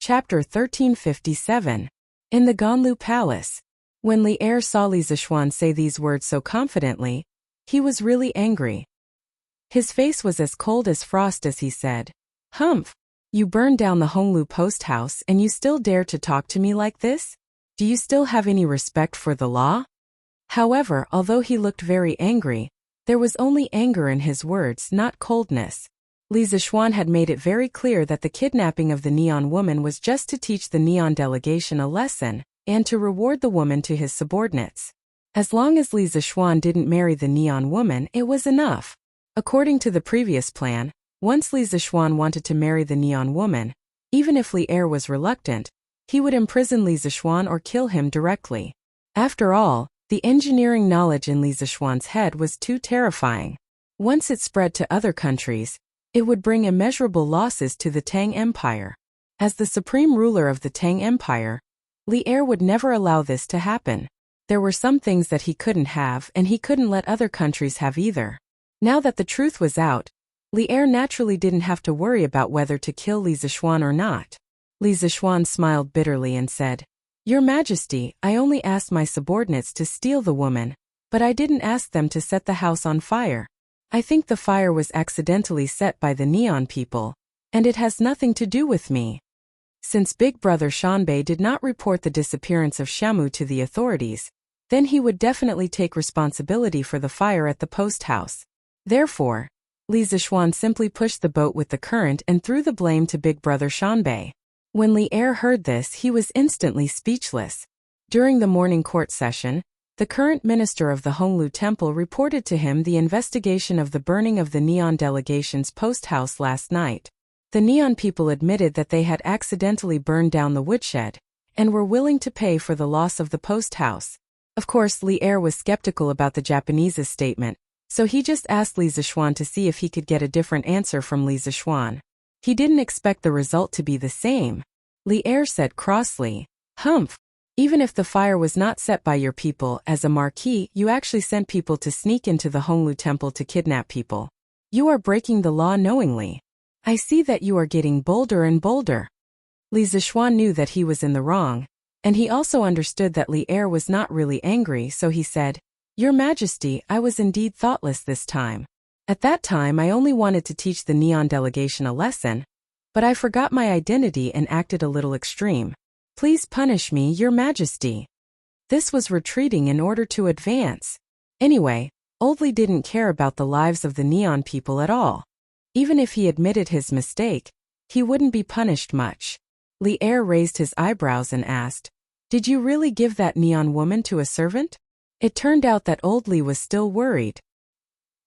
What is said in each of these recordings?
Chapter 1357. In the Ganlu Palace. When Li Er saw Li Zixuan say these words so confidently, he was really angry. His face was as cold as frost as he said, "Humph! You burned down the Honglu post house and you still dare to talk to me like this? Do you still have any respect for the law?" However, although he looked very angry, there was only anger in his words, not coldness. Li Zixuan had made it very clear that the kidnapping of the Neon woman was just to teach the Neon delegation a lesson, and to reward the woman to his subordinates. As long as Li Zixuan didn't marry the Neon woman, it was enough. According to the previous plan, once Li Zixuan wanted to marry the Neon woman, even if Li Er was reluctant, he would imprison Li Zixuan or kill him directly. After all, the engineering knowledge in Li Zixuan's head was too terrifying. Once it spread to other countries, it would bring immeasurable losses to the Tang Empire. As the supreme ruler of the Tang Empire, Li Er would never allow this to happen. There were some things that he couldn't have, and he couldn't let other countries have either. Now that the truth was out, Li Er naturally didn't have to worry about whether to kill Li Zixuan or not. Li Zixuan smiled bitterly and said, "Your Majesty, I only asked my subordinates to steal the woman, but I didn't ask them to set the house on fire. I think the fire was accidentally set by the Neon people, and it has nothing to do with me." Since Big Brother Shanbei did not report the disappearance of Shamu to the authorities, then he would definitely take responsibility for the fire at the post house. Therefore, Li Zixuan simply pushed the boat with the current and threw the blame to Big Brother Shanbei. When Li Er heard this, he was instantly speechless. During the morning court session, the current minister of the Honglu Temple reported to him the investigation of the burning of the Neon delegation's post house last night. The Neon people admitted that they had accidentally burned down the woodshed, and were willing to pay for the loss of the post house. Of course, Li Er was skeptical about the Japanese's statement, so he just asked Li Zixuan to see if he could get a different answer from Li Zixuan. He didn't expect the result to be the same. Li Er said crossly, "Humph! Even if the fire was not set by your people as a marquis, you actually sent people to sneak into the Honglu Temple to kidnap people. You are breaking the law knowingly. I see that you are getting bolder and bolder." Li Zixuan knew that he was in the wrong, and he also understood that Li Er was not really angry, so he said, "Your Majesty, I was indeed thoughtless this time. At that time I only wanted to teach the Neon delegation a lesson, but I forgot my identity and acted a little extreme. Please punish me, Your Majesty." This was retreating in order to advance. Anyway, Old Li didn't care about the lives of the Neon people at all. Even if he admitted his mistake, he wouldn't be punished much. Li Er raised his eyebrows and asked, "Did you really give that Neon woman to a servant?" It turned out that Old Li was still worried.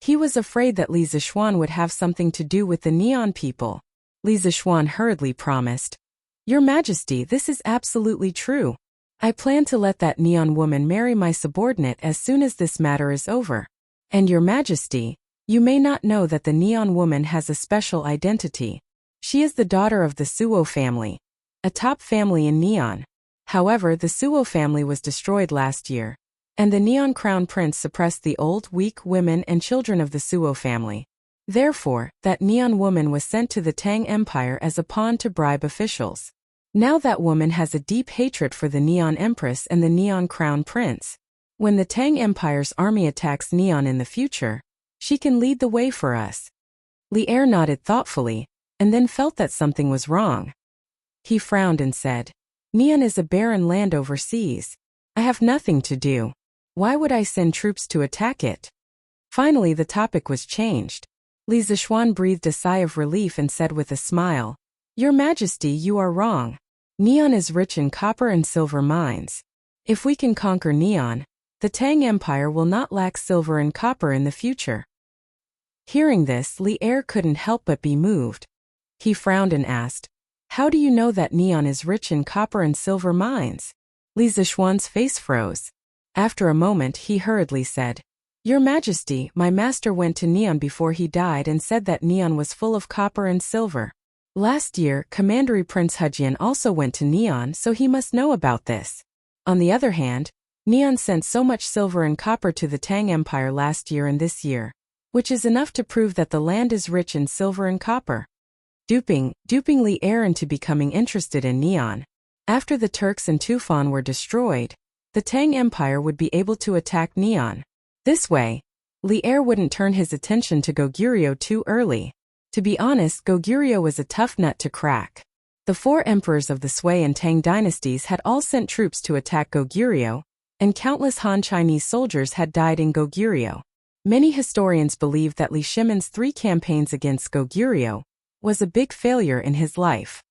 He was afraid that Li Zixuan would have something to do with the Neon people. Li Zixuan hurriedly promised, "Your Majesty, this is absolutely true. I plan to let that Neon woman marry my subordinate as soon as this matter is over. And Your Majesty, you may not know that the Neon woman has a special identity. She is the daughter of the Suo family, a top family in Neon. However, the Suo family was destroyed last year, and the Neon Crown Prince suppressed the old, weak women and children of the Suo family. Therefore, that Neon woman was sent to the Tang Empire as a pawn to bribe officials. Now that woman has a deep hatred for the Neon Empress and the Neon Crown Prince. When the Tang Empire's army attacks Neon in the future, she can lead the way for us." Li Er nodded thoughtfully, and then felt that something was wrong. He frowned and said, "Neon is a barren land overseas. I have nothing to do. Why would I send troops to attack it?" Finally, the topic was changed. Li Zixuan breathed a sigh of relief and said with a smile, "Your Majesty, you are wrong. Neon is rich in copper and silver mines. If we can conquer Neon, the Tang Empire will not lack silver and copper in the future." Hearing this, Li Er couldn't help but be moved. He frowned and asked, "How do you know that Neon is rich in copper and silver mines?" Li Zixuan's face froze. After a moment, he hurriedly said, "Your Majesty, my master went to Neon before he died and said that Neon was full of copper and silver. Last year, Commandery Prince Hejian also went to Neon, so he must know about this. On the other hand, Neon sent so much silver and copper to the Tang Empire last year and this year, which is enough to prove that the land is rich in silver and copper." duping Li Er into becoming interested in neon. After the Turks and Tufan were destroyed, the Tang Empire would be able to attack neon. This way, Li Er wouldn't turn his attention to Goguryeo too early. To be honest, Goguryeo was a tough nut to crack. The 4 emperors of the Sui and Tang dynasties had all sent troops to attack Goguryeo, and countless Han Chinese soldiers had died in Goguryeo. Many historians believe that Li Shimon's 3 campaigns against Goguryeo was a big failure in his life.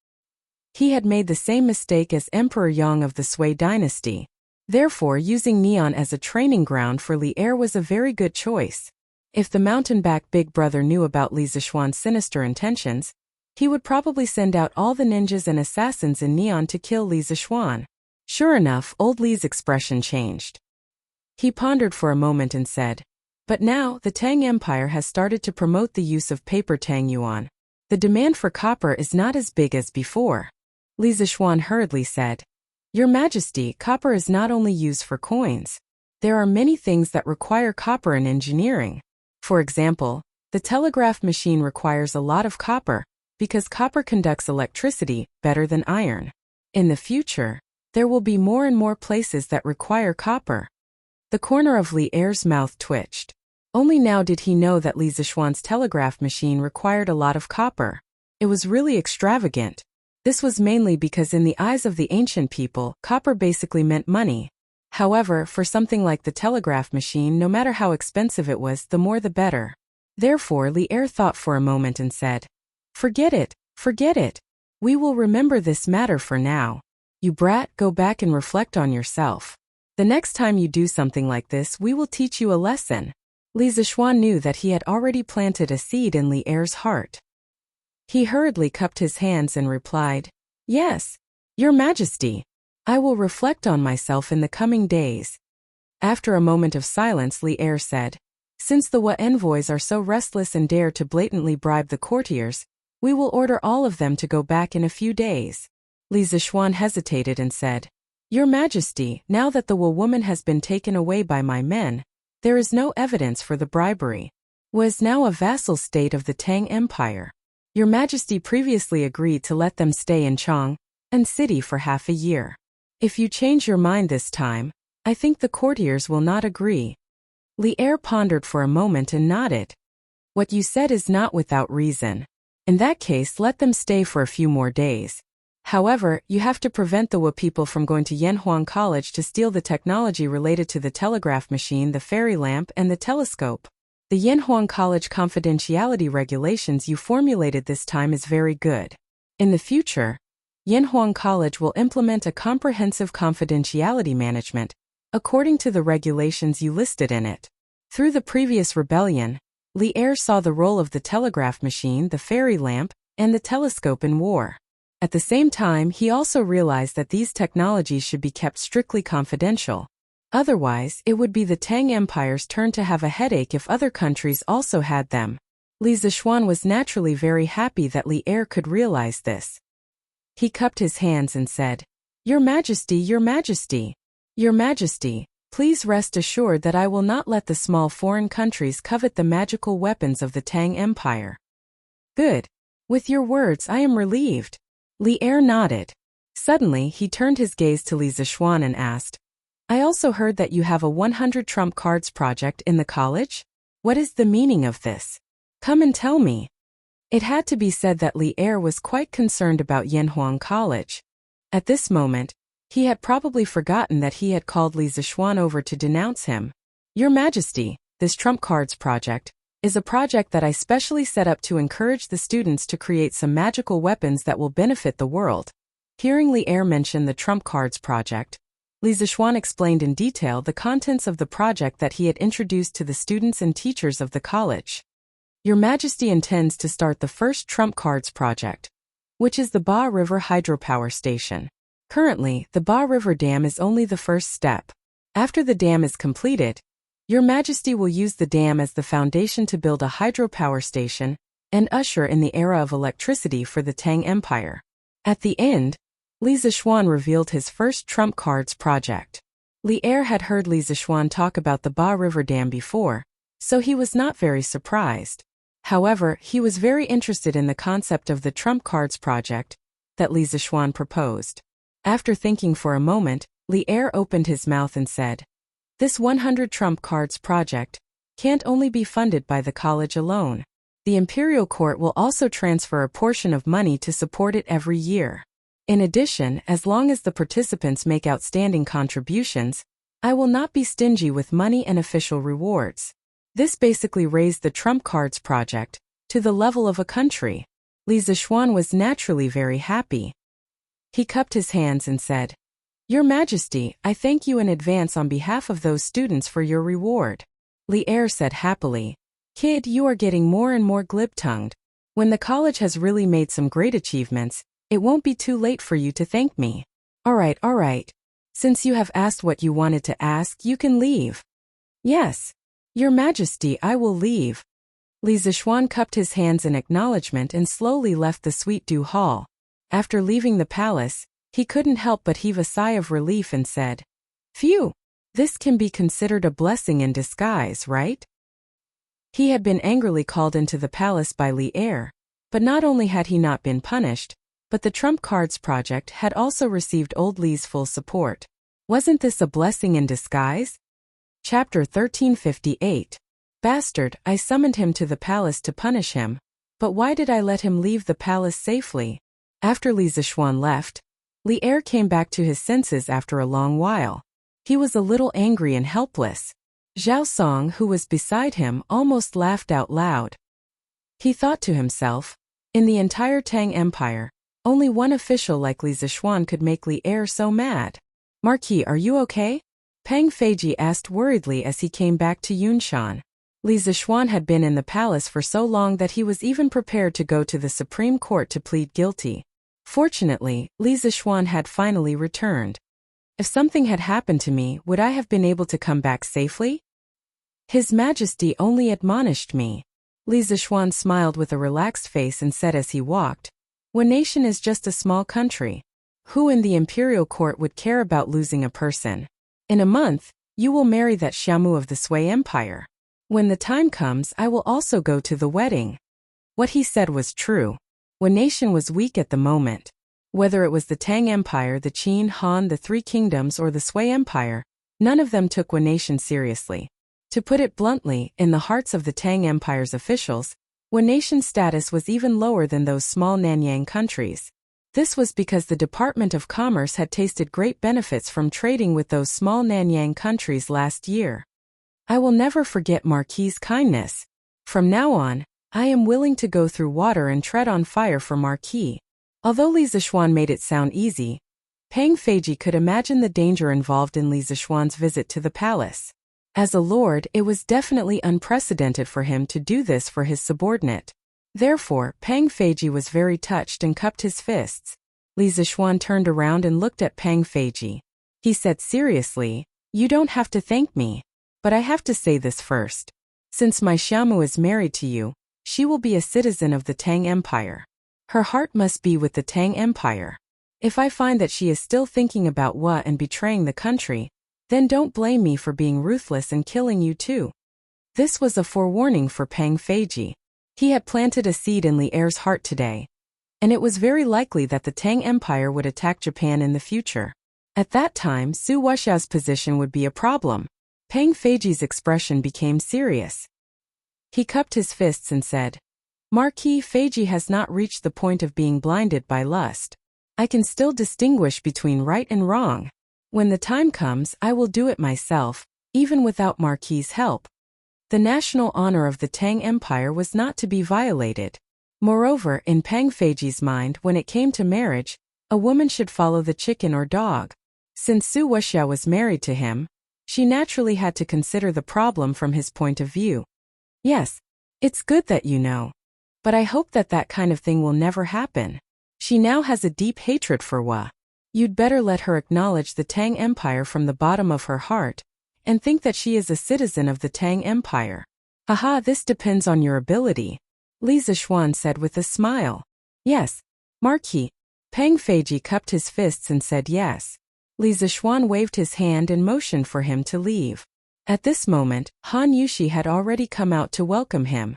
He had made the same mistake as Emperor Yang of the Sui dynasty. Therefore, using neon as a training ground for Li Er was a very good choice. If the mountain-back big brother knew about Li Zishuan's sinister intentions, he would probably send out all the ninjas and assassins in neon to kill Li Zishuan. Sure enough, old Li's expression changed. He pondered for a moment and said, "But now, the Tang Empire has started to promote the use of paper Tang Yuan. The demand for copper is not as big as before." Li Zishuan hurriedly said, "Your Majesty, copper is not only used for coins. There are many things that require copper in engineering. For example, the telegraph machine requires a lot of copper, because copper conducts electricity better than iron. In the future, there will be more and more places that require copper." The corner of Li Er's mouth twitched. Only now did he know that Li Zishuan's telegraph machine required a lot of copper. It was really extravagant. This was mainly because in the eyes of the ancient people, copper basically meant money. However, for something like the telegraph machine, no matter how expensive it was, the more the better. Therefore, Li Er thought for a moment and said, Forget it. We will remember this matter for now. You brat, go back and reflect on yourself. The next time you do something like this, we will teach you a lesson." Li Zishuan knew that he had already planted a seed in Li Er's heart. He hurriedly cupped his hands and replied, "Yes, Your Majesty. I will reflect on myself in the coming days." After a moment of silence, Li Er said, "Since the Wa envoys are so restless and dare to blatantly bribe the courtiers, we will order all of them to go back in a few days." Li Zishuan hesitated and said, "Your Majesty, now that the Wa woman has been taken away by my men, there is no evidence for the bribery. Wa is now a vassal state of the Tang Empire. Your Majesty previously agreed to let them stay in Chang and city for half a year. If you change your mind this time, I think the courtiers will not agree." Li Er pondered for a moment and nodded. "What you said is not without reason. In that case, let them stay for a few more days. However, you have to prevent the Wa people from going to Yanhuang College to steal the technology related to the telegraph machine, the fairy lamp, and the telescope. The Yanhuang College confidentiality regulations you formulated this time is very good. In the future, Yanhuang College will implement a comprehensive confidentiality management, according to the regulations you listed in it." Through the previous rebellion, Li Er saw the role of the telegraph machine, the fairy lamp, and the telescope in war. At the same time, he also realized that these technologies should be kept strictly confidential. Otherwise, it would be the Tang Empire's turn to have a headache if other countries also had them. Li Zishuan was naturally very happy that Li Er could realize this. He cupped his hands and said, "Your Majesty, Your Majesty. Your Majesty, please rest assured that I will not let the small foreign countries covet the magical weapons of the Tang Empire." "Good. With your words, I am relieved." Li Er nodded. Suddenly, he turned his gaze to Li Zishuan and asked, "I also heard that you have a 100 trump cards project in the college? What is the meaning of this? Come and tell me." It had to be said that Li Er was quite concerned about Yanhuang College. At this moment, he had probably forgotten that he had called Li Zishuan over to denounce him. "Your Majesty, this trump cards project is a project that I specially set up to encourage the students to create some magical weapons that will benefit the world." Hearing Li Er mention the trump cards project, Li Zishuan explained in detail the contents of the project that he had introduced to the students and teachers of the college. "Your Majesty intends to start the first trump cards project, which is the Ba River Hydropower Station. Currently, the Ba River Dam is only the first step. After the dam is completed, Your Majesty will use the dam as the foundation to build a hydropower station and usher in the era of electricity for the Tang Empire." At the end, Li Zishuan revealed his first trump cards project. Li Er had heard Li Zishuan talk about the Ba River Dam before, so he was not very surprised. However, he was very interested in the concept of the trump cards project that Li Zixuan proposed. After thinking for a moment, Li Er opened his mouth and said, "This 100 trump cards project can't only be funded by the college alone. The imperial court will also transfer a portion of money to support it every year. In addition, as long as the participants make outstanding contributions, I will not be stingy with money and official rewards." This basically raised the trump cards project to the level of a country. Li Zixuan was naturally very happy. He cupped his hands and said, "Your Majesty, I thank you in advance on behalf of those students for your reward." Li Er said happily, "Kid, you are getting more and more glib-tongued. When the college has really made some great achievements, it won't be too late for you to thank me." All right. Since you have asked what you wanted to ask, you can leave." "Yes, Your Majesty, I will leave." Li Zixuan cupped his hands in acknowledgement and slowly left the Sweet Dew Hall. After leaving the palace, he couldn't help but heave a sigh of relief and said, "Phew, this can be considered a blessing in disguise, right?" He had been angrily called into the palace by Li Er, but not only had he not been punished, but the Trump Cards project had also received old Li's full support. Wasn't this a blessing in disguise? Chapter 1358. Bastard, I summoned him to the palace to punish him, but why did I let him leave the palace safely? After Li Zixuan left, Li Er came back to his senses after a long while. He was a little angry and helpless. Zhao Song, who was beside him, almost laughed out loud. He thought to himself, in the entire Tang Empire, only one official like Li Zixuan could make Li Er so mad. "Marquis, are you okay?" Peng Feiji asked worriedly as he came back to Yunshan. Li Zixuan had been in the palace for so long that he was even prepared to go to the Supreme Court to plead guilty. Fortunately, Li Zixuan had finally returned. "If something had happened to me, would I have been able to come back safely?" "His Majesty only admonished me." Li Zixuan smiled with a relaxed face and said as he walked, "One nation is just a small country. Who in the imperial court would care about losing a person? In a month, you will marry that Xiaomu of the Sui Empire. When the time comes, I will also go to the wedding." What he said was true. One nation was weak at the moment. Whether it was the Tang Empire, the Qin, Han, the Three Kingdoms, or the Sui Empire, none of them took One nation seriously. To put it bluntly, in the hearts of the Tang Empire's officials, One nation's status was even lower than those small Nanyang countries. This was because the Department of Commerce had tasted great benefits from trading with those small Nanyang countries last year. "I will never forget Marquis's kindness. From now on, I am willing to go through water and tread on fire for Marquis." Although Li Zixuan made it sound easy, Peng Feiji could imagine the danger involved in Li Zixuan's visit to the palace. As a lord, it was definitely unprecedented for him to do this for his subordinate. Therefore, Peng Feiji was very touched and cupped his fists. Li Zixuan turned around and looked at Peng Feiji. He said seriously, "You don't have to thank me. But I have to say this first. Since my Xiaomu is married to you, she will be a citizen of the Tang Empire. Her heart must be with the Tang Empire. If I find that she is still thinking about Wa and betraying the country, then don't blame me for being ruthless and killing you too." This was a forewarning for Peng Feiji. He had planted a seed in Li Er's heart today, and it was very likely that the Tang Empire would attack Japan in the future. At that time, Su Wuxiao's position would be a problem. Peng Feiji's expression became serious. He cupped his fists and said, "Marquis Feiji has not reached the point of being blinded by lust. I can still distinguish between right and wrong. When the time comes, I will do it myself, even without Marquis's help." The national honor of the Tang Empire was not to be violated. Moreover, in Peng Feiji's mind, when it came to marriage, a woman should follow the chicken or dog. Since Su Wuxiao was married to him, she naturally had to consider the problem from his point of view. "Yes, it's good that you know. But I hope that that kind of thing will never happen. She now has a deep hatred for Wa. You'd better let her acknowledge the Tang Empire from the bottom of her heart, and think that she is a citizen of the Tang Empire." "Haha, this depends on your ability," Li Zixuan said with a smile. "Yes, Marquis." Peng Feiji cupped his fists and said yes. Li Zixuan waved his hand and motioned for him to leave. At this moment, Han Yushi had already come out to welcome him.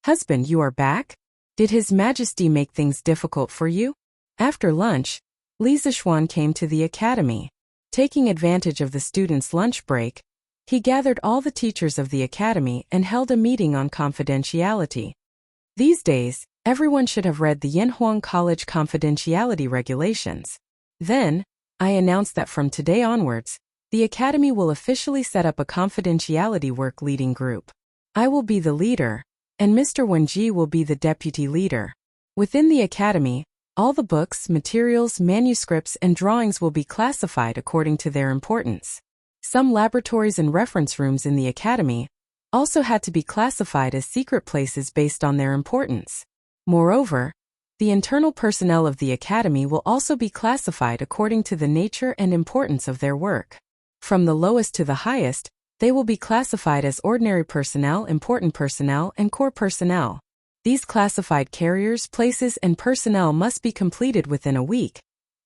"Husband, you are back? Did His Majesty make things difficult for you?" After lunch, Li Zixuan came to the academy. Taking advantage of the students' lunch break, he gathered all the teachers of the academy and held a meeting on confidentiality. These days, everyone should have read the Yanhuang College confidentiality regulations. Then, I announced that from today onwards, the academy will officially set up a confidentiality work leading group. I will be the leader, and Mr. Wenji will be the deputy leader. Within the academy, all the books, materials, manuscripts, and drawings will be classified according to their importance. Some laboratories and reference rooms in the academy also had to be classified as secret places based on their importance. Moreover, the internal personnel of the academy will also be classified according to the nature and importance of their work. From the lowest to the highest, they will be classified as ordinary personnel, important personnel, and core personnel. These classified carriers, places, and personnel must be completed within a week,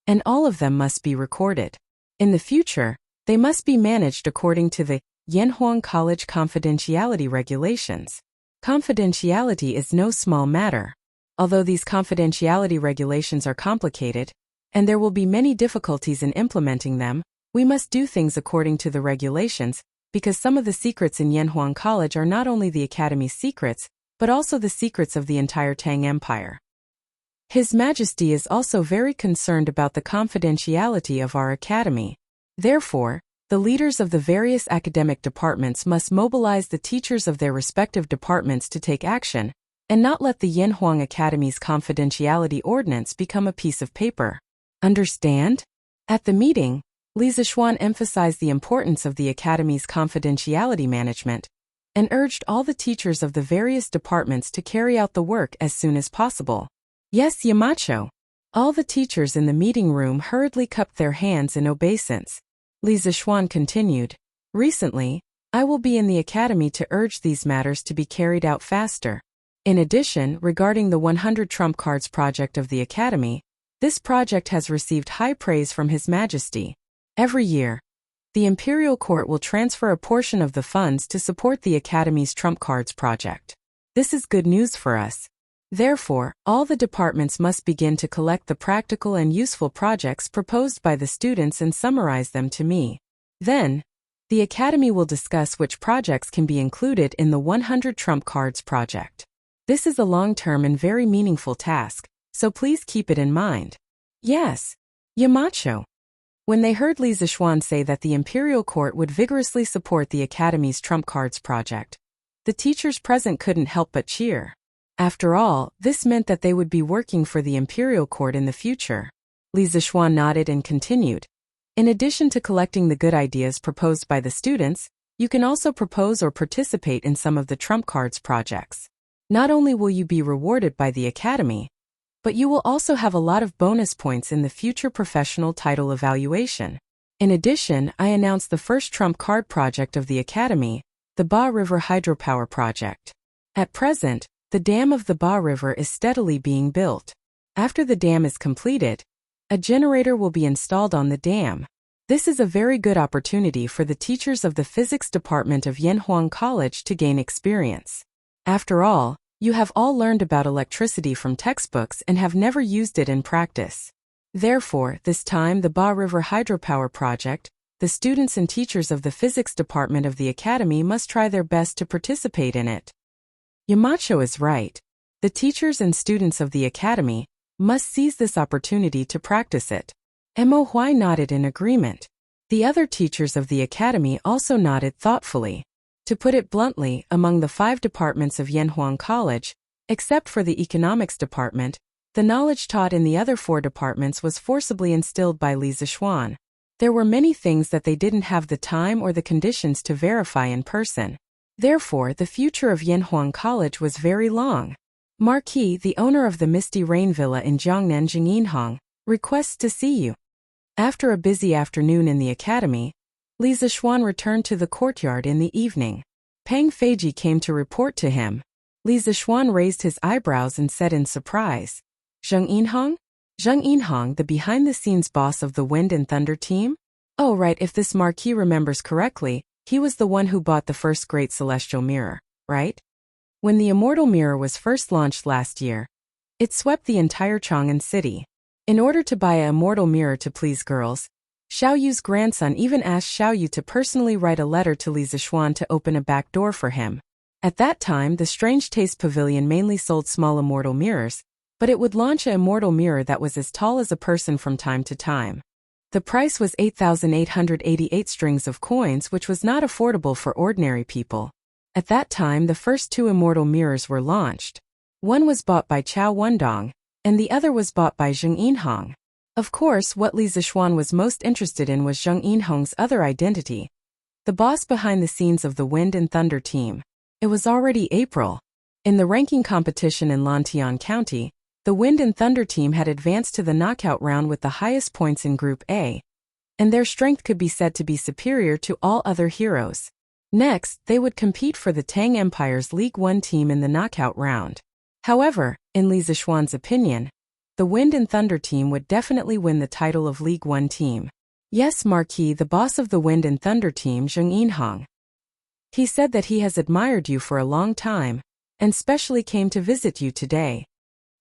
and all of them must be recorded. In the future, they must be managed according to the Yanhuang College confidentiality regulations. Confidentiality is no small matter. Although these confidentiality regulations are complicated, and there will be many difficulties in implementing them, we must do things according to the regulations, because some of the secrets in Yanhuang College are not only the Academy's secrets, but also the secrets of the entire Tang Empire. His Majesty is also very concerned about the confidentiality of our Academy. Therefore, the leaders of the various academic departments must mobilize the teachers of their respective departments to take action, and not let the Yanhuang Academy's confidentiality ordinance become a piece of paper. Understand? At the meeting, Li Zixuan emphasized the importance of the Academy's confidentiality management, and urged all the teachers of the various departments to carry out the work as soon as possible. Yes, Yamacho. All the teachers in the meeting room hurriedly cupped their hands in obeisance. Li Zixuan continued, "Recently, I will be in the academy to urge these matters to be carried out faster. In addition, regarding the 100 Trump Cards project of the academy, this project has received high praise from His Majesty. Every year, the Imperial Court will transfer a portion of the funds to support the Academy's Trump Cards project. This is good news for us. Therefore, all the departments must begin to collect the practical and useful projects proposed by the students and summarize them to me. Then, the Academy will discuss which projects can be included in the 100 Trump Cards project. This is a long-term and very meaningful task, so please keep it in mind." "Yes, Yamacho." When they heard Li Zixuan say that the Imperial Court would vigorously support the Academy's Trump Cards project, the teachers present couldn't help but cheer. After all, this meant that they would be working for the Imperial Court in the future. Li Zixuan nodded and continued. "In addition to collecting the good ideas proposed by the students, you can also propose or participate in some of the Trump Cards projects. Not only will you be rewarded by the Academy, but you will also have a lot of bonus points in the future professional title evaluation. In addition, I announced the first Trump Card project of the Academy, the Ba River Hydropower Project. At present, the dam of the Ba River is steadily being built. After the dam is completed, a generator will be installed on the dam. This is a very good opportunity for the teachers of the physics department of Yanhuang College to gain experience. After all, you have all learned about electricity from textbooks and have never used it in practice. Therefore, this time the Ba River Hydropower Project, the students and teachers of the physics department of the academy must try their best to participate in it." Yamacho is right. The teachers and students of the academy must seize this opportunity to practice it. Mo Huai nodded in agreement. The other teachers of the academy also nodded thoughtfully. To put it bluntly, among the 5 departments of Yanhuang College, except for the economics department, the knowledge taught in the other 4 departments was forcibly instilled by Li Zixuan. There were many things that they didn't have the time or the conditions to verify in person. Therefore, the future of Yanhuang College was very long. Marquis, the owner of the Misty Rain Villa in Jiangnan Jingyinhang, requests to see you. After a busy afternoon in the academy, Li Zixuan returned to the courtyard in the evening. Pang Feiji came to report to him. Li Zixuan raised his eyebrows and said in surprise, "Zheng Yinhang? Zheng Yinhang, the behind-the-scenes boss of the Wind and Thunder team? Oh right, if this Marquis remembers correctly, he was the one who bought the first Great Celestial Mirror, right?" When the Immortal Mirror was first launched last year, it swept the entire Chang'an city. In order to buy a Immortal Mirror to please girls, Xiao Yu's grandson even asked Xiao Yu to personally write a letter to Li Zixuan to open a back door for him. At that time, the Strange Taste Pavilion mainly sold small immortal mirrors, but it would launch a immortal mirror that was as tall as a person from time to time. The price was 8,888 strings of coins, which was not affordable for ordinary people. At that time, the first 2 immortal mirrors were launched. One was bought by Chao Wendong, and the other was bought by Zheng Yinhong. Of course, what Li Zixuan was most interested in was Zheng Yinhong's other identity, the boss behind the scenes of the Wind and Thunder team. It was already April. In the ranking competition in Lantian County, the Wind and Thunder team had advanced to the knockout round with the highest points in Group A, and their strength could be said to be superior to all other heroes. Next, they would compete for the Tang Empire's League 1 team in the knockout round. However, in Li Zixuan's opinion, the Wind and Thunder team would definitely win the title of League 1 team. Yes, Marquis, the boss of the Wind and Thunder team, Zheng Yinhong. He said that he has admired you for a long time, and specially came to visit you today.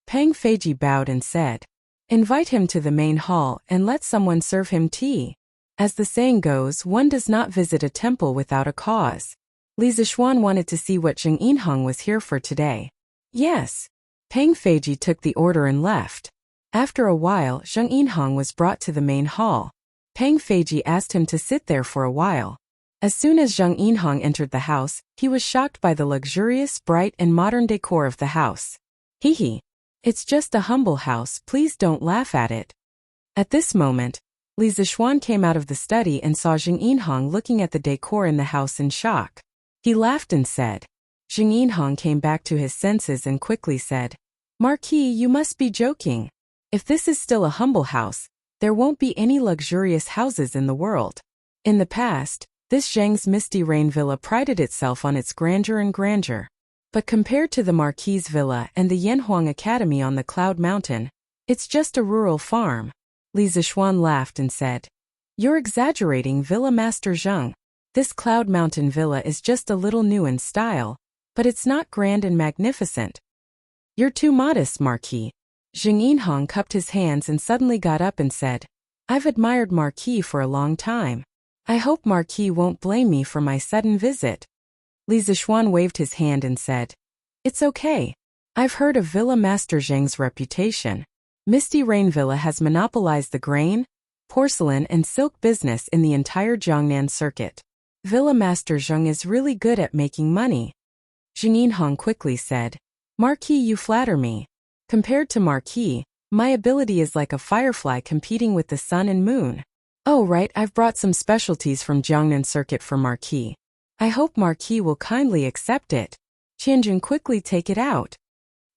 Pang Feiji bowed and said, "Invite him to the main hall and let someone serve him tea." As the saying goes, one does not visit a temple without a cause. Li Zixuan wanted to see what Zheng Yinhong was here for today. Yes. Pang Feiji took the order and left. After a while, Zheng Yinhong was brought to the main hall. Pang Feiji asked him to sit there for a while. As soon as Zheng Yinhong entered the house, he was shocked by the luxurious, bright, and modern decor of the house. Hee. It's just a humble house, please don't laugh at it. At this moment, Li Zixuan came out of the study and saw Zheng Yinhong looking at the decor in the house in shock. He laughed and said. Zheng Yinhong came back to his senses and quickly said, "Marquis, you must be joking. If this is still a humble house, there won't be any luxurious houses in the world." In the past, this Zheng's Misty Rain Villa prided itself on its grandeur and grandeur. But compared to the Marquis' Villa and the Yanhuang Academy on the Cloud Mountain, it's just a rural farm. Li Zixuan laughed and said, "You're exaggerating, Villa Master Zheng. This Cloud Mountain Villa is just a little new in style, but it's not grand and magnificent." "You're too modest, Marquis." Zheng Yinhong cupped his hands and suddenly got up and said, "I've admired Marquis for a long time. I hope Marquis won't blame me for my sudden visit." Li Zixuan waved his hand and said, "It's okay. I've heard of Villa Master Zheng's reputation. Misty Rain Villa has monopolized the grain, porcelain, and silk business in the entire Jiangnan circuit. Villa Master Zheng is really good at making money." Zheng Yinhong quickly said, "Marquis, you flatter me. Compared to Marquis, my ability is like a firefly competing with the sun and moon." "Oh right, I've brought some specialties from Jiangnan circuit for Marquis. I hope Marquis will kindly accept it. Qianjun, quickly take it out."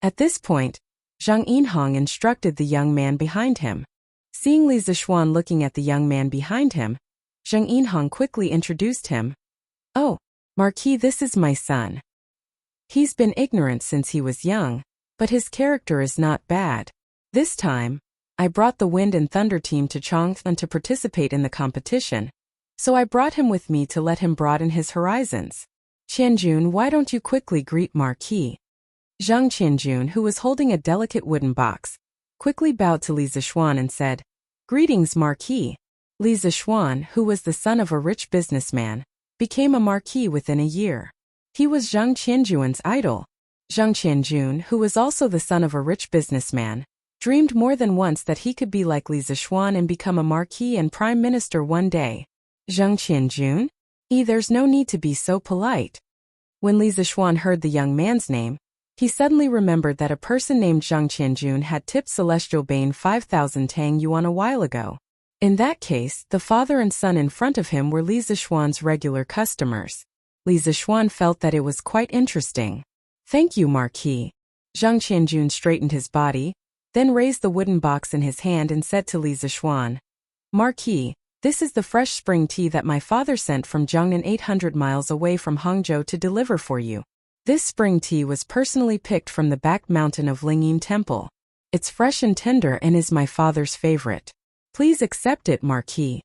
At this point, Zheng Yinhong instructed the young man behind him. Seeing Li Zixuan looking at the young man behind him, Zheng Yinhong quickly introduced him. "Oh, Marquis, this is my son. He's been ignorant since he was young, but his character is not bad. This time, I brought the Wind and Thunder team to Chang'an to participate in the competition, so I brought him with me to let him broaden his horizons. Qianjun, why don't you quickly greet Marquis?" Zhang Qianjun, who was holding a delicate wooden box, quickly bowed to Li Zixuan and said, "Greetings, Marquis." Li Zixuan, who was the son of a rich businessman, became a marquis within a year. He was Zhang Qianjun's idol. Zhang Qianjun, who was also the son of a rich businessman, dreamed more than once that he could be like Li Zixuan and become a marquis and prime minister one day. Zhang Qianjun? There's no need to be so polite. When Li Zixuan heard the young man's name, he suddenly remembered that a person named Zhang Qianjun had tipped Celestial Bane 5,000 Tang Yuan a while ago. In that case, the father and son in front of him were Li Zixuan's regular customers. Li Zixuan felt that it was quite interesting. "Thank you, Marquis." Zhang Qianjun straightened his body, then raised the wooden box in his hand and said to Li Zixuan, "Marquis, this is the fresh spring tea that my father sent from Jiangnan 800 miles away from Hangzhou to deliver for you. This spring tea was personally picked from the back mountain of Lingyin Temple. It's fresh and tender and is my father's favorite. Please accept it, Marquis."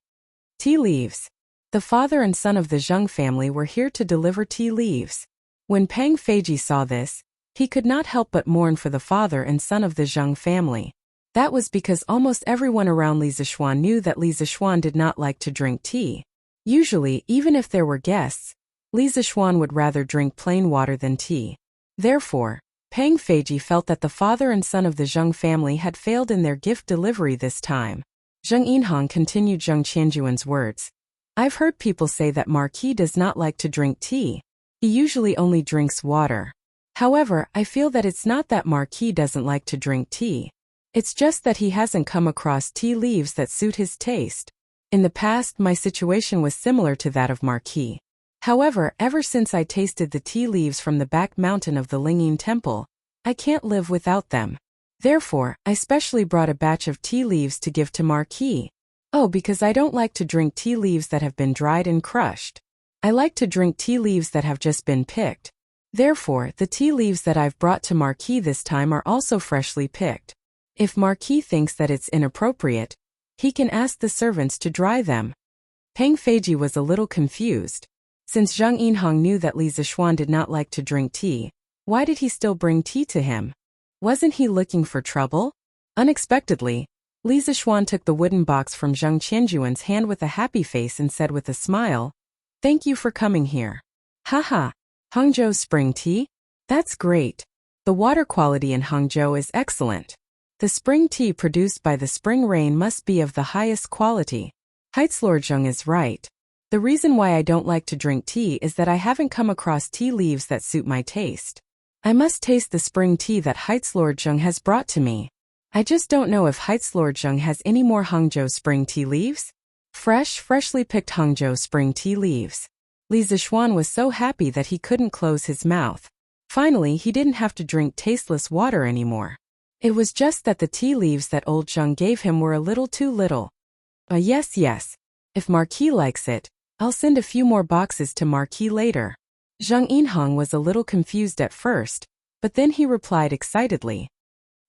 Tea leaves. The father and son of the Zheng family were here to deliver tea leaves. When Pang Feiji saw this, he could not help but mourn for the father and son of the Zheng family. That was because almost everyone around Li Zixuan knew that Li Zixuan did not like to drink tea. Usually, even if there were guests, Li Zixuan would rather drink plain water than tea. Therefore, Pang Feiji felt that the father and son of the Zheng family had failed in their gift delivery this time. Zheng Yinhang continued Zheng Qianjuan's words. I've heard people say that Marquis does not like to drink tea. He usually only drinks water. However, I feel that it's not that Marquis doesn't like to drink tea. It's just that he hasn't come across tea leaves that suit his taste. In the past, my situation was similar to that of Marquis. However, ever since I tasted the tea leaves from the back mountain of the Lingyin Temple, I can't live without them. Therefore, I specially brought a batch of tea leaves to give to Marquis. Oh, because I don't like to drink tea leaves that have been dried and crushed. I like to drink tea leaves that have just been picked. Therefore, the tea leaves that I've brought to Marquis this time are also freshly picked. If Marquis thinks that it's inappropriate, he can ask the servants to dry them. Pang Feiji was a little confused. Since Zheng Yinhang knew that Li Zixuan did not like to drink tea, why did he still bring tea to him? Wasn't he looking for trouble? Unexpectedly, Li Zixuan took the wooden box from Zheng Qianjuan's hand with a happy face and said with a smile, "Thank you for coming here." Haha, Hangzhou spring tea? That's great. The water quality in Hangzhou is excellent. The spring tea produced by the spring rain must be of the highest quality. Heitzlord Zheng is right. The reason why I don't like to drink tea is that I haven't come across tea leaves that suit my taste. I must taste the spring tea that Heitzlord Zheng has brought to me. I just don't know if Heitzlord Zheng has any more Hangzhou spring tea leaves? Freshly picked Hangzhou spring tea leaves. Li Zixuan was so happy that he couldn't close his mouth. Finally, he didn't have to drink tasteless water anymore. It was just that the tea leaves that old Zheng gave him were a little too little. Yes. If Marquis likes it, I'll send a few more boxes to Marquis later. Zheng Yinhang was a little confused at first, but then he replied excitedly.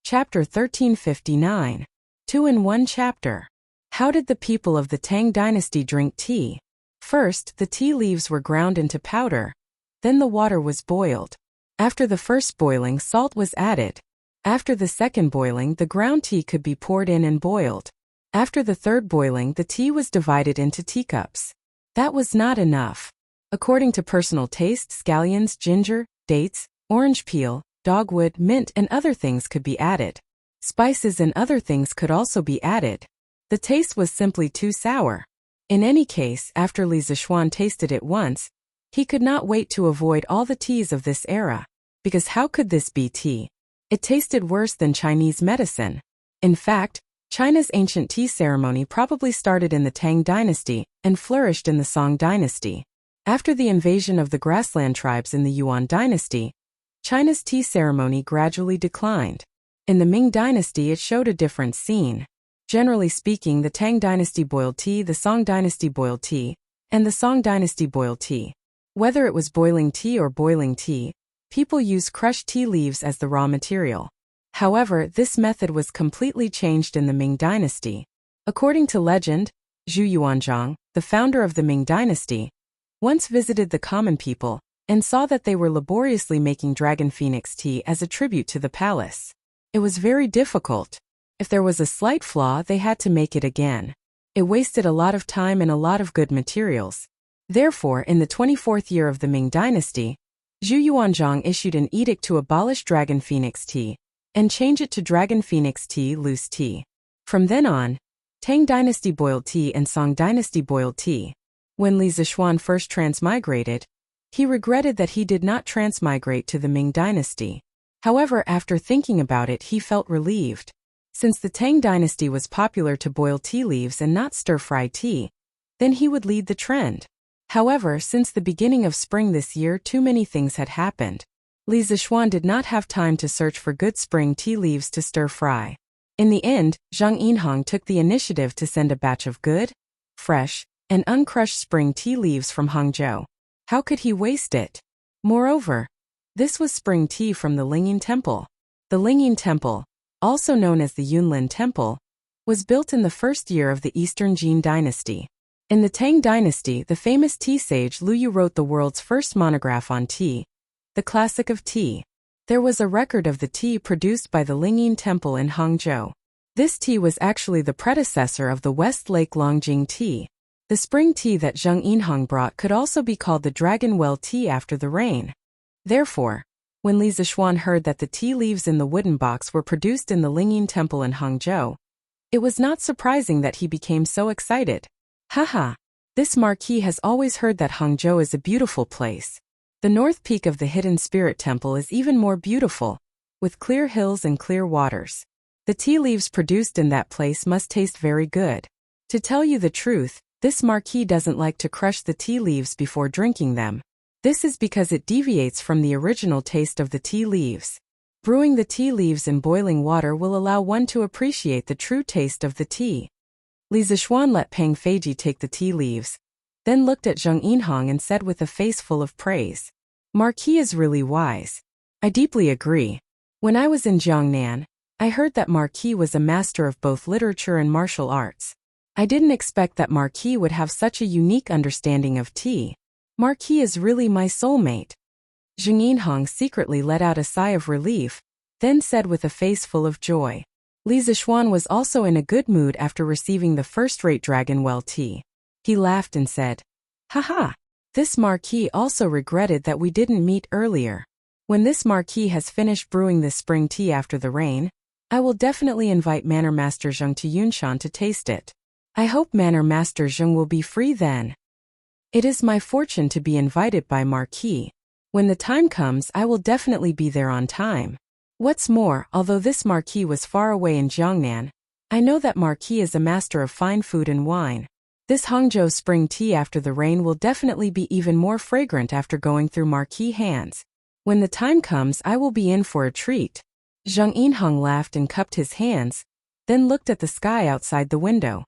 Chapter 1359. 2-in-1 chapter. How did the people of the Tang dynasty drink tea? First, the tea leaves were ground into powder. Then the water was boiled. After the first boiling, salt was added. After the second boiling, the ground tea could be poured in and boiled. After the third boiling, the tea was divided into teacups. That was not enough. According to personal taste, scallions, ginger, dates, orange peel, dogwood, mint, and other things could be added. Spices and other things could also be added. The taste was simply too sour. In any case, after Li Zixuan tasted it once, he could not wait to avoid all the teas of this era. Because how could this be tea? It tasted worse than Chinese medicine. In fact, China's ancient tea ceremony probably started in the Tang dynasty and flourished in the Song dynasty. After the invasion of the grassland tribes in the Yuan dynasty, China's tea ceremony gradually declined. In the Ming dynasty, it showed a different scene. Generally speaking, the Tang dynasty boiled tea, the Song dynasty boiled tea, and the Song dynasty boiled tea. Whether it was boiling tea or boiling tea, people used crushed tea leaves as the raw material. However, this method was completely changed in the Ming dynasty. According to legend, Zhu Yuanzhang, the founder of the Ming dynasty, once visited the common people and saw that they were laboriously making dragon phoenix tea as a tribute to the palace. It was very difficult. If there was a slight flaw, they had to make it again. It wasted a lot of time and a lot of good materials. Therefore, in the 24th year of the Ming dynasty, Zhu Yuanzhang issued an edict to abolish dragon phoenix tea and change it to dragon phoenix tea loose tea. From then on, Tang dynasty boiled tea and Song dynasty boiled tea. When Li Zixuan first transmigrated, he regretted that he did not transmigrate to the Ming dynasty. However, after thinking about it, he felt relieved. Since the Tang dynasty was popular to boil tea leaves and not stir-fry tea, then he would lead the trend. However, since the beginning of spring this year, too many things had happened. Li Zixuan did not have time to search for good spring tea leaves to stir-fry. In the end, Zheng Yinhang took the initiative to send a batch of good, fresh, and uncrushed spring tea leaves from Hangzhou. How could he waste it? Moreover, this was spring tea from the Lingyin Temple. The Lingyin Temple, also known as the Yunlin Temple, was built in the first year of the Eastern Jin dynasty. In the Tang dynasty, the famous tea sage Lu Yu wrote the world's first monograph on tea, the classic of tea. There was a record of the tea produced by the Lingyin Temple in Hangzhou. This tea was actually the predecessor of the West Lake Longjing tea. The spring tea that Zheng Yinhong brought could also be called the Dragon Well tea after the rain. Therefore, when Li Zixuan heard that the tea leaves in the wooden box were produced in the Lingyin Temple in Hangzhou, it was not surprising that he became so excited. Haha, this marquis has always heard that Hangzhou is a beautiful place. The north peak of the Hidden Spirit Temple is even more beautiful, with clear hills and clear waters. The tea leaves produced in that place must taste very good. To tell you the truth, this marquis doesn't like to crush the tea leaves before drinking them. This is because it deviates from the original taste of the tea leaves. Brewing the tea leaves in boiling water will allow one to appreciate the true taste of the tea. Li Zixuan let Pang Feiji take the tea leaves, then looked at Zheng Yinhong and said with a face full of praise, "Marquis is really wise." I deeply agree. When I was in Jiangnan, I heard that Marquis was a master of both literature and martial arts. I didn't expect that Marquis would have such a unique understanding of tea. Marquis is really my soulmate. Zheng Yinhong secretly let out a sigh of relief, then said with a face full of joy. Li Zixuan was also in a good mood after receiving the first-rate Dragon Well tea. He laughed and said, "Haha, this marquis also regretted that we didn't meet earlier. When this marquis has finished brewing this spring tea after the rain, I will definitely invite Manor Master Zheng to Yunshan to taste it. I hope Manor Master Zheng will be free then. It is my fortune to be invited by Marquis. When the time comes, I will definitely be there on time. What's more, although this Marquis was far away in Jiangnan, I know that Marquis is a master of fine food and wine. This Hangzhou spring tea after the rain will definitely be even more fragrant after going through Marquis' hands. When the time comes, I will be in for a treat." Zheng Yinhong laughed and cupped his hands, then looked at the sky outside the window.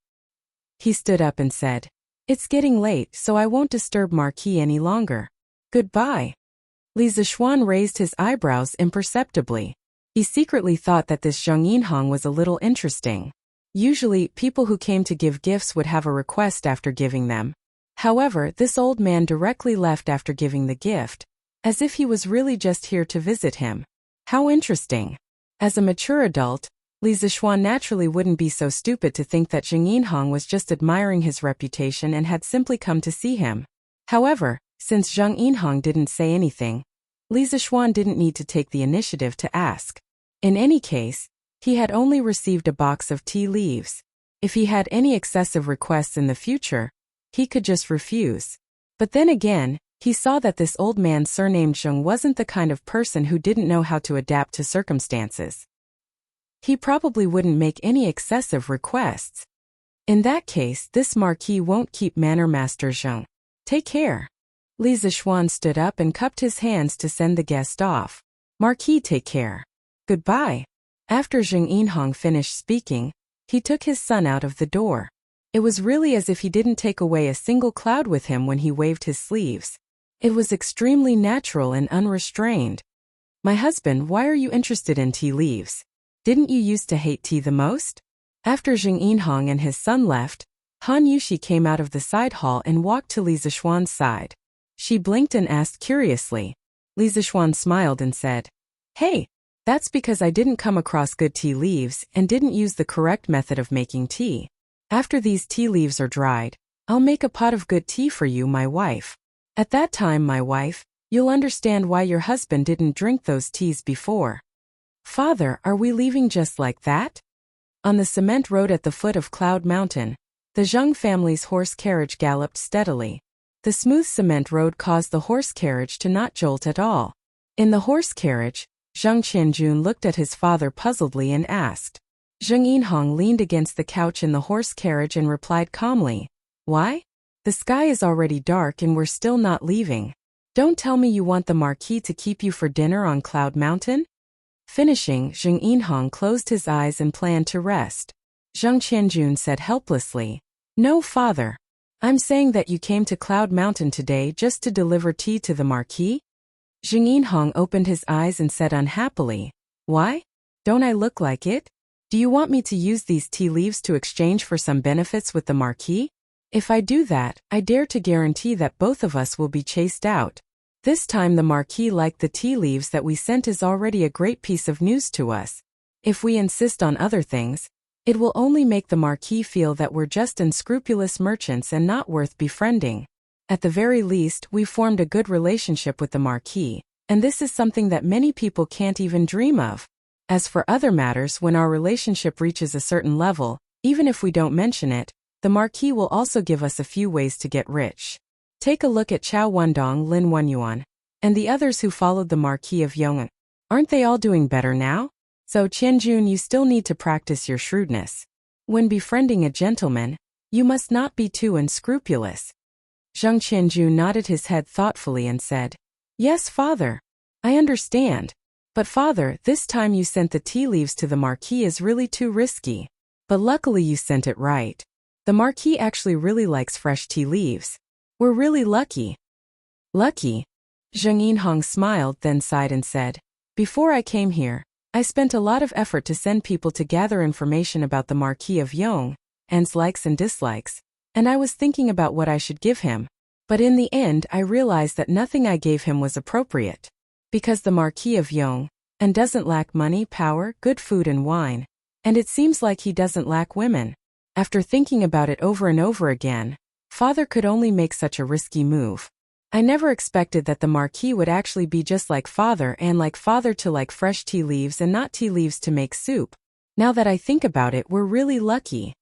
He stood up and said, "It's getting late, so I won't disturb Marquis any longer. Goodbye." Li Zixuan raised his eyebrows imperceptibly. He secretly thought that this Zheng Yinhong was a little interesting. Usually, people who came to give gifts would have a request after giving them. However, this old man directly left after giving the gift, as if he was really just here to visit him. How interesting. As a mature adult, Li Zixuan naturally wouldn't be so stupid to think that Zheng Yinhong was just admiring his reputation and had simply come to see him. However, since Zheng Yinhong didn't say anything, Li Zixuan didn't need to take the initiative to ask. In any case, he had only received a box of tea leaves. If he had any excessive requests in the future, he could just refuse. But then again, he saw that this old man surnamed Zheng wasn't the kind of person who didn't know how to adapt to circumstances. He probably wouldn't make any excessive requests. In that case, this marquis won't keep Manor Master Zheng. Take care. Li Zixuan stood up and cupped his hands to send the guest off. Marquis, take care. Goodbye. After Zheng Yinhong finished speaking, he took his son out of the door. It was really as if he didn't take away a single cloud with him when he waved his sleeves. It was extremely natural and unrestrained. "My husband, why are you interested in tea leaves? Didn't you used to hate tea the most?" After Zheng Yinhong and his son left, Han Yushi came out of the side hall and walked to Li Zixuan's side. She blinked and asked curiously. Li Zixuan smiled and said, "Hey, that's because I didn't come across good tea leaves and didn't use the correct method of making tea. After these tea leaves are dried, I'll make a pot of good tea for you, my wife. At that time, my wife, you'll understand why your husband didn't drink those teas before." "Father, are we leaving just like that?" On the cement road at the foot of Cloud Mountain, the Zheng family's horse carriage galloped steadily. The smooth cement road caused the horse carriage to not jolt at all. In the horse carriage, Zheng Qianjun looked at his father puzzledly and asked. Zheng Yinhong leaned against the couch in the horse carriage and replied calmly, "Why? The sky is already dark and we're still not leaving. Don't tell me you want the marquis to keep you for dinner on Cloud Mountain?" Finishing, Zheng Yinhong closed his eyes and planned to rest. Zheng Qianjun said helplessly, "No, father. I'm saying that you came to Cloud Mountain today just to deliver tea to the marquis?" Zheng Yinhong opened his eyes and said unhappily, "Why? Don't I look like it? Do you want me to use these tea leaves to exchange for some benefits with the marquis? If I do that, I dare to guarantee that both of us will be chased out. This time the Marquis liked the tea leaves that we sent is already a great piece of news to us. If we insist on other things, it will only make the Marquis feel that we're just unscrupulous merchants and not worth befriending. At the very least, we formed a good relationship with the Marquis, and this is something that many people can't even dream of. As for other matters, when our relationship reaches a certain level, even if we don't mention it, the Marquis will also give us a few ways to get rich. Take a look at Chao Wendong, Lin Wenyuan, and the others who followed the Marquis of Yongan. Aren't they all doing better now? So Qianjun, you still need to practice your shrewdness. When befriending a gentleman, you must not be too unscrupulous. Zhang Qianjun nodded his head thoughtfully and said, Yes, father. I understand. But father, this time you sent the tea leaves to the Marquis is really too risky. But luckily you sent it right. The Marquis actually really likes fresh tea leaves. We're really lucky. Lucky? Zheng Yinhong smiled, then sighed and said, Before I came here, I spent a lot of effort to send people to gather information about the Marquis of Yong, and's likes and dislikes, and I was thinking about what I should give him. But in the end I realized that nothing I gave him was appropriate. Because the Marquis of Yong, and doesn't lack money, power, good food and wine, and it seems like he doesn't lack women. After thinking about it over and over again, father could only make such a risky move. I never expected that the Marquis would actually be just like father and like father to like fresh tea leaves and not tea leaves to make soup. Now that I think about it, we're really lucky.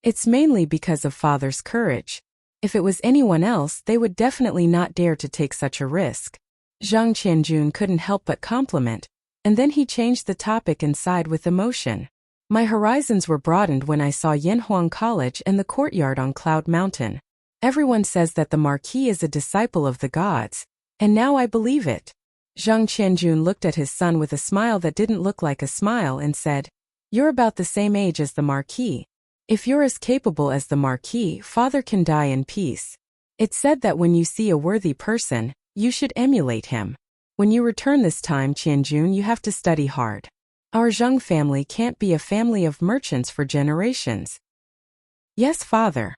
It's mainly because of father's courage. If it was anyone else, they would definitely not dare to take such a risk. Zhang Qianjun couldn't help but compliment, and then he changed the topic and sighed with emotion. My horizons were broadened when I saw Yanhuang College and the courtyard on Cloud Mountain. Everyone says that the Marquis is a disciple of the gods, and now I believe it. Zhang Qianjun looked at his son with a smile that didn't look like a smile and said, You're about the same age as the Marquis. If you're as capable as the Marquis, father can die in peace. It's said that when you see a worthy person, you should emulate him. When you return this time, Qianjun, you have to study hard. Our Zheng family can't be a family of merchants for generations. Yes, father.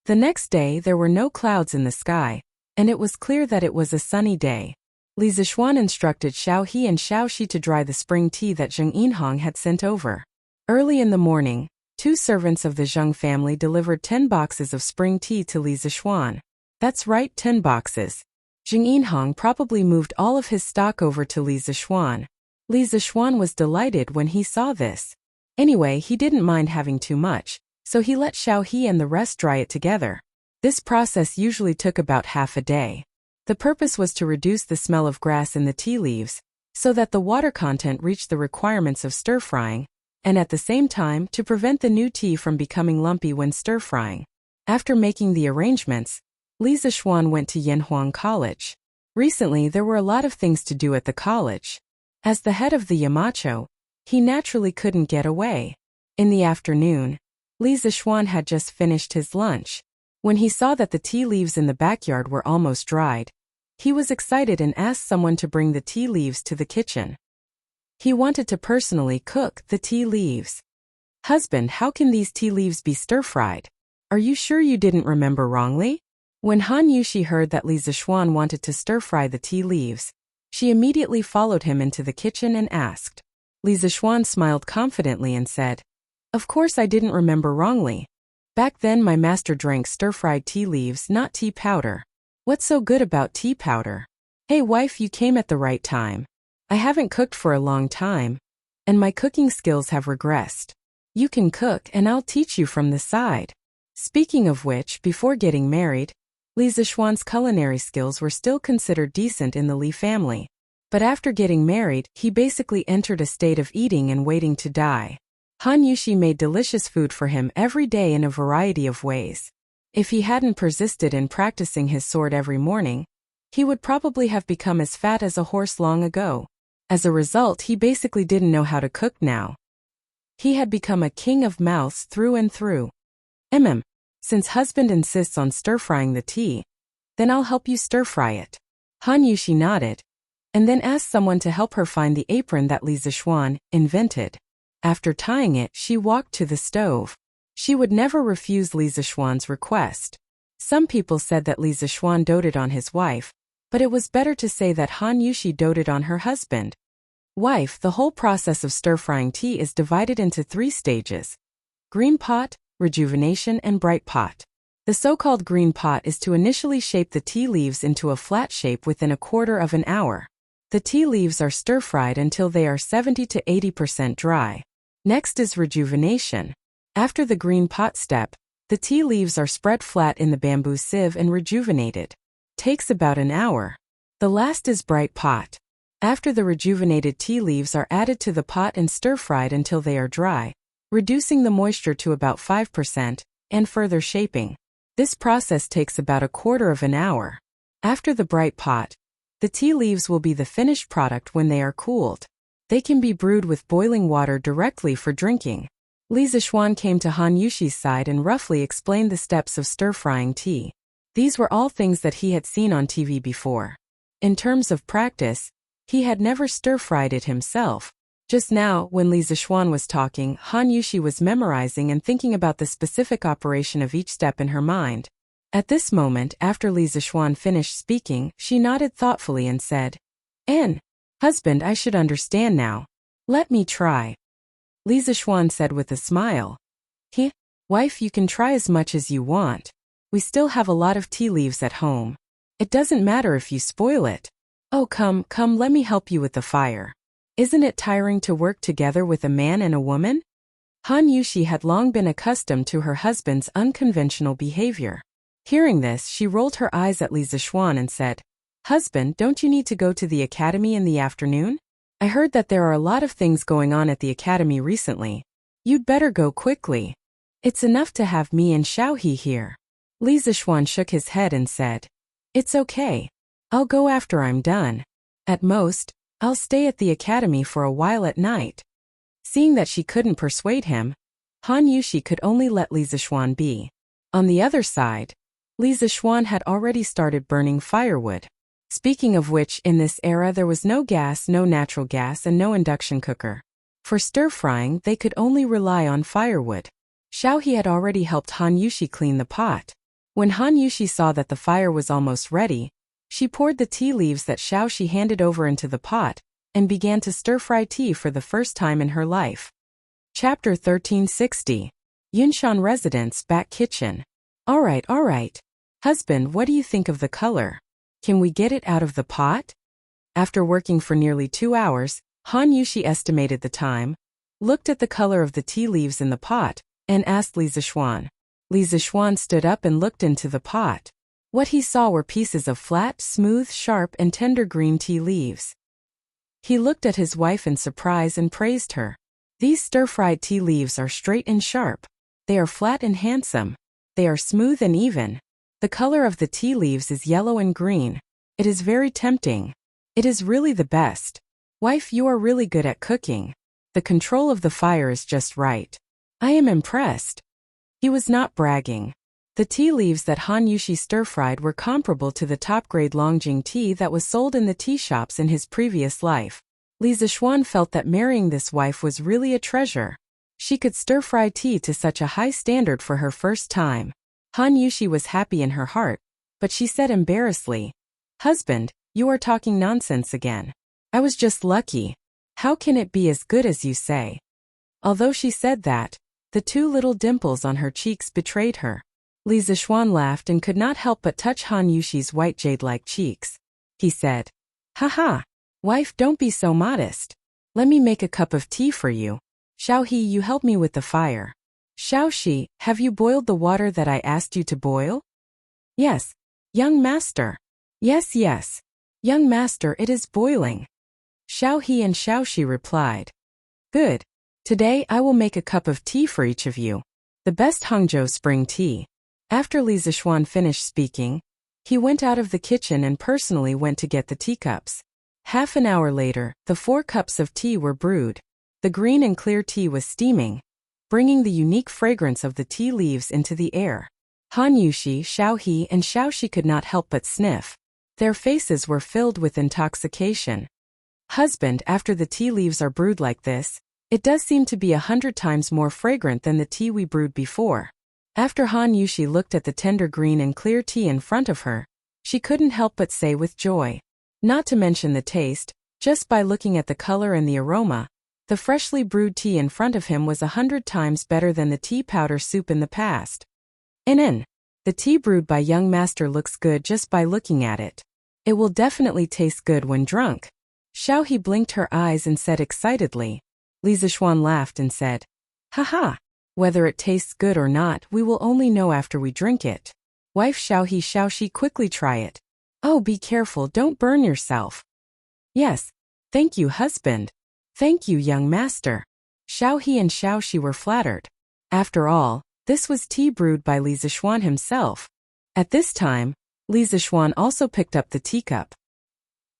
The next day there were no clouds in the sky, and it was clear that it was a sunny day. Li Zixuan instructed Xiao He and Xiao Shi to dry the spring tea that Zheng Yinhong had sent over. Early in the morning, 2 servants of the Zheng family delivered 10 boxes of spring tea to Li Zixuan. That's right, 10 boxes. Zheng Yinhong probably moved all of his stock over to Li Zixuan. Li Zixuan was delighted when he saw this. Anyway, he didn't mind having too much, so he let Xiao He and the rest dry it together. This process usually took about half a day. The purpose was to reduce the smell of grass in the tea leaves, so that the water content reached the requirements of stir-frying, and at the same time to prevent the new tea from becoming lumpy when stir-frying. After making the arrangements, Li Zixuan went to Yanhuang College. Recently there were a lot of things to do at the college. As the head of the Yamacho, he naturally couldn't get away. In the afternoon, Li Zixuan had just finished his lunch. When he saw that the tea leaves in the backyard were almost dried, he was excited and asked someone to bring the tea leaves to the kitchen. He wanted to personally cook the tea leaves. Husband, how can these tea leaves be stir-fried? Are you sure you didn't remember wrongly? When Han Yushi heard that Li Zixuan wanted to stir-fry the tea leaves, she immediately followed him into the kitchen and asked. Li Zixuan smiled confidently and said, Of course I didn't remember wrongly. Back then my master drank stir-fried tea leaves, not tea powder. What's so good about tea powder? Hey wife, you came at the right time. I haven't cooked for a long time, and my cooking skills have regressed. You can cook and I'll teach you from the side. Speaking of which, before getting married, Li Zixuan's culinary skills were still considered decent in the Li family. But after getting married, he basically entered a state of eating and waiting to die. Han Yushi made delicious food for him every day in a variety of ways. If he hadn't persisted in practicing his sword every morning, he would probably have become as fat as a horse long ago. As a result, he basically didn't know how to cook now. He had become a king of mouths through and through. Since husband insists on stir-frying the tea, then I'll help you stir-fry it. Han Yushi nodded, and then asked someone to help her find the apron that Li Zixuan invented. After tying it, she walked to the stove. She would never refuse Li Zixuan's request. Some people said that Li Zixuan doted on his wife, But it was better to say that Han Yushi doted on her husband. Wife, the whole process of stir-frying tea is divided into 3 stages: green pot, rejuvenation, and bright pot. The so-called green pot is to initially shape the tea leaves into a flat shape within a quarter of an hour. The tea leaves are stir-fried until they are 70 to 80% dry. Next is rejuvenation. After the green pot step, the tea leaves are spread flat in the bamboo sieve and rejuvenated. Takes about an hour. The last is bright pot. After the rejuvenated tea leaves are added to the pot and stir-fried until they are dry, reducing the moisture to about 5%, and further shaping. This process takes about a quarter of an hour. After the bright pot, the tea leaves will be the finished product when they are cooled. They can be brewed with boiling water directly for drinking. Li Zixuan came to Han Yushi's side and roughly explained the steps of stir-frying tea. These were all things that he had seen on TV before. In terms of practice, he had never stir-fried it himself. Just now, when Li Zixuan was talking, Han Yushi was memorizing and thinking about the specific operation of each step in her mind. At this moment, after Li Zixuan finished speaking, she nodded thoughtfully and said, Husband, I should understand now. Let me try. Li Zixuan said with a smile. Wife, you can try as much as you want. We still have a lot of tea leaves at home. It doesn't matter if you spoil it. Oh, come, let me help you with the fire. Isn't it tiring to work together with a man and a woman? Han Yushi had long been accustomed to her husband's unconventional behavior. Hearing this, she rolled her eyes at Li Zixuan and said, Husband, don't you need to go to the academy in the afternoon? I heard that there are a lot of things going on at the academy recently. You'd better go quickly. It's enough to have me and Xiaohe here. Li Zixuan shook his head and said, It's okay. I'll go after I'm done. At most, I'll stay at the academy for a while at night. Seeing that she couldn't persuade him, Han Yushi could only let Li Zixuan be. On the other side, Li Zixuan had already started burning firewood. Speaking of which, in this era there was no gas, no natural gas, and no induction cooker. For stir-frying, they could only rely on firewood. Xiaohe had already helped Han Yushi clean the pot. When Han Yushi saw that the fire was almost ready, she poured the tea leaves that Xiaohe handed over into the pot, and began to stir-fry tea for the first time in her life. Chapter 1360. Yunshan Residence Back Kitchen. All right. Husband, what do you think of the color? Can we get it out of the pot? After working for nearly 2 hours, Han Yushi estimated the time, looked at the color of the tea leaves in the pot, and asked Li Zixuan. Li Zixuan stood up and looked into the pot. What he saw were pieces of flat, smooth, sharp, and tender green tea leaves. He looked at his wife in surprise and praised her. These stir-fried tea leaves are straight and sharp. They are flat and handsome. They are smooth and even. The color of the tea leaves is yellow and green. It is very tempting. It is really the best. Wife, you are really good at cooking. The control of the fire is just right. I am impressed. He was not bragging. The tea leaves that Han Yushi stir-fried were comparable to the top-grade Longjing tea that was sold in the tea shops in his previous life. Li Zixuan felt that marrying this wife was really a treasure. She could stir-fry tea to such a high standard for her first time. Han Yushi was happy in her heart, but she said embarrassedly, Husband, you are talking nonsense again. I was just lucky. How can it be as good as you say? Although she said that, the 2 little dimples on her cheeks betrayed her. Li Zixuan laughed and could not help but touch Han Yushi's white jade-like cheeks. He said, Haha, wife, don't be so modest. Let me make a cup of tea for you. Xiaohe, you help me with the fire. Xiaoshi, have you boiled the water that I asked you to boil? Yes, young master. Yes, young master, it is boiling. Xiaohe and Xiaoshi replied. Good. Today I will make a cup of tea for each of you. The best Hangzhou spring tea. After Li Zixuan finished speaking, he went out of the kitchen and personally went to get the teacups. Half an hour later, the 4 cups of tea were brewed. The green and clear tea was steaming, bringing the unique fragrance of the tea leaves into the air. Han Yushi, Xiaohe, and Xiaoshi could not help but sniff. Their faces were filled with intoxication. Husband, after the tea leaves are brewed like this, it does seem to be 100 times more fragrant than the tea we brewed before. After Han Yushi looked at the tender green and clear tea in front of her, she couldn't help but say with joy. Not to mention the taste, just by looking at the color and the aroma, the freshly brewed tea in front of him was 100 times better than the tea powder soup in the past. The tea brewed by young master looks good just by looking at it. It will definitely taste good when drunk. Xiao He blinked her eyes and said excitedly. Li Zixuan laughed and said, "Haha, whether it tastes good or not, we will only know after we drink it. Wife Xiao Shi, quickly try it. Oh, be careful, don't burn yourself." "Yes. Thank you, husband. Thank you, young master." Xiao He and Xiao Shi were flattered. After all, this was tea brewed by Li Zixuan himself. At this time, Li Zixuan also picked up the teacup.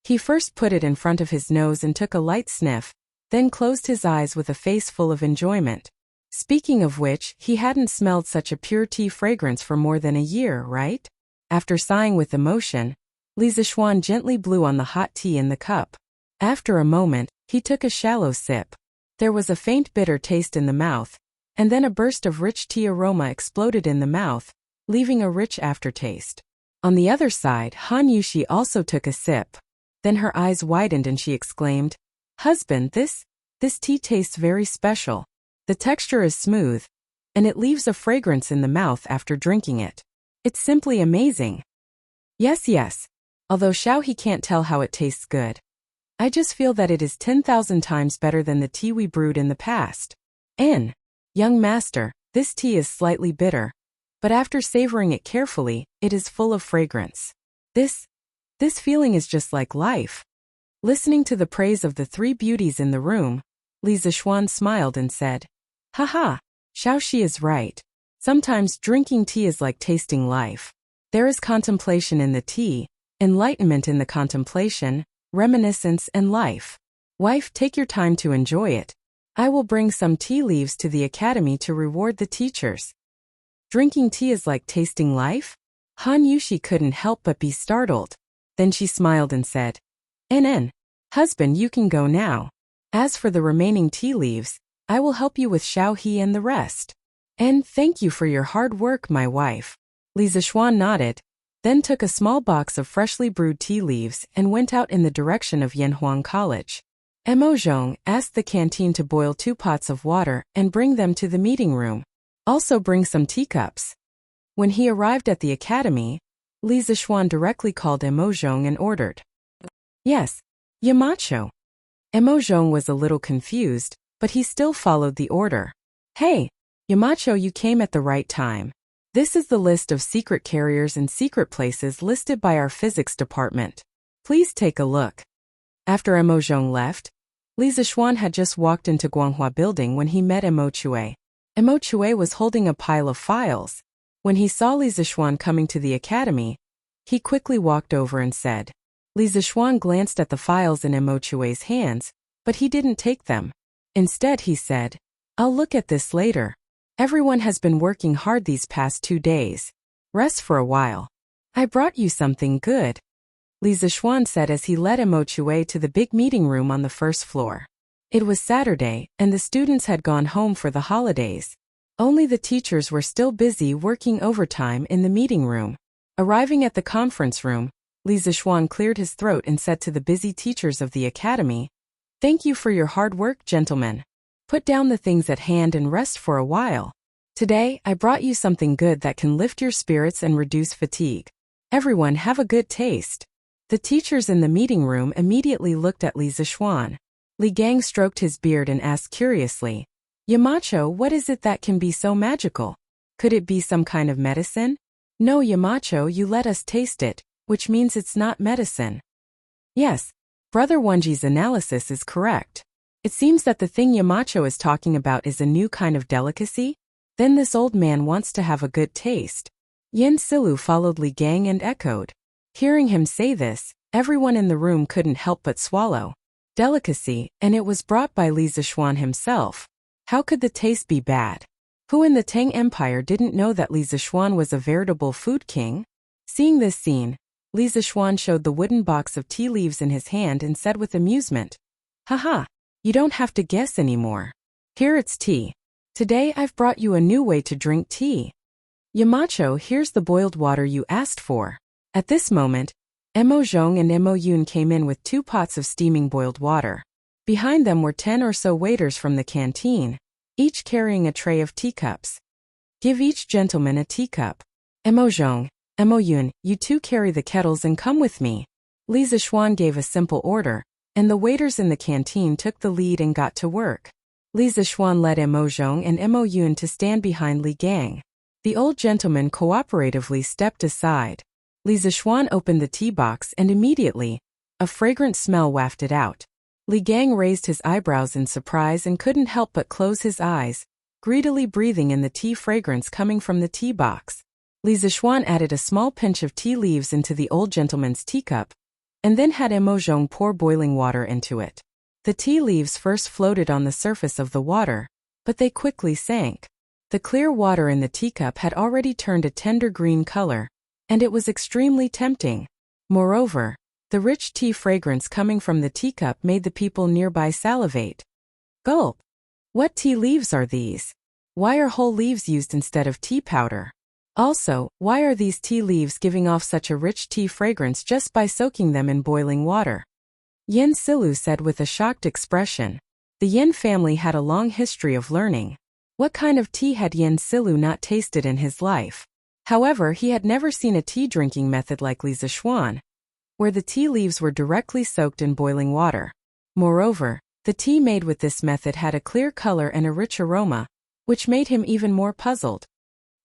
He first put it in front of his nose and took a light sniff, then closed his eyes with a face full of enjoyment. Speaking of which, he hadn't smelled such a pure tea fragrance for more than a year, right? After sighing with emotion, Li Zixuan gently blew on the hot tea in the cup. After a moment, he took a shallow sip. There was a faint bitter taste in the mouth, and then a burst of rich tea aroma exploded in the mouth, leaving a rich aftertaste. On the other side, Han Yushi also took a sip. Then her eyes widened and she exclaimed, "Husband, this tea tastes very special. The texture is smooth, and it leaves a fragrance in the mouth after drinking it. It's simply amazing." Yes. Although Xiao He can't tell how it tastes good. I just feel that it is 10,000 times better than the tea we brewed in the past. Young master, this tea is slightly bitter, but after savoring it carefully, it is full of fragrance. This feeling is just like life. Listening to the praise of the three beauties in the room, Li Zixuan smiled and said, "Haha, Xiao Shi is right. Sometimes drinking tea is like tasting life. There is contemplation in the tea, enlightenment in the contemplation, reminiscence and life. Wife, take your time to enjoy it. I will bring some tea leaves to the academy to reward the teachers." Drinking tea is like tasting life? Han Yushi couldn't help but be startled. Then she smiled and said, Husband, you can go now. As for the remaining tea leaves, I will help you with Xiao He and the rest. And thank you for your hard work, my wife." Li Zixuan nodded, then took a small box of freshly brewed tea leaves and went out in the direction of Yanhuang College. Mo Zhong asked the canteen to boil 2 pots of water and bring them to the meeting room. Also bring some teacups. When he arrived at the academy, Li Zixuan directly called Mo Zhong and ordered, "Yes, Yamacho." Mo Zhong was a little confused, but he still followed the order. "Hey, Yamacho, you came at the right time. This is the list of secret carriers and secret places listed by our physics department. Please take a look." After Mo Zhong left, Li Zixuan had just walked into Guanghua Building when he met Mo Chue. Mo Chue was holding a pile of files. When he saw Li Zixuan coming to the academy, he quickly walked over and said. Li Zixuan glanced at the files in Mo Chue's hands, but he didn't take them. Instead he said, "I'll look at this later. Everyone has been working hard these past 2 days. Rest for a while. I brought you something good," Li Zixuan said as he led Mo Chue to the big meeting room on the first floor. It was Saturday, and the students had gone home for the holidays. Only the teachers were still busy working overtime in the meeting room. Arriving at the conference room, Li Zixuan cleared his throat and said to the busy teachers of the academy, "Thank you for your hard work, gentlemen. Put down the things at hand and rest for a while. Today, I brought you something good that can lift your spirits and reduce fatigue. Everyone have a good taste." The teachers in the meeting room immediately looked at Li Zixuan. Li Gang stroked his beard and asked curiously, "Yamacho, what is it that can be so magical? Could it be some kind of medicine?" "No, Yamacho, you let us taste it, which means it's not medicine." Yes, Brother Wenji's analysis is correct. It seems that the thing Yamacho is talking about is a new kind of delicacy. Then this old man wants to have a good taste. Yin Silu followed Li Gang and echoed. Hearing him say this, everyone in the room couldn't help but swallow. Delicacy, and it was brought by Li Zixuan himself. How could the taste be bad? Who in the Tang Empire didn't know that Li Zixuan was a veritable food king? Seeing this scene, Li Zixuan showed the wooden box of tea leaves in his hand and said with amusement, "Haha, you don't have to guess anymore. Here it's tea. Today I've brought you a new way to drink tea. Yamacho, here's the boiled water you asked for." At this moment, Emo Zhong and Emo Yun came in with 2 pots of steaming boiled water. Behind them were 10 or so waiters from the canteen, each carrying a tray of teacups. Give each gentleman a teacup. Emo Zhong, Emo Yun, you 2 carry the kettles and come with me. Li Zixuan gave a simple order, and the waiters in the canteen took the lead and got to work. Li Zixuan led Emo Zhong and Emo Yun to stand behind Li Gang. The old gentleman cooperatively stepped aside. Li Zixuan opened the tea box and immediately, a fragrant smell wafted out. Li Gang raised his eyebrows in surprise and couldn't help but close his eyes, greedily breathing in the tea fragrance coming from the tea box. Li Zixuan added a small pinch of tea leaves into the old gentleman's teacup, and then had Emo Zhong pour boiling water into it. The tea leaves first floated on the surface of the water, but they quickly sank. The clear water in the teacup had already turned a tender green color, and it was extremely tempting. Moreover, the rich tea fragrance coming from the teacup made the people nearby salivate. Gulp! What tea leaves are these? Why are whole leaves used instead of tea powder? Also, why are these tea leaves giving off such a rich tea fragrance just by soaking them in boiling water? Yen Silu said with a shocked expression. The Yen family had a long history of learning. What kind of tea had Yen Silu not tasted in his life? However, he had never seen a tea drinking method like Li Zixuan, where the tea leaves were directly soaked in boiling water. Moreover, the tea made with this method had a clear color and a rich aroma, which made him even more puzzled.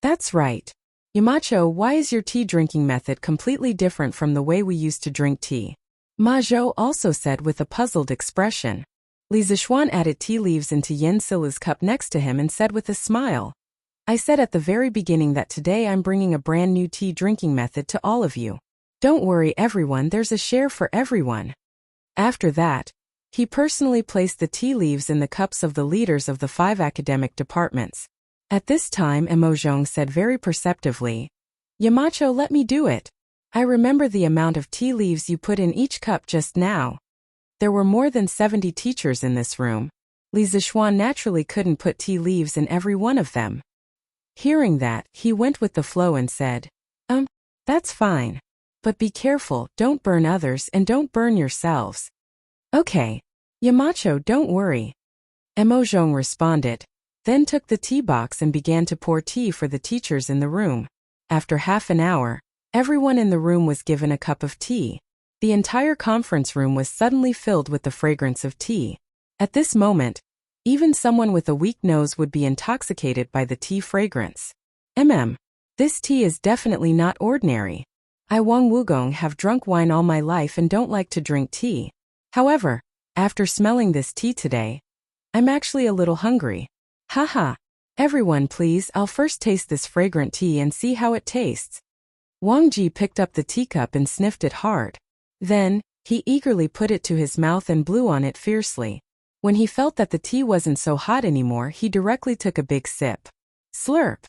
That's right. Yamacho, why is your tea drinking method completely different from the way we used to drink tea? Ma Zhou also said with a puzzled expression. Li Zixuan added tea leaves into Yen Silu's cup next to him and said with a smile. I said at the very beginning that today I'm bringing a brand new tea drinking method to all of you. Don't worry everyone, there's a share for everyone. After that, he personally placed the tea leaves in the cups of the leaders of the 5 academic departments. At this time Emo Zhong said very perceptively, Yamacho, let me do it. I remember the amount of tea leaves you put in each cup just now. There were more than 70 teachers in this room. Li Zixuan naturally couldn't put tea leaves in every one of them. Hearing that, he went with the flow and said, that's fine. But be careful, don't burn others and don't burn yourselves. Okay. Yamacho, don't worry. Emo Zhong responded, then took the tea box and began to pour tea for the teachers in the room. After half an hour, everyone in the room was given a cup of tea. The entire conference room was suddenly filled with the fragrance of tea. At this moment, even someone with a weak nose would be intoxicated by the tea fragrance. This tea is definitely not ordinary. I Wang Wugong have drunk wine all my life and don't like to drink tea. However, after smelling this tea today, I'm actually a little hungry. Haha. Everyone please, I'll first taste this fragrant tea and see how it tastes. Wang Ji picked up the teacup and sniffed it hard. Then, he eagerly put it to his mouth and blew on it fiercely. When he felt that the tea wasn't so hot anymore, he directly took a big sip. Slurp.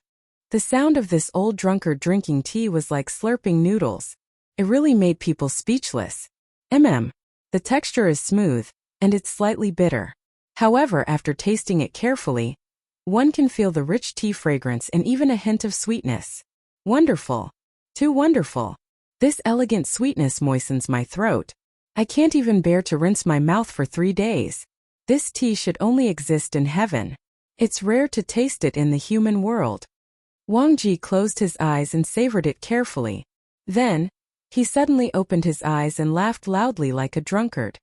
The sound of this old drunkard drinking tea was like slurping noodles. It really made people speechless. The texture is smooth, and it's slightly bitter. However, after tasting it carefully, one can feel the rich tea fragrance and even a hint of sweetness. Wonderful. Too wonderful. This elegant sweetness moistens my throat. I can't even bear to rinse my mouth for 3 days. This tea should only exist in heaven. It's rare to taste it in the human world. Wang Ji closed his eyes and savored it carefully. Then, he suddenly opened his eyes and laughed loudly like a drunkard.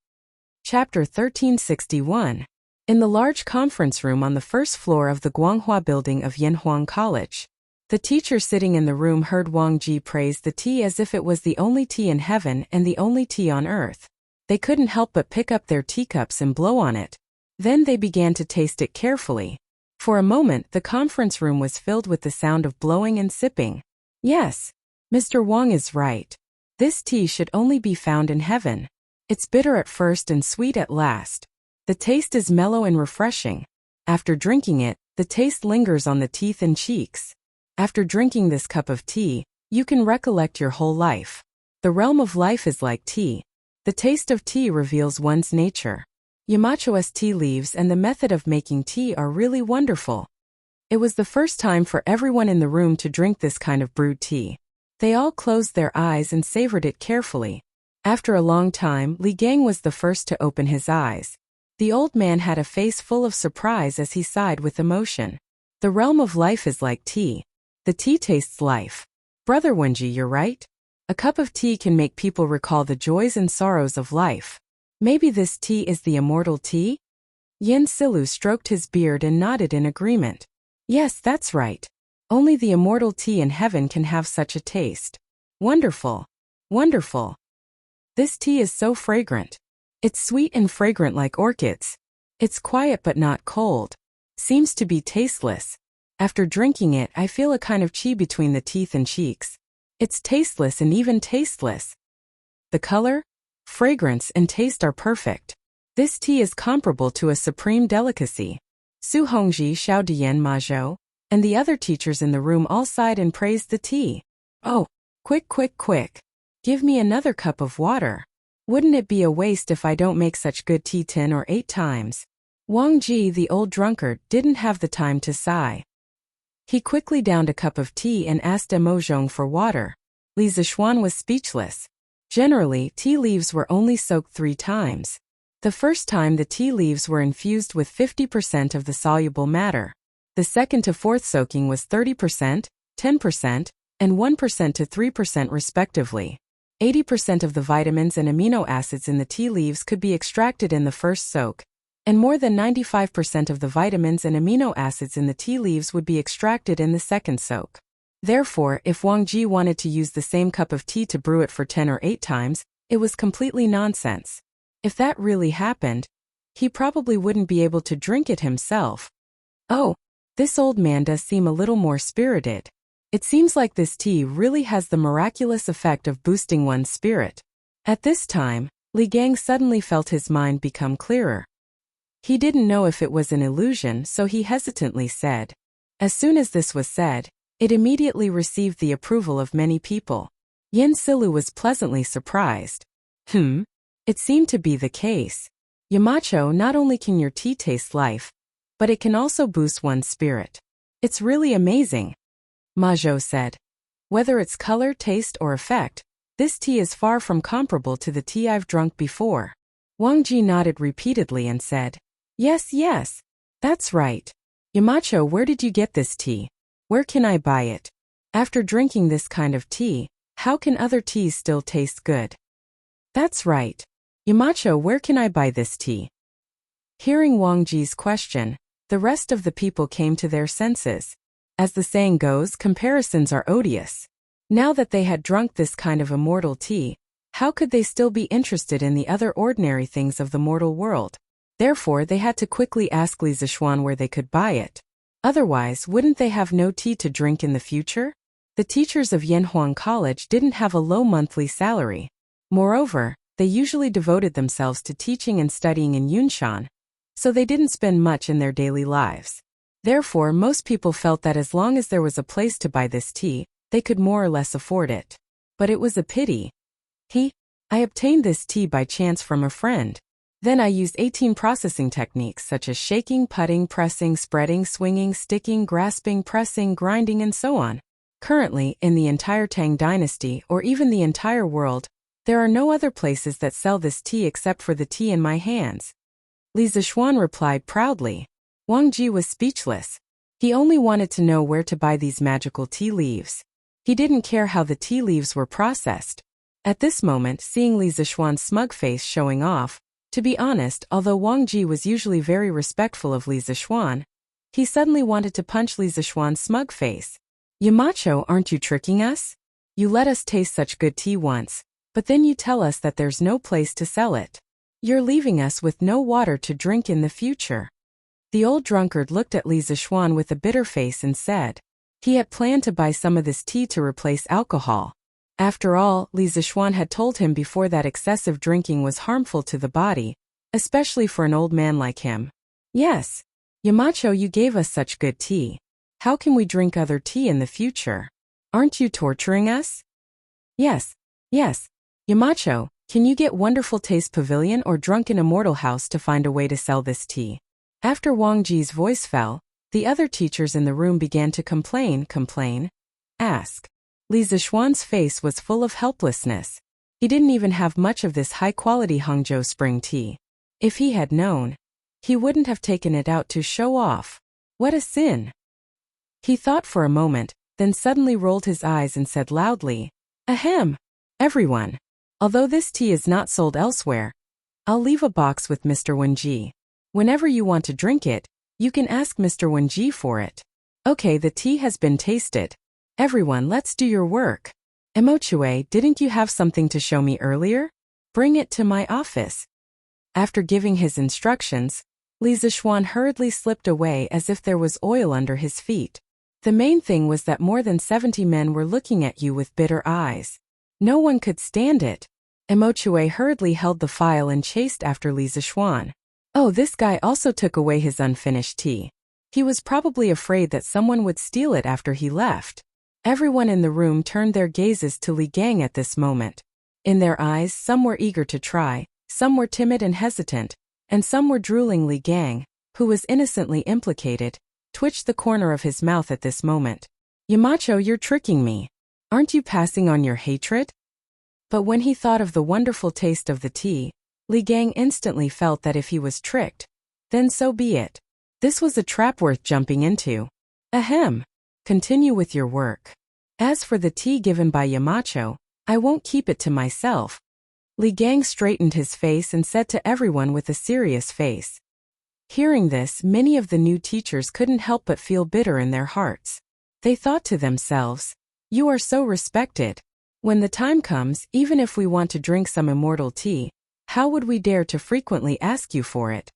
Chapter 1361. In the large conference room on the first floor of the Guanghua building of Yanhuang College, the teacher sitting in the room heard Wang Ji praise the tea as if it was the only tea in heaven and the only tea on earth. They couldn't help but pick up their teacups and blow on it. Then they began to taste it carefully. For a moment, the conference room was filled with the sound of blowing and sipping. Yes, Mr. Wang is right. This tea should only be found in heaven. It's bitter at first and sweet at last. The taste is mellow and refreshing. After drinking it, the taste lingers on the teeth and cheeks. After drinking this cup of tea, you can recollect your whole life. The realm of life is like tea. The taste of tea reveals one's nature. Yamacho's tea leaves and the method of making tea are really wonderful. It was the first time for everyone in the room to drink this kind of brewed tea. They all closed their eyes and savored it carefully. After a long time, Li Gang was the first to open his eyes. The old man had a face full of surprise as he sighed with emotion. The realm of life is like tea. The tea tastes life. Brother Wenji, you're right. A cup of tea can make people recall the joys and sorrows of life. Maybe this tea is the immortal tea? Yin Silu stroked his beard and nodded in agreement. Yes, that's right. Only the immortal tea in heaven can have such a taste. Wonderful. Wonderful. This tea is so fragrant. It's sweet and fragrant like orchids. It's quiet but not cold. Seems to be tasteless. After drinking it, I feel a kind of chi between the teeth and cheeks. It's tasteless and even tasteless. The color, fragrance, and taste are perfect. This tea is comparable to a supreme delicacy. Su Hongji, Xiao Dian Ma Zhou, and the other teachers in the room all sighed and praised the tea. Oh, quick, quick, quick. Give me another cup of water. Wouldn't it be a waste if I don't make such good tea 10 or 8 times? Wang Ji, the old drunkard, didn't have the time to sigh. He quickly downed a cup of tea and asked Mo Zhong for water. Li Zishuan was speechless. Generally, tea leaves were only soaked 3 times. The first time the tea leaves were infused with 50% of the soluble matter. The second to fourth soaking was 30%, 10%, and 1% to 3% respectively. 80% of the vitamins and amino acids in the tea leaves could be extracted in the first soak, and more than 95% of the vitamins and amino acids in the tea leaves would be extracted in the second soak. Therefore, if Wang Ji wanted to use the same cup of tea to brew it for 10 or 8 times, it was completely nonsense. If that really happened, he probably wouldn't be able to drink it himself. Oh, this old man does seem a little more spirited. It seems like this tea really has the miraculous effect of boosting one's spirit. At this time, Li Gang suddenly felt his mind become clearer. He didn't know if it was an illusion, so he hesitantly said. As soon as this was said, it immediately received the approval of many people. Yin Silu was pleasantly surprised. It seemed to be the case. Yamacho, not only can your tea taste life, but it can also boost one's spirit. It's really amazing. Ma Zhou said. Whether it's color, taste, or effect, this tea is far from comparable to the tea I've drunk before. Wang Ji nodded repeatedly and said, Yes, yes, that's right. Yamacho, where did you get this tea? Where can I buy it? After drinking this kind of tea, how can other teas still taste good? That's right. Yamacho, where can I buy this tea? Hearing Wang Ji's question, the rest of the people came to their senses. As the saying goes, comparisons are odious. Now that they had drunk this kind of immortal tea, how could they still be interested in the other ordinary things of the mortal world? Therefore, they had to quickly ask Li Zishuan where they could buy it. Otherwise, wouldn't they have no tea to drink in the future? The teachers of Yanhuang College didn't have a low monthly salary. Moreover, they usually devoted themselves to teaching and studying in Yunshan, so they didn't spend much in their daily lives. Therefore, most people felt that as long as there was a place to buy this tea, they could more or less afford it. But it was a pity. I obtained this tea by chance from a friend. Then I used 18 processing techniques such as shaking, putting, pressing, spreading, swinging, sticking, grasping, pressing, grinding, and so on. Currently, in the entire Tang dynasty, or even the entire world, there are no other places that sell this tea except for the tea in my hands. Li Zishuan replied proudly. Wang Ji was speechless. He only wanted to know where to buy these magical tea leaves. He didn't care how the tea leaves were processed. At this moment, seeing Li Zishuan's smug face showing off, to be honest, although Wang Ji was usually very respectful of Li Zishuan, he suddenly wanted to punch Li Zishuan's smug face. Yamacho, aren't you tricking us? You let us taste such good tea once, but then you tell us that there's no place to sell it. You're leaving us with no water to drink in the future. The old drunkard looked at Li Zishuan with a bitter face and said, he had planned to buy some of this tea to replace alcohol. After all, Li Zishuan had told him before that excessive drinking was harmful to the body, especially for an old man like him. Yes. Yamacho, you gave us such good tea. How can we drink other tea in the future? Aren't you torturing us? Yes. Yamacho, can you get Wonderful Taste Pavilion or Drunken Immortal House to find a way to sell this tea? After Wang Ji's voice fell, the other teachers in the room began to complain, ask. Li Zixuan's face was full of helplessness. He didn't even have much of this high-quality Hangzhou spring tea. If he had known, he wouldn't have taken it out to show off. What a sin! He thought for a moment, then suddenly rolled his eyes and said loudly, "Ahem! Everyone! Although this tea is not sold elsewhere, I'll leave a box with Mr. Wenji. Whenever you want to drink it, you can ask Mr. Wenji for it. Okay, the tea has been tasted. Everyone, let's do your work. Emochue, didn't you have something to show me earlier? Bring it to my office." After giving his instructions, Li Zixuan hurriedly slipped away as if there was oil under his feet. The main thing was that more than 70 men were looking at you with bitter eyes. No one could stand it. Emochue hurriedly held the file and chased after Li Zixuan. Oh, this guy also took away his unfinished tea. He was probably afraid that someone would steal it after he left. Everyone in the room turned their gazes to Li Gang at this moment. In their eyes, some were eager to try, some were timid and hesitant, and some were drooling. Li Gang, who was innocently implicated, twitched the corner of his mouth at this moment. "Yamacho, you're tricking me. Aren't you passing on your hatred?" But when he thought of the wonderful taste of the tea, Li Gang instantly felt that if he was tricked, then so be it. This was a trap worth jumping into. Ahem. Continue with your work. As for the tea given by Yamacho, I won't keep it to myself. Li Gang straightened his face and said to everyone with a serious face. Hearing this, many of the new teachers couldn't help but feel bitter in their hearts. They thought to themselves, "You are so respected. When the time comes, even if we want to drink some immortal tea, how would we dare to frequently ask you for it?"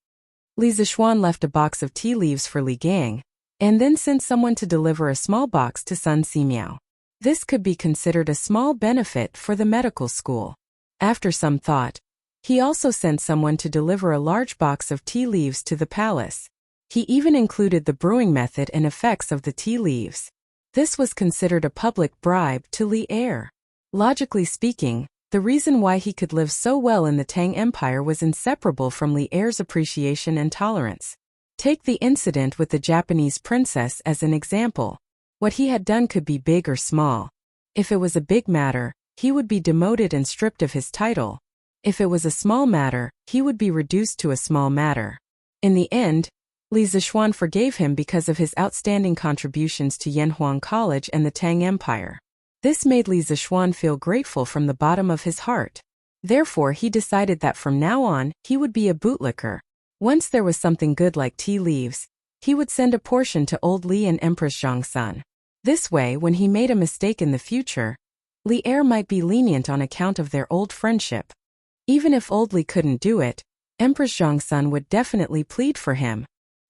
Li Zixuan left a box of tea leaves for Li Gang, and then sent someone to deliver a small box to Sun Simiao. This could be considered a small benefit for the medical school. After some thought, he also sent someone to deliver a large box of tea leaves to the palace. He even included the brewing method and effects of the tea leaves. This was considered a public bribe to Li Er. Logically speaking, the reason why he could live so well in the Tang Empire was inseparable from Li Er's appreciation and tolerance. Take the incident with the Japanese princess as an example. What he had done could be big or small. If it was a big matter, he would be demoted and stripped of his title. If it was a small matter, he would be reduced to a small matter. In the end, Li Zixuan forgave him because of his outstanding contributions to Yanhuang College and the Tang Empire. This made Li Zixuan feel grateful from the bottom of his heart. Therefore, he decided that from now on, he would be a bootlicker. Once there was something good like tea leaves, he would send a portion to old Li and Empress Zhongsun. This way, when he made a mistake in the future, Li Er might be lenient on account of their old friendship. Even if old Li couldn't do it, Empress Zhongsun would definitely plead for him.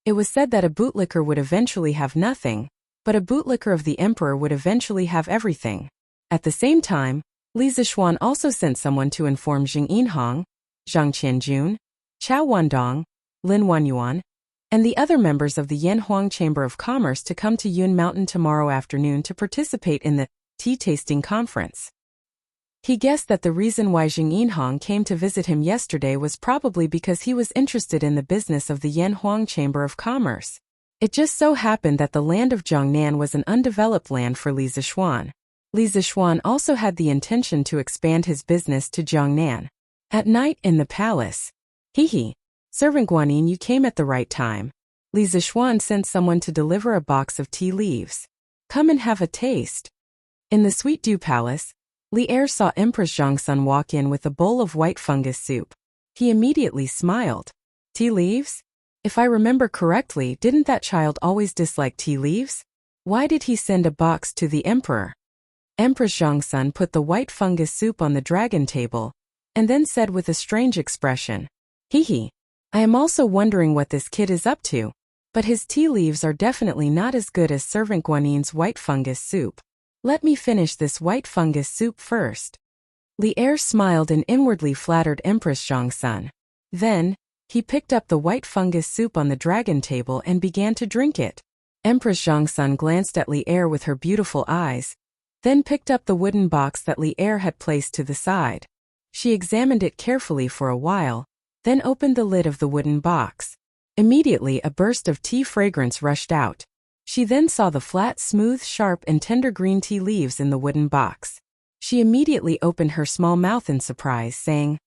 It was said that a bootlicker would eventually have nothing, but a bootlicker of the emperor would eventually have everything. At the same time, Li Zixuan also sent someone to inform Jing Yinhong, Zhang Qianjun, Chao Wandong, Lin Wanyuan, and the other members of the Yanhuang Chamber of Commerce to come to Yun Mountain tomorrow afternoon to participate in the tea-tasting conference. He guessed that the reason why Jing Yinhong came to visit him yesterday was probably because he was interested in the business of the Yanhuang Chamber of Commerce. It just so happened that the land of Jiangnan was an undeveloped land for Li Zixuan. Li Zixuan also had the intention to expand his business to Jiangnan. At night in the palace. Servant Guanyin, you came at the right time. Li Zixuan sent someone to deliver a box of tea leaves. Come and have a taste. In the Sweet Dew Palace, Li Er saw Empress Zhongsun walk in with a bowl of white fungus soup. He immediately smiled. Tea leaves? If I remember correctly, didn't that child always dislike tea leaves? Why did he send a box to the emperor? Empress Zhongsun put the white fungus soup on the dragon table, and then said with a strange expression, I am also wondering what this kid is up to, but his tea leaves are definitely not as good as Servant Guanin's white fungus soup. Let me finish this white fungus soup first. Li Er smiled and inwardly flattered Empress Zhongsun. Then, he picked up the white fungus soup on the dragon table and began to drink it. Empress Zhongsun glanced at Li Er with her beautiful eyes, then picked up the wooden box that Li Er had placed to the side. She examined it carefully for a while, then opened the lid of the wooden box. Immediately a burst of tea fragrance rushed out. She then saw the flat, smooth, sharp, and tender green tea leaves in the wooden box. She immediately opened her small mouth in surprise, saying,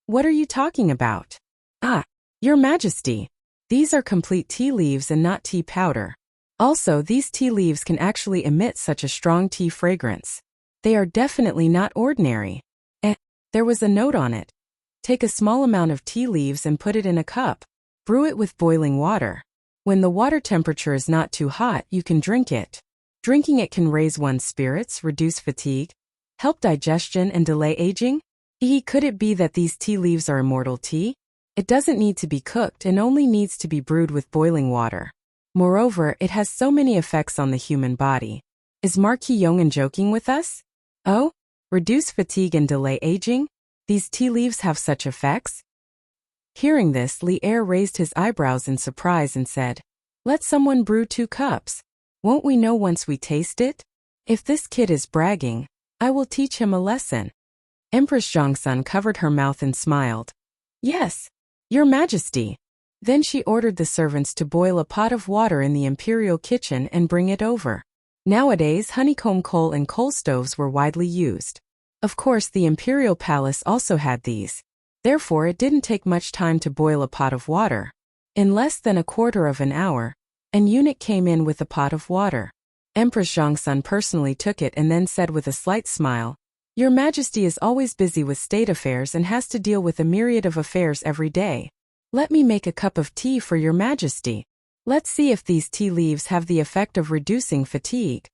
"What are you talking about?" "Ah, Your Majesty. These are complete tea leaves and not tea powder. Also, these tea leaves can actually emit such a strong tea fragrance. They are definitely not ordinary." There was a note on it. "Take a small amount of tea leaves and put it in a cup. Brew it with boiling water. When the water temperature is not too hot, you can drink it. Drinking it can raise one's spirits, reduce fatigue, help digestion, and delay aging." Could it be that these tea leaves are immortal tea? It doesn't need to be cooked and only needs to be brewed with boiling water. Moreover, it has so many effects on the human body. Is Marquis Yong'an joking with us? Oh? Reduce fatigue and delay aging? These tea leaves have such effects? Hearing this, Li Er raised his eyebrows in surprise and said, "Let someone brew 2 cups. Won't we know once we taste it? If this kid is bragging, I will teach him a lesson." Empress Zhongsun covered her mouth and smiled. "Yes, Your Majesty." Then she ordered the servants to boil a pot of water in the imperial kitchen and bring it over. Nowadays, honeycomb coal and coal stoves were widely used. Of course, the imperial palace also had these. Therefore, it didn't take much time to boil a pot of water. In less than a quarter of an hour, an eunuch came in with a pot of water. Empress Zhongsun personally took it and then said with a slight smile, "Your Majesty is always busy with state affairs and has to deal with a myriad of affairs every day. Let me make a cup of tea for Your Majesty. Let's see if these tea leaves have the effect of reducing fatigue."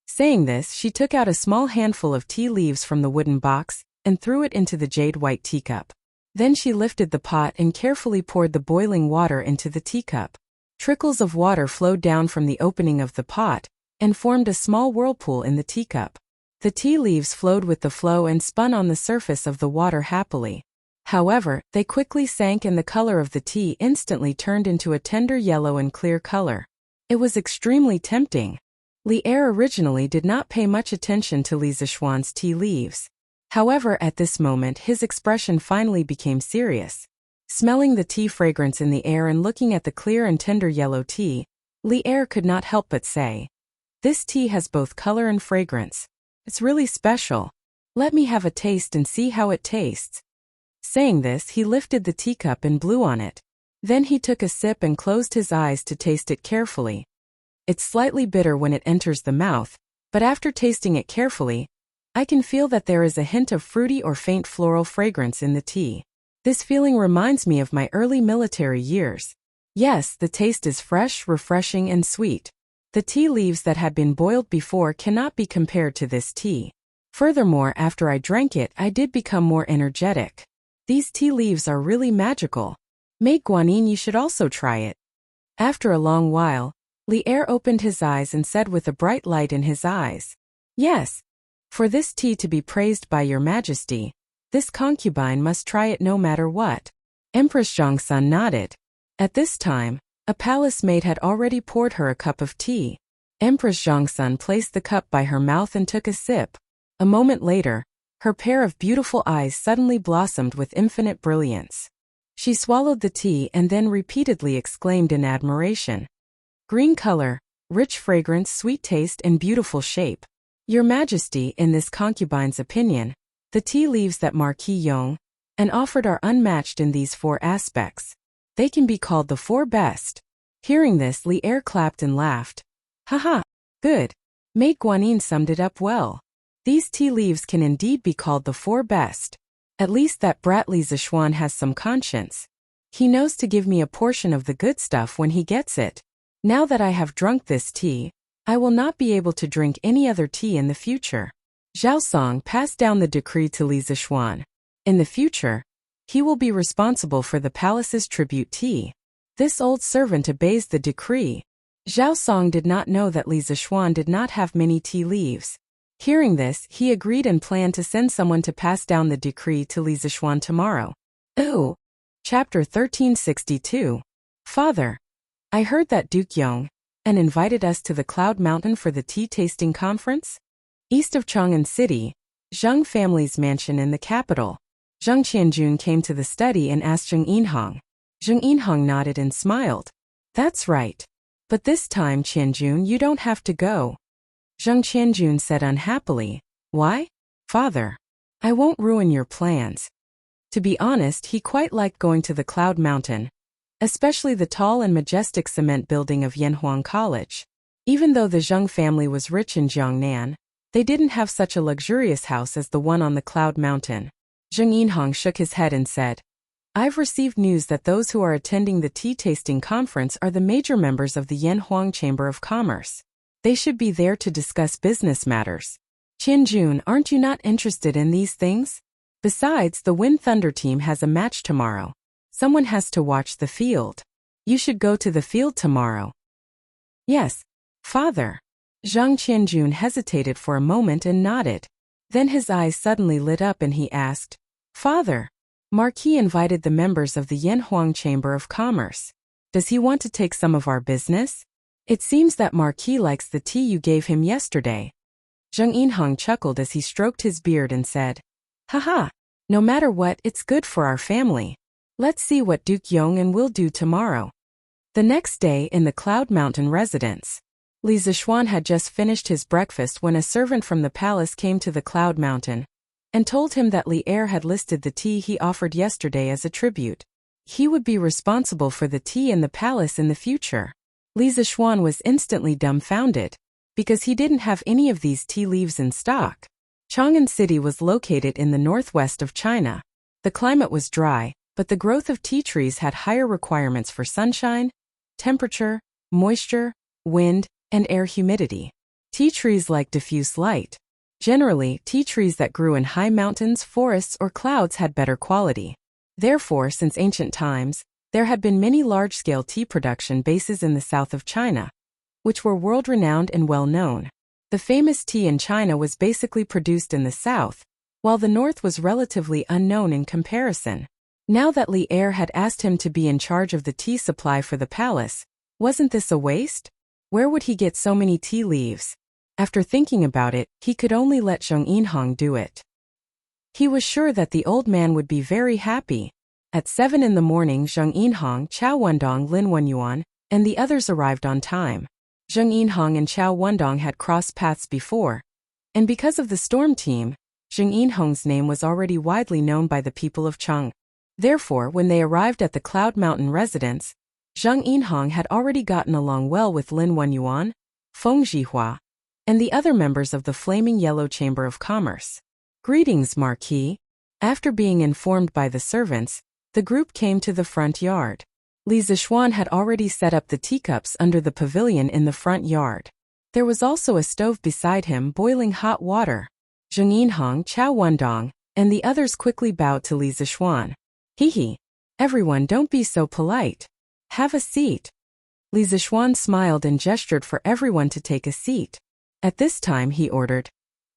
Saying this, she took out a small handful of tea leaves from the wooden box and threw it into the jade-white teacup. Then she lifted the pot and carefully poured the boiling water into the teacup. Trickles of water flowed down from the opening of the pot and formed a small whirlpool in the teacup. The tea leaves flowed with the flow and spun on the surface of the water happily. However, they quickly sank and the color of the tea instantly turned into a tender yellow and clear color. It was extremely tempting. Li Er originally did not pay much attention to Li Zishuan's tea leaves. However, at this moment his expression finally became serious. Smelling the tea fragrance in the air and looking at the clear and tender yellow tea, Li Er could not help but say, "This tea has both color and fragrance. It's really special. Let me have a taste and see how it tastes." Saying this, he lifted the teacup and blew on it. Then he took a sip and closed his eyes to taste it carefully. It's slightly bitter when it enters the mouth, but after tasting it carefully, I can feel that there is a hint of fruity or faint floral fragrance in the tea. This feeling reminds me of my early military years. Yes, the taste is fresh, refreshing, and sweet. The tea leaves that had been boiled before cannot be compared to this tea. Furthermore, after I drank it, I did become more energetic. These tea leaves are really magical. Maid Guanyin, you should also try it. After a long while, Li Er opened his eyes and said with a bright light in his eyes, "Yes. For this tea to be praised by Your Majesty, this concubine must try it no matter what." Empress Zhongsun nodded. At this time, a palace maid had already poured her a cup of tea. Empress Zhongsun placed the cup by her mouth and took a sip. A moment later, her pair of beautiful eyes suddenly blossomed with infinite brilliance. She swallowed the tea and then repeatedly exclaimed in admiration, "Green color, rich fragrance, sweet taste, and beautiful shape. Your Majesty, in this concubine's opinion, the tea leaves that Marquis Yong'an offered are unmatched in these 4 aspects. They can be called the 4 best." Hearing this, Li Er clapped and laughed. "Haha, good. Maid Guanyin summed it up well. These tea leaves can indeed be called the 4 best. At least that brat Li Zishuan has some conscience. He knows to give me a portion of the good stuff when he gets it. Now that I have drunk this tea, I will not be able to drink any other tea in the future." Zhao Song passed down the decree to Li Zishuan. In the future, he will be responsible for the palace's tribute tea. This old servant obeys the decree. Zhao Song did not know that Li Zishuan did not have many tea leaves. Hearing this, he agreed and planned to send someone to pass down the decree to Li Zishuan tomorrow. Ooh! Chapter 1362. Father, I heard that Duke Yong'an invited us to the Cloud Mountain for the tea-tasting conference? East of Chang'an City, Zheng family's mansion in the capital. Zheng Qianjun came to the study and asked Zheng Yinhong. Zheng Yinhong nodded and smiled. That's right. But this time, Qianjun, you don't have to go. Zheng Qianjun said unhappily. Why? Father. I won't ruin your plans. To be honest, he quite liked going to the Cloud Mountain, especially the tall and majestic cement building of Yanhuang College. Even though the Zheng family was rich in Jiangnan, they didn't have such a luxurious house as the one on the Cloud Mountain. Zheng Yinhong shook his head and said, I've received news that those who are attending the tea tasting conference are the major members of the Yanhuang Chamber of Commerce. They should be there to discuss business matters. Qianjun, aren't you not interested in these things? Besides, the Wind Thunder team has a match tomorrow. Someone has to watch the field. You should go to the field tomorrow. Yes, Father. Zhang Qianjun hesitated for a moment and nodded. Then his eyes suddenly lit up and he asked, Father, Marquis invited the members of the Yanhuang Chamber of Commerce. Does he want to take some of our business? It seems that Marquis likes the tea you gave him yesterday. Zheng Yinhong chuckled as he stroked his beard and said, Haha, no matter what, it's good for our family. Let's see what Duke Yong'an will do tomorrow. The next day in the Cloud Mountain residence, Li Zishuan had just finished his breakfast when a servant from the palace came to the Cloud Mountain and told him that Li Er had listed the tea he offered yesterday as a tribute. He would be responsible for the tea in the palace in the future. Li Zishuan was instantly dumbfounded, because he didn't have any of these tea leaves in stock. Chang'an City was located in the northwest of China. The climate was dry, but the growth of tea trees had higher requirements for sunshine, temperature, moisture, wind, and air humidity. Tea trees like diffuse light. Generally, tea trees that grew in high mountains, forests, or clouds had better quality. Therefore, since ancient times, there had been many large-scale tea production bases in the south of China, which were world-renowned and well-known. The famous tea in China was basically produced in the south, while the north was relatively unknown in comparison. Now that Li Er had asked him to be in charge of the tea supply for the palace, wasn't this a waste? Where would he get so many tea leaves? After thinking about it, he could only let Zheng Yinhong do it. He was sure that the old man would be very happy. At 7 in the morning, Zheng Yinhong, Chao Wendong, Lin Wenyuan, and the others arrived on time. Zheng Yinhong and Chao Wendong had crossed paths before, and because of the storm team, Zheng Yinhong's name was already widely known by the people of Chang. Therefore, when they arrived at the Cloud Mountain residence, Zheng Yinhong had already gotten along well with Lin Wenyuan, Feng Zhihua, and the other members of the Flaming Yellow Chamber of Commerce. Greetings, Marquis. After being informed by the servants, the group came to the front yard. Li Zishuan had already set up the teacups under the pavilion in the front yard. There was also a stove beside him boiling hot water. Zheng Yinhong, Chao Wendong, and the others quickly bowed to Li Zishuan. Hee. Everyone, don't be so polite. Have a seat. Li Zishuan smiled and gestured for everyone to take a seat. At this time he ordered,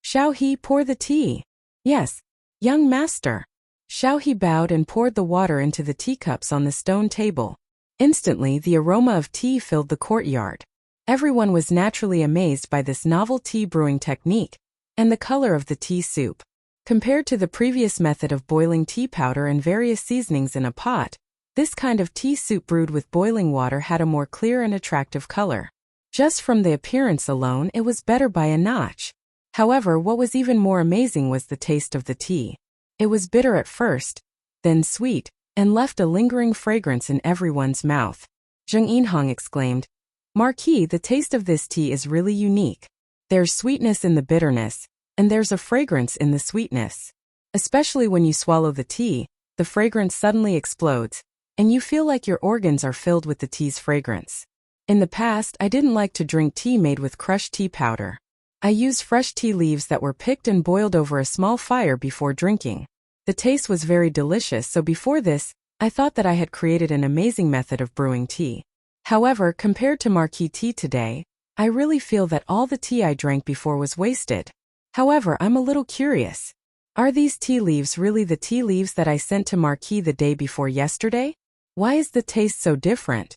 Shao He, pour the tea. Yes, young master. Shao He bowed and poured the water into the teacups on the stone table. Instantly the aroma of tea filled the courtyard. Everyone was naturally amazed by this novel tea brewing technique, and the color of the tea soup. Compared to the previous method of boiling tea powder and various seasonings in a pot, this kind of tea soup brewed with boiling water had a more clear and attractive color. Just from the appearance alone, it was better by a notch. However, what was even more amazing was the taste of the tea. It was bitter at first, then sweet, and left a lingering fragrance in everyone's mouth. Zheng Yinhong exclaimed, Marquis, the taste of this tea is really unique. There's sweetness in the bitterness, and there's a fragrance in the sweetness. Especially when you swallow the tea, the fragrance suddenly explodes, and you feel like your organs are filled with the tea's fragrance. In the past, I didn't like to drink tea made with crushed tea powder. I used fresh tea leaves that were picked and boiled over a small fire before drinking. The taste was very delicious, so before this, I thought that I had created an amazing method of brewing tea. However, compared to Marquis tea today, I really feel that all the tea I drank before was wasted. However, I'm a little curious. Are these tea leaves really the tea leaves that I sent to Marquis the day before yesterday? Why is the taste so different?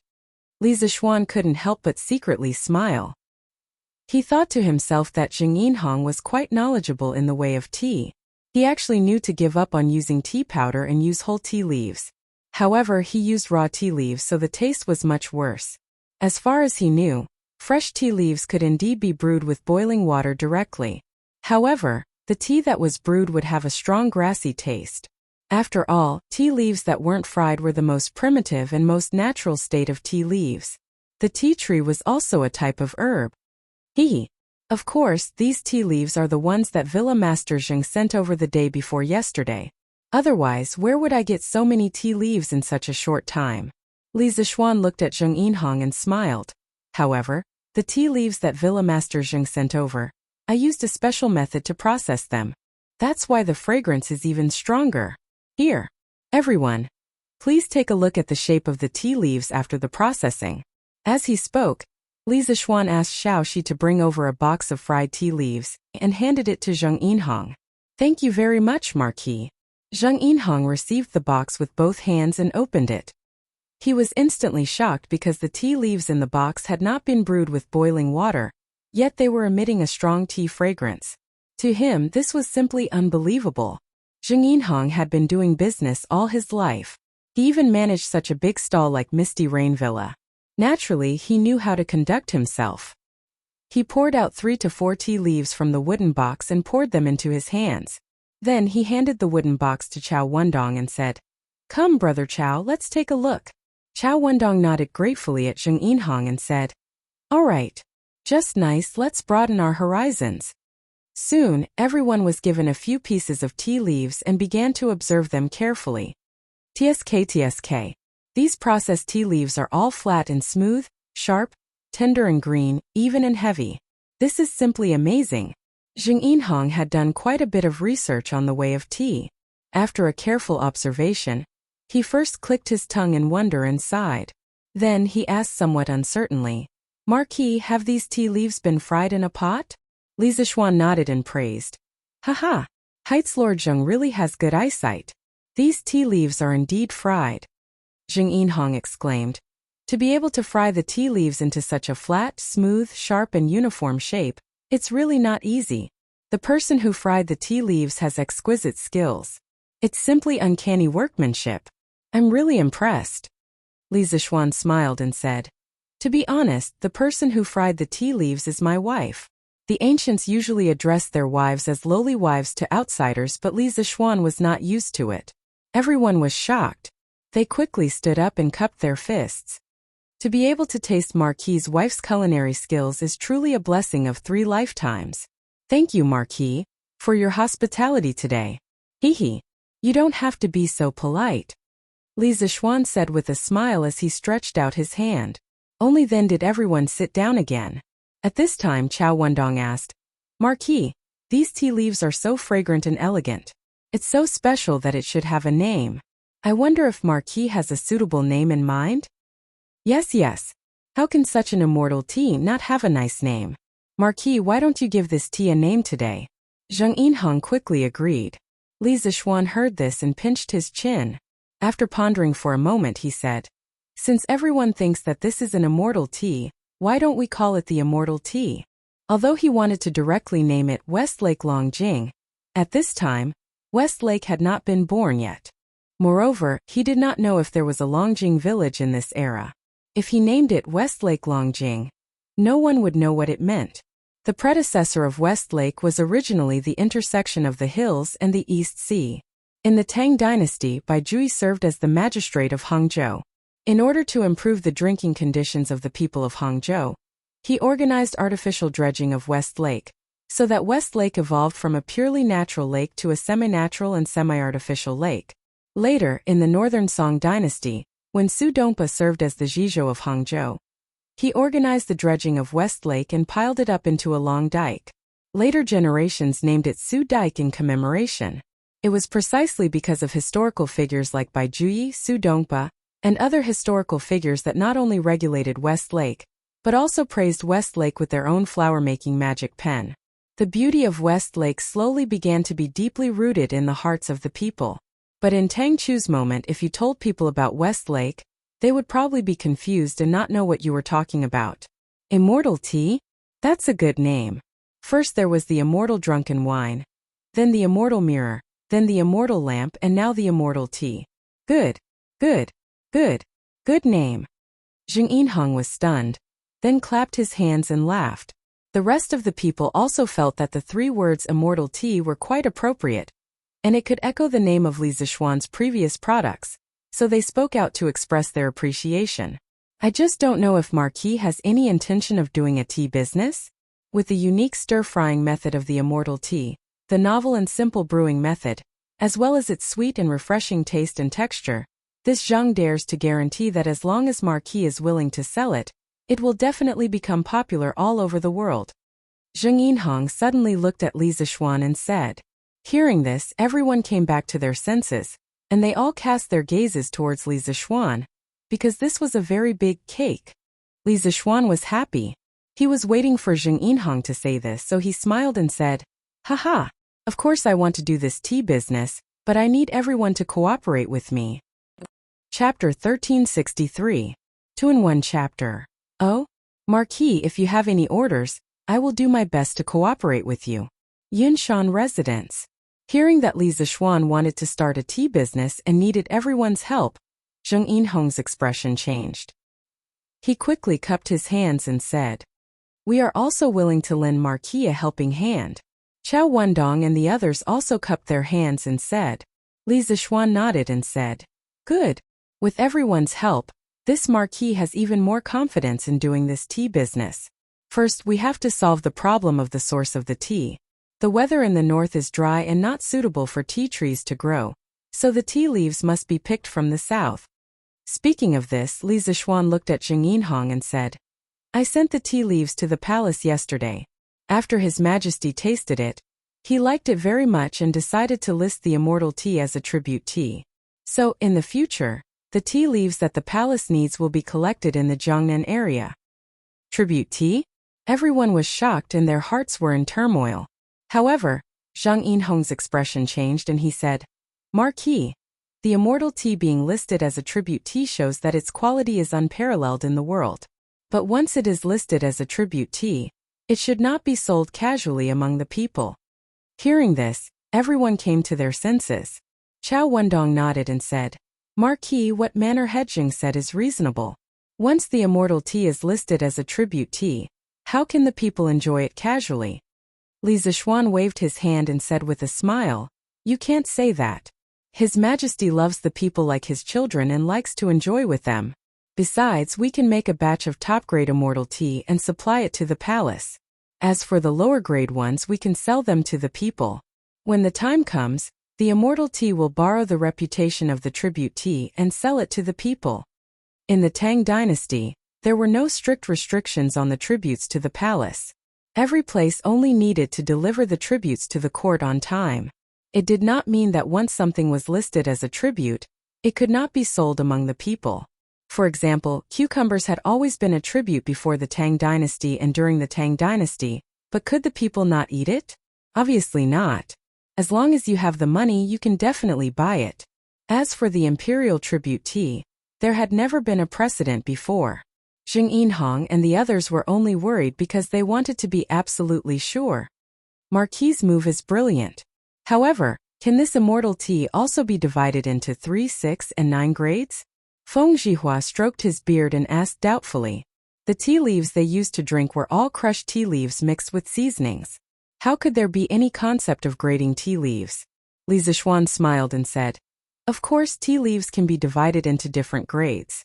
Li Zishuan couldn't help but secretly smile. He thought to himself that Zheng Yinhong was quite knowledgeable in the way of tea. He actually knew to give up on using tea powder and use whole tea leaves. However, he used raw tea leaves, so the taste was much worse. As far as he knew, fresh tea leaves could indeed be brewed with boiling water directly. However, the tea that was brewed would have a strong grassy taste. After all, tea leaves that weren't fried were the most primitive and most natural state of tea leaves. The tea tree was also a type of herb. Of course, these tea leaves are the ones that Villa Master Zheng sent over the day before yesterday. Otherwise, where would I get so many tea leaves in such a short time? Li Zixuan looked at Zheng Yinhong and smiled. However, the tea leaves that Villa Master Zheng sent over, I used a special method to process them. That's why the fragrance is even stronger. Here, everyone, please take a look at the shape of the tea leaves after the processing. As he spoke, Li Zixuan asked Xiao Shi to bring over a box of fried tea leaves and handed it to Zheng Yinhong. Thank you very much, Marquis. Zheng Yinhong received the box with both hands and opened it. He was instantly shocked because the tea leaves in the box had not been brewed with boiling water, yet they were emitting a strong tea fragrance. To him, this was simply unbelievable. Zheng Yinhong had been doing business all his life. He even managed such a big stall like Misty Rain Villa. Naturally, he knew how to conduct himself. He poured out 3 to 4 tea leaves from the wooden box and poured them into his hands. Then he handed the wooden box to Chao Wendong and said, "Come, Brother Chao, let's take a look." Chao Wendong nodded gratefully at Zheng Yinhong and said, "All right. Just nice, let's broaden our horizons." Soon, everyone was given a few pieces of tea leaves and began to observe them carefully. TSK. These processed tea leaves are all flat and smooth, sharp, tender and green, even and heavy. This is simply amazing. Zheng Yinhong had done quite a bit of research on the way of tea. After a careful observation, he first clicked his tongue in wonder and sighed. Then he asked somewhat uncertainly, "Marquis, have these tea leaves been fried in a pot?" Li Zixuan nodded and praised. "Haha, Heights Lord Zheng really has good eyesight. These tea leaves are indeed fried." Zheng Yinhong exclaimed. To be able to fry the tea leaves into such a flat, smooth, sharp and uniform shape, it's really not easy. The person who fried the tea leaves has exquisite skills. It's simply uncanny workmanship. I'm really impressed. Li Zixuan smiled and said, "To be honest, the person who fried the tea leaves is my wife." The ancients usually addressed their wives as lowly wives to outsiders, but Li Zixuan was not used to it. Everyone was shocked. They quickly stood up and cupped their fists. To be able to taste Marquis's wife's culinary skills is truly a blessing of 3 lifetimes. Thank you, Marquis, for your hospitality today. You don't have to be so polite. Li Zixuan said with a smile as he stretched out his hand. Only then did everyone sit down again. At this time Chao Wendong asked, "Marquis, these tea leaves are so fragrant and elegant. It's so special that it should have a name. I wonder if Marquis has a suitable name in mind?" Yes. How can such an immortal tea not have a nice name? Marquis, why don't you give this tea a name today? Zheng Yinhong quickly agreed. Li Zixuan heard this and pinched his chin. After pondering for a moment he said, "Since everyone thinks that this is an immortal tea, why don't we call it the immortal tea?" Although he wanted to directly name it Westlake Longjing, at this time, Westlake had not been born yet. Moreover, he did not know if there was a Longjing village in this era. If he named it Westlake Longjing, no one would know what it meant. The predecessor of Westlake was originally the intersection of the hills and the East Sea. In the Tang dynasty, Bai Jui served as the magistrate of Hangzhou. In order to improve the drinking conditions of the people of Hangzhou, he organized artificial dredging of West Lake, so that West Lake evolved from a purely natural lake to a semi-natural and semi-artificial lake. Later, in the Northern Song dynasty, when Su Dongpa served as the Zhizhou of Hangzhou, he organized the dredging of West Lake and piled it up into a long dike. Later generations named it Su Dike in commemoration. It was precisely because of historical figures like Bai Juyi, Su Dongpa, and other historical figures that not only regulated West Lake, but also praised West Lake with their own flower-making magic pen. The beauty of West Lake slowly began to be deeply rooted in the hearts of the people. But in Tang Chu's moment, if you told people about West Lake, they would probably be confused and not know what you were talking about. Immortal tea? That's a good name. First there was the immortal drunken wine, then the immortal mirror, then the immortal lamp, and now the immortal tea. Good name. Zheng Yinhong was stunned, then clapped his hands and laughed. The rest of the people also felt that the 3 words immortal tea were quite appropriate, and it could echo the name of Li Zishuan's previous products, so they spoke out to express their appreciation. I just don't know if Marquis has any intention of doing a tea business? With the unique stir-frying method of the immortal tea, the novel and simple brewing method, as well as its sweet and refreshing taste and texture, this Zhang dares to guarantee that as long as Marquis is willing to sell it, it will definitely become popular all over the world. Zheng Yinhong suddenly looked at Li Zishuan and said. Hearing this, everyone came back to their senses, and they all cast their gazes towards Li Zishuan, because this was a very big cake. Li Zishuan was happy. He was waiting for Zheng Yinhong to say this, so he smiled and said, Haha, of course I want to do this tea business, but I need everyone to cooperate with me. Chapter 1363. 2-in-1 chapter. Oh? Marquis, if you have any orders, I will do my best to cooperate with you. Yinshan Residence. Hearing that Li Zishuan wanted to start a tea business and needed everyone's help, Zheng Yinhong's expression changed. He quickly cupped his hands and said, We are also willing to lend Marquis a helping hand. Chao Wendong and the others also cupped their hands and said. Li Zishuan nodded and said, Good. With everyone's help, this Marquis has even more confidence in doing this tea business. First, we have to solve the problem of the source of the tea. The weather in the north is dry and not suitable for tea trees to grow, so the tea leaves must be picked from the south. Speaking of this, Li Zishuan looked at Zheng Yinhong and said, I sent the tea leaves to the palace yesterday. After His Majesty tasted it, he liked it very much and decided to list the immortal tea as a tribute tea. So, in the future, the tea leaves that the palace needs will be collected in the Jiangnan area. Tribute tea? Everyone was shocked and their hearts were in turmoil. However, Zheng Yinhong's expression changed and he said, Marquis, the immortal tea being listed as a tribute tea shows that its quality is unparalleled in the world. But once it is listed as a tribute tea, it should not be sold casually among the people. Hearing this, everyone came to their senses. Chao Wendong nodded and said, Marquis, what Manor Hedging said is reasonable. Once the immortal tea is listed as a tribute tea, how can the people enjoy it casually? Li Zishuan waved his hand and said with a smile, You can't say that. His Majesty loves the people like his children and likes to enjoy with them. Besides, we can make a batch of top-grade immortal tea and supply it to the palace. As for the lower-grade ones, we can sell them to the people. When the time comes, the immortal tea will borrow the reputation of the tribute tea and sell it to the people. In the Tang dynasty, there were no strict restrictions on the tributes to the palace. Every place only needed to deliver the tributes to the court on time. It did not mean that once something was listed as a tribute, it could not be sold among the people. For example, cucumbers had always been a tribute before the Tang dynasty and during the Tang dynasty, but could the people not eat it? Obviously not. As long as you have the money, you can definitely buy it. As for the imperial tribute tea, there had never been a precedent before. Zheng Yinhong and the others were only worried because they wanted to be absolutely sure. Marquis' move is brilliant. However, can this immortal tea also be divided into 3, 6, and 9 grades? Feng Zhihua stroked his beard and asked doubtfully. The tea leaves they used to drink were all crushed tea leaves mixed with seasonings. How could there be any concept of grading tea leaves? Li Zishuan smiled and said, Of course, tea leaves can be divided into different grades.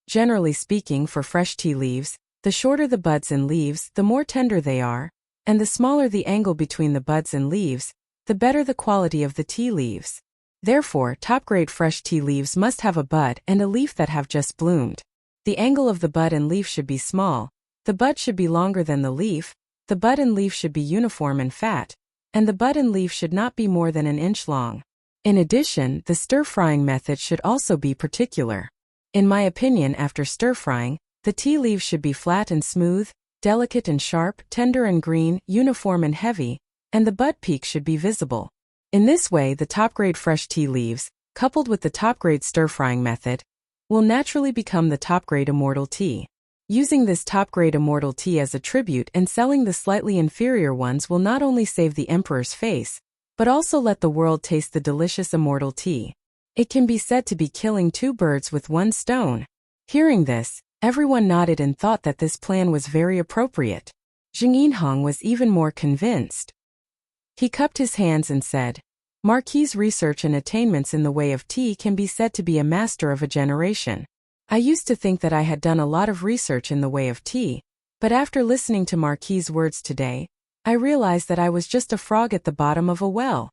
Generally speaking, for fresh tea leaves, the shorter the buds and leaves, the more tender they are, and the smaller the angle between the buds and leaves, the better the quality of the tea leaves. Therefore, top-grade fresh tea leaves must have a bud and a leaf that have just bloomed. The angle of the bud and leaf should be small, the bud should be longer than the leaf, the bud and leaf should be uniform and fat, and the bud and leaf should not be more than an inch long. In addition, the stir-frying method should also be particular. In my opinion, after stir-frying, the tea leaves should be flat and smooth, delicate and sharp, tender and green, uniform and heavy, and the bud peak should be visible. In this way, the top-grade fresh tea leaves, coupled with the top-grade stir-frying method, will naturally become the top-grade immortal tea. Using this top-grade immortal tea as a tribute and selling the slightly inferior ones will not only save the emperor's face, but also let the world taste the delicious immortal tea. It can be said to be killing 2 birds with 1 stone. Hearing this, Everyone nodded and thought that this plan was very appropriate. Zheng Yinhong was even more convinced. He cupped his hands and said, Marquis's research and attainments in the way of tea can be said to be a master of a generation. I used to think that I had done a lot of research in the way of tea, but after listening to Marquis's words today, I realized that I was just a frog at the bottom of a well.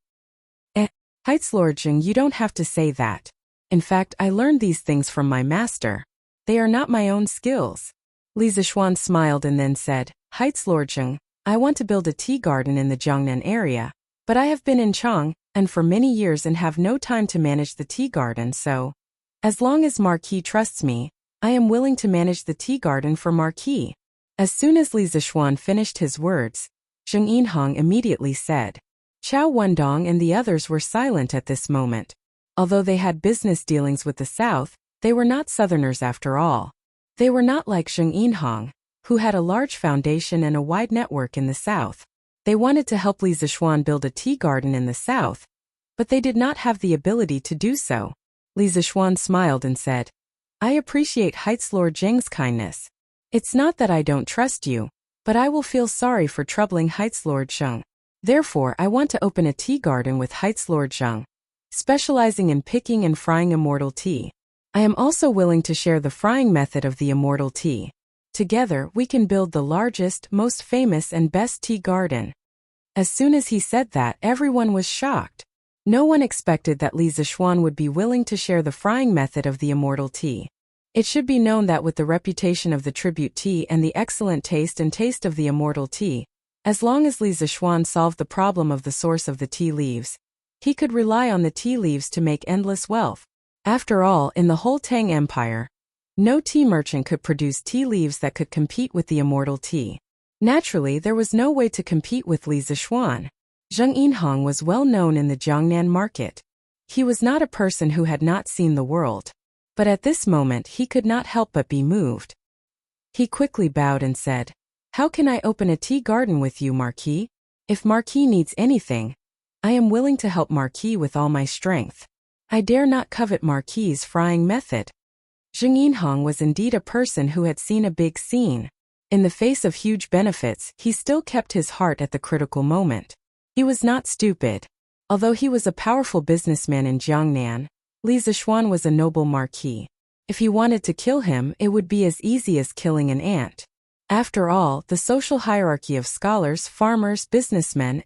Heights Lord Zheng, you don't have to say that. In fact, I learned these things from my master. They are not my own skills. Li Zishuan smiled and then said, Heights Lord Zheng, I want to build a tea garden in the Jiangnan area, but I have been in Chang and for many years and have no time to manage the tea garden, so as long as Marquis trusts me, I am willing to manage the tea garden for Marquis. As soon as Li Zishuan finished his words, Zheng Yinhong immediately said. Qiao Wendong and the others were silent at this moment. Although they had business dealings with the south, they were not southerners after all. They were not like Zheng Yinhong, who had a large foundation and a wide network in the south. They wanted to help Li Zishuan build a tea garden in the south, but they did not have the ability to do so. Li Zishuan smiled and said, I appreciate Heights Lord Zheng's kindness. It's not that I don't trust you, but I will feel sorry for troubling Heights Lord Zheng. Therefore, I want to open a tea garden with Heights Lord Zheng, specializing in picking and frying immortal tea. I am also willing to share the frying method of the immortal tea. Together, we can build the largest, most famous and best tea garden. As soon as he said that, everyone was shocked. No one expected that Li Zishuan would be willing to share the frying method of the immortal tea. It should be known that with the reputation of the tribute tea and the excellent taste of the immortal tea, as long as Li Zishuan solved the problem of the source of the tea leaves, he could rely on the tea leaves to make endless wealth. After all, in the whole Tang Empire, no tea merchant could produce tea leaves that could compete with the immortal tea. Naturally, there was no way to compete with Li Zishuan. Zheng Yinhong was well known in the Jiangnan market. He was not a person who had not seen the world. But at this moment he could not help but be moved. He quickly bowed and said, How can I open a tea garden with you, Marquis? If Marquis needs anything, I am willing to help Marquis with all my strength. I dare not covet Marquis's frying method. Zheng Yinhong was indeed a person who had seen a big scene. In the face of huge benefits, he still kept his heart at the critical moment. He was not stupid. Although he was a powerful businessman in Jiangnan, Li Zishuan was a noble marquis. If he wanted to kill him, it would be as easy as killing an ant. After all, the social hierarchy of scholars, farmers, businessmen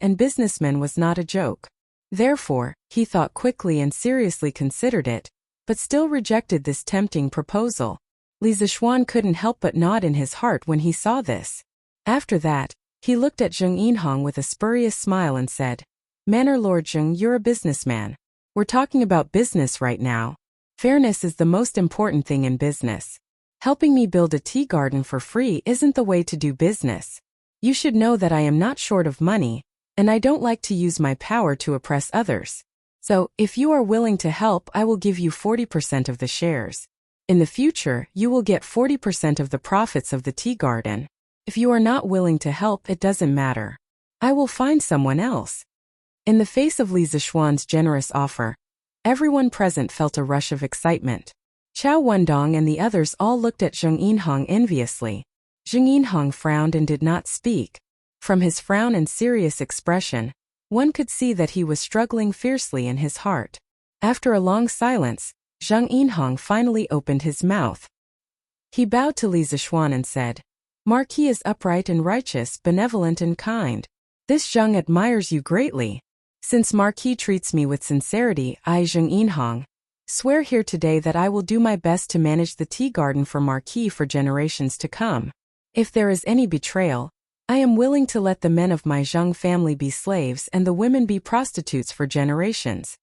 was not a joke. Therefore, he thought quickly and seriously considered it, but still rejected this tempting proposal. Li Zishuan couldn't help but nod in his heart when he saw this. After that, he looked at Zheng Yinhong with a spurious smile and said, Manor Lord Zheng, you're a businessman. We're talking about business right now. Fairness is the most important thing in business. Helping me build a tea garden for free isn't the way to do business. You should know that I am not short of money, and I don't like to use my power to oppress others. So, if you are willing to help, I will give you 40% of the shares. In the future, you will get 40% of the profits of the tea garden. If you are not willing to help, it doesn't matter. I will find someone else. In the face of Li Zishuan's generous offer, everyone present felt a rush of excitement. Qiao Wendong and the others all looked at Zheng Yinhong enviously. Zheng Yinhong frowned and did not speak. From his frown and serious expression, one could see that he was struggling fiercely in his heart. After a long silence, Zheng Yinhong finally opened his mouth. He bowed to Li Zishuan and said, Marquis is upright and righteous, benevolent and kind. This Zheng admires you greatly. Since Marquis treats me with sincerity, I, Zheng Yinhong, swear here today that I will do my best to manage the tea garden for Marquis for generations to come. If there is any betrayal, I am willing to let the men of my Zheng family be slaves and the women be prostitutes for generations.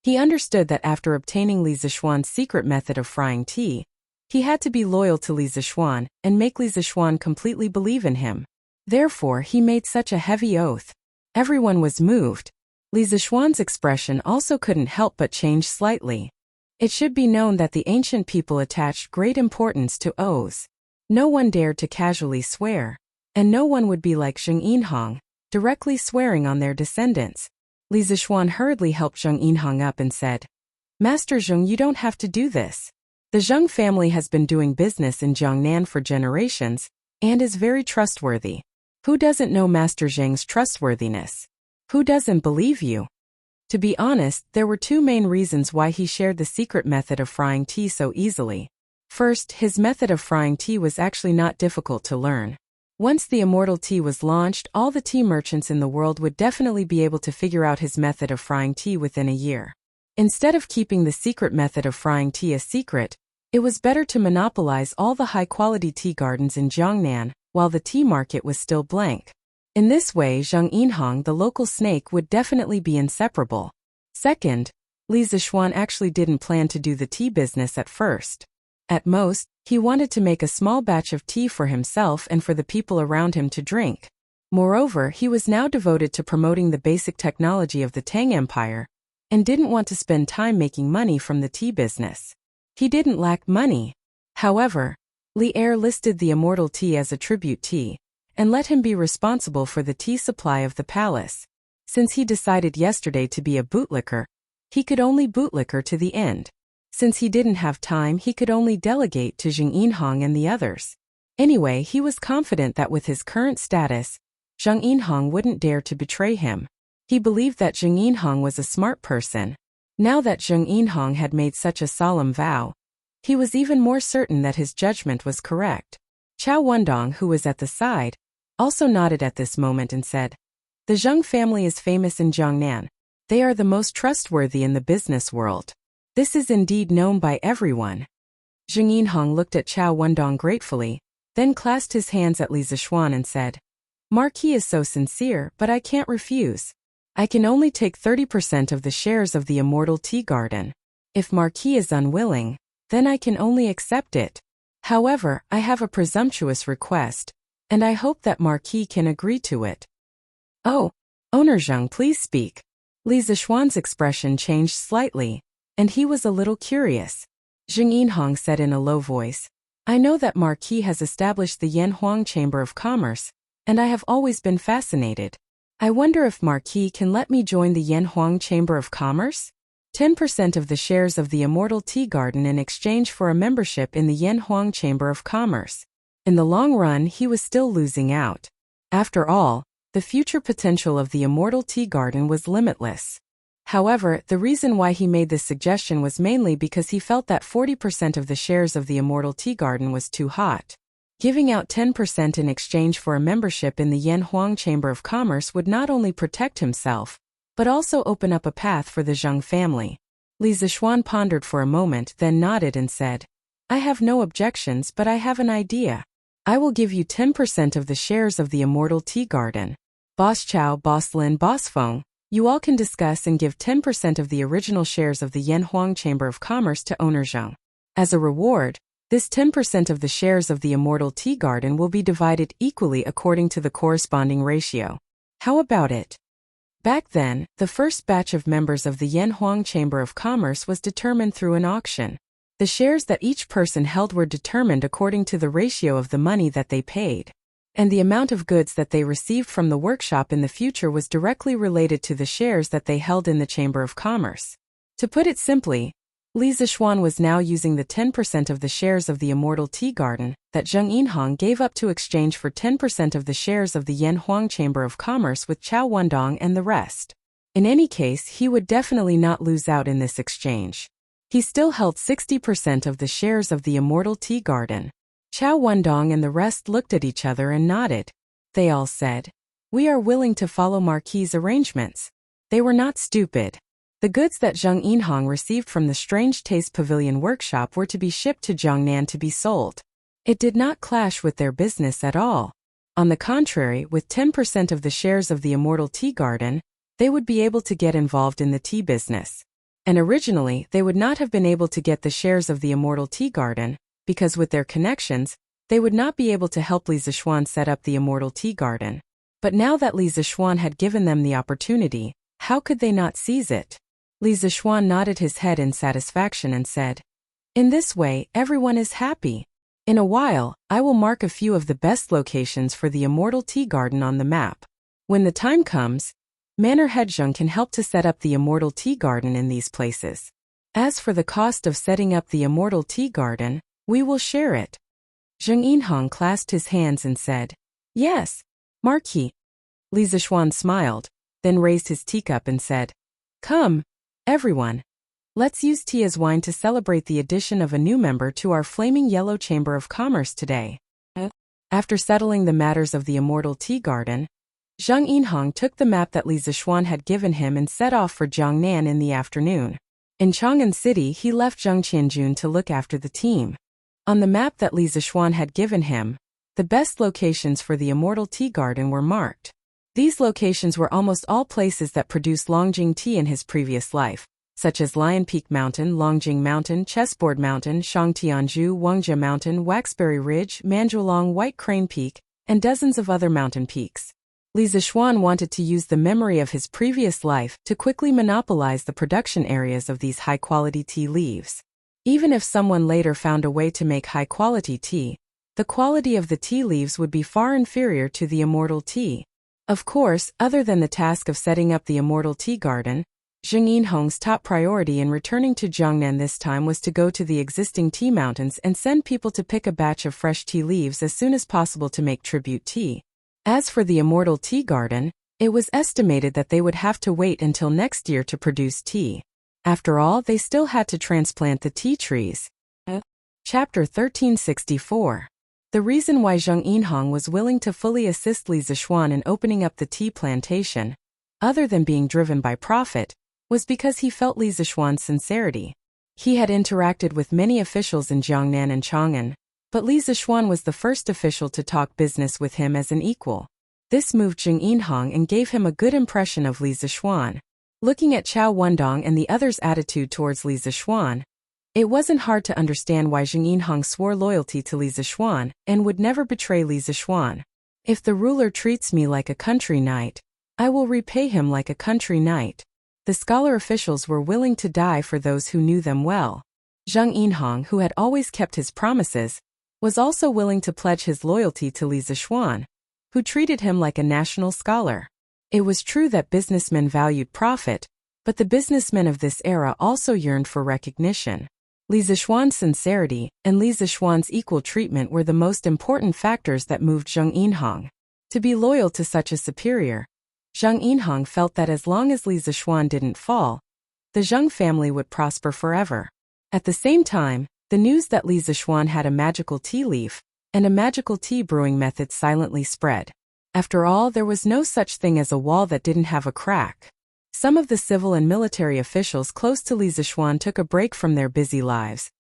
He understood that after obtaining Li Zishuan's secret method of frying tea, he had to be loyal to Li Zishuan and make Li Zishuan completely believe in him. Therefore, he made such a heavy oath. Everyone was moved. Li Zishuan's expression also couldn't help but change slightly. It should be known that the ancient people attached great importance to oaths. No one dared to casually swear, and no one would be like Zheng Yinhong, directly swearing on their descendants. Li Zishuan hurriedly helped Zheng Yinhong up and said, Master Zheng, you don't have to do this. The Zheng family has been doing business in Jiangnan for generations and is very trustworthy. Who doesn't know Master Zheng's trustworthiness? Who doesn't believe you? To be honest, there were two main reasons why he shared the secret method of frying tea so easily. First, his method of frying tea was actually not difficult to learn. Once the immortal tea was launched, all the tea merchants in the world would definitely be able to figure out his method of frying tea within a year. Instead of keeping the secret method of frying tea a secret, it was better to monopolize all the high-quality tea gardens in Jiangnan, while the tea market was still blank. In this way, Zheng Yinhong, the local snake, would definitely be inseparable. Second, Li Zixuan actually didn't plan to do the tea business at first. At most, he wanted to make a small batch of tea for himself and for the people around him to drink. Moreover, he was now devoted to promoting the basic technology of the Tang Empire, and didn't want to spend time making money from the tea business. He didn't lack money. However, Li Er listed the immortal tea as a tribute tea, and let him be responsible for the tea supply of the palace. Since he decided yesterday to be a bootlicker, he could only bootlicker to the end. Since he didn't have time, he could only delegate to Zheng Yinhong and the others. Anyway, he was confident that with his current status, Zheng Yinhong wouldn't dare to betray him. He believed that Zheng Yinhong was a smart person. Now that Zheng Yinhong had made such a solemn vow, he was even more certain that his judgment was correct. Chao Wendong, who was at the side, also nodded at this moment and said, "The Zheng family is famous in Jiangnan. They are the most trustworthy in the business world. This is indeed known by everyone." Zheng Yinhong looked at Chao Wendong gratefully, then clasped his hands at Li Zixuan and said, "Marquis is so sincere, but I can't refuse. I can only take 30% of the shares of the immortal tea garden. If Marquis is unwilling, then I can only accept it. However, I have a presumptuous request, and I hope that Marquis can agree to it." "Oh, Owner Zheng, please speak." Li Zixuan's expression changed slightly, and he was a little curious. Zheng Yinhong said in a low voice, "I know that Marquis has established the Yanhuang Chamber of Commerce, and I have always been fascinated. I wonder if Marquis can let me join the Yanhuang Chamber of Commerce? 10% of the shares of the Immortal Tea Garden in exchange for a membership in the Yanhuang Chamber of Commerce." In the long run, he was still losing out. After all, the future potential of the Immortal Tea Garden was limitless. However, the reason why he made this suggestion was mainly because he felt that 40% of the shares of the Immortal Tea Garden was too hot. Giving out 10% in exchange for a membership in the Yanhuang Chamber of Commerce would not only protect himself, but also open up a path for the Zheng family. Li Zixuan pondered for a moment, then nodded and said, "I have no objections, but I have an idea. I will give you 10% of the shares of the Immortal Tea Garden. Boss Chow, Boss Lin, Boss Feng, you all can discuss and give 10% of the original shares of the Yanhuang Chamber of Commerce to owner Zheng. As a reward, this 10% of the shares of the Immortal Tea Garden will be divided equally according to the corresponding ratio. How about it?" Back then, the first batch of members of the Yanhuang Chamber of Commerce was determined through an auction. The shares that each person held were determined according to the ratio of the money that they paid, and the amount of goods that they received from the workshop in the future was directly related to the shares that they held in the Chamber of Commerce. To put it simply, Li Zixuan was now using the 10% of the shares of the Immortal Tea Garden that Zheng Yinhong gave up to exchange for 10% of the shares of the Yanhuang Chamber of Commerce with Chao Wendong and the rest. In any case, he would definitely not lose out in this exchange. He still held 60% of the shares of the Immortal Tea Garden. Chao Wendong and the rest looked at each other and nodded. They all said, "We are willing to follow Marquis' arrangements." They were not stupid. The goods that Zheng Yinhong received from the Strange Taste Pavilion workshop were to be shipped to Jiangnan to be sold. It did not clash with their business at all. On the contrary, with 10% of the shares of the Immortal Tea Garden, they would be able to get involved in the tea business. And originally, they would not have been able to get the shares of the Immortal Tea Garden, because with their connections, they would not be able to help Li Zixuan set up the Immortal Tea Garden. But now that Li Zixuan had given them the opportunity, how could they not seize it? Li Zixuan nodded his head in satisfaction and said, "In this way, everyone is happy. In a while, I will mark a few of the best locations for the Immortal Tea Garden on the map. When the time comes, Manor Head Zheng can help to set up the Immortal Tea Garden in these places." As for the cost of setting up the immortal tea garden, we will share it. Zheng Yinhong clasped his hands and said, Yes, Marquis. Li Zishuan smiled, then raised his teacup and said, Come, everyone. Let's use tea as wine to celebrate the addition of a new member to our flaming yellow Chamber of Commerce today. After settling the matters of the immortal tea garden, Zheng Yinhong took the map that Li Zishuan had given him and set off for Jiangnan in the afternoon. In Chang'an City, he left Zheng Qianjun to look after the team. On the map that Li Zishuan had given him, the best locations for the immortal tea garden were marked. These locations were almost all places that produced Longjing tea in his previous life, such as Lion Peak Mountain, Longjing Mountain, Chessboard Mountain, Shangtianju, Wangjia Mountain, Waxberry Ridge, Manzhuolong, White Crane Peak, and dozens of other mountain peaks. Li Zishuan wanted to use the memory of his previous life to quickly monopolize the production areas of these high-quality tea leaves. Even if someone later found a way to make high-quality tea, the quality of the tea leaves would be far inferior to the immortal tea. Of course, other than the task of setting up the immortal tea garden, Zheng Yinhong's top priority in returning to Jiangnan this time was to go to the existing tea mountains and send people to pick a batch of fresh tea leaves as soon as possible to make tribute tea. As for the immortal tea garden, it was estimated that they would have to wait until next year to produce tea. After all, they still had to transplant the tea trees. Chapter 1364. The reason why Zheng Yinhong was willing to fully assist Li Zishuan in opening up the tea plantation, other than being driven by profit, was because he felt Li Zishuan's sincerity. He had interacted with many officials in Jiangnan and Chang'an, but Li Zishuan was the first official to talk business with him as an equal. This moved Zheng Yinhong and gave him a good impression of Li Zishuan. Looking at Chao Wendong and the others' attitude towards Li Zishuan, it wasn't hard to understand why Zheng Yinhong swore loyalty to Li Zishuan and would never betray Li Zishuan. If the ruler treats me like a country knight, I will repay him like a country knight. The scholar officials were willing to die for those who knew them well. Zheng Yinhong, who had always kept his promises, was also willing to pledge his loyalty to Li Zishuan, who treated him like a national scholar. It was true that businessmen valued profit, but the businessmen of this era also yearned for recognition. Li Zishuan's sincerity and Li Zishuan's equal treatment were the most important factors that moved Zheng Yinhong to be loyal to such a superior. Zheng Yinhong felt that as long as Li Zishuan didn't fall, the Zheng family would prosper forever. At the same time, the news that Li Zishuan had a magical tea leaf and a magical tea brewing method silently spread. After all, there was no such thing as a wall that didn't have a crack. Some of the civil and military officials close to Li Zishuan took a break from their busy lives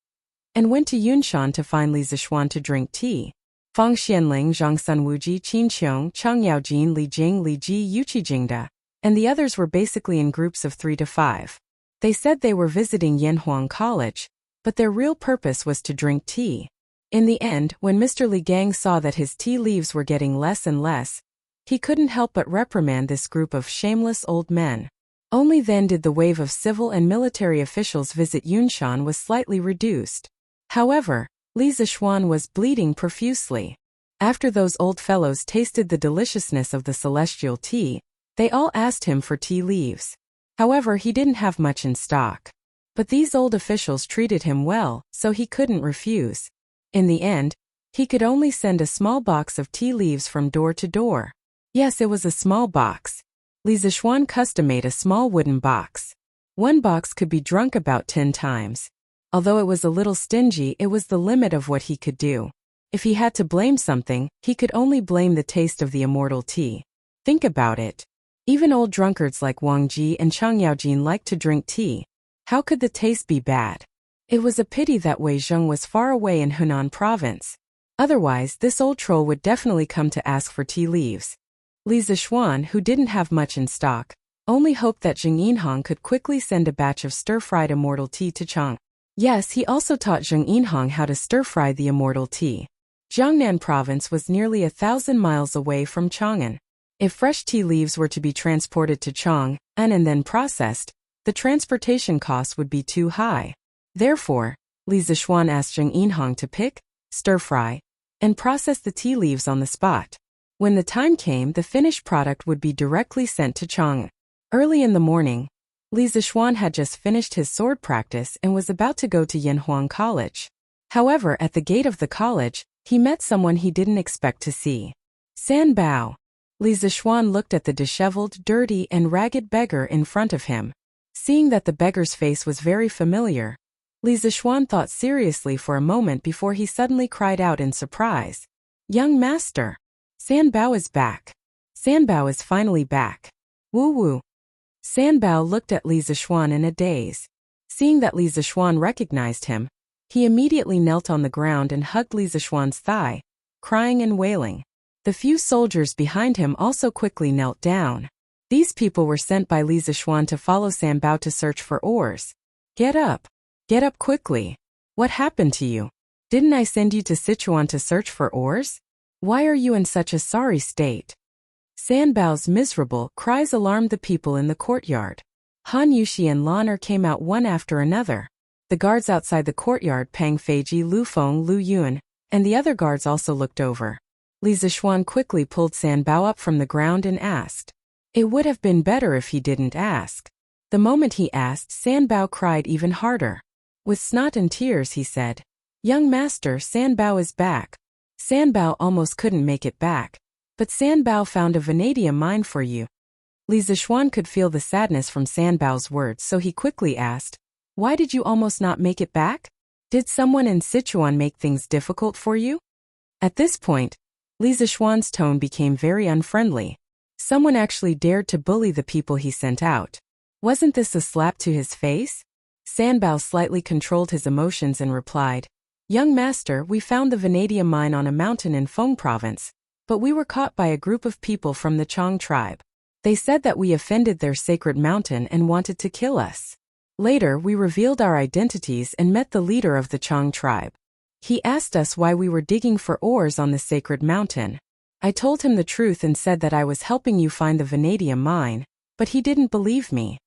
and went to Yunshan to find Li Zishuan to drink tea. Fang Xianling, Zhang Sunwuji, Qin Qiong, Chang Yaojin, Li Jing, Li Ji, Yuqi Jingda, and the others were basically in groups of 3 to 5. They said they were visiting Yanhuang College, but their real purpose was to drink tea. In the end, when Mr. Li Gang saw that his tea leaves were getting less and less, he couldn't help but reprimand this group of shameless old men. Only then did the wave of civil and military officials visit Yunshan was slightly reduced. However, Li Zishuan was bleeding profusely. After those old fellows tasted the deliciousness of the celestial tea, they all asked him for tea leaves. However, he didn't have much in stock. But these old officials treated him well, so he couldn't refuse. In the end, he could only send a small box of tea leaves from door to door. Yes, it was a small box. Li Zishuan custom-made a small wooden box. One box could be drunk about 10 times. Although it was a little stingy, it was the limit of what he could do. If he had to blame something, he could only blame the taste of the immortal tea. Think about it. Even old drunkards like Wang Ji and Chang Yaojin liked to drink tea. How could the taste be bad? It was a pity that Wei Zheng was far away in Hunan province. Otherwise, this old troll would definitely come to ask for tea leaves. Li Zishuan, who didn't have much in stock, only hoped that Zheng Yinhong could quickly send a batch of stir-fried immortal tea to Chang. Yes, he also taught Zheng Yinhong how to stir-fry the immortal tea. Jiangnan province was nearly 1,000 miles away from Chang'an. If fresh tea leaves were to be transported to Chang'an and then processed, the transportation costs would be too high. Therefore, Li Zishuan asked Zheng Yinhong to pick, stir-fry, and process the tea leaves on the spot. When the time came, the finished product would be directly sent to Chang'an. Early in the morning, Li Zixuan had just finished his sword practice and was about to go to Yanhuang College. However, at the gate of the college, he met someone he didn't expect to see. San Bao. Li Zixuan looked at the disheveled, dirty, and ragged beggar in front of him. Seeing that the beggar's face was very familiar, Li Zixuan thought seriously for a moment before he suddenly cried out in surprise. Young master! San Bao is back! San Bao is finally back! Woo woo! San Bao looked at Li Zixuan in a daze. Seeing that Li Zixuan recognized him, he immediately knelt on the ground and hugged Li Zixuan's thigh, crying and wailing. The few soldiers behind him also quickly knelt down. These people were sent by Li Zixuan to follow San Bao to search for ores. Get up! Get up quickly! What happened to you? Didn't I send you to Sichuan to search for ores? Why are you in such a sorry state? San Bao's miserable cries alarmed the people in the courtyard. Han Yuxi and Lan Er came out one after another. The guards outside the courtyard, Pang Feiji, Lu Feng, Lu Yun, and the other guards also looked over. Li Zixuan quickly pulled San Bao up from the ground and asked. It would have been better if he didn't ask. The moment he asked, San Bao cried even harder. With snot and tears he said, Young master, San Bao is back. San Bao almost couldn't make it back. But San Bao found a vanadium mine for you. Li Zixuan could feel the sadness from San Bao's words, so he quickly asked, Why did you almost not make it back? Did someone in Sichuan make things difficult for you? At this point, Li Zixuan's tone became very unfriendly. Someone actually dared to bully the people he sent out. Wasn't this a slap to his face? San Bao slightly controlled his emotions and replied, Young master, we found the vanadium mine on a mountain in Feng province, but we were caught by a group of people from the Chang tribe. They said that we offended their sacred mountain and wanted to kill us. Later, we revealed our identities and met the leader of the Chang tribe. He asked us why we were digging for ores on the sacred mountain. I told him the truth and said that I was helping you find the vanadium mine, but he didn't believe me.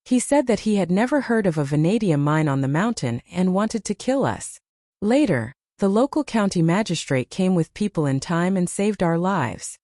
He said that he had never heard of a vanadium mine on the mountain and wanted to kill us. Later, the local county magistrate came with people in time and saved our lives.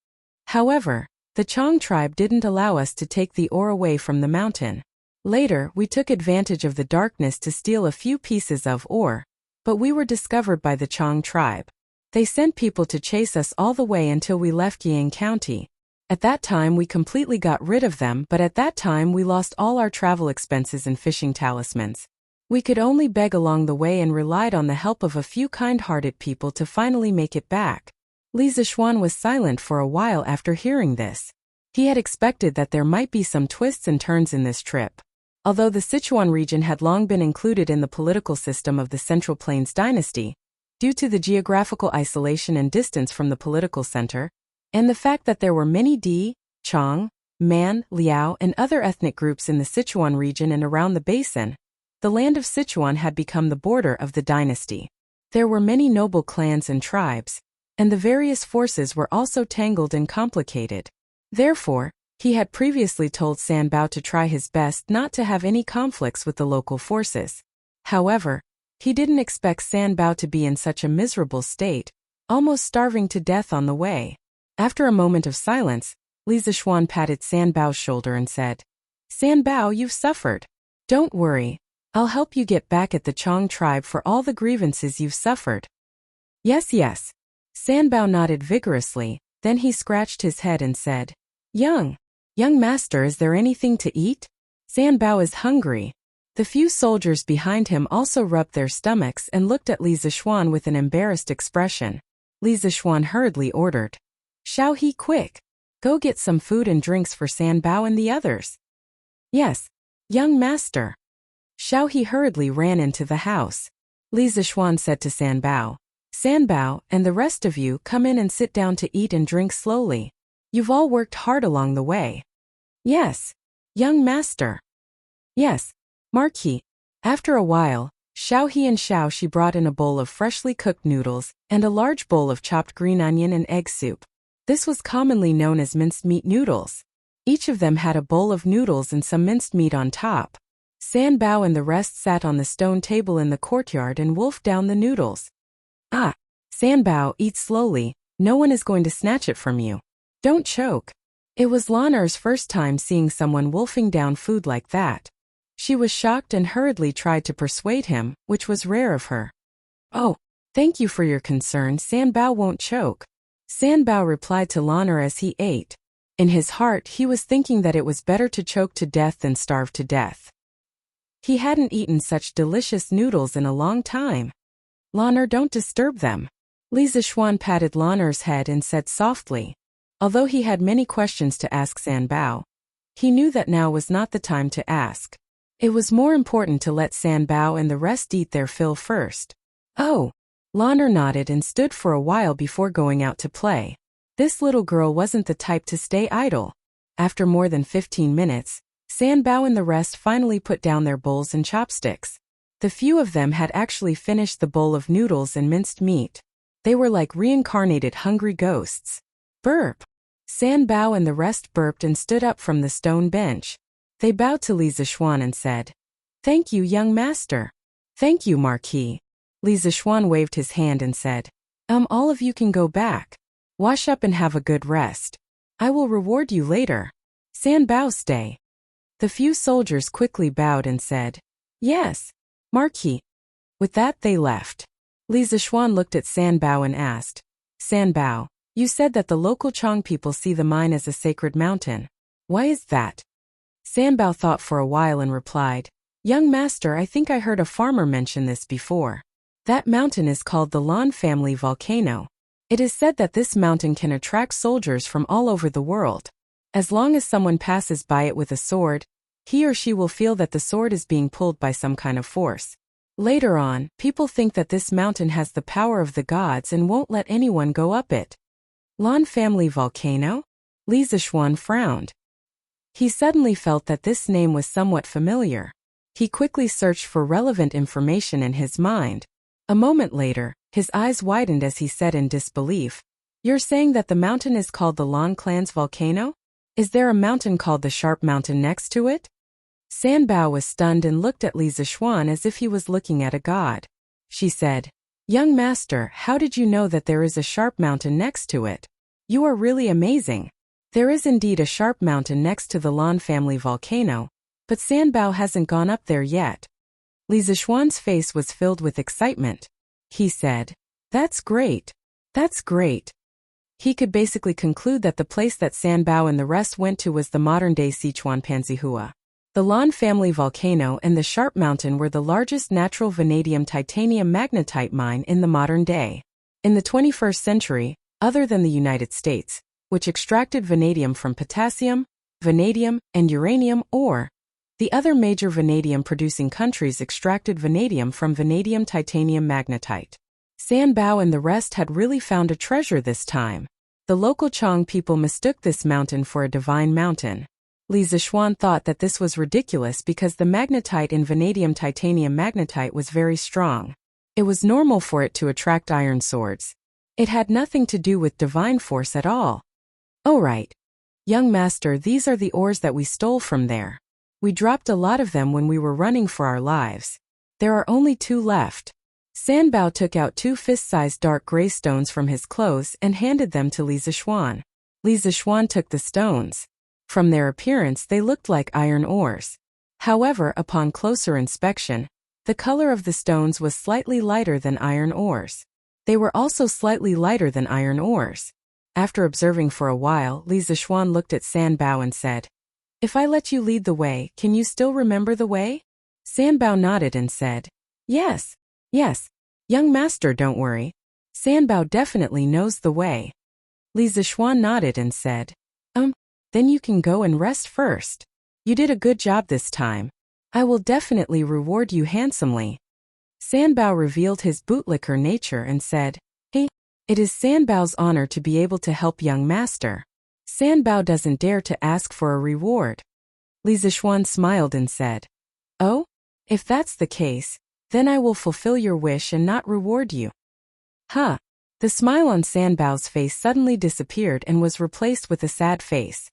However, the Chang tribe didn't allow us to take the ore away from the mountain. Later, we took advantage of the darkness to steal a few pieces of ore, but we were discovered by the Chang tribe. They sent people to chase us all the way until we left Yang County. At that time we completely got rid of them, but at that time we lost all our travel expenses and fishing talismans. We could only beg along the way and relied on the help of a few kind-hearted people to finally make it back. Li Zixuan was silent for a while after hearing this. He had expected that there might be some twists and turns in this trip. Although the Sichuan region had long been included in the political system of the Central Plains dynasty, due to the geographical isolation and distance from the political center, and the fact that there were many Di, Chang, Man, Liao, and other ethnic groups in the Sichuan region and around the basin, the land of Sichuan had become the border of the dynasty. There were many noble clans and tribes, and the various forces were also tangled and complicated. Therefore, he had previously told San Bao to try his best not to have any conflicts with the local forces. However, he didn't expect San Bao to be in such a miserable state, almost starving to death on the way. After a moment of silence, Li Zixuan patted San Bao's shoulder and said, San Bao, you've suffered. Don't worry. I'll help you get back at the Chang tribe for all the grievances you've suffered. Yes, yes. San Bao nodded vigorously, then he scratched his head and said, Young master, is there anything to eat? San Bao is hungry. The few soldiers behind him also rubbed their stomachs and looked at Li Zixuan with an embarrassed expression. Li Zixuan hurriedly ordered, Xiao He, quick! Go get some food and drinks for San Bao and the others. Yes, young master. Xiao He hurriedly ran into the house. Li Zixuan said to San Bao, San Bao, and the rest of you, come in and sit down to eat and drink slowly. You've all worked hard along the way. Yes, young master. Yes, Marquis. After a while, Xiao He and Xiao Shi brought in a bowl of freshly cooked noodles and a large bowl of chopped green onion and egg soup. This was commonly known as minced meat noodles. Each of them had a bowl of noodles and some minced meat on top. San Bao and the rest sat on the stone table in the courtyard and wolfed down the noodles. Ah, San Bao, eat slowly, no one is going to snatch it from you. Don't choke. It was Lanar's first time seeing someone wolfing down food like that. She was shocked and hurriedly tried to persuade him, which was rare of her. "Oh, thank you for your concern, Sanbao won't choke," Sanbao replied to Lanar as he ate. In his heart he was thinking that it was better to choke to death than starve to death. He hadn't eaten such delicious noodles in a long time. "Lanar, don't disturb them." Li Zixuan patted Lanar's head and said softly. Although he had many questions to ask Sanbao, he knew that now was not the time to ask. It was more important to let Sanbao and the rest eat their fill first. "Oh." Lanar nodded and stood for a while before going out to play. This little girl wasn't the type to stay idle. After more than 15 minutes, Sanbao and the rest finally put down their bowls and chopsticks. The few of them had actually finished the bowl of noodles and minced meat. They were like reincarnated hungry ghosts. Burp. Sanbao and the rest burped and stood up from the stone bench. They bowed to Li Zixuan and said, "Thank you, young master." "Thank you, Marquis." Li Zixuan waved his hand and said, All of you can go back. Wash up and have a good rest. I will reward you later." Sanbao, stay. The few soldiers quickly bowed and said, "Yes, Marquis." With that they left. Li Zixuan looked at Sanbao and asked, "Sanbao, you said that the local Chong people see the mine as a sacred mountain. Why is that?" Sanbao thought for a while and replied, "Young master, I think I heard a farmer mention this before. That mountain is called the Lan family volcano. It is said that this mountain can attract soldiers from all over the world. As long as someone passes by it with a sword, he or she will feel that the sword is being pulled by some kind of force. Later on, people think that this mountain has the power of the gods and won't let anyone go up it." Lan family volcano? Li Zixuan frowned. He suddenly felt that this name was somewhat familiar. He quickly searched for relevant information in his mind. A moment later, his eyes widened as he said in disbelief, "You're saying that the mountain is called the Lan clan's volcano? Is there a mountain called the Sharp Mountain next to it?" Sanbao was stunned and looked at Li Zixuan as if he was looking at a god. She said, "Young master, how did you know that there is a sharp mountain next to it? You are really amazing." There is indeed a sharp mountain next to the Lan family volcano, but Sanbao hasn't gone up there yet. Li Zixuan's face was filled with excitement. He said, "That's great. That's great." He could basically conclude that the place that Sanbao and the rest went to was the modern-day Sichuan Panzihua. The Lan family volcano and the Sharp Mountain were the largest natural vanadium titanium magnetite mine in the modern day. In the 21st century, other than the United States, which extracted vanadium from potassium, vanadium, and uranium ore, the other major vanadium-producing countries extracted vanadium from vanadium titanium magnetite. Sanbao and the rest had really found a treasure this time. The local Chong people mistook this mountain for a divine mountain. Li Zixuan thought that this was ridiculous because the magnetite in vanadium titanium magnetite was very strong. It was normal for it to attract iron swords. It had nothing to do with divine force at all. "Oh right. Young master, these are the ores that we stole from there. We dropped a lot of them when we were running for our lives. There are only 2 left." Sanbao took out 2 fist-sized dark gray stones from his clothes and handed them to Li Zixuan. Li Zixuan took the stones. From their appearance they looked like iron ores. However, upon closer inspection, the color of the stones was slightly lighter than iron ores. They were also slightly lighter than iron ores. After observing for a while, Li Zixuan looked at Sanbao and said, "If I let you lead the way, can you still remember the way?" Sanbao nodded and said, Yes. Young master, don't worry. Sanbao definitely knows the way." Li Zixuan nodded and said, Then you can go and rest first. You did a good job this time. I will definitely reward you handsomely." Sanbao revealed his bootlicker nature and said, "Hey, it is Sanbao's honor to be able to help young master. Sanbao doesn't dare to ask for a reward." Li Zixuan smiled and said, "Oh? If that's the case, then I will fulfill your wish and not reward you." Huh. The smile on Sanbao's face suddenly disappeared and was replaced with a sad face.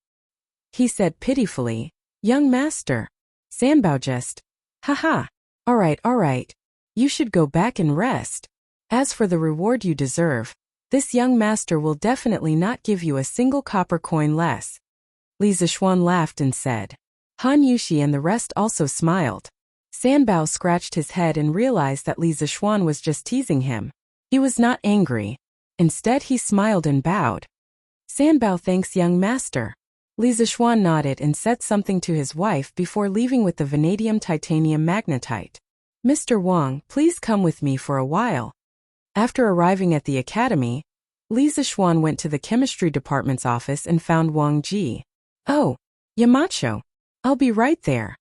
He said pitifully, "Young master." Sanbao just, "Haha. All right. You should go back and rest. As for the reward you deserve, this young master will definitely not give you a single copper coin less." Li Zixuan laughed and said. Han Yuxi and the rest also smiled. Sanbao scratched his head and realized that Li Zixuan was just teasing him. He was not angry. Instead, he smiled and bowed. Sanbao thanks young master. Li Zixuan nodded and said something to his wife before leaving with the vanadium titanium magnetite. Mr. Wang, please come with me for a while. After arriving at the academy, Li Zixuan went to the chemistry department's office and found Wang Ji. Oh, Yamacho. I'll be right there.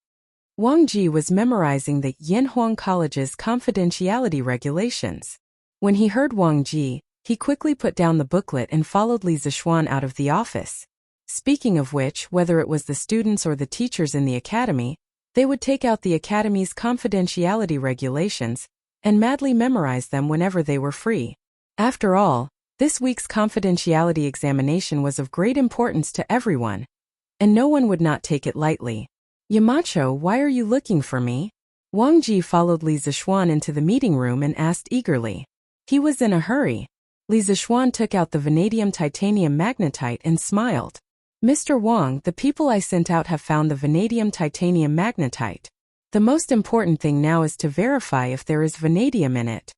Wang Ji was memorizing the Yanhuang College's confidentiality regulations. When he heard Wang Ji, he quickly put down the booklet and followed Li Zixuan out of the office. Speaking of which, whether it was the students or the teachers in the academy, they would take out the academy's confidentiality regulations and madly memorize them whenever they were free. After all, this week's confidentiality examination was of great importance to everyone, and no one would not take it lightly. Yamacho, why are you looking for me? Wang Ji followed Li Zixuan into the meeting room and asked eagerly. He was in a hurry. Li Zixuan took out the vanadium titanium magnetite and smiled. Mr. Wang, the people I sent out have found the vanadium titanium magnetite. The most important thing now is to verify if there is vanadium in it.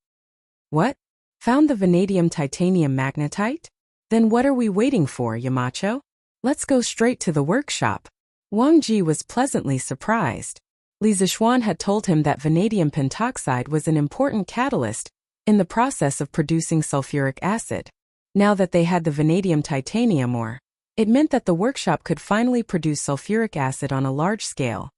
What? Found the vanadium titanium magnetite? Then what are we waiting for, Yamacho? Let's go straight to the workshop. Wang Ji was pleasantly surprised. Li Zixuan had told him that vanadium pentoxide was an important catalyst in the process of producing sulfuric acid. Now that they had the vanadium titanium ore, it meant that the workshop could finally produce sulfuric acid on a large scale.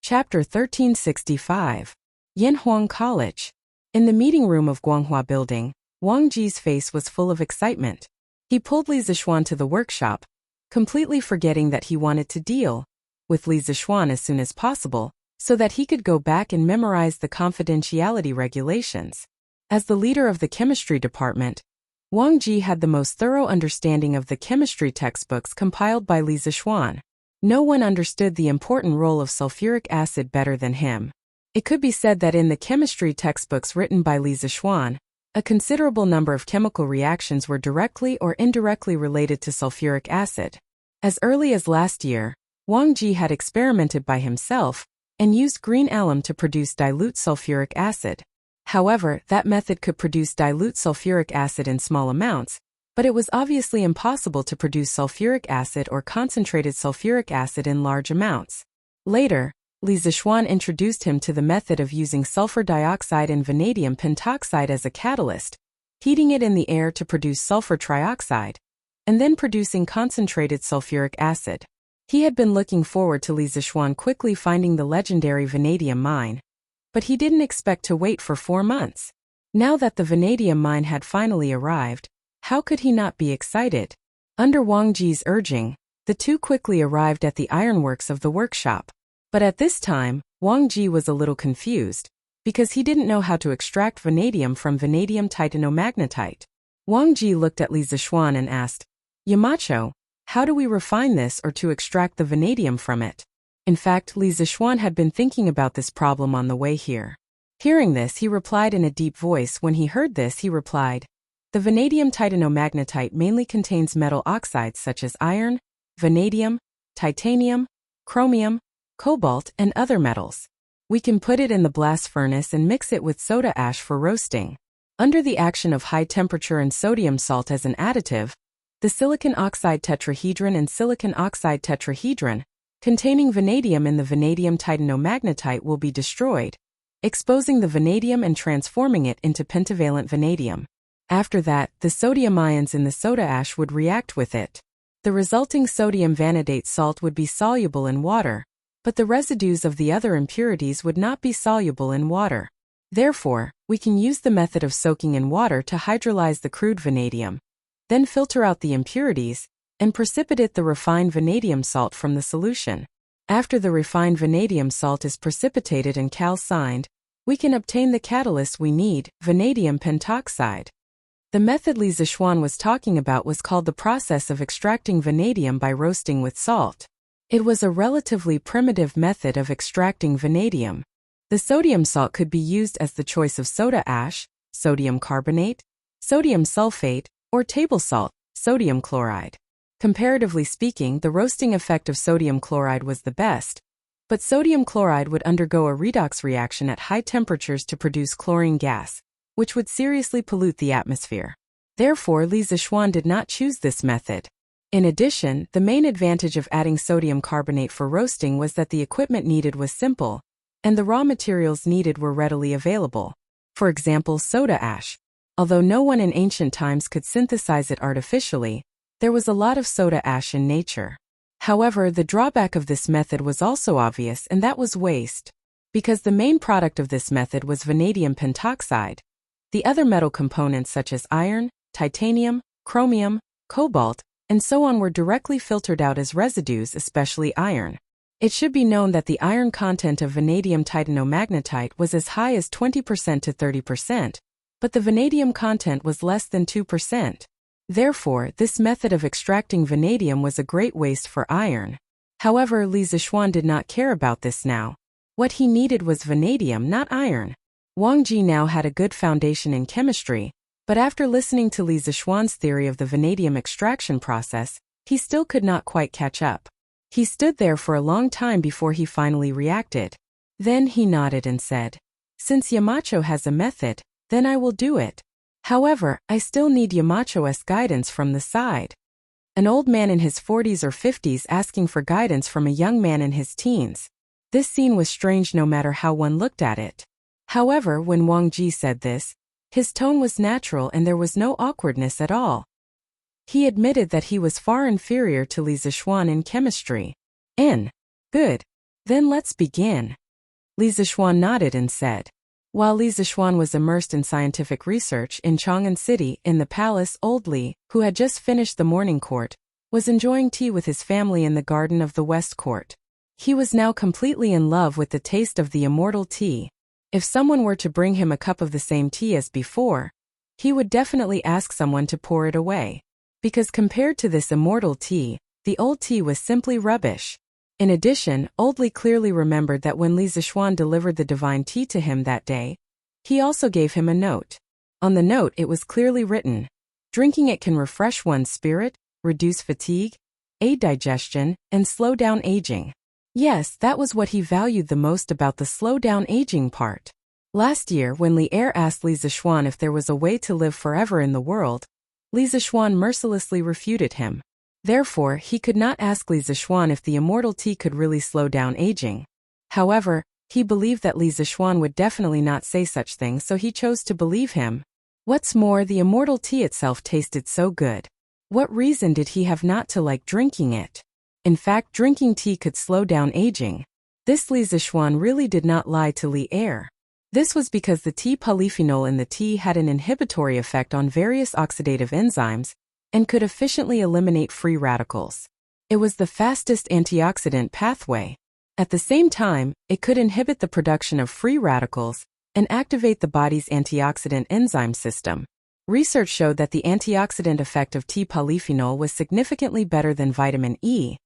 Chapter 1365. Yanhuang College. In the meeting room of Guanghua Building, Wang Ji's face was full of excitement. He pulled Li Zixuan to the workshop, completely forgetting that he wanted to deal with Li Zixuan as soon as possible, so that he could go back and memorize the confidentiality regulations. As the leader of the chemistry department, Wang Ji had the most thorough understanding of the chemistry textbooks compiled by Li Zixuan. No one understood the important role of sulfuric acid better than him. It could be said that in the chemistry textbooks written by Li Zixuan, a considerable number of chemical reactions were directly or indirectly related to sulfuric acid. As early as last year, Wang Ji had experimented by himself and used green alum to produce dilute sulfuric acid. However, that method could produce dilute sulfuric acid in small amounts, but it was obviously impossible to produce sulfuric acid or concentrated sulfuric acid in large amounts. Later, Li Zixuan introduced him to the method of using sulfur dioxide and vanadium pentoxide as a catalyst, heating it in the air to produce sulfur trioxide, and then producing concentrated sulfuric acid. He had been looking forward to Li Zixuan quickly finding the legendary vanadium mine, but he didn't expect to wait for 4 months. Now that the vanadium mine had finally arrived, how could he not be excited? Under Wang Ji's urging, the two quickly arrived at the ironworks of the workshop. But at this time, Wang Ji was a little confused, because he didn't know how to extract vanadium from vanadium titanomagnetite. Wang Ji looked at Li Zixuan and asked, Yamacho, how do we refine this or to extract the vanadium from it? In fact, Li Zixuan had been thinking about this problem on the way here. Hearing this, he replied in a deep voice. When he heard this, he replied, the vanadium titanomagnetite mainly contains metal oxides such as iron, vanadium, titanium, chromium, cobalt, and other metals. We can put it in the blast furnace and mix it with soda ash for roasting. Under the action of high temperature and sodium salt as an additive, the silicon oxide tetrahedron and silicon oxide tetrahedron containing vanadium in the vanadium titanomagnetite will be destroyed, exposing the vanadium and transforming it into pentavalent vanadium. After that, the sodium ions in the soda ash would react with it. The resulting sodium vanadate salt would be soluble in water, but the residues of the other impurities would not be soluble in water. Therefore, we can use the method of soaking in water to hydrolyze the crude vanadium, then filter out the impurities, and precipitate the refined vanadium salt from the solution. After the refined vanadium salt is precipitated and calcined, we can obtain the catalyst we need, vanadium pentoxide. The method Li Zixuan was talking about was called the process of extracting vanadium by roasting with salt. It was a relatively primitive method of extracting vanadium. The sodium salt could be used as the choice of soda ash, sodium carbonate, sodium sulfate, or table salt, sodium chloride. Comparatively speaking, the roasting effect of sodium chloride was the best, but sodium chloride would undergo a redox reaction at high temperatures to produce chlorine gas, which would seriously pollute the atmosphere. Therefore, Li Zixuan did not choose this method. In addition, the main advantage of adding sodium carbonate for roasting was that the equipment needed was simple, and the raw materials needed were readily available. For example, soda ash. Although no one in ancient times could synthesize it artificially, there was a lot of soda ash in nature. However, the drawback of this method was also obvious, and that was waste. Because the main product of this method was vanadium pentoxide, the other metal components such as iron, titanium, chromium, cobalt, and so on were directly filtered out as residues, especially iron. It should be known that the iron content of vanadium titanomagnetite was as high as 20% to 30%, but the vanadium content was less than 2%. Therefore, this method of extracting vanadium was a great waste for iron. However, Li Zixuan did not care about this now. What he needed was vanadium, not iron. Wang Ji now had a good foundation in chemistry, but after listening to Li Zixuan's theory of the vanadium extraction process, he still could not quite catch up. He stood there for a long time before he finally reacted. Then he nodded and said, "Since Yamacho has a method, then I will do it. However, I still need Yamacho's guidance from the side." An old man in his 40s or 50s asking for guidance from a young man in his teens. This scene was strange no matter how one looked at it. However, when Wang Ji said this, his tone was natural and there was no awkwardness at all. He admitted that he was far inferior to Li Zixuan in chemistry. Good. Then let's begin. Li Zixuan nodded and said. While Li Zixuan was immersed in scientific research in Chang'an City, in the palace, old Li, who had just finished the morning court, was enjoying tea with his family in the garden of the West Court. He was now completely in love with the taste of the immortal tea. If someone were to bring him a cup of the same tea as before, he would definitely ask someone to pour it away. Because compared to this immortal tea, the old tea was simply rubbish. In addition, old Li clearly remembered that when Li Zixuan delivered the divine tea to him that day, he also gave him a note. On the note it was clearly written, "Drinking it can refresh one's spirit, reduce fatigue, aid digestion, and slow down aging." Yes, that was what he valued the most about the slow down aging part. Last year, when Li Er asked Li Zixuan if there was a way to live forever in the world, Li Zixuan mercilessly refuted him. Therefore, he could not ask Li Zixuan if the immortal tea could really slow down aging. However, he believed that Li Zixuan would definitely not say such things, so he chose to believe him. What's more, the immortal tea itself tasted so good. What reason did he have not to like drinking it? In fact, drinking tea could slow down aging. This Li Zixuan really did not lie to Li Er. This was because the tea polyphenol in the tea had an inhibitory effect on various oxidative enzymes, and could efficiently eliminate free radicals. It was the fastest antioxidant pathway. At the same time, it could inhibit the production of free radicals and activate the body's antioxidant enzyme system. Research showed that the antioxidant effect of tea polyphenol was significantly better than vitamin E,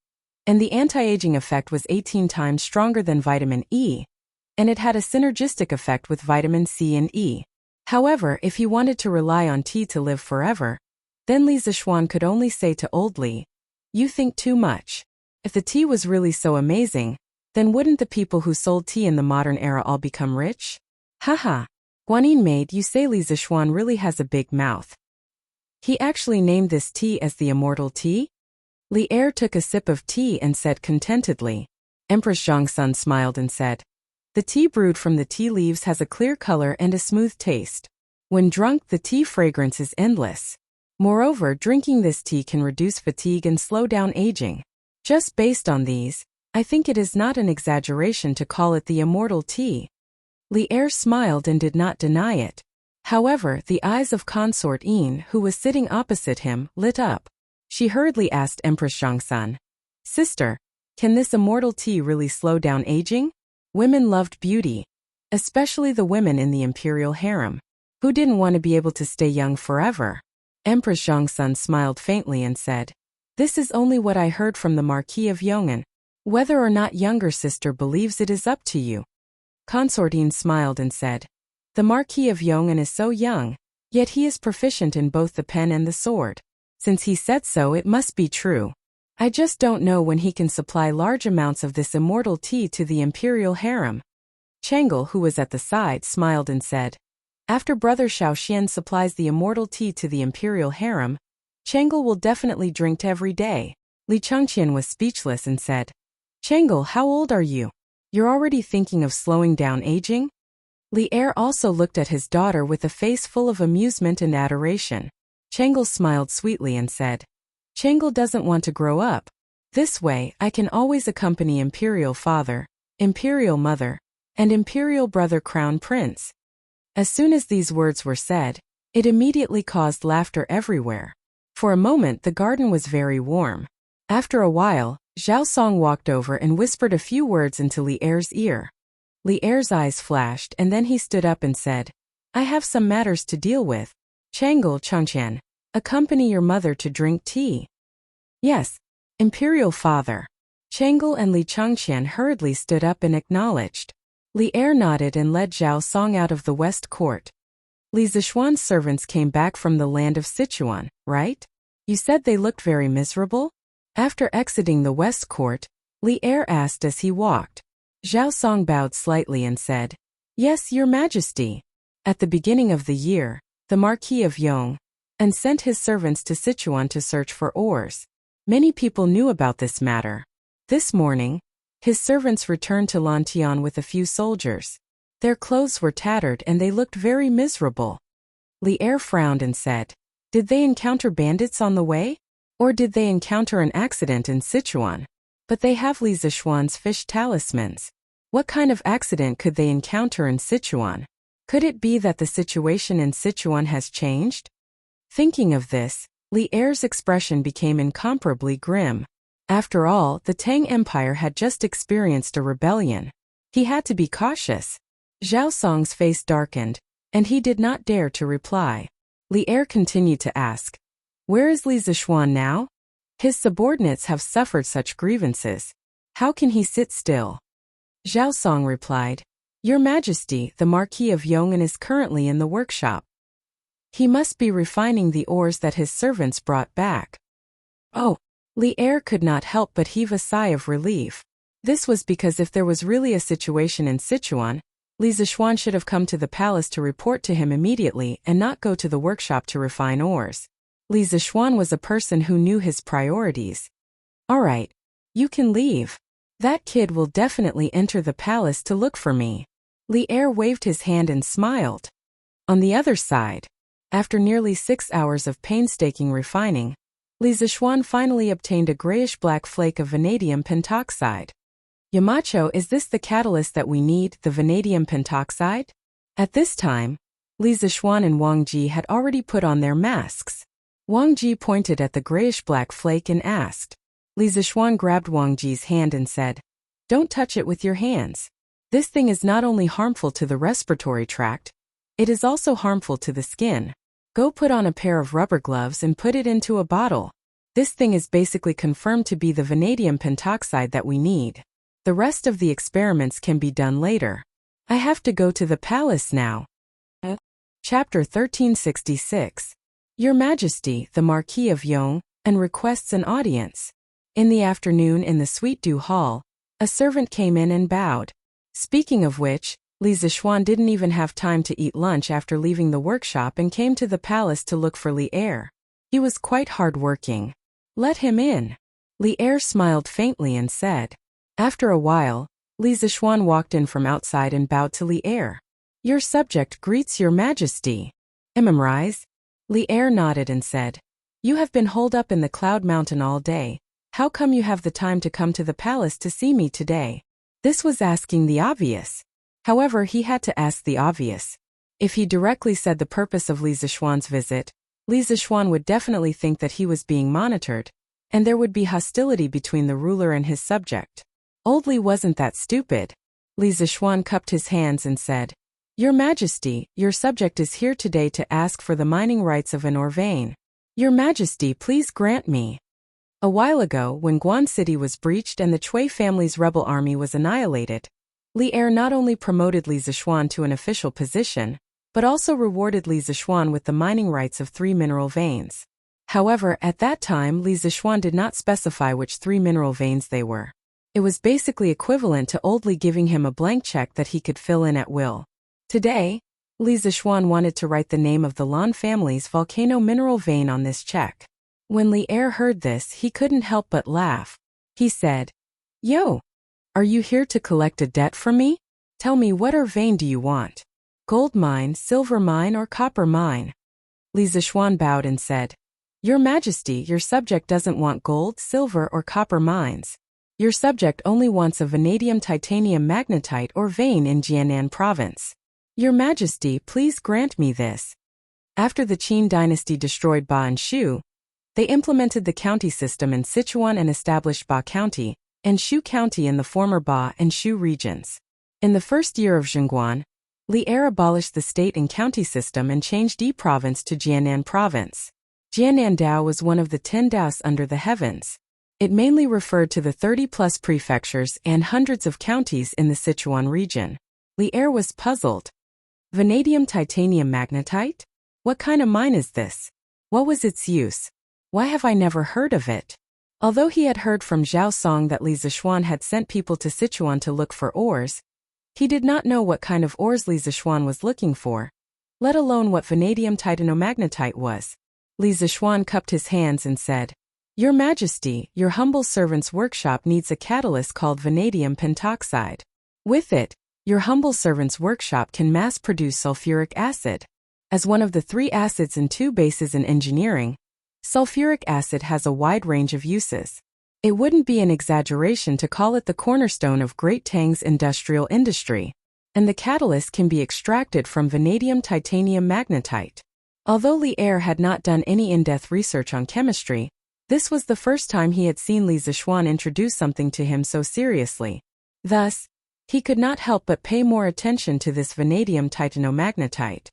and the anti-aging effect was 18 times stronger than vitamin E, and it had a synergistic effect with vitamin C and E. However, if he wanted to rely on tea to live forever, then Li Zixuan could only say to old Li, "You think too much. If the tea was really so amazing, then wouldn't the people who sold tea in the modern era all become rich?" Haha. Guanyin maid, you say Li Zixuan really has a big mouth. He actually named this tea as the immortal tea? Li Er took a sip of tea and said contentedly. Empress Zhongsun smiled and said, "The tea brewed from the tea leaves has a clear color and a smooth taste. When drunk, the tea fragrance is endless. Moreover, drinking this tea can reduce fatigue and slow down aging. Just based on these, I think it is not an exaggeration to call it the immortal tea." Li Er smiled and did not deny it. However, the eyes of Consort Yin, who was sitting opposite him, lit up. She hurriedly asked Empress Zhongsun, "Sister, can this immortal tea really slow down aging?" Women loved beauty, especially the women in the imperial harem. Who didn't want to be able to stay young forever? Empress Zhongsun smiled faintly and said, "This is only what I heard from the Marquis of Yong'an. Whether or not younger sister believes it is up to you." Consortine smiled and said, "The Marquis of Yong'an is so young, yet he is proficient in both the pen and the sword. Since he said so, it must be true. I just don't know when he can supply large amounts of this immortal tea to the imperial harem. Chang'e, who was at the side, smiled and said, after Brother Xiaoxian supplies the immortal tea to the imperial harem, Chang'e will definitely drink every day. Li Chengqian was speechless and said, Chang'e, how old are you? You're already thinking of slowing down aging? Li Er also looked at his daughter with a face full of amusement and adoration. Chang'e smiled sweetly and said, Chang'e doesn't want to grow up. This way, I can always accompany imperial father, imperial mother, and imperial brother crown prince. As soon as these words were said, it immediately caused laughter everywhere. For a moment the garden was very warm. After a while, Zhao Song walked over and whispered a few words into Li Er's ear. Li Er's eyes flashed and then he stood up and said, I have some matters to deal with. Chengqian, accompany your mother to drink tea. Yes, imperial father. Chang'e and Li Chengqian hurriedly stood up and acknowledged. Li Er nodded and led Zhao Song out of the west court. Li Zishuan's servants came back from the land of Sichuan, right? You said they looked very miserable? After exiting the west court, Li Er asked as he walked. Zhao Song bowed slightly and said, Yes, your majesty. At the beginning of the year, the Marquis of Yong and sent his servants to Sichuan to search for ores. Many people knew about this matter. This morning, his servants returned to Lantian with a few soldiers. Their clothes were tattered and they looked very miserable. Li Er frowned and said, Did they encounter bandits on the way? Or did they encounter an accident in Sichuan? But they have Li Zishuan's fish talismans. What kind of accident could they encounter in Sichuan? Could it be that the situation in Sichuan has changed? Thinking of this, Li Er's expression became incomparably grim. After all, the Tang Empire had just experienced a rebellion. He had to be cautious. Zhao Song's face darkened, and he did not dare to reply. Li Er continued to ask, Where is Li Zishuan now? His subordinates have suffered such grievances. How can he sit still? Zhao Song replied, Your Majesty, the Marquis of Yong'an is currently in the workshop. He must be refining the ores that his servants brought back. Oh! Li Er could not help but heave a sigh of relief. This was because if there was really a situation in Sichuan, Li Zishuan should have come to the palace to report to him immediately and not go to the workshop to refine ores. Li Zishuan was a person who knew his priorities. All right, you can leave. That kid will definitely enter the palace to look for me. Li Er waved his hand and smiled. On the other side, after nearly 6 hours of painstaking refining, Li Zishuan finally obtained a grayish-black flake of vanadium pentoxide. Yamacho, is this the catalyst that we need, the vanadium pentoxide? At this time, Li Zishuan and Wang Ji had already put on their masks. Wang Ji pointed at the grayish-black flake and asked. Li Zishuan grabbed Wang Ji's hand and said, Don't touch it with your hands. This thing is not only harmful to the respiratory tract, it is also harmful to the skin. Go put on a pair of rubber gloves and put it into a bottle. This thing is basically confirmed to be the vanadium pentoxide that we need. The rest of the experiments can be done later. I have to go to the palace now. Chapter 1366. Your Majesty, the Marquis of Yong, and requests an audience. In the afternoon in the Sweet Dew Hall, a servant came in and bowed. Speaking of which, Li Zishuan didn't even have time to eat lunch after leaving the workshop and came to the palace to look for Li Er. He was quite hard-working. Let him in. Li Er smiled faintly and said. After a while, Li Zishuan walked in from outside and bowed to Li Er. Your subject greets your Majesty. Immersing. Li Er nodded and said, You have been holed up in the Cloud Mountain all day. How come you have the time to come to the palace to see me today? This was asking the obvious. However, he had to ask the obvious. If he directly said the purpose of Li Zishuan's visit, Li Zishuan would definitely think that he was being monitored, and there would be hostility between the ruler and his subject. Old Li wasn't that stupid. Li Zishuan cupped his hands and said, Your Majesty, your subject is here today to ask for the mining rights of an ore vein. Your Majesty, please grant me. A while ago, when Guan City was breached and the Chui family's rebel army was annihilated, Li Er not only promoted Li Zishuan to an official position, but also rewarded Li Zishuan with the mining rights of 3 mineral veins. However, at that time Li Zixuan did not specify which 3 mineral veins they were. It was basically equivalent to Li giving him a blank check that he could fill in at will. Today, Li Zixuan wanted to write the name of the Lan family's volcano mineral vein on this check. When Li Er heard this, he couldn't help but laugh. He said, "Yo, are you here to collect a debt from me? Tell me, what vein do you want? Gold mine, silver mine, or copper mine?" Li Zixuan bowed and said, "Your Majesty, your subject doesn't want gold, silver, or copper mines. Your subject only wants a vanadium titanium magnetite or vein in Jiannan province. Your Majesty, please grant me this." After the Qin dynasty destroyed Ba and Shu, they implemented the county system in Sichuan and established Ba County and Shu County in the former Ba and Shu regions. In the first year of Zhongguan, Li Er abolished the state and county system and changed Yi province to Jiannan province. Jiannan Dao was one of the 10 Daos under the heavens. It mainly referred to the 30-plus prefectures and hundreds of counties in the Sichuan region. Li Er was puzzled. Vanadium titanium magnetite? What kind of mine is this? What was its use? Why have I never heard of it? Although he had heard from Zhao Song that Li Zixuan had sent people to Sichuan to look for ores, he did not know what kind of ores Li Zixuan was looking for, let alone what vanadium titanomagnetite was. Li Zixuan cupped his hands and said, "Your Majesty, your humble servant's workshop needs a catalyst called vanadium pentoxide. With it, your humble servant's workshop can mass-produce sulfuric acid. As one of the 3 acids and 2 bases in engineering, sulfuric acid has a wide range of uses. It wouldn't be an exaggeration to call it the cornerstone of Great Tang's industrial industry, and the catalyst can be extracted from vanadium titanium magnetite." Although Li Er had not done any in-depth research on chemistry, this was the first time he had seen Li Zixuan introduce something to him so seriously. Thus, he could not help but pay more attention to this vanadium titanomagnetite.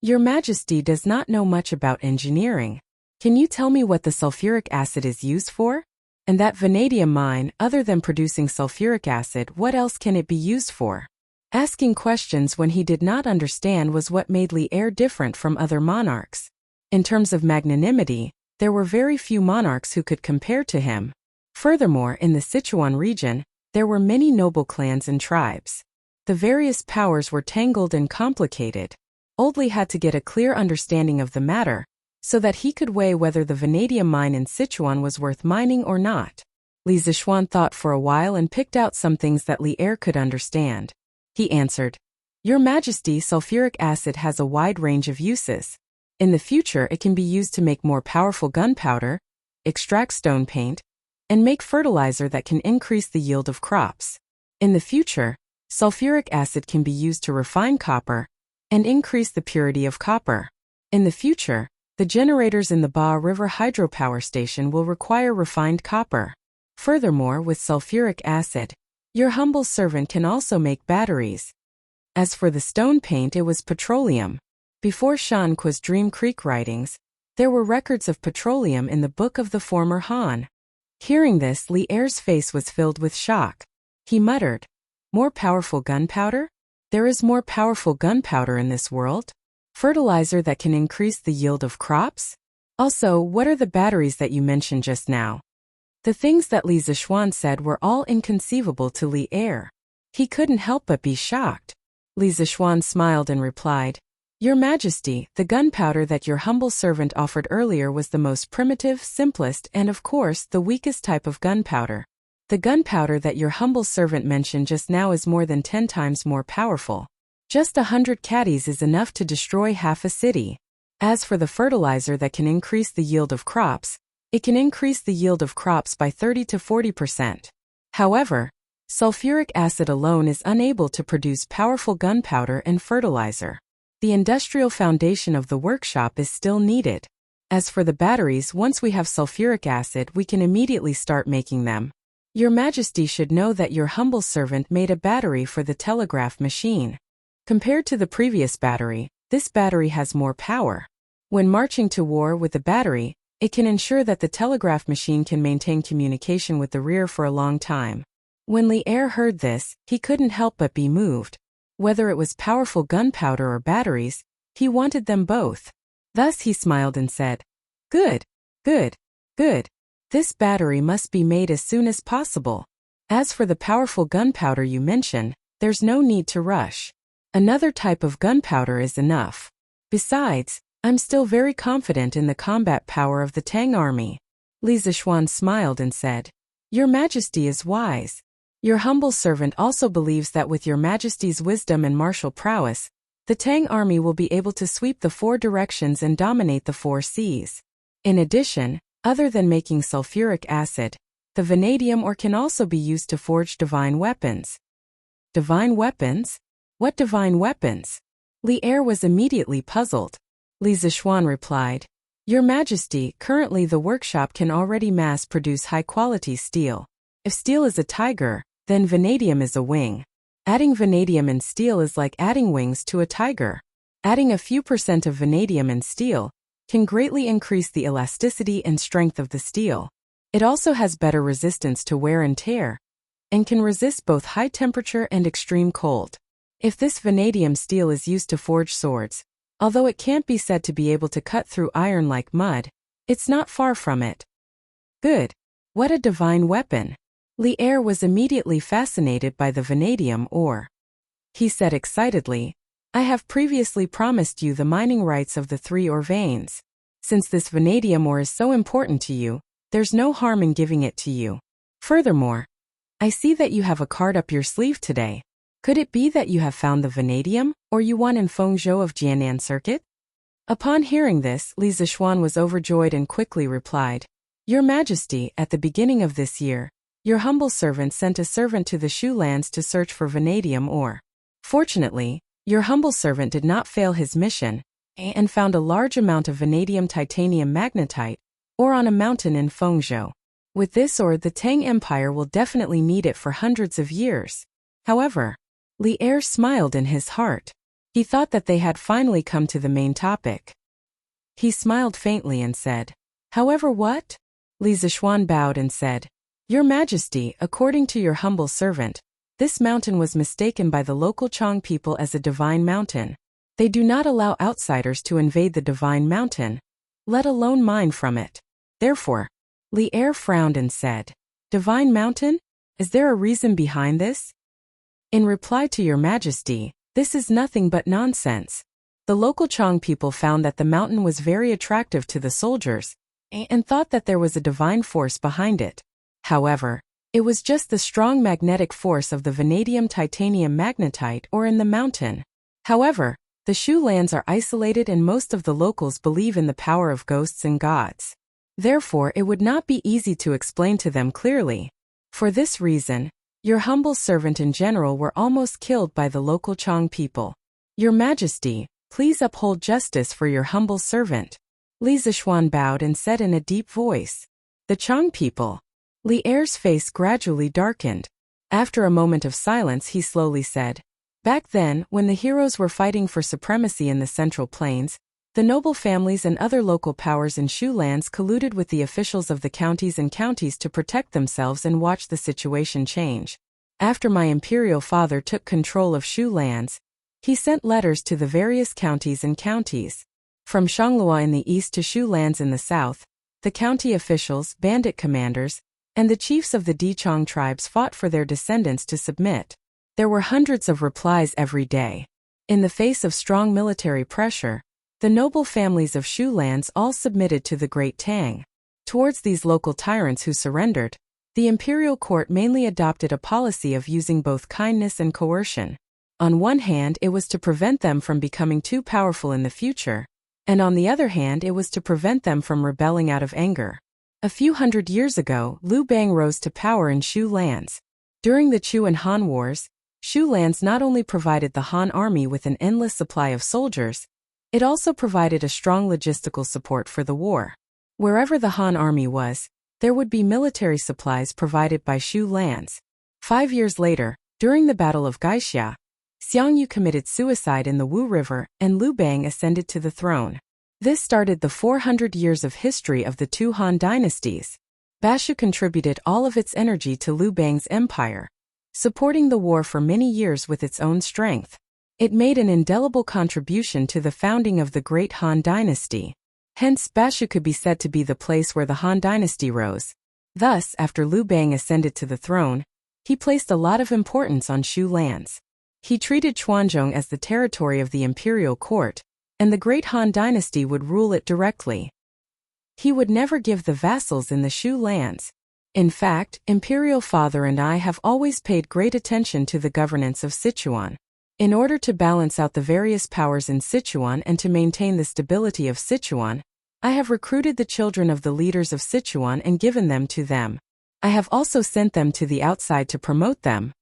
"Your Majesty does not know much about engineering. Can you tell me what the sulfuric acid is used for? And that vanadium mine, other than producing sulfuric acid, what else can it be used for?" Asking questions when he did not understand was what made Li Er different from other monarchs. In terms of magnanimity, there were very few monarchs who could compare to him. Furthermore, in the Sichuan region, there were many noble clans and tribes. The various powers were tangled and complicated. Li had to get a clear understanding of the matter, so that he could weigh whether the vanadium mine in Sichuan was worth mining or not. Li Zixuan thought for a while and picked out some things that Li Er could understand. He answered, "Your Majesty, sulfuric acid has a wide range of uses. In the future, it can be used to make more powerful gunpowder, extract stone paint, and make fertilizer that can increase the yield of crops. In the future, sulfuric acid can be used to refine copper and increase the purity of copper. In the future, the generators in the Ba River hydropower station will require refined copper. Furthermore, with sulfuric acid, your humble servant can also make batteries. As for the stone paint, it was petroleum. Before Shan Kuo's Dream Creek writings, there were records of petroleum in the book of the former Han." Hearing this, Li Er's face was filled with shock. He muttered, "More powerful gunpowder? There is more powerful gunpowder in this world? Fertilizer that can increase the yield of crops? Also, what are the batteries that you mentioned just now?" The things that Li Zixuan said were all inconceivable to Li Er. He couldn't help but be shocked. Li Zixuan smiled and replied, "Your Majesty, the gunpowder that your humble servant offered earlier was the most primitive, simplest, and of course, the weakest type of gunpowder. The gunpowder that your humble servant mentioned just now is more than 10 times more powerful. Just 100 caddies is enough to destroy half a city. As for the fertilizer that can increase the yield of crops, it can increase the yield of crops by 30 to 40%. However, sulfuric acid alone is unable to produce powerful gunpowder and fertilizer. The industrial foundation of the workshop is still needed. As for the batteries, once we have sulfuric acid, we can immediately start making them. Your Majesty should know that your humble servant made a battery for the telegraph machine. Compared to the previous battery, this battery has more power. When marching to war with the battery, it can ensure that the telegraph machine can maintain communication with the rear for a long time." When Li Er heard this, he couldn't help but be moved. Whether it was powerful gunpowder or batteries, he wanted them both. Thus he smiled and said, "Good. Good. Good. This battery must be made as soon as possible. As for the powerful gunpowder you mention, there's no need to rush. Another type of gunpowder is enough. Besides, I'm still very confident in the combat power of the Tang army. Li Zishuan smiled and said, Your Majesty is wise. Your humble servant also believes that with your Majesty's wisdom and martial prowess, the Tang army will be able to sweep the 4 directions and dominate the 4 seas. In addition, other than making sulfuric acid, the vanadium ore can also be used to forge divine weapons. Divine weapons? What divine weapons? Li Er was immediately puzzled. Li Zishuan replied, Your Majesty, currently the workshop can already mass-produce high-quality steel. If steel is a tiger, then vanadium is a wing. Adding vanadium and steel is like adding wings to a tiger. Adding a few % of vanadium and steel can greatly increase the elasticity and strength of the steel. It also has better resistance to wear and tear, and can resist both high temperature and extreme cold. If this vanadium steel is used to forge swords, although it can't be said to be able to cut through iron like mud, it's not far from it. Good. What a divine weapon. Li Er was immediately fascinated by the vanadium ore. He said excitedly, I have previously promised you the mining rights of the 3 ore veins. Since this vanadium ore is so important to you, there's no harm in giving it to you. Furthermore, I see that you have a card up your sleeve today. Could it be that you have found the vanadium, or you won in Fengzhou of Jianan Circuit? Upon hearing this, Li Zishuan was overjoyed and quickly replied, Your Majesty, at the beginning of this year, your humble servant sent a servant to the Shu lands to search for vanadium ore. Fortunately, your humble servant did not fail his mission, and found a large amount of vanadium titanium magnetite, ore on a mountain in Fengzhou. With this ore, the Tang Empire will definitely need it for hundreds of years. However, Li Er smiled in his heart. He thought that they had finally come to the main topic. He smiled faintly and said, However what? Li Zishuan bowed and said, Your Majesty, according to your humble servant, this mountain was mistaken by the local Chang people as a divine mountain. They do not allow outsiders to invade the divine mountain, let alone mine from it. Therefore, Li Er frowned and said, Divine mountain? Is there a reason behind this? In reply to your Majesty, this is nothing but nonsense. The local Chang people found that the mountain was very attractive to the soldiers, and thought that there was a divine force behind it. However, it was just the strong magnetic force of the vanadium titanium magnetite ore in the mountain. However, the Shu lands are isolated and most of the locals believe in the power of ghosts and gods. Therefore, it would not be easy to explain to them clearly. For this reason, your humble servant in general were almost killed by the local Chang people. Your Majesty, please uphold justice for your humble servant. Li Zishuan bowed and said in a deep voice, The Chang people. Li Er's face gradually darkened. After a moment of silence, he slowly said, Back then, when the heroes were fighting for supremacy in the Central Plains, the noble families and other local powers in Shu lands colluded with the officials of the counties to protect themselves and watch the situation change. After my imperial father took control of Shu lands, he sent letters to the various counties. From Shanglua in the east to Shu lands in the south, the county officials, bandit commanders, and the chiefs of the Dichang tribes fought for their descendants to submit. There were hundreds of replies every day. In the face of strong military pressure, the noble families of Shu lands all submitted to the Great Tang. Towards these local tyrants who surrendered, the imperial court mainly adopted a policy of using both kindness and coercion. On one hand, it was to prevent them from becoming too powerful in the future, and on the other hand, it was to prevent them from rebelling out of anger. A few hundred years ago, Liu Bang rose to power in Shu lands. During the Chu and Han Wars, Shu lands not only provided the Han army with an endless supply of soldiers, it also provided a strong logistical support for the war. Wherever the Han army was, there would be military supplies provided by Shu lands. 5 years later, during the Battle of Gaixia, Xiang Yu committed suicide in the Wu River and Liu Bang ascended to the throne. This started the 400 years of history of the two Han dynasties. Bashu contributed all of its energy to Liu Bang's empire, supporting the war for many years with its own strength. It made an indelible contribution to the founding of the great Han dynasty. Hence, Bashu could be said to be the place where the Han dynasty rose. Thus, after Liu Bang ascended to the throne, he placed a lot of importance on Shu lands. He treated Chuanzhong as the territory of the imperial court, and the great Han dynasty would rule it directly. He would never give the vassals in the Shu lands. In fact, Imperial Father and I have always paid great attention to the governance of Sichuan. In order to balance out the various powers in Sichuan and to maintain the stability of Sichuan, I have recruited the children of the leaders of Sichuan and given them to them. I have also sent them to the outside to promote them.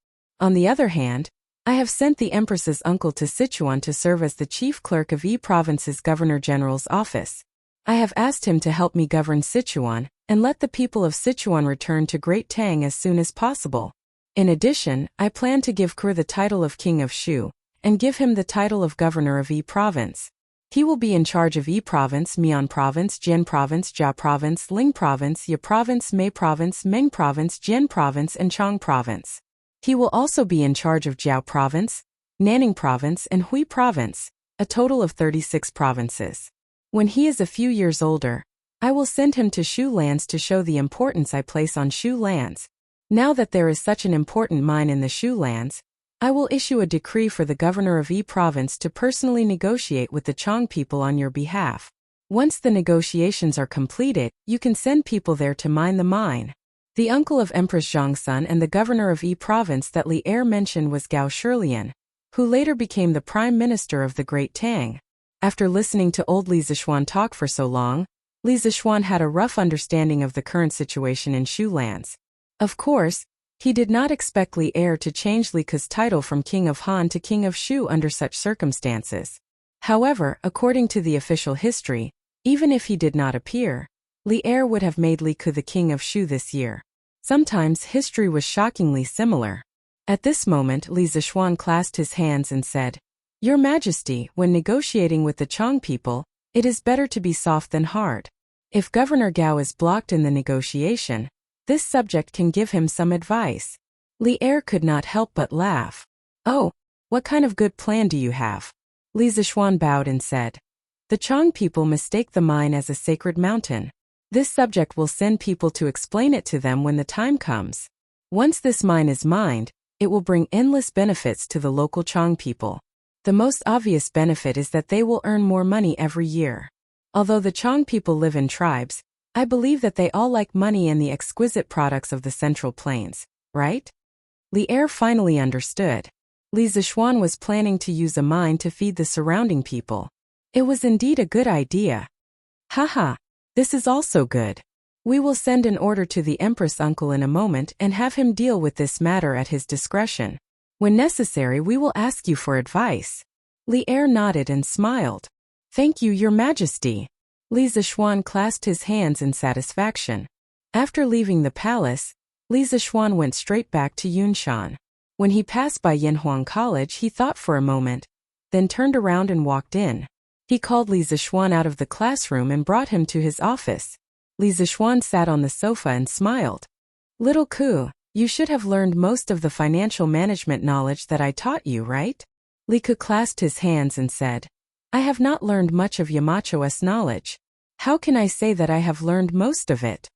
On the other hand, I have sent the Empress's uncle to Sichuan to serve as the chief clerk of Yi Province's Governor-General's office. I have asked him to help me govern Sichuan, and let the people of Sichuan return to Great Tang as soon as possible. In addition, I plan to give Ke the title of King of Shu, and give him the title of Governor of Yi Province. He will be in charge of Yi Province, Mian Province, Jian Province, Jia Province, Ling Province, Ye Province, Mei Province, Meng Province, Jian Province, and Chang Province. He will also be in charge of Jiao Province, Nanning Province, and Hui Province, a total of 36 provinces. When he is a few years older, I will send him to Shu lands to show the importance I place on Shu lands. Now that there is such an important mine in the Shu lands, I will issue a decree for the governor of Yi Province to personally negotiate with the Chang people on your behalf. Once the negotiations are completed, you can send people there to mine the mine. The uncle of Empress Zhang's son and the governor of Yi Province that Li Er mentioned was Gao Shilian, who later became the prime minister of the Great Tang. After listening to old Li Zishuan talk for so long, Li Zishuan had a rough understanding of the current situation in Shu lands. Of course, he did not expect Li Er to change Li Ke's title from King of Han to King of Shu under such circumstances. However, according to the official history, even if he did not appear, Li Er would have made Li Ke the King of Shu this year. Sometimes history was shockingly similar. At this moment, Li Zishuan clasped his hands and said, "Your Majesty, when negotiating with the Chang people, it is better to be soft than hard. If Governor Gao is blocked in the negotiation, this subject can give him some advice." Li Er could not help but laugh. "Oh, what kind of good plan do you have?" Li Zishuan bowed and said, "The Chang people mistake the mine as a sacred mountain. This subject will send people to explain it to them when the time comes. Once this mine is mined, it will bring endless benefits to the local Chang people. The most obvious benefit is that they will earn more money every year. Although the Chang people live in tribes, I believe that they all like money and the exquisite products of the Central Plains, right?" Li Er finally understood. Li Zishuan was planning to use a mine to feed the surrounding people. It was indeed a good idea. "Haha, this is also good. We will send an order to the Empress uncle in a moment and have him deal with this matter at his discretion. When necessary, we will ask you for advice." Li Er nodded and smiled. "Thank you, Your Majesty." Li Zishuan clasped his hands in satisfaction. After leaving the palace, Li Zishuan went straight back to Yunshan. When he passed by Yanhuang College, he thought for a moment, then turned around and walked in. He called Li Zishuan out of the classroom and brought him to his office. Li Zishuan sat on the sofa and smiled. "Little Ku, you should have learned most of the financial management knowledge that I taught you, right?" Li Ke clasped his hands and said, "I have not learned much of Yamacho's knowledge. How can I say that I have learned most of it?"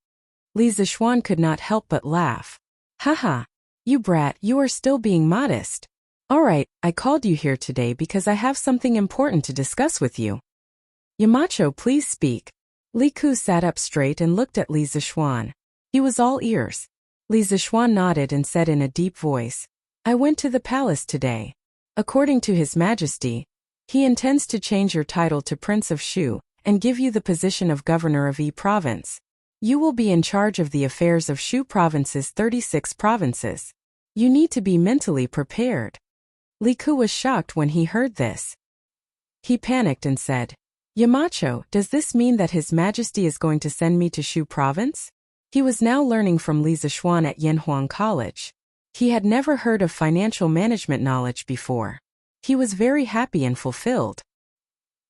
Li Zishuan could not help but laugh. "Haha, you brat, you are still being modest. Alright, I called you here today because I have something important to discuss with you." "Yamacho, please speak." Li Ku sat up straight and looked at Li Zishuan. He was all ears. Li Zishuan nodded and said in a deep voice, "I went to the palace today. According to His Majesty, he intends to change your title to Prince of Shu and give you the position of Governor of Yi Province. You will be in charge of the affairs of Shu Province's 36 provinces. You need to be mentally prepared." Li Ku was shocked when he heard this. He panicked and said, "Yamacho, does this mean that His Majesty is going to send me to Shu Province?" He was now learning from Li Zishuan at Yanhuang College. He had never heard of financial management knowledge before. He was very happy and fulfilled.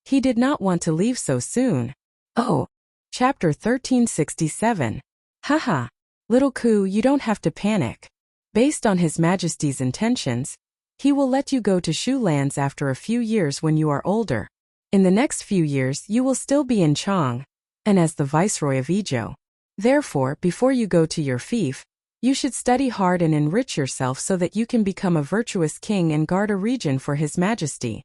He did not want to leave so soon. Oh, Chapter 1367. Haha. Little Ku, you don't have to panic. Based on His Majesty's intentions, he will let you go to Shu lands after a few years when you are older. In the next few years you will still be in Chang, and as the viceroy of Ezhou. Therefore, before you go to your fief, you should study hard and enrich yourself so that you can become a virtuous king and guard a region for His Majesty.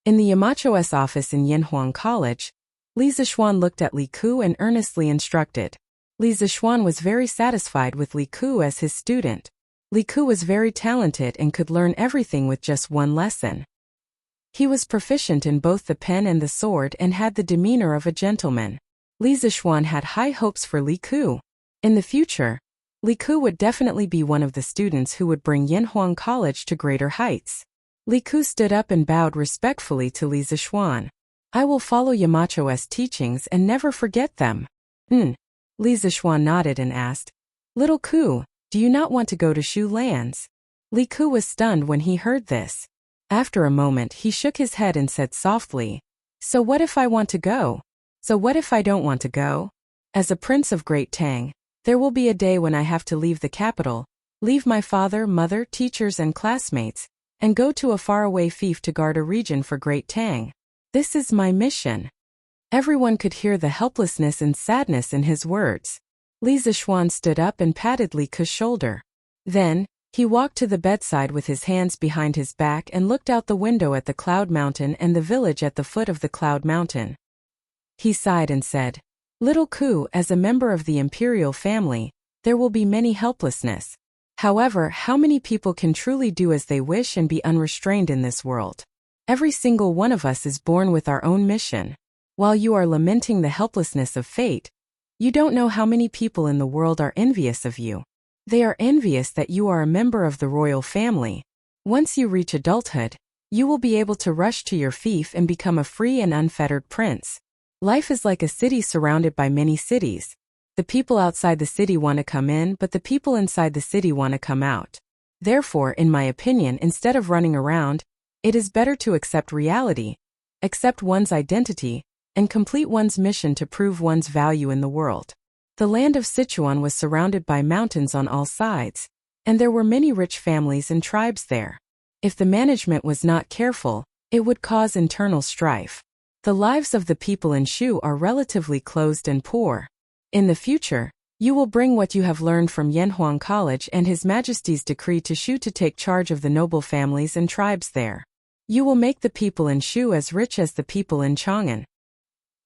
In the Yamacho's office in Yanhuang College, Li Zixuan looked at Li Ku and earnestly instructed. Li Zixuan was very satisfied with Li Ku as his student. Li Ku was very talented and could learn everything with just one lesson. He was proficient in both the pen and the sword and had the demeanor of a gentleman. Li Zixuan had high hopes for Li Ku. In the future, Li Ku would definitely be one of the students who would bring Yanhuang College to greater heights. Li Ku stood up and bowed respectfully to Li Zixuan. I will follow Yamacho's teachings and never forget them. Li Zixuan nodded and asked, Little Ku, do you not want to go to Shu lands? Li Ku was stunned when he heard this. After a moment he shook his head and said softly, So what if I want to go? So what if I don't want to go? As a prince of Great Tang, there will be a day when I have to leave the capital, leave my father, mother, teachers and classmates, and go to a faraway fief to guard a region for Great Tang. This is my mission. Everyone could hear the helplessness and sadness in his words. Li Zixuan stood up and patted Li Ku's shoulder. Then, he walked to the bedside with his hands behind his back and looked out the window at the Cloud Mountain and the village at the foot of the Cloud Mountain. He sighed and said, Little Ku, as a member of the imperial family, there will be many helplessness. However, how many people can truly do as they wish and be unrestrained in this world? Every single one of us is born with our own mission. While you are lamenting the helplessness of fate, you don't know how many people in the world are envious of you. They are envious that you are a member of the royal family. Once you reach adulthood, you will be able to rush to your fief and become a free and unfettered prince. Life is like a city surrounded by many cities. The people outside the city want to come in, but the people inside the city want to come out. Therefore, in my opinion, instead of running around, it is better to accept reality, accept one's identity, and complete one's mission to prove one's value in the world. The land of Sichuan was surrounded by mountains on all sides, and there were many rich families and tribes there. If the management was not careful, it would cause internal strife. The lives of the people in Shu are relatively closed and poor. In the future, you will bring what you have learned from Yanhuang College and His Majesty's decree to Shu to take charge of the noble families and tribes there. You will make the people in Shu as rich as the people in Chang'an.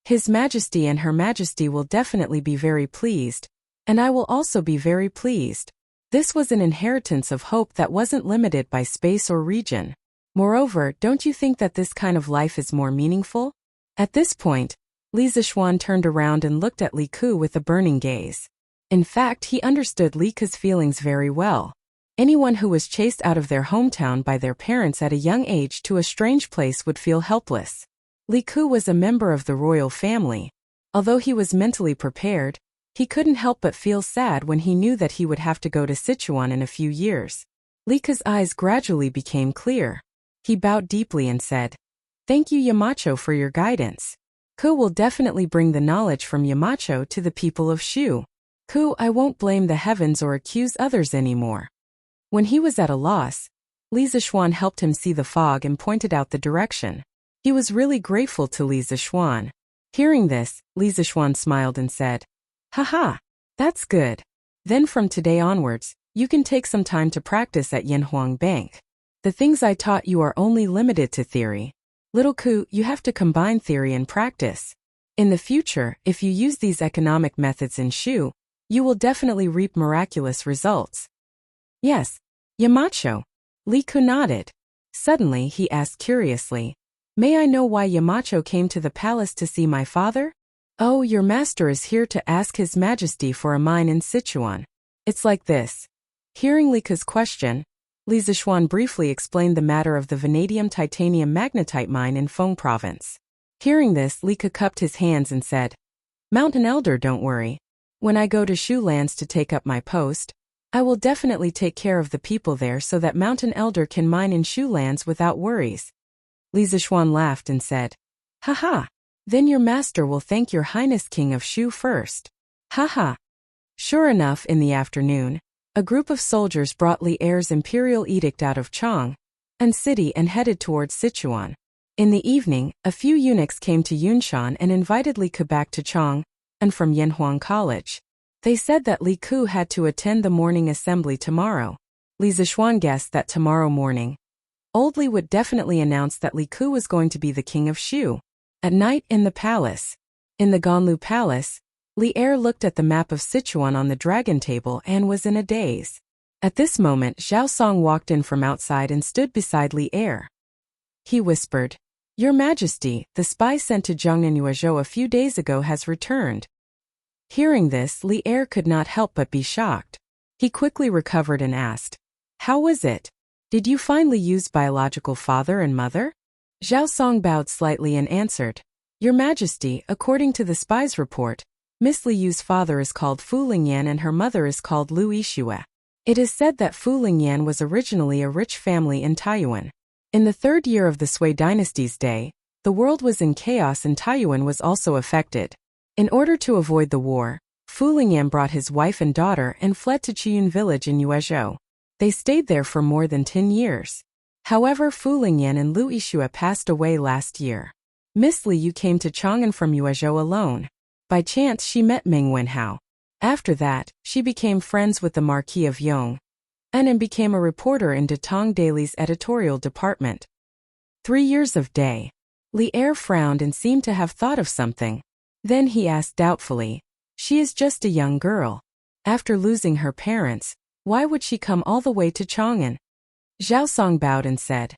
His Majesty and Her Majesty will definitely be very pleased, and I will also be very pleased. This was an inheritance of hope that wasn't limited by space or region. Moreover, don't you think that this kind of life is more meaningful? At this point, Li Zixuan turned around and looked at Li Ku with a burning gaze. In fact, he understood Li Ku's feelings very well. Anyone who was chased out of their hometown by their parents at a young age to a strange place would feel helpless. Li Ku was a member of the royal family. Although he was mentally prepared, he couldn't help but feel sad when he knew that he would have to go to Sichuan in a few years. Li Ku's eyes gradually became clear. He bowed deeply and said, Thank you Yamacho for your guidance. Ku will definitely bring the knowledge from Yamacho to the people of Shu. Ku, I won't blame the heavens or accuse others anymore. When he was at a loss, Li Zixuan helped him see the fog and pointed out the direction. He was really grateful to Li Zixuan. Hearing this, Li Zixuan smiled and said, Haha, that's good. Then from today onwards, you can take some time to practice at Yanhuang Bank. The things I taught you are only limited to theory. Little Ku, you have to combine theory and practice. In the future, if you use these economic methods in Shu, you will definitely reap miraculous results. Yes, Yamacho. Li Ku nodded. Suddenly he asked curiously, May I know why Yamacho came to the palace to see my father? Oh, your master is here to ask His Majesty for a mine in Sichuan. It's like this. Hearing Li Ku's question, Li Zixuan briefly explained the matter of the vanadium titanium magnetite mine in Feng province. Hearing this, Li Ku cupped his hands and said, Mountain Elder, don't worry. When I go to Shu lands to take up my post, I will definitely take care of the people there so that Mountain Elder can mine in Shu lands without worries. Li Zixuan laughed and said, Haha, then your master will thank your Highness King of Shu first. Haha. Sure enough, in the afternoon, a group of soldiers brought Li Er's imperial edict out of Chang'an City and headed towards Sichuan. In the evening, a few eunuchs came to Yunshan and invited Li Ke back to Chang, and from Yanhuang College. They said that Li Ke had to attend the morning assembly tomorrow. Li Zishuan guessed that tomorrow morning, Old Li would definitely announce that Li Ke was going to be the king of Shu. At night in the palace. In the Ganlu Palace, Li Er looked at the map of Sichuan on the dragon table and was in a daze. At this moment, Zhao Song walked in from outside and stood beside Li Er. He whispered, "Your Majesty, the spy sent to Zheng and Yuezhou a few days ago has returned." Hearing this, Li Er could not help but be shocked. He quickly recovered and asked, "How was it? Did you finally use biological father and mother?" Zhao Song bowed slightly and answered, "Your Majesty, according to the spy's report, Miss Li Yu's father is called Fu Lingyan and her mother is called Lu Yixue. It is said that Fu Lingyan was originally a rich family in Taiyuan. In the third year of the Sui dynasty's day, the world was in chaos and Taiyuan was also affected. In order to avoid the war, Fu Lingyan brought his wife and daughter and fled to Qiyun village in Yuezhou. They stayed there for more than 10 years. However, Fu Lingyan and Lu Yixue passed away last year. Miss Li Yu came to Chang'an from Yuezhou alone. By chance she met Meng Wenhao. After that, she became friends with the Marquis of Yong, and became a reporter in Datong Daily's editorial department. 3 years of day. Li Er frowned and seemed to have thought of something. Then he asked doubtfully, "She is just a young girl. After losing her parents, why would she come all the way to Chang'an?" Zhao Song bowed and said,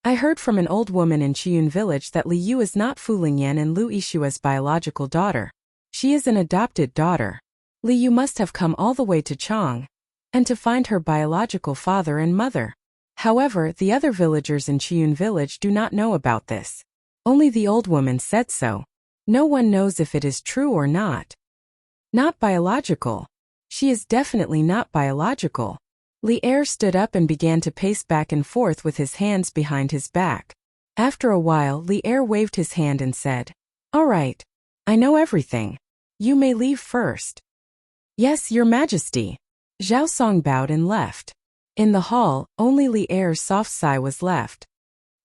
"I heard from an old woman in Qiyun village that Li Yu is not Fu Lingyan and Lu Yixue's biological daughter. She is an adopted daughter. Li Yu must have come all the way to Chang, and to find her biological father and mother. However, the other villagers in Qiyun village do not know about this. Only the old woman said so. No one knows if it is true or not." "Not biological. She is definitely not biological." Li Er stood up and began to pace back and forth with his hands behind his back. After a while, Li Er waved his hand and said, "All right. I know everything. You may leave first." "Yes, Your Majesty." Zhao Song bowed and left. In the hall, only Li Er's soft sigh was left.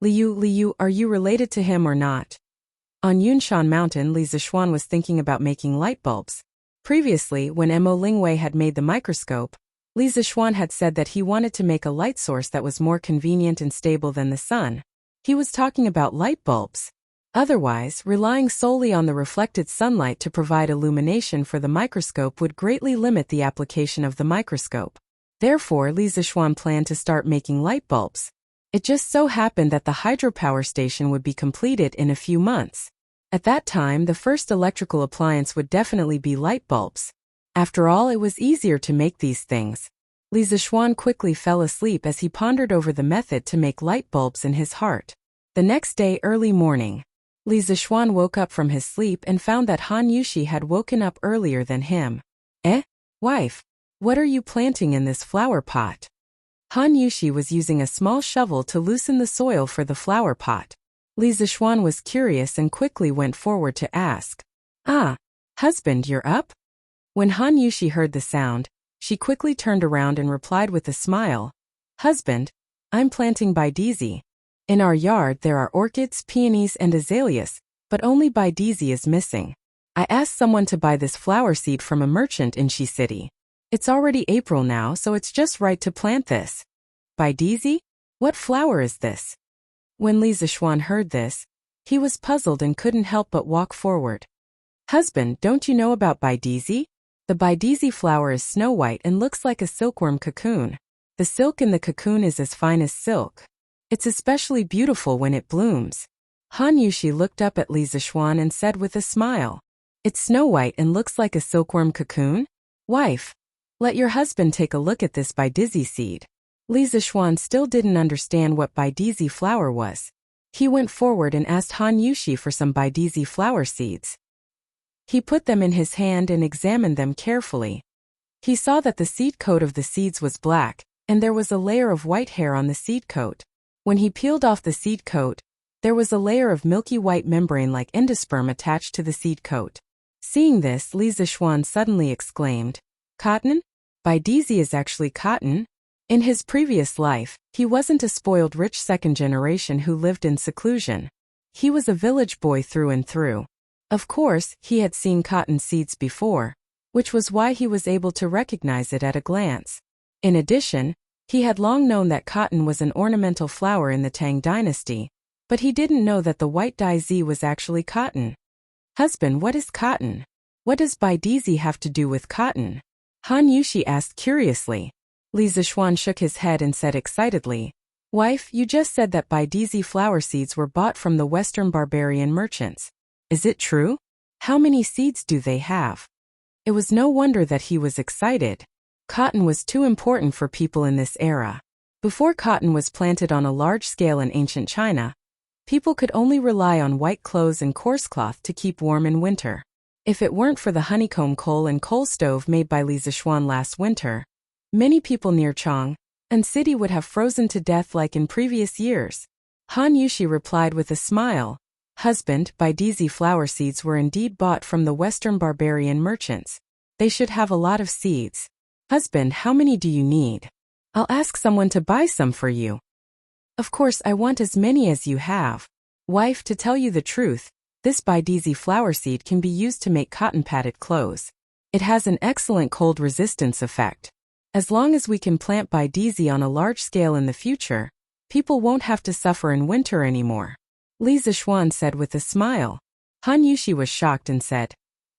Li Yu, are you related to him or not?" On Yunshan Mountain, Li Zishuan was thinking about making light bulbs. Previously, when Mo Lingwei had made the microscope, Li Zishuan had said that he wanted to make a light source that was more convenient and stable than the sun. He was talking about light bulbs. Otherwise, relying solely on the reflected sunlight to provide illumination for the microscope would greatly limit the application of the microscope. Therefore, Li Zishuan planned to start making light bulbs. It just so happened that the hydropower station would be completed in a few months. At that time, the first electrical appliance would definitely be light bulbs. After all, it was easier to make these things. Li Zishuan quickly fell asleep as he pondered over the method to make light bulbs in his heart. The next day, early morning, Li Zishuan woke up from his sleep and found that Han Yushi had woken up earlier than him. Wife, what are you planting in this flower pot?" Han Yushi was using a small shovel to loosen the soil for the flower pot. Li Zishuan was curious and quickly went forward to ask, "Ah, husband, you're up?" When Han Yushi heard the sound, she quickly turned around and replied with a smile, "Husband, I'm planting Baidizi. In our yard there are orchids, peonies and azaleas, but only Baidizi is missing. I asked someone to buy this flower seed from a merchant in Shi City. It's already April now, so it's just right to plant this." "Baidizi? What flower is this?" When Li Zishuan heard this, he was puzzled and couldn't help but walk forward. "Husband, don't you know about Baidizi? The Baidizi flower is snow white and looks like a silkworm cocoon. The silk in the cocoon is as fine as silk. It's especially beautiful when it blooms." Han Yushi looked up at Li Zishuan and said with a smile, "It's snow white and looks like a silkworm cocoon? Wife, let your husband take a look at this Baidizi seed." Li Zishuan still didn't understand what Baidizi flower was. He went forward and asked Han Yushi for some Baidizi flower seeds. He put them in his hand and examined them carefully. He saw that the seed coat of the seeds was black, and there was a layer of white hair on the seed coat. When he peeled off the seed coat, there was a layer of milky white membrane like endosperm attached to the seed coat. Seeing this, Li Zishuan suddenly exclaimed, "Cotton? Baidizi is actually cotton?" In his previous life, he wasn't a spoiled rich second generation who lived in seclusion. He was a village boy through and through. Of course, he had seen cotton seeds before, which was why he was able to recognize it at a glance. In addition, he had long known that cotton was an ornamental flower in the Tang dynasty, but he didn't know that the white dye Z was actually cotton. Husband, what is cotton? What does Bai Dizi have to do with cotton? Han Yushi asked curiously. Li Zishuan shook his head and said excitedly, Wife, you just said that Bai Dizi flower seeds were bought from the Western barbarian merchants. Is it true? How many seeds do they have? It was no wonder that he was excited. Cotton was too important for people in this era. Before cotton was planted on a large scale in ancient China, people could only rely on white clothes and coarse cloth to keep warm in winter. If it weren't for the honeycomb coal and coal stove made by Li Zishuan last winter, many people near Chang'an City would have frozen to death like in previous years. Han Yushi replied with a smile. Husband, Bai Dizi flower seeds were indeed bought from the Western barbarian merchants. They should have a lot of seeds. Husband, how many do you need? I'll ask someone to buy some for you. Of course, I want as many as you have. Wife, to tell you the truth, this Bai Dizi flower seed can be used to make cotton padded clothes. It has an excellent cold resistance effect. As long as we can plant Bai Dizi on a large scale in the future, people won't have to suffer in winter anymore. Li Zishuan said with a smile. Han Yushi was shocked and said,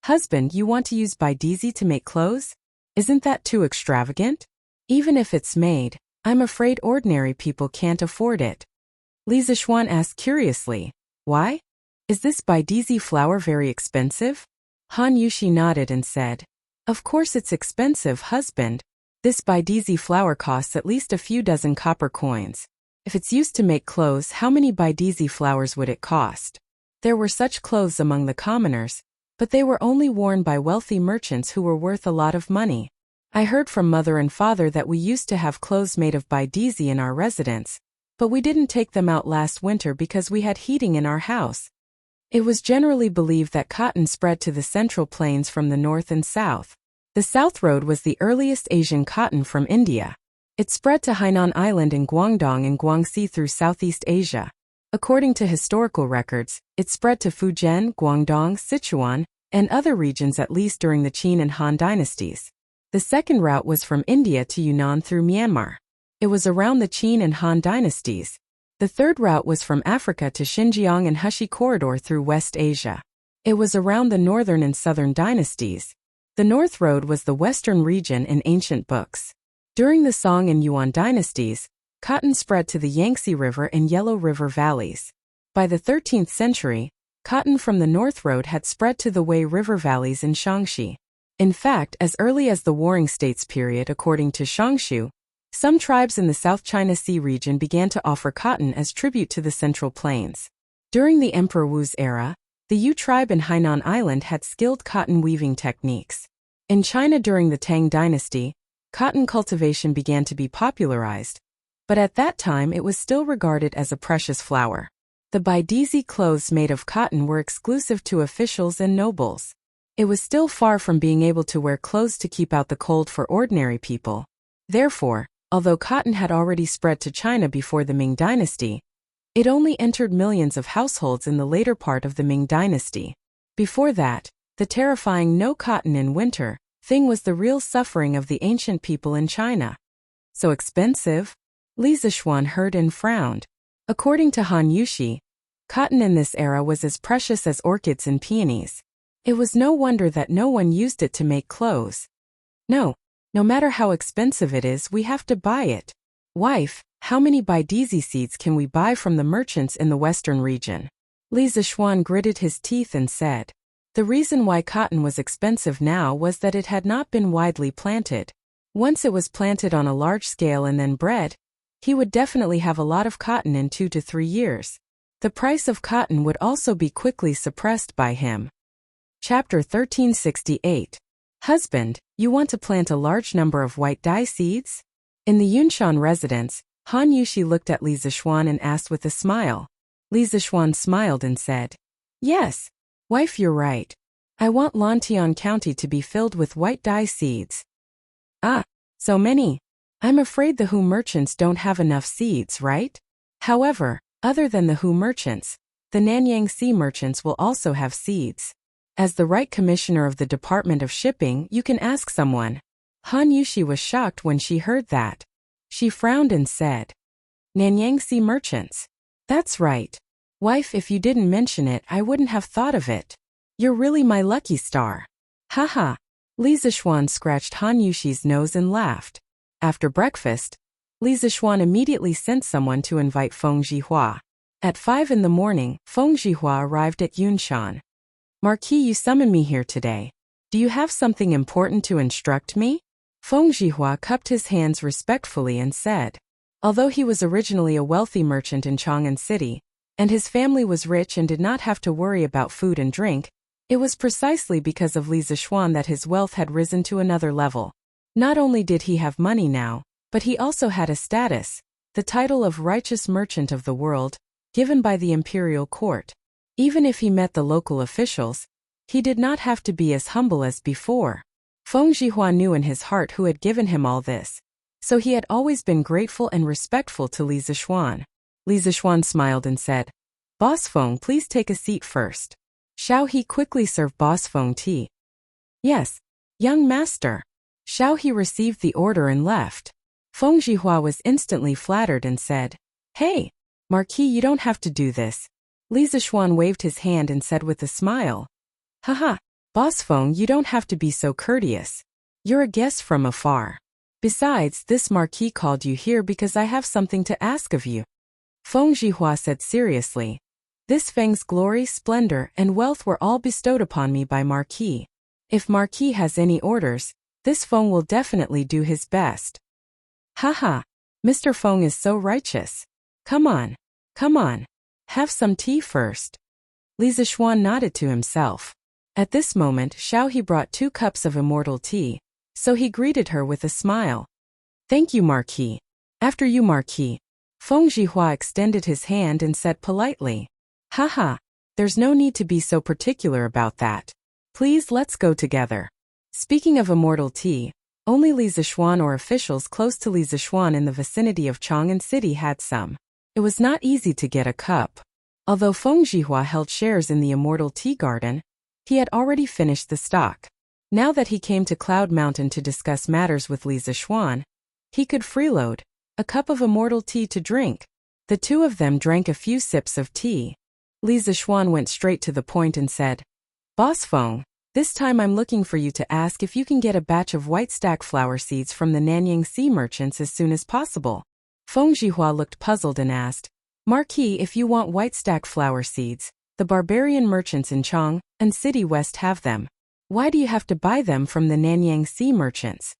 Husband, you want to use Bai Dizi to make clothes? Isn't that too extravagant? Even if it's made, I'm afraid ordinary people can't afford it. Li Zishuan asked curiously, Why? Is this Bai Dizi flower very expensive? Han Yushi nodded and said, Of course it's expensive, husband. This Bai Dizi flower costs at least a few dozen copper coins. If it's used to make clothes, how many Bai Dizi flowers would it cost? There were such clothes among the commoners, but they were only worn by wealthy merchants who were worth a lot of money. I heard from mother and father that we used to have clothes made of Bai Dizi in our residence, but we didn't take them out last winter because we had heating in our house. It was generally believed that cotton spread to the Central Plains from the north and south. The South Road was the earliest Asian cotton from India. It spread to Hainan Island in Guangdong and Guangxi through Southeast Asia. According to historical records, it spread to Fujian, Guangdong, Sichuan, and other regions at least during the Qin and Han dynasties. The second route was from India to Yunnan through Myanmar. It was around the Qin and Han dynasties. The third route was from Africa to Xinjiang and Hushi corridor through West Asia. It was around the northern and southern dynasties. The North Road was the western region in ancient books. During the Song and Yuan dynasties, cotton spread to the Yangtze River and Yellow River valleys. By the 13th century, cotton from the North Road had spread to the Wei River valleys in Shaanxi. In fact, as early as the Warring States period, according to Shangshu, some tribes in the South China Sea region began to offer cotton as tribute to the Central Plains. During the Emperor Wu's era, the Yu tribe in Hainan Island had skilled cotton weaving techniques. In China during the Tang dynasty, cotton cultivation began to be popularized, but at that time it was still regarded as a precious flower. The Bai Dizi clothes made of cotton were exclusive to officials and nobles. It was still far from being able to wear clothes to keep out the cold for ordinary people. Therefore, although cotton had already spread to China before the Ming dynasty, it only entered millions of households in the later part of the Ming dynasty. Before that, the terrifying no cotton in winter thing was the real suffering of the ancient people in China. So expensive? Li Zishuan heard and frowned. According to Han Yushi, cotton in this era was as precious as orchids and peonies. It was no wonder that no one used it to make clothes. No matter how expensive it is, we have to buy it. Wife, how many Bai Dizi seeds can we buy from the merchants in the western region? Li Zishuan gritted his teeth and said, the reason why cotton was expensive now was that it had not been widely planted. Once it was planted on a large scale and then bred, he would definitely have a lot of cotton in 2 to 3 years. The price of cotton would also be quickly suppressed by him. Chapter 1368. Husband, you want to plant a large number of white dye seeds? In the Yunshan residence, Han Yushi looked at Li Zishuan and asked with a smile. Li Zishuan smiled and said, Yes, wife, you're right. I want Lantian County to be filled with white dye seeds. Ah, so many. I'm afraid the Hu merchants don't have enough seeds, right? However, other than the Hu merchants, the Nanyang Sea merchants will also have seeds. As the right commissioner of the Department of Shipping, you can ask someone. Han Yushi was shocked when she heard that. She frowned and said, Nanyang Sea merchants. That's right. Wife, if you didn't mention it, I wouldn't have thought of it. You're really my lucky star. Haha. Li Zixuan scratched Han Yushi's nose and laughed. After breakfast, Li Zixuan immediately sent someone to invite Feng Zhihua. At 5 in the morning, Feng Zhihua arrived at Yunshan. Marquis, you summoned me here today. Do you have something important to instruct me? Feng Zhihua cupped his hands respectfully and said. Although he was originally a wealthy merchant in Chang'an City, and his family was rich and did not have to worry about food and drink, it was precisely because of Li Zixuan that his wealth had risen to another level. Not only did he have money now, but he also had a status, the title of righteous merchant of the world, given by the imperial court. Even if he met the local officials, he did not have to be as humble as before. Feng Zhihua knew in his heart who had given him all this, so he had always been grateful and respectful to Li Zixuan. Li Zixuan smiled and said, Boss Feng, please take a seat first. Xiao He quickly served Boss Feng tea. Yes, young master. Xiao He received the order and left. Feng Zhihua was instantly flattered and said, Hey, Marquis, you don't have to do this. Li Zixuan waved his hand and said with a smile, Haha, Boss Feng, you don't have to be so courteous. You're a guest from afar. Besides, this Marquis called you here because I have something to ask of you. Feng Zhihua said seriously, This Feng's glory, splendor, and wealth were all bestowed upon me by Marquis. If Marquis has any orders, this Feng will definitely do his best. Haha, Mr. Feng is so righteous. Come on. Have some tea first. Li Zixuan nodded to himself. At this moment, Xiao He brought 2 cups of immortal tea, so he greeted her with a smile. Thank you, Marquis. After you, Marquis. Feng Zhihua extended his hand and said politely, Haha, there's no need to be so particular about that. Please, let's go together. Speaking of immortal tea, only Li Zixuan or officials close to Li Zixuan in the vicinity of Chang'an City had some. It was not easy to get a cup. Although Feng Zhihua held shares in the immortal tea garden, he had already finished the stock. Now that he came to Cloud Mountain to discuss matters with Li Zixuan, he could freeload a cup of immortal tea to drink. The two of them drank a few sips of tea. Li Zixuan went straight to the point and said, Boss Feng, this time I'm looking for you to ask if you can get a batch of white stack flower seeds from the Nanyang Sea merchants as soon as possible. Feng Zhihua looked puzzled and asked, Marquis, if you want white stack flower seeds, the barbarian merchants in Chang'an City West have them. Why do you have to buy them from the Nanyang Sea merchants?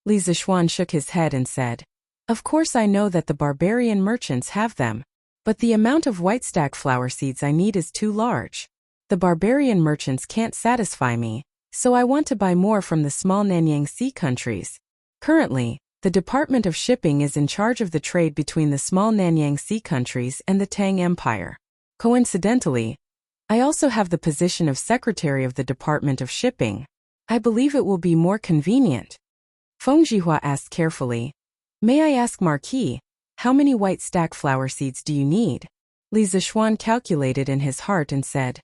Li Zixuan shook his head and said, Of course I know that the barbarian merchants have them, but the amount of white stack flower seeds I need is too large. The barbarian merchants can't satisfy me, so I want to buy more from the small Nanyang Sea countries. Currently, the Department of Shipping is in charge of the trade between the small Nanyang Sea countries and the Tang Empire. Coincidentally, I also have the position of Secretary of the Department of Shipping. I believe it will be more convenient. Feng Zhihua asked carefully, May I ask, Marquis, how many white stack flower seeds do you need? Li Zixuan calculated in his heart and said,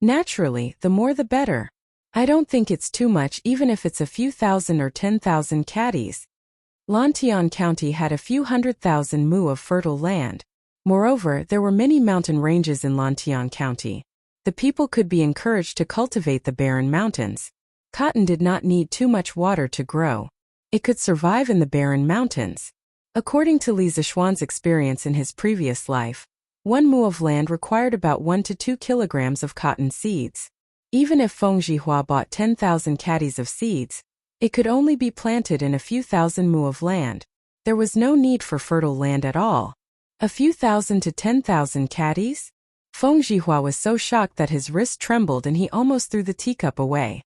Naturally, the more the better. I don't think it's too much even if it's a few thousand or 10,000 caddies. Lantian County had a few 100,000 mu of fertile land. Moreover, there were many mountain ranges in Lantian County. The people could be encouraged to cultivate the barren mountains. Cotton did not need too much water to grow. It could survive in the barren mountains. According to Li Zixuan's experience in his previous life, 1 mu of land required about 1 to 2 kilograms of cotton seeds. Even if Feng Zhihua bought 10,000 caddies of seeds, it could only be planted in a few thousand mu of land. There was no need for fertile land at all. A few thousand to 10,000 caddies? Feng Zhihua was so shocked that his wrist trembled and he almost threw the teacup away.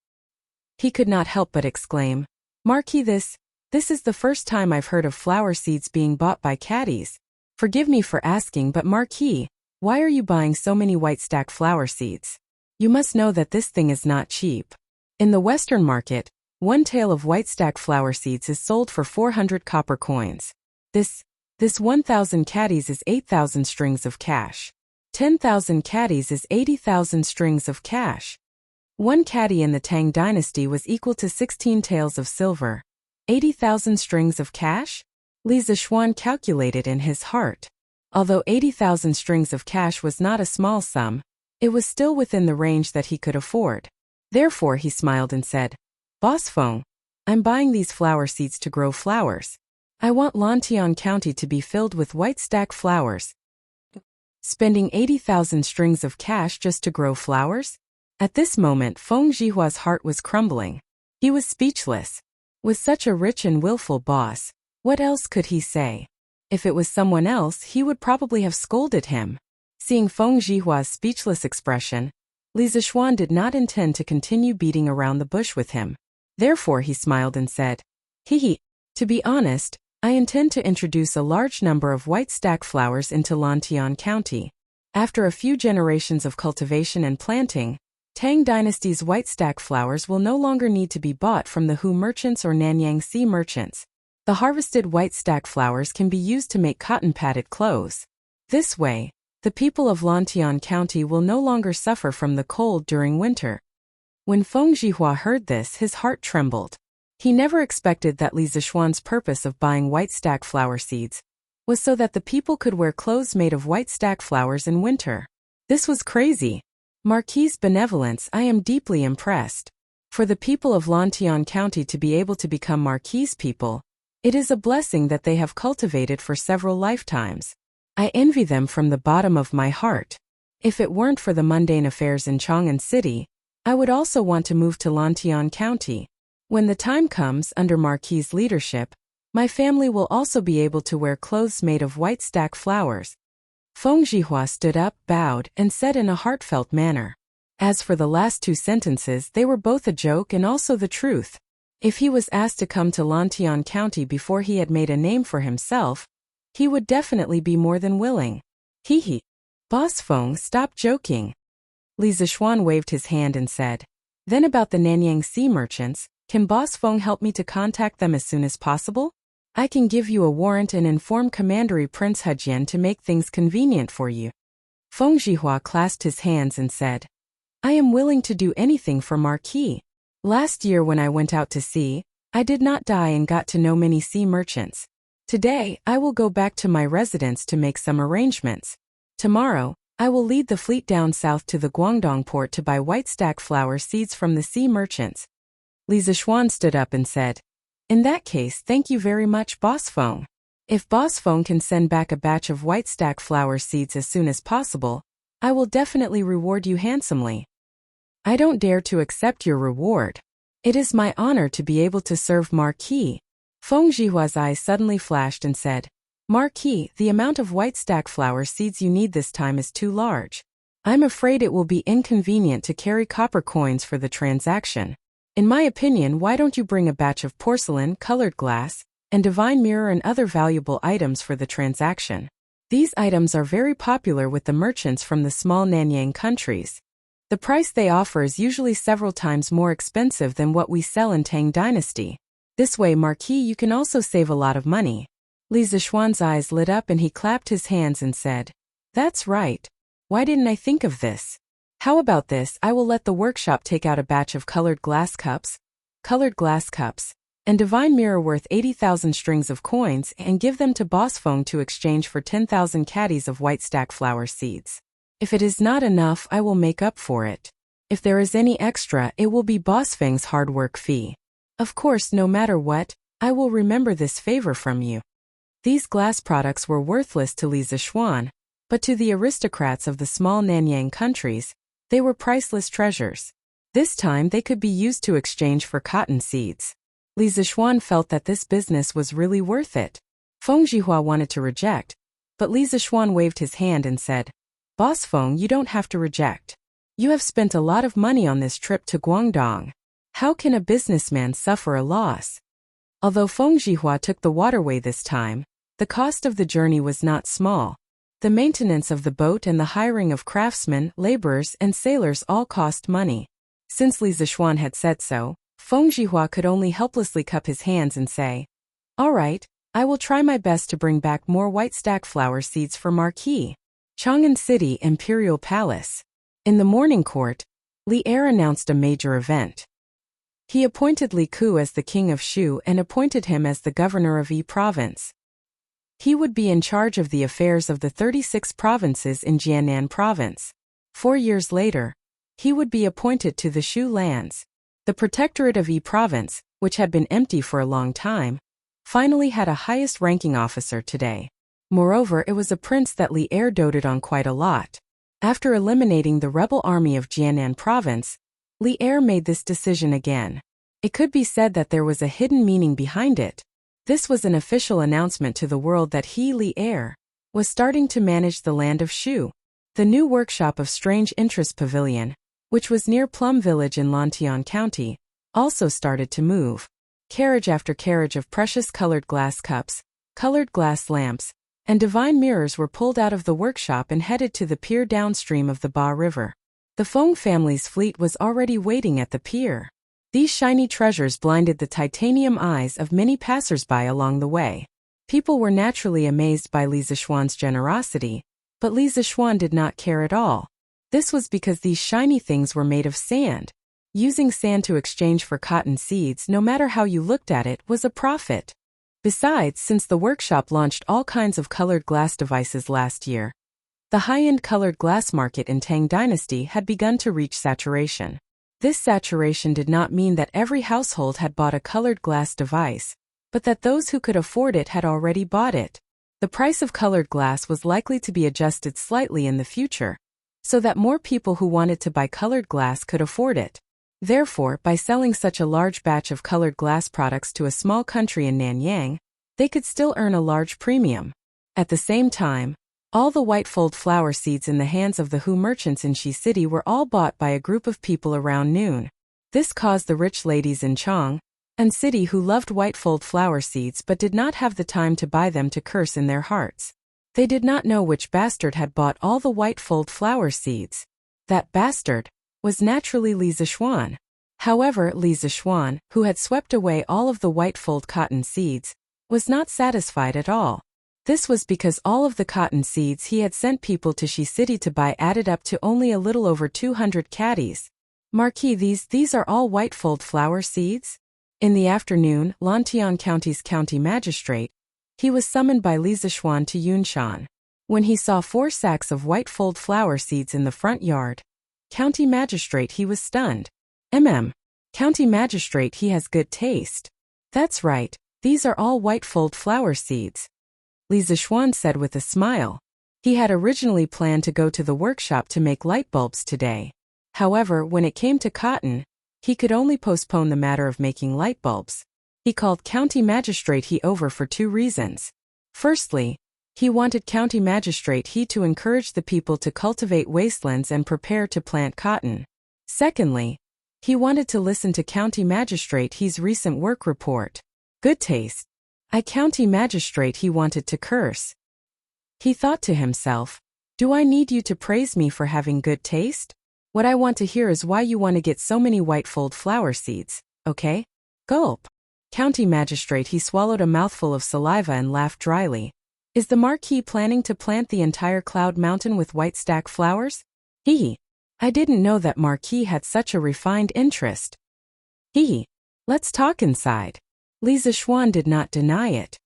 He could not help but exclaim, Marquis, this is the first time I've heard of flower seeds being bought by caddies. Forgive me for asking, but Marquis, why are you buying so many white stack flower seeds? You must know that this thing is not cheap. In the Western market, 1 tael of white stack flower seeds is sold for 400 copper coins. This 1,000 caddies is 8,000 strings of cash. 10,000 caddies is 80,000 strings of cash. One caddy in the Tang dynasty was equal to 16 taels of silver. 80,000 strings of cash? Li Zishuan calculated in his heart. Although 80,000 strings of cash was not a small sum, it was still within the range that he could afford. Therefore he smiled and said, "Boss Feng, I'm buying these flower seeds to grow flowers. I want Lantian County to be filled with white stack flowers." Spending 80,000 strings of cash just to grow flowers? At this moment Feng Jihua's heart was crumbling. He was speechless. With such a rich and willful boss, what else could he say? If it was someone else, he would probably have scolded him. Seeing Feng Jihua's speechless expression, Li Zishuan did not intend to continue beating around the bush with him. Therefore he smiled and said, "Hee. To be honest, I intend to introduce a large number of white stack flowers into Lantian County. After a few generations of cultivation and planting, Tang Dynasty's white stack flowers will no longer need to be bought from the Hu merchants or Nanyang Sea merchants. The harvested white stack flowers can be used to make cotton-padded clothes. This way, the people of Lantian County will no longer suffer from the cold during winter." When Feng Jihua heard this, his heart trembled. He never expected that Li Zishuan's purpose of buying white stack flower seeds was so that the people could wear clothes made of white stack flowers in winter. This was crazy. Marquis's benevolence, I am deeply impressed. For the people of Lantian County to be able to become Marquis's people, it is a blessing that they have cultivated for several lifetimes. I envy them from the bottom of my heart. If it weren't for the mundane affairs in Chang'an City, I would also want to move to Lantian County. When the time comes under Marquis's leadership, my family will also be able to wear clothes made of white stack flowers. Feng Jihua stood up, bowed, and said in a heartfelt manner. As for the last two sentences, they were both a joke and also the truth. If he was asked to come to Lantian County before he had made a name for himself, he would definitely be more than willing. Hee. Boss Feng, stop joking. Li Zishuan waved his hand and said, "Then about the Nanyang Sea merchants, can Boss Feng help me to contact them as soon as possible? I can give you a warrant and inform Commandery Prince Hejian to make things convenient for you." Feng Jihua clasped his hands and said, "I am willing to do anything for Marquis. Last year when I went out to sea, I did not die and got to know many sea merchants. Today, I will go back to my residence to make some arrangements. Tomorrow, I will lead the fleet down south to the Guangdong port to buy white stack flower seeds from the sea merchants." Li Zishuan stood up and said, "In that case, thank you very much, Boss Feng. If Boss Feng can send back a batch of white stack flower seeds as soon as possible, I will definitely reward you handsomely." "I don't dare to accept your reward. It is my honor to be able to serve Marquis." Feng Jihua's eyes suddenly flashed and said, "Marquis, the amount of white stack flower seeds you need this time is too large. I'm afraid it will be inconvenient to carry copper coins for the transaction. In my opinion, why don't you bring a batch of porcelain, colored glass, and divine mirror and other valuable items for the transaction? These items are very popular with the merchants from the small Nanyang countries. The price they offer is usually several times more expensive than what we sell in Tang Dynasty. This way, Marquis, you can also save a lot of money." Li Zishuan's eyes lit up and he clapped his hands and said, "That's right. Why didn't I think of this? How about this? I will let the workshop take out a batch of colored glass cups, and divine mirror worth 80,000 strings of coins and give them to Boss Feng to exchange for 10,000 caddies of white stack flower seeds. If it is not enough, I will make up for it. If there is any extra, it will be Boss Feng's hard work fee. Of course, no matter what, I will remember this favor from you." These glass products were worthless to Li Zishuan, but to the aristocrats of the small Nanyang countries, they were priceless treasures. This time they could be used to exchange for cotton seeds. Li Zishuan felt that this business was really worth it. Feng Jihua wanted to reject, but Li Zishuan waved his hand and said, "Boss Feng, you don't have to reject. You have spent a lot of money on this trip to Guangdong. How can a businessman suffer a loss?" Although Feng Jihua took the waterway this time, the cost of the journey was not small. The maintenance of the boat and the hiring of craftsmen, laborers, and sailors all cost money. Since Li Zishuan had said so, Feng Jihua could only helplessly cup his hands and say, "All right, I will try my best to bring back more white stack flower seeds for Marquis." Chang'an City Imperial Palace. In the morning court, Li Er announced a major event. He appointed Li Ku as the king of Shu and appointed him as the governor of Yi province. He would be in charge of the affairs of the 36 provinces in Jiannan province. 4 years later, he would be appointed to the Shu lands. The protectorate of Yi province, which had been empty for a long time, finally had a highest-ranking officer today. Moreover, it was a prince that Li Er doted on quite a lot. After eliminating the rebel army of Jiannan province, Li Er made this decision again. It could be said that there was a hidden meaning behind it. This was an official announcement to the world that he, Li Er, was starting to manage the land of Shu. The new workshop of Strange Interest Pavilion, which was near Plum Village in Lantian County, also started to move. Carriage after carriage of precious colored glass cups, colored glass lamps, and divine mirrors were pulled out of the workshop and headed to the pier downstream of the Ba River. The Feng family's fleet was already waiting at the pier. These shiny treasures blinded the titanium eyes of many passers-by along the way. People were naturally amazed by Li Zishuan's generosity, but Li Zishuan did not care at all. This was because these shiny things were made of sand. Using sand to exchange for cotton seeds, no matter how you looked at it, was a profit. Besides, since the workshop launched all kinds of colored glass devices last year, the high-end colored glass market in Tang Dynasty had begun to reach saturation. This saturation did not mean that every household had bought a colored glass device, but that those who could afford it had already bought it. The price of colored glass was likely to be adjusted slightly in the future, so that more people who wanted to buy colored glass could afford it. Therefore, by selling such a large batch of colored glass products to a small country in Nanyang, they could still earn a large premium. At the same time, all the white-fold flower seeds in the hands of the Hu merchants in Shi City were all bought by a group of people around noon. This caused the rich ladies in Chang'an City who loved white-fold flower seeds but did not have the time to buy them to curse in their hearts. They did not know which bastard had bought all the white-fold flower seeds. That bastard was naturally Li Zishuan. However, Li Zishuan, who had swept away all of the white-fold cotton seeds, was not satisfied at all. This was because all of the cotton seeds he had sent people to Shi City to buy added up to only a little over 200 caddies. Marquis, these are all white-fold flower seeds? In the afternoon, Lantian County's county magistrate, he was summoned by Li Zishuan to Yunshan. When he saw 4 sacks of white-fold flower seeds in the front yard, county magistrate, he was stunned. County magistrate, he has good taste. That's right, these are all white-fold flower seeds, Li Zishuan said with a smile. He had originally planned to go to the workshop to make light bulbs today. However, when it came to cotton, he could only postpone the matter of making light bulbs. He called County Magistrate He over for 2 reasons. Firstly, he wanted County Magistrate He to encourage the people to cultivate wastelands and prepare to plant cotton. Secondly, he wanted to listen to County Magistrate He's recent work report. Good taste. County Magistrate He wanted to curse. He thought to himself, do I need you to praise me for having good taste? What I want to hear is why you want to get so many white-fold flower seeds, okay? Gulp. County Magistrate He swallowed a mouthful of saliva and laughed dryly. Is the Marquis planning to plant the entire Cloud Mountain with white stack flowers? I didn't know that Marquis had such a refined interest. Let's talk inside. Li Zishuan did not deny it.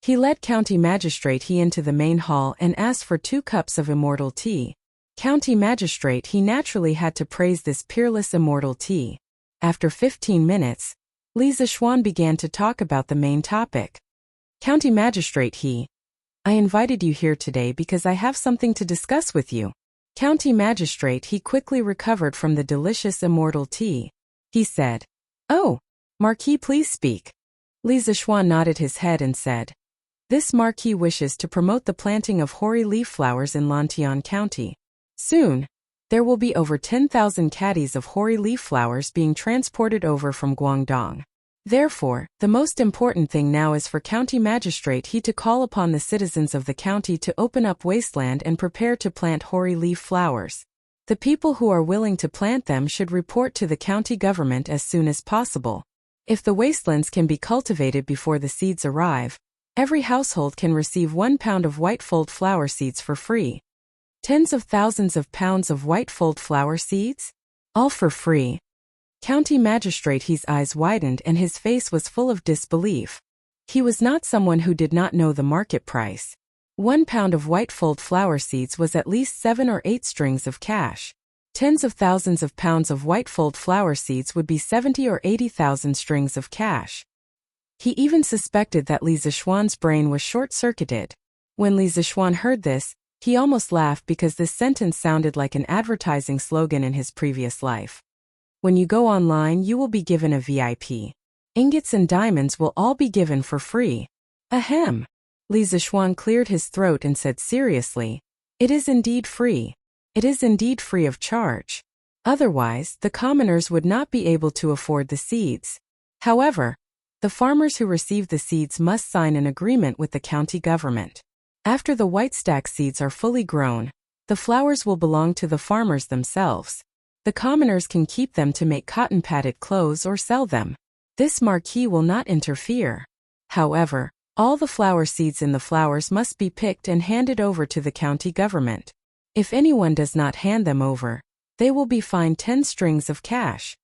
He led County Magistrate He into the main hall and asked for 2 cups of immortal tea. County Magistrate He naturally had to praise this peerless immortal tea. After 15 minutes, Li Zishuan began to talk about the main topic. County Magistrate He, I invited you here today because I have something to discuss with you. County Magistrate He quickly recovered from the delicious immortal tea. He said, Oh, Marquis, please speak. Li Zishuan nodded his head and said, This Marquis wishes to promote the planting of hoary leaf flowers in Lantian County. Soon, there will be over 10,000 caddies of hoary leaf flowers being transported over from Guangdong. Therefore, the most important thing now is for County Magistrate He to call upon the citizens of the county to open up wasteland and prepare to plant hoary leaf flowers. The people who are willing to plant them should report to the county government as soon as possible. If the wastelands can be cultivated before the seeds arrive, every household can receive 1 pound of white-fold flower seeds for free. Tens of thousands of pounds of white fold flower seeds? All for free. County Magistrate, his eyes widened and his face was full of disbelief. He was not someone who did not know the market price. 1 pound of white fold flower seeds was at least 7 or 8 strings of cash. Tens of thousands of pounds of white fold flower seeds would be 70 or 80,000 strings of cash. He even suspected that Li Zixuan's brain was short-circuited. When Li Zixuan heard this, he almost laughed because this sentence sounded like an advertising slogan in his previous life. When you go online, you will be given a VIP. Ingots and diamonds will all be given for free. Ahem. Li Zixuan cleared his throat and said seriously, "It is indeed free. It is indeed free of charge. Otherwise, the commoners would not be able to afford the seeds. However, the farmers who receive the seeds must sign an agreement with the county government. After the white stack seeds are fully grown, the flowers will belong to the farmers themselves. The commoners can keep them to make cotton-padded clothes or sell them. This marquis will not interfere. However, all the flower seeds in the flowers must be picked and handed over to the county government. If anyone does not hand them over, they will be fined 10 strings of cash."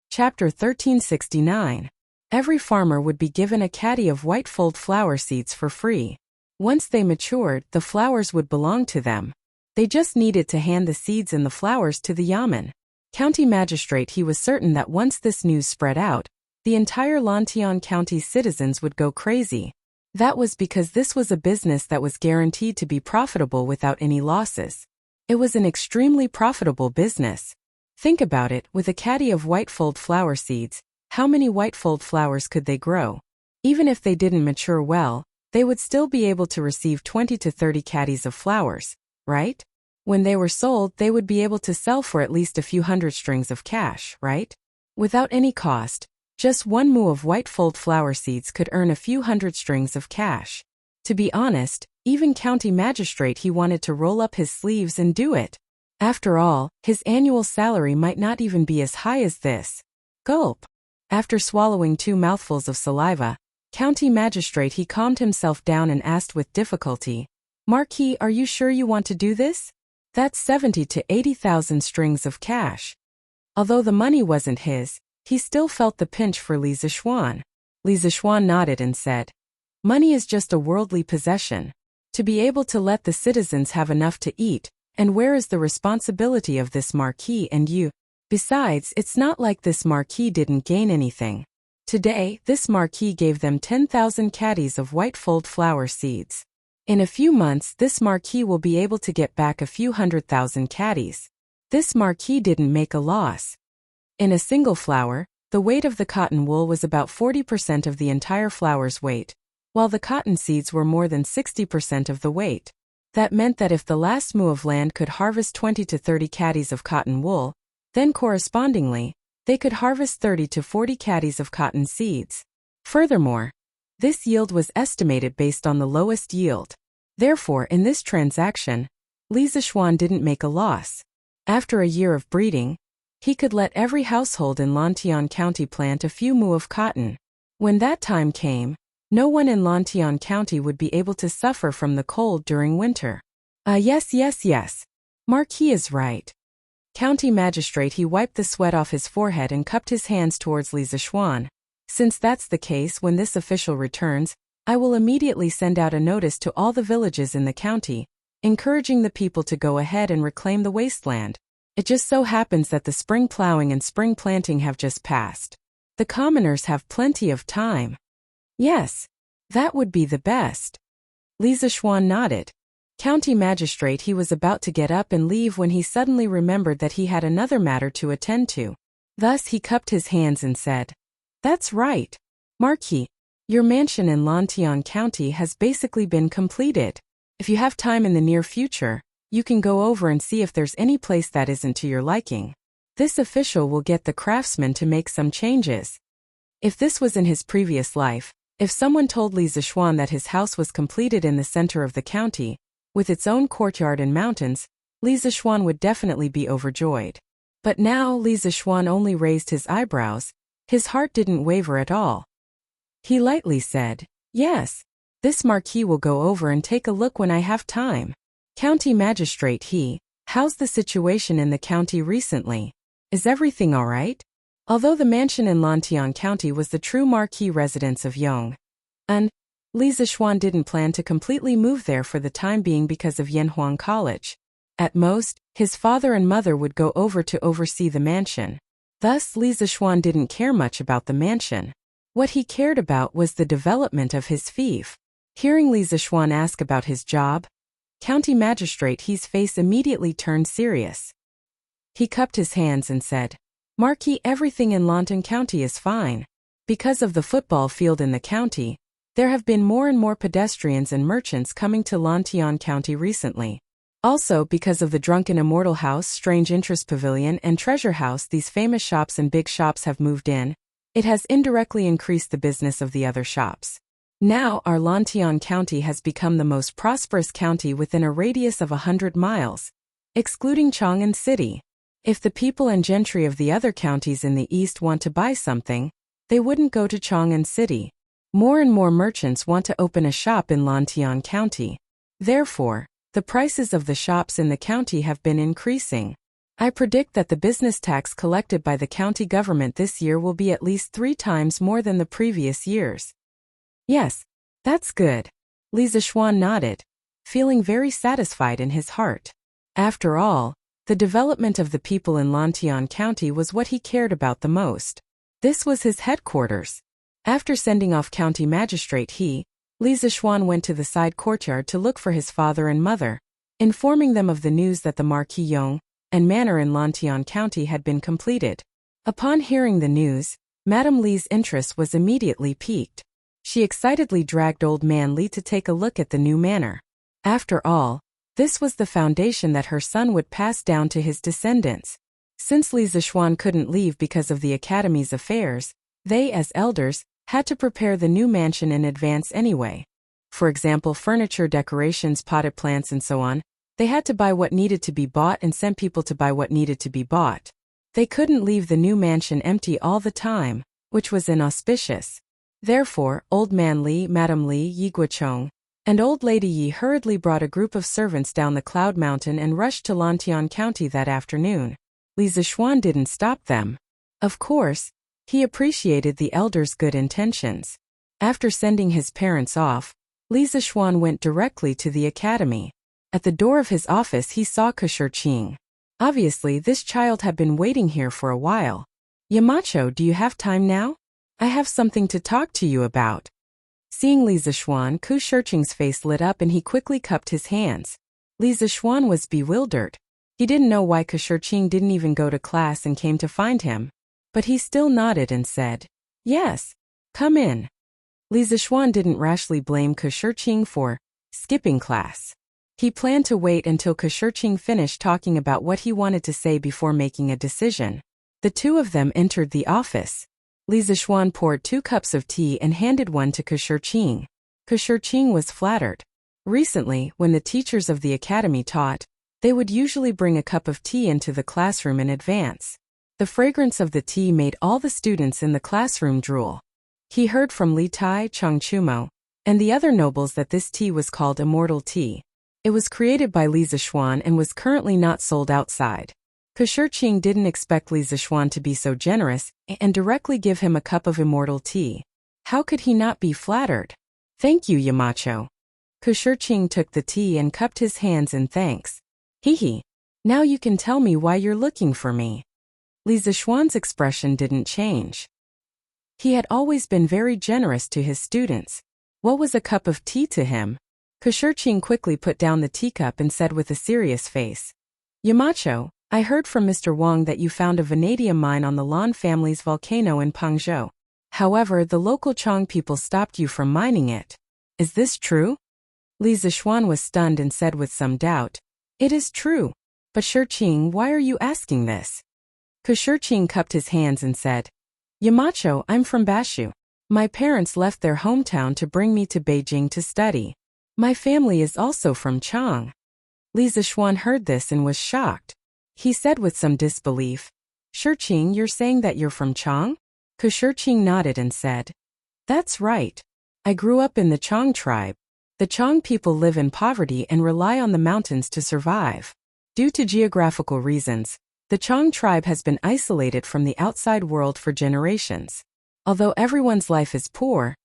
Chapter 1369. Every farmer would be given a caddy of white fold flower seeds for free. Once they matured, the flowers would belong to them. They just needed to hand the seeds and the flowers to the yamen. County Magistrate, he was certain that once this news spread out, the entire Lantian County's citizens would go crazy. That was because this was a business that was guaranteed to be profitable without any losses. It was an extremely profitable business. Think about it, with a caddy of white fold flower seeds, how many white fold flowers could they grow? Even if they didn't mature well, they would still be able to receive 20 to 30 caddies of flowers, right? When they were sold, they would be able to sell for at least a few hundred strings of cash, right? Without any cost, just 1 mu of white fold flower seeds could earn a few hundred strings of cash. To be honest, even County Magistrate, he wanted to roll up his sleeves and do it. After all, his annual salary might not even be as high as this. Gulp. After swallowing 2 mouthfuls of saliva, County Magistrate, he calmed himself down and asked with difficulty, "Marquis, are you sure you want to do this? That's 70 to 80,000 strings of cash." Although the money wasn't his, he still felt the pinch for Li Zixuan. Li Zixuan nodded and said, "Money is just a worldly possession. To be able to let the citizens have enough to eat, and where is the responsibility of this marquis and you? Besides, it's not like this marquis didn't gain anything. Today, this marquis gave them 10,000 caddies of white fold flower seeds. In a few months, this marquis will be able to get back a few 100,000 caddies. This marquis didn't make a loss. In a single flower, the weight of the cotton wool was about 40% of the entire flower's weight, while the cotton seeds were more than 60% of the weight. That meant that if the last mu of land could harvest 20 to 30 caddies of cotton wool, then correspondingly, they could harvest 30 to 40 caddies of cotton seeds. Furthermore, this yield was estimated based on the lowest yield. Therefore, in this transaction, Li Zixuan didn't make a loss. After a year of breeding, he could let every household in Lantian County plant a few mu of cotton. When that time came, no one in Lantian County would be able to suffer from the cold during winter. Yes. Marquis is right. County Magistrate, he wiped the sweat off his forehead and cupped his hands towards Li Zixuan. Since that's the case, when this official returns, I will immediately send out a notice to all the villages in the county, encouraging the people to go ahead and reclaim the wasteland. It just so happens that the spring plowing and spring planting have just passed. The commoners have plenty of time. Yes, that would be the best. Li Zixuan nodded. County Magistrate, he was about to get up and leave when he suddenly remembered that he had another matter to attend to. Thus he cupped his hands and said, "That's right. Marquis, your mansion in Lantian County has basically been completed. If you have time in the near future, you can go over and see if there's any place that isn't to your liking. This official will get the craftsman to make some changes." If this was in his previous life, if someone told Li Zixuan that his house was completed in the center of the county, with its own courtyard and mountains, Li Zixuan would definitely be overjoyed. But now Li Zixuan only raised his eyebrows. His heart didn't waver at all. He lightly said, "Yes, this marquis will go over and take a look when I have time." County Magistrate he, how's the situation in the county recently? Is everything all right? Although the mansion in Lantian County was the true marquee residence of Yong and Li Zishuan didn't plan to completely move there for the time being because of Yanhuang College. At most, his father and mother would go over to oversee the mansion. Thus, Li Zishuan didn't care much about the mansion. What he cared about was the development of his fief. Hearing Li Zishuan ask about his job, County Magistrate He's face immediately turned serious. He cupped his hands and said, Marquis, everything in Lantan County is fine. Because of the football field in the county, there have been more and more pedestrians and merchants coming to Lantian County recently. Also, because of the Drunken Immortal House, Strange Interest Pavilion, and Treasure House, these famous shops and big shops have moved in. It has indirectly increased the business of the other shops. Now, our Lantian County has become the most prosperous county within a radius of 100 miles, excluding Chang'an City. If the people and gentry of the other counties in the east want to buy something, they wouldn't go to Chang'an City. More and more merchants want to open a shop in Lantian County. Therefore, the prices of the shops in the county have been increasing. I predict that the business tax collected by the county government this year will be at least 3 times more than the previous years. Yes, that's good. Li Zishuan nodded, feeling very satisfied in his heart. After all, the development of the people in Lantian County was what he cared about the most. This was his headquarters. After sending off County Magistrate Li Zishuan went to the side courtyard to look for his father and mother, informing them of the news that the Marquis Yong and Manor in Lantian County had been completed. Upon hearing the news, Madame Li's interest was immediately piqued. She excitedly dragged Old Man Li to take a look at the new manor. After all, this was the foundation that her son would pass down to his descendants. Since Li Zishuan couldn't leave because of the academy's affairs, they, as elders, had to prepare the new mansion in advance anyway. For example, furniture, decorations, potted plants, and so on. They had to buy what needed to be bought and send people to buy what needed to be bought. They couldn't leave the new mansion empty all the time, which was inauspicious. Therefore, Old Man Li, Madame Li, Yi Guochong, and Old Lady Yi hurriedly brought a group of servants down the Cloud Mountain and rushed to Lantian County that afternoon. Li Zishuan didn't stop them. Of course, he appreciated the elders' good intentions. After sending his parents off, Li Zishuan went directly to the academy. At the door of his office he saw Qing. Obviously, this child had been waiting here for a while. Yamacho, do you have time now? I have something to talk to you about. Seeing Li Zishuan, Qing's face lit up and he quickly cupped his hands. Li Zishuan was bewildered. He didn't know why Qing didn't even go to class and came to find him. But he still nodded and said, Yes, come in. Li Zishuan didn't rashly blame Qing for skipping class. He planned to wait until Qing finished talking about what he wanted to say before making a decision. The two of them entered the office. Li Zishuan poured 2 cups of tea and handed one to Qing. Qing was flattered. Recently, when the teachers of the academy taught, they would usually bring a cup of tea into the classroom in advance. The fragrance of the tea made all the students in the classroom drool. He heard from Li Tai, Chang Chumo, and the other nobles that this tea was called immortal tea. It was created by Li Zishuan and was currently not sold outside. Qing didn't expect Li Zishuan to be so generous and directly give him a cup of immortal tea. How could he not be flattered? Thank you, Yamacho. Qing took the tea and cupped his hands in thanks. Hee. Now you can tell me why you're looking for me. Li Zishuan's expression didn't change. He had always been very generous to his students. What was a cup of tea to him? Qing quickly put down the teacup and said with a serious face, Yamacho, I heard from Mr. Wang that you found a vanadium mine on the Lan family's volcano in Pangzhou. However, the local Chang people stopped you from mining it. Is this true? Li Zishuan was stunned and said with some doubt, It is true. But Qing, why are you asking this? Qing cupped his hands and said, Yamacho, I'm from Bashu. My parents left their hometown to bring me to Beijing to study. My family is also from Chang. Li Zishuan heard this and was shocked. He said with some disbelief, Qing, you're saying that you're from Chang? Qing nodded and said, That's right. I grew up in the Chang tribe. The Chang people live in poverty and rely on the mountains to survive. Due to geographical reasons, the Chang tribe has been isolated from the outside world for generations. Although everyone's life is poor,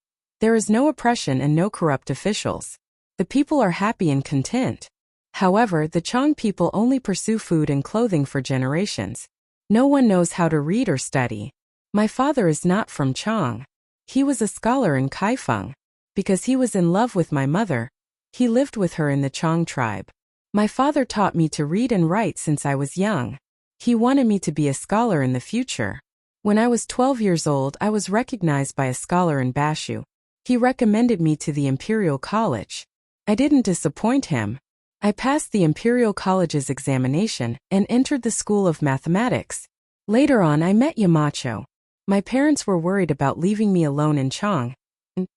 there is no oppression and no corrupt officials. The people are happy and content. However, the Chang people only pursue food and clothing for generations. No one knows how to read or study. My father is not from Chang. He was a scholar in Kaifeng. Because he was in love with my mother, he lived with her in the Chang tribe. My father taught me to read and write since I was young. He wanted me to be a scholar in the future. When I was 12 years old, I was recognized by a scholar in Bashu. He recommended me to the Imperial College. I didn't disappoint him. I passed the Imperial College's examination and entered the School of Mathematics. Later on, I met Yamacho. My parents were worried about leaving me alone in Chang,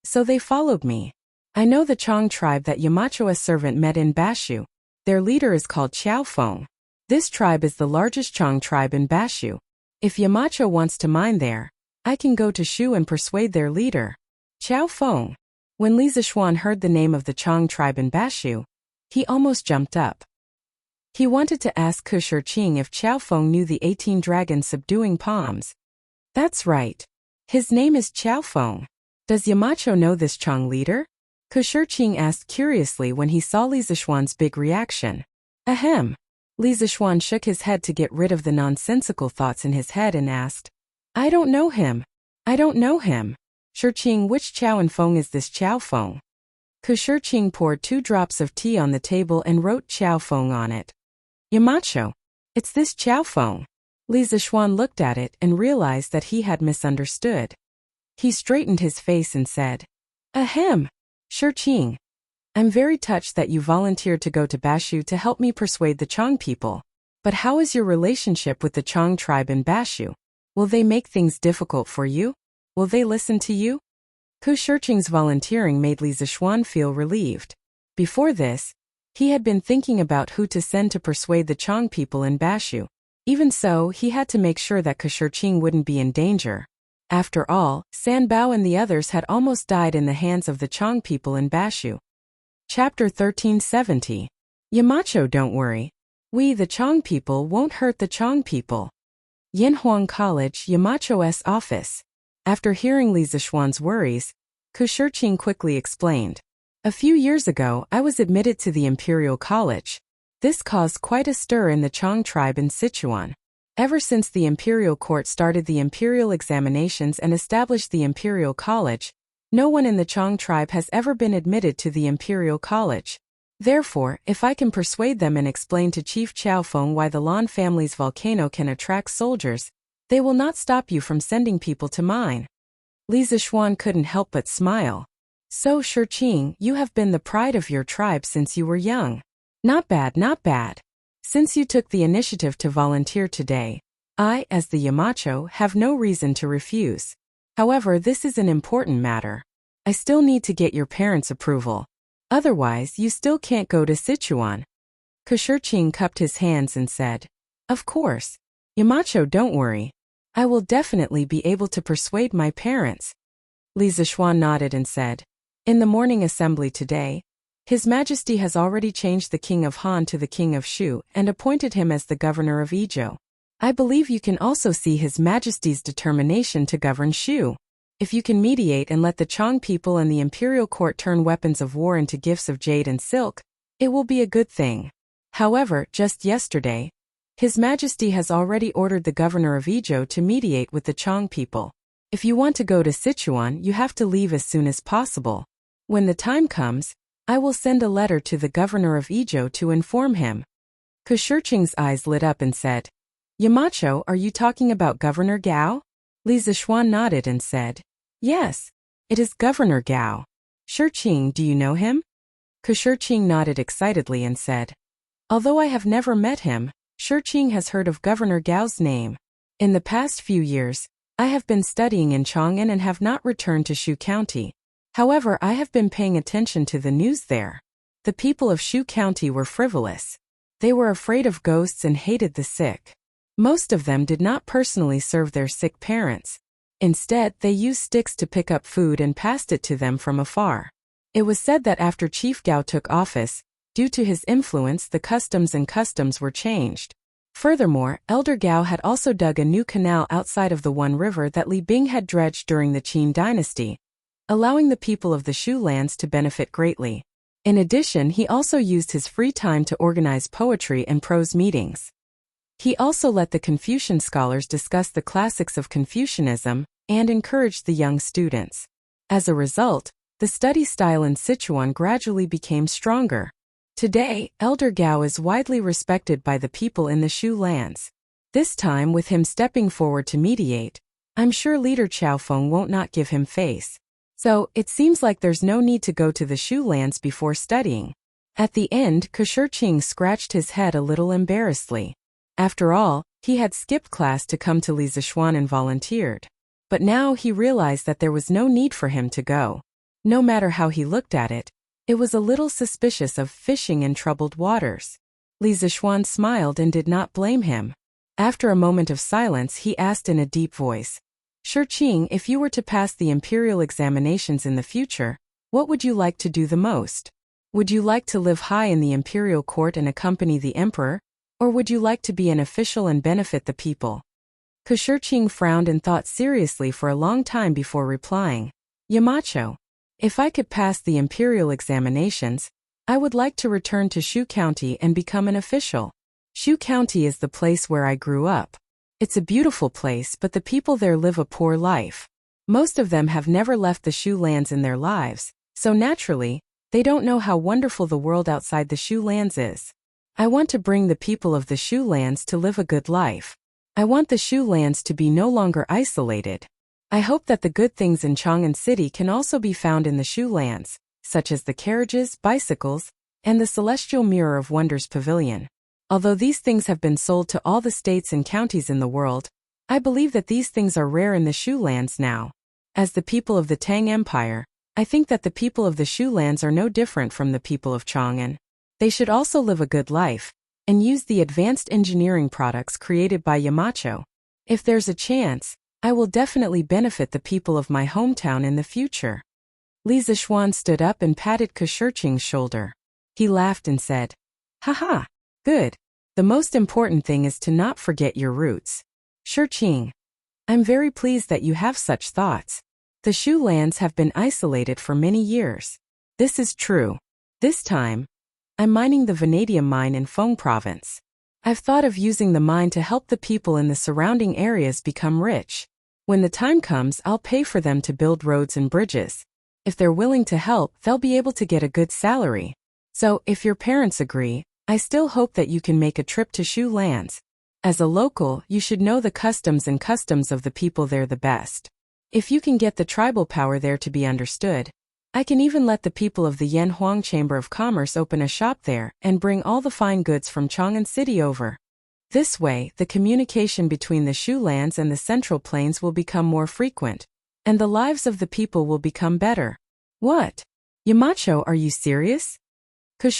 so they followed me. I know the Chang tribe that Yamacho's servant met in Bashu. Their leader is called Xiaofeng. This tribe is the largest Chang tribe in Bashu. If Yamacho wants to mine there, I can go to Shu and persuade their leader. Xiaofeng. When Li Zixuan heard the name of the Chang tribe in Bashu, he almost jumped up. He wanted to ask Ku Shiqing if Xiaofeng knew the 18 dragons subduing palms. That's right. His name is Xiaofeng. Does Yamacho know this Chang leader? Ku Shiqing asked curiously when he saw Li Zixuan's big reaction. Ahem. Li Zixuan shook his head to get rid of the nonsensical thoughts in his head and asked, I don't know him. I don't know him. Shiqing, which Qiao and Feng is this Xiaofeng? Ku Shiqing poured 2 drops of tea on the table and wrote Xiaofeng on it. Yamacho. It's this Xiaofeng. Li Zixuan looked at it and realized that he had misunderstood. He straightened his face and said, Ahem. Shiqing. I'm very touched that you volunteered to go to Bashu to help me persuade the Chang people. But how is your relationship with the Chang tribe in Bashu? Will they make things difficult for you? Will they listen to you? Ku Shiqing's volunteering made Li Zixuan feel relieved. Before this, he had been thinking about who to send to persuade the Chang people in Bashu. Even so, he had to make sure that Ku Shiqing wouldn't be in danger. After all, Sanbao and the others had almost died in the hands of the Chang people in Bashu. Chapter 1370. Yamacho, don't worry. We, the Chang people, won't hurt the Chang people. Yinhuang College, Yamacho's office. After hearing Li Zixuan's worries, Ku Shiqing quickly explained. A few years ago, I was admitted to the Imperial College. This caused quite a stir in the Chang tribe in Sichuan. Ever since the Imperial Court started the Imperial examinations and established the Imperial College, no one in the Chang tribe has ever been admitted to the Imperial College. Therefore, if I can persuade them and explain to Chief Xiaofeng why the Lan family's volcano can attract soldiers, they will not stop you from sending people to mine. Li Zixuan couldn't help but smile. So, Shiqing, you have been the pride of your tribe since you were young. Not bad, not bad. Since you took the initiative to volunteer today, I, as the Yamacho, have no reason to refuse. However, this is an important matter. I still need to get your parents' approval. Otherwise, you still can't go to Sichuan. Ku Shiqing cupped his hands and said, Of course. Yamacho, don't worry. I will definitely be able to persuade my parents. Li Zixuan nodded and said, In the morning assembly today, His Majesty has already changed the King of Han to the King of Shu and appointed him as the governor of Izhou. I believe you can also see His Majesty's determination to govern Shu. If you can mediate and let the Chang people and the Imperial Court turn weapons of war into gifts of jade and silk, it will be a good thing. However, just yesterday, His Majesty has already ordered the governor of Izhou to mediate with the Chang people. If you want to go to Sichuan, you have to leave as soon as possible. When the time comes, I will send a letter to the governor of Izhou to inform him. Ku Shiqing's eyes lit up and said, Yamacho, are you talking about Governor Gao? Li Zixuan nodded and said, Yes, it is Governor Gao. Shiqing, do you know him? Ku Shiqing nodded excitedly and said, Although I have never met him, Shiqing has heard of Governor Gao's name. In the past few years, I have been studying in Chang'an and have not returned to Shu County. However, I have been paying attention to the news there. The people of Shu County were frivolous. They were afraid of ghosts and hated the sick. Most of them did not personally serve their sick parents. Instead, they used sticks to pick up food and passed it to them from afar. It was said that after Chief Gao took office, due to his influence the customs were changed. Furthermore, Elder Gao had also dug a new canal outside of the one river that Li Bing had dredged during the Qin dynasty, allowing the people of the Shu lands to benefit greatly. In addition, he also used his free time to organize poetry and prose meetings. He also let the Confucian scholars discuss the classics of Confucianism and encouraged the young students. As a result, the study style in Sichuan gradually became stronger. Today, Elder Gao is widely respected by the people in the Shu lands. This time, with him stepping forward to mediate, I'm sure leader Qiaofeng won't not give him face. So, it seems like there's no need to go to the Shu lands before studying. At the end, Ke scratched his head a little embarrassedly. After all, he had skipped class to come to Li Zishuan and volunteered. But now he realized that there was no need for him to go. No matter how he looked at it, it was a little suspicious of fishing in troubled waters. Li Zishuan smiled and did not blame him. After a moment of silence, he asked in a deep voice, Shirqing, if you were to pass the imperial examinations in the future, what would you like to do the most? Would you like to live high in the imperial court and accompany the emperor? Or would you like to be an official and benefit the people? Shirqing frowned and thought seriously for a long time before replying, Yamacho, if I could pass the imperial examinations, I would like to return to Shu County and become an official. Shu County is the place where I grew up. It's a beautiful place, but the people there live a poor life. Most of them have never left the Shu lands in their lives, so naturally, they don't know how wonderful the world outside the Shu lands is. I want to bring the people of the Shu lands to live a good life. I want the Shu lands to be no longer isolated. I hope that the good things in Chang'an City can also be found in the Shu lands, such as the carriages, bicycles, and the Celestial Mirror of Wonders Pavilion. Although these things have been sold to all the states and counties in the world, I believe that these things are rare in the Shu lands now. As the people of the Tang Empire, I think that the people of the Shu lands are no different from the people of Chang'an. They should also live a good life, and use the advanced engineering products created by Yamacho. If there's a chance, I will definitely benefit the people of my hometown in the future. Li Zishuan stood up and patted Ke shoulder. He laughed and said, Haha, good. The most important thing is to not forget your roots. Shirqing, I'm very pleased that you have such thoughts. The Shu lands have been isolated for many years. This is true. This time, I'm mining the vanadium mine in Feng province. I've thought of using the mine to help the people in the surrounding areas become rich. When the time comes, I'll pay for them to build roads and bridges. If they're willing to help, they'll be able to get a good salary. So, if your parents agree, I still hope that you can make a trip to Shu lands. As a local, you should know the customs of the people there the best. If you can get the tribal power there to be understood, I can even let the people of the Yanhuang Chamber of Commerce open a shop there and bring all the fine goods from Chang'an City over. This way, the communication between the Shu lands and the Central Plains will become more frequent, and the lives of the people will become better. What? Yamacho, are you serious? Ke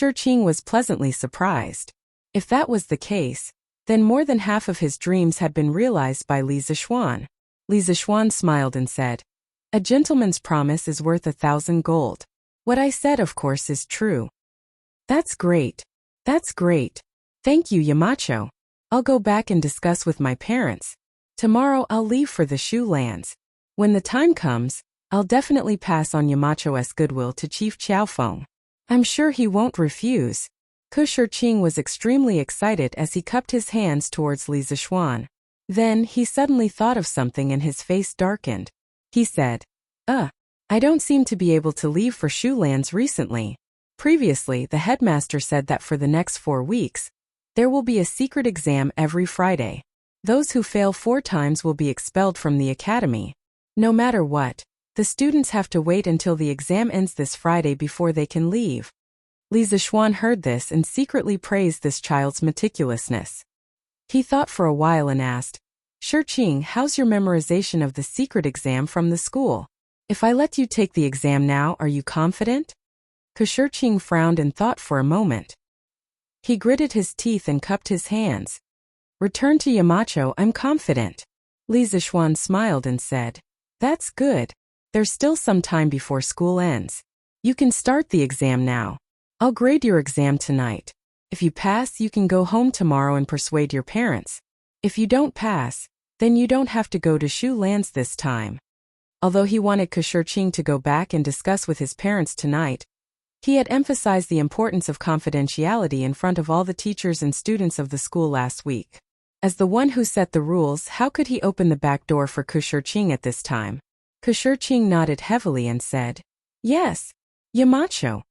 was pleasantly surprised. If that was the case, then more than half of his dreams had been realized by Li Zishuan. Li Zishuan smiled and said, A gentleman's promise is worth 1,000 gold. What I said, of course, is true. That's great. That's great. Thank you, Yamacho. I'll go back and discuss with my parents. Tomorrow I'll leave for the Shu lands. When the time comes, I'll definitely pass on Yamacho's goodwill to Chief Qiaofeng. I'm sure he won't refuse. Ke was extremely excited as he cupped his hands towards Li Zishuan. Then he suddenly thought of something and his face darkened. He said, I don't seem to be able to leave for Shu lands recently. Previously, the headmaster said that for the next 4 weeks, there will be a secret exam every Friday. Those who fail 4 times will be expelled from the academy. No matter what, the students have to wait until the exam ends this Friday before they can leave. Li Zishuan heard this and secretly praised this child's meticulousness. He thought for a while and asked, Shirqing, how's your memorization of the secret exam from the school? If I let you take the exam now, are you confident? Ke frowned and thought for a moment. He gritted his teeth and cupped his hands. Return to Yamacho, I'm confident. Li Zishuan smiled and said, That's good. There's still some time before school ends. You can start the exam now. I'll grade your exam tonight. If you pass, you can go home tomorrow and persuade your parents. If you don't pass, then you don't have to go to Shu Lands this time. Although he wanted Kushurching to go back and discuss with his parents tonight, he had emphasized the importance of confidentiality in front of all the teachers and students of the school last week. As the one who set the rules, how could he open the back door for Kushurching at this time? Kushurching nodded heavily and said, "Yes, Yamacho."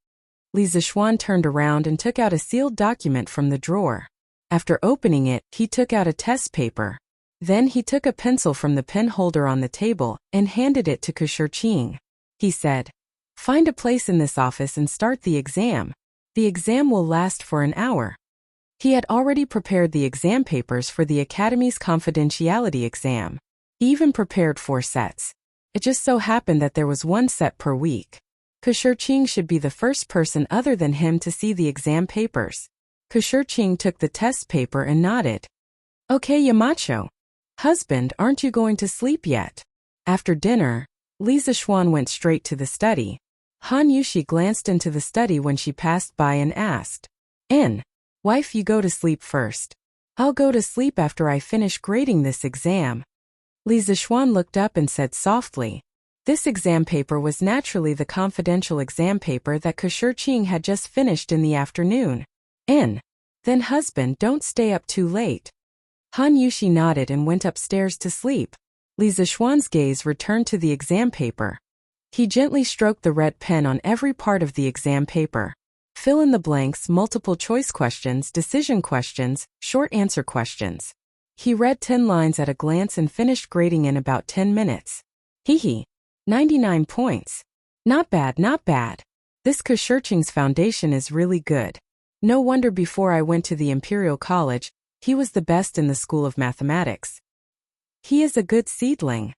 Li Zishuan turned around and took out a sealed document from the drawer. After opening it, he took out a test paper. Then he took a pencil from the pen holder on the table and handed it to Kushurching. He said, "Find a place in this office and start the exam. The exam will last for an hour." He had already prepared the exam papers for the Academy's confidentiality exam. He even prepared 4 sets. It just so happened that there was 1 set per week. Kushurching should be the first person other than him to see the exam papers. Kushurching took the test paper and nodded. "Okay, Yamacho. Husband, aren't you going to sleep yet?" After dinner, Li Zishuan went straight to the study. Han Yushi glanced into the study when she passed by and asked, "Wife, you go to sleep first. I'll go to sleep after I finish grading this exam." Li Zishuan looked up and said softly, this exam paper was naturally the confidential exam paper that Kushurching had just finished in the afternoon. Then husband, don't stay up too late." Han Yushi nodded and went upstairs to sleep. Li Zishuan's gaze returned to the exam paper. He gently stroked the red pen on every part of the exam paper. Fill in the blanks, multiple choice questions, decision questions, short answer questions. He read 10 lines at a glance and finished grading in about 10 minutes. 99 points. Not bad, not bad. This Kushurching's foundation is really good. No wonder before I went to the Imperial College, he was the best in the School of Mathematics. He is a good seedling.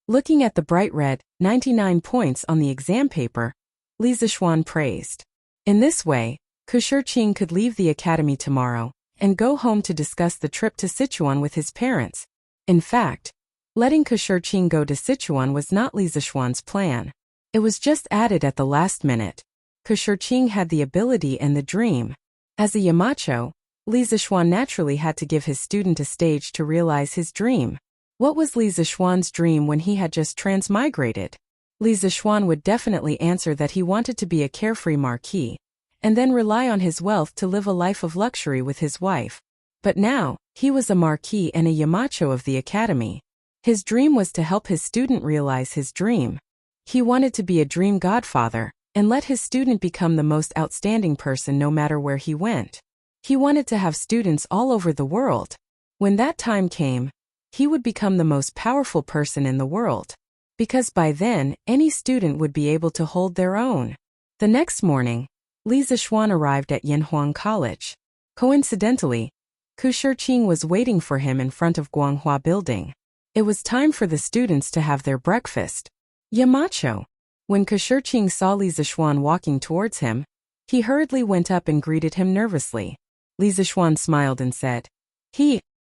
Looking at the bright red, 99 points on the exam paper, Li Zishuan praised. In this way, Kushurching could leave the academy tomorrow and go home to discuss the trip to Sichuan with his parents. In fact, letting Kushurching go to Sichuan was not Li Zishuan's plan. It was just added at the last minute. Kushurching had the ability and the dream. As a Yamacho, Li Zishuan naturally had to give his student a stage to realize his dream. What was Li Zishuan's dream when he had just transmigrated? Li Zishuan would definitely answer that he wanted to be a carefree marquis, and then rely on his wealth to live a life of luxury with his wife. But now, he was a marquis and a Yamacho of the academy. His dream was to help his student realize his dream. He wanted to be a dream godfather, and let his student become the most outstanding person no matter where he went. He wanted to have students all over the world. When that time came, he would become the most powerful person in the world. Because by then, any student would be able to hold their own. The next morning, Li Zishuan arrived at Yanhuang College. Coincidentally, Kushurching was waiting for him in front of Guanghua Building. It was time for the students to have their breakfast. Yamacho. When Kushurching saw Li Zishuan walking towards him, he hurriedly went up and greeted him nervously. Li Zishuan smiled and said,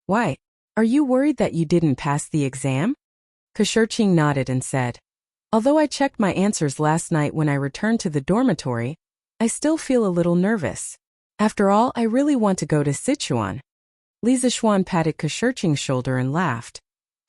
"Why? Are you worried that you didn't pass the exam?" Kushurching nodded and said, "Although I checked my answers last night when I returned to the dormitory, I still feel a little nervous. After all, I really want to go to Sichuan." Li Zishuan patted Kushurching's shoulder and laughed.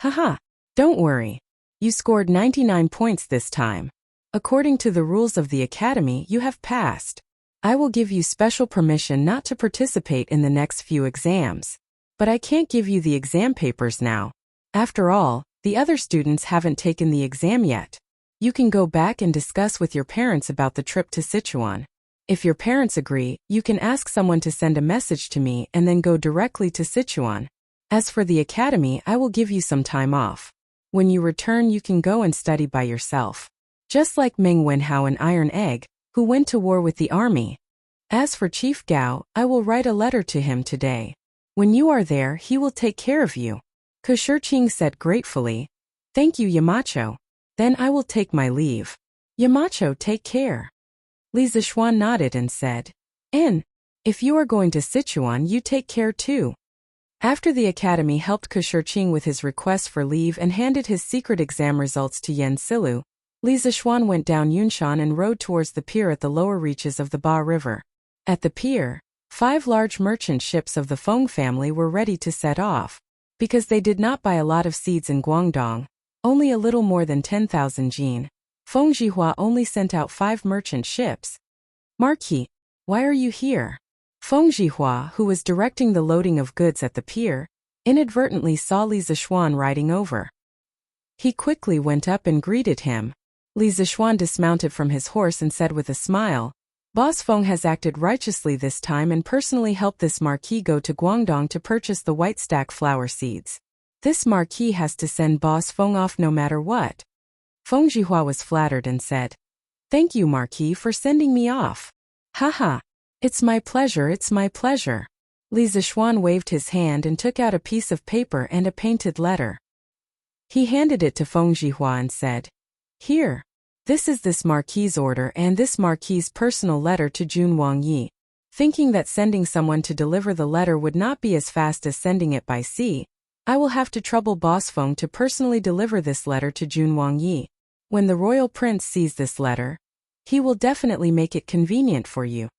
"Haha, don't worry. You scored 99 points this time. According to the rules of the academy, you have passed. I will give you special permission not to participate in the next few exams. But I can't give you the exam papers now. After all, the other students haven't taken the exam yet. You can go back and discuss with your parents about the trip to Sichuan. If your parents agree, you can ask someone to send a message to me and then go directly to Sichuan. As for the academy, I will give you some time off. When you return, you can go and study by yourself. Just like Meng Wenhao and Iron Egg, who went to war with the army. As for Chief Gao, I will write a letter to him today. When you are there, he will take care of you." Kushurching said gratefully, "Thank you, Yamacho. Then I will take my leave." "Yamacho, take care." Li Zishuan nodded and said, If you are going to Sichuan, you take care too." After the academy helped Kushurching with his request for leave and handed his secret exam results to Yen Silu, Li Zixuan went down Yunshan and rowed towards the pier at the lower reaches of the Ba River. At the pier, 5 large merchant ships of the Feng family were ready to set off. Because they did not buy a lot of seeds in Guangdong, only a little more than 10,000 jin, Feng Zhihua only sent out 5 merchant ships. Marquis, why are you here? Feng Zhihua, who was directing the loading of goods at the pier, inadvertently saw Li Zixuan riding over. He quickly went up and greeted him. Li Zixuan dismounted from his horse and said with a smile, Boss Feng has acted righteously this time and personally helped this marquis go to Guangdong to purchase the white stack flower seeds. This marquis has to send Boss Feng off no matter what. Feng Zhihua was flattered and said, Thank you, Marquis, for sending me off. Haha. It's my pleasure, it's my pleasure. Li Zixuan waved his hand and took out a piece of paper and a painted letter. He handed it to Feng Zhihua and said, Here. This is this marquis's order and this marquis's personal letter to Jun Wangyi. Thinking that sending someone to deliver the letter would not be as fast as sending it by sea, I will have to trouble Boss Feng to personally deliver this letter to Jun Wangyi. When the royal prince sees this letter, he will definitely make it convenient for you.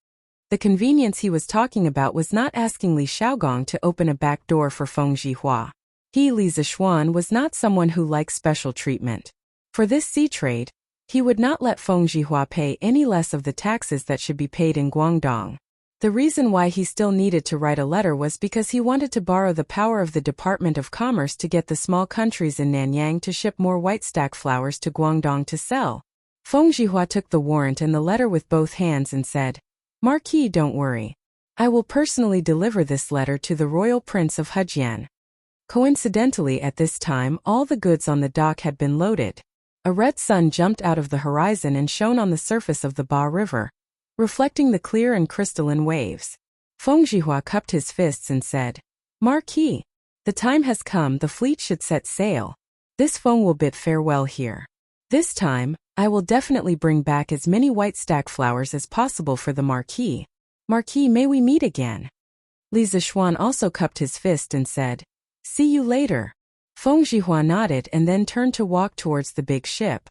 The convenience he was talking about was not asking Li Xiaogong to open a back door for Feng Zhihua. He, Li Zixuan, was not someone who likes special treatment. For this sea trade, he would not let Feng Zhihua pay any less of the taxes that should be paid in Guangdong. The reason why he still needed to write a letter was because he wanted to borrow the power of the Department of Commerce to get the small countries in Nanyang to ship more white stack flowers to Guangdong to sell. Feng Zhihua took the warrant and the letter with both hands and said, Marquis, don't worry. I will personally deliver this letter to the royal prince of Hejian. Coincidentally, at this time, all the goods on the dock had been loaded. A red sun jumped out of the horizon and shone on the surface of the Ba River, reflecting the clear and crystalline waves. Feng Zhihua cupped his fists and said, Marquis, the time has come, the fleet should set sail. This Feng will bid farewell here. This time, I will definitely bring back as many white stack flowers as possible for the Marquis. Marquis, may we meet again? Li Zixuan also cupped his fist and said, See you later. Feng Zhihua nodded and then turned to walk towards the big ship.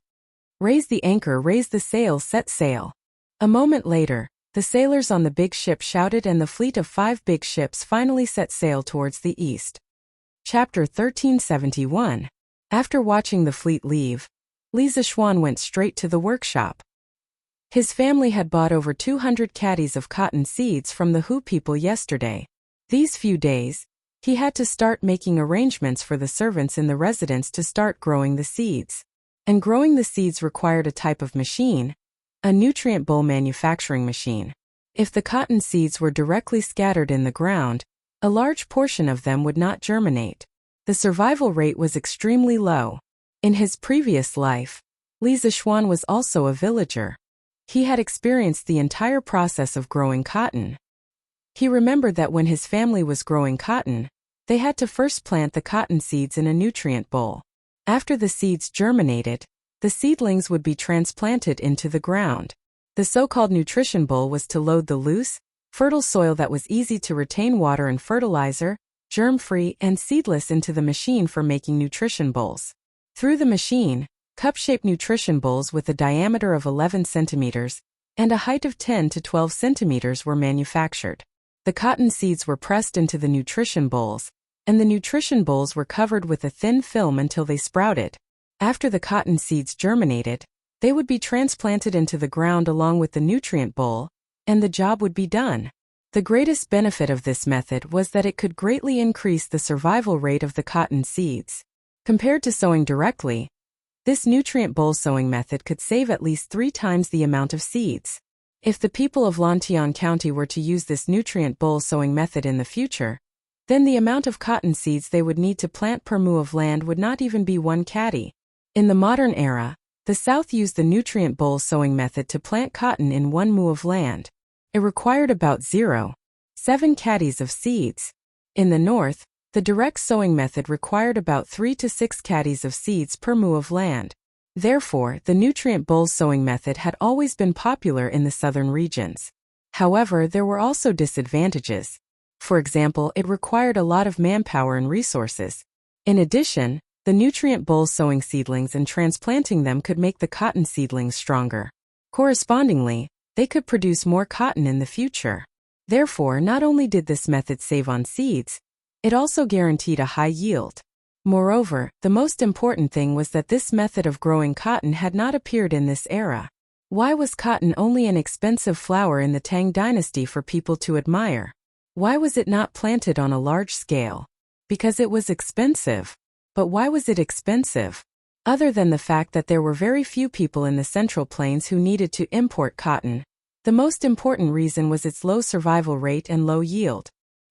Raise the anchor, raise the sail, set sail. A moment later, the sailors on the big ship shouted and the fleet of 5 big ships finally set sail towards the east. Chapter 1371. After watching the fleet leave, Li Zixuan went straight to the workshop. His family had bought over 200 caddies of cotton seeds from the Hu people yesterday. These few days, he had to start making arrangements for the servants in the residence to start growing the seeds. And growing the seeds required a type of machine, a nutrient bowl manufacturing machine. If the cotton seeds were directly scattered in the ground, a large portion of them would not germinate. The survival rate was extremely low. In his previous life, Li Zixuan was also a villager. He had experienced the entire process of growing cotton. He remembered that when his family was growing cotton, they had to first plant the cotton seeds in a nutrient bowl. After the seeds germinated, the seedlings would be transplanted into the ground. The so-called nutrition bowl was to load the loose, fertile soil that was easy to retain water and fertilizer, germ-free and seedless into the machine for making nutrition bowls. Through the machine, cup-shaped nutrition bowls with a diameter of 11 centimeters and a height of 10 to 12 centimeters were manufactured. The cotton seeds were pressed into the nutrition bowls, and the nutrition bowls were covered with a thin film until they sprouted. After the cotton seeds germinated, they would be transplanted into the ground along with the nutrient bowl, and the job would be done. The greatest benefit of this method was that it could greatly increase the survival rate of the cotton seeds. Compared to sowing directly, this nutrient bowl sowing method could save at least 3 times the amount of seeds. If the people of Lantian County were to use this nutrient bowl sowing method in the future, then the amount of cotton seeds they would need to plant per mu of land would not even be 1 caddy. In the modern era, the South used the nutrient bowl sowing method to plant cotton in 1 mu of land. It required about 0.7 caddies of seeds. In the North, the direct sowing method required about 3 to 6 caddies of seeds per mu of land. Therefore, the nutrient bowl sowing method had always been popular in the southern regions. However, there were also disadvantages. For example, it required a lot of manpower and resources. In addition, The nutrient bowl sowing seedlings and transplanting them could make the cotton seedlings stronger. Correspondingly, they could produce more cotton in the future. Therefore, not only did this method save on seeds, it also guaranteed a high yield. Moreover, the most important thing was that this method of growing cotton had not appeared in this era. Why was cotton only an expensive flower in the Tang dynasty for people to admire? Why was it not planted on a large scale? Because it was expensive. But why was it expensive? Other than the fact that there were very few people in the Central Plains who needed to import cotton, the most important reason was its low survival rate and low yield.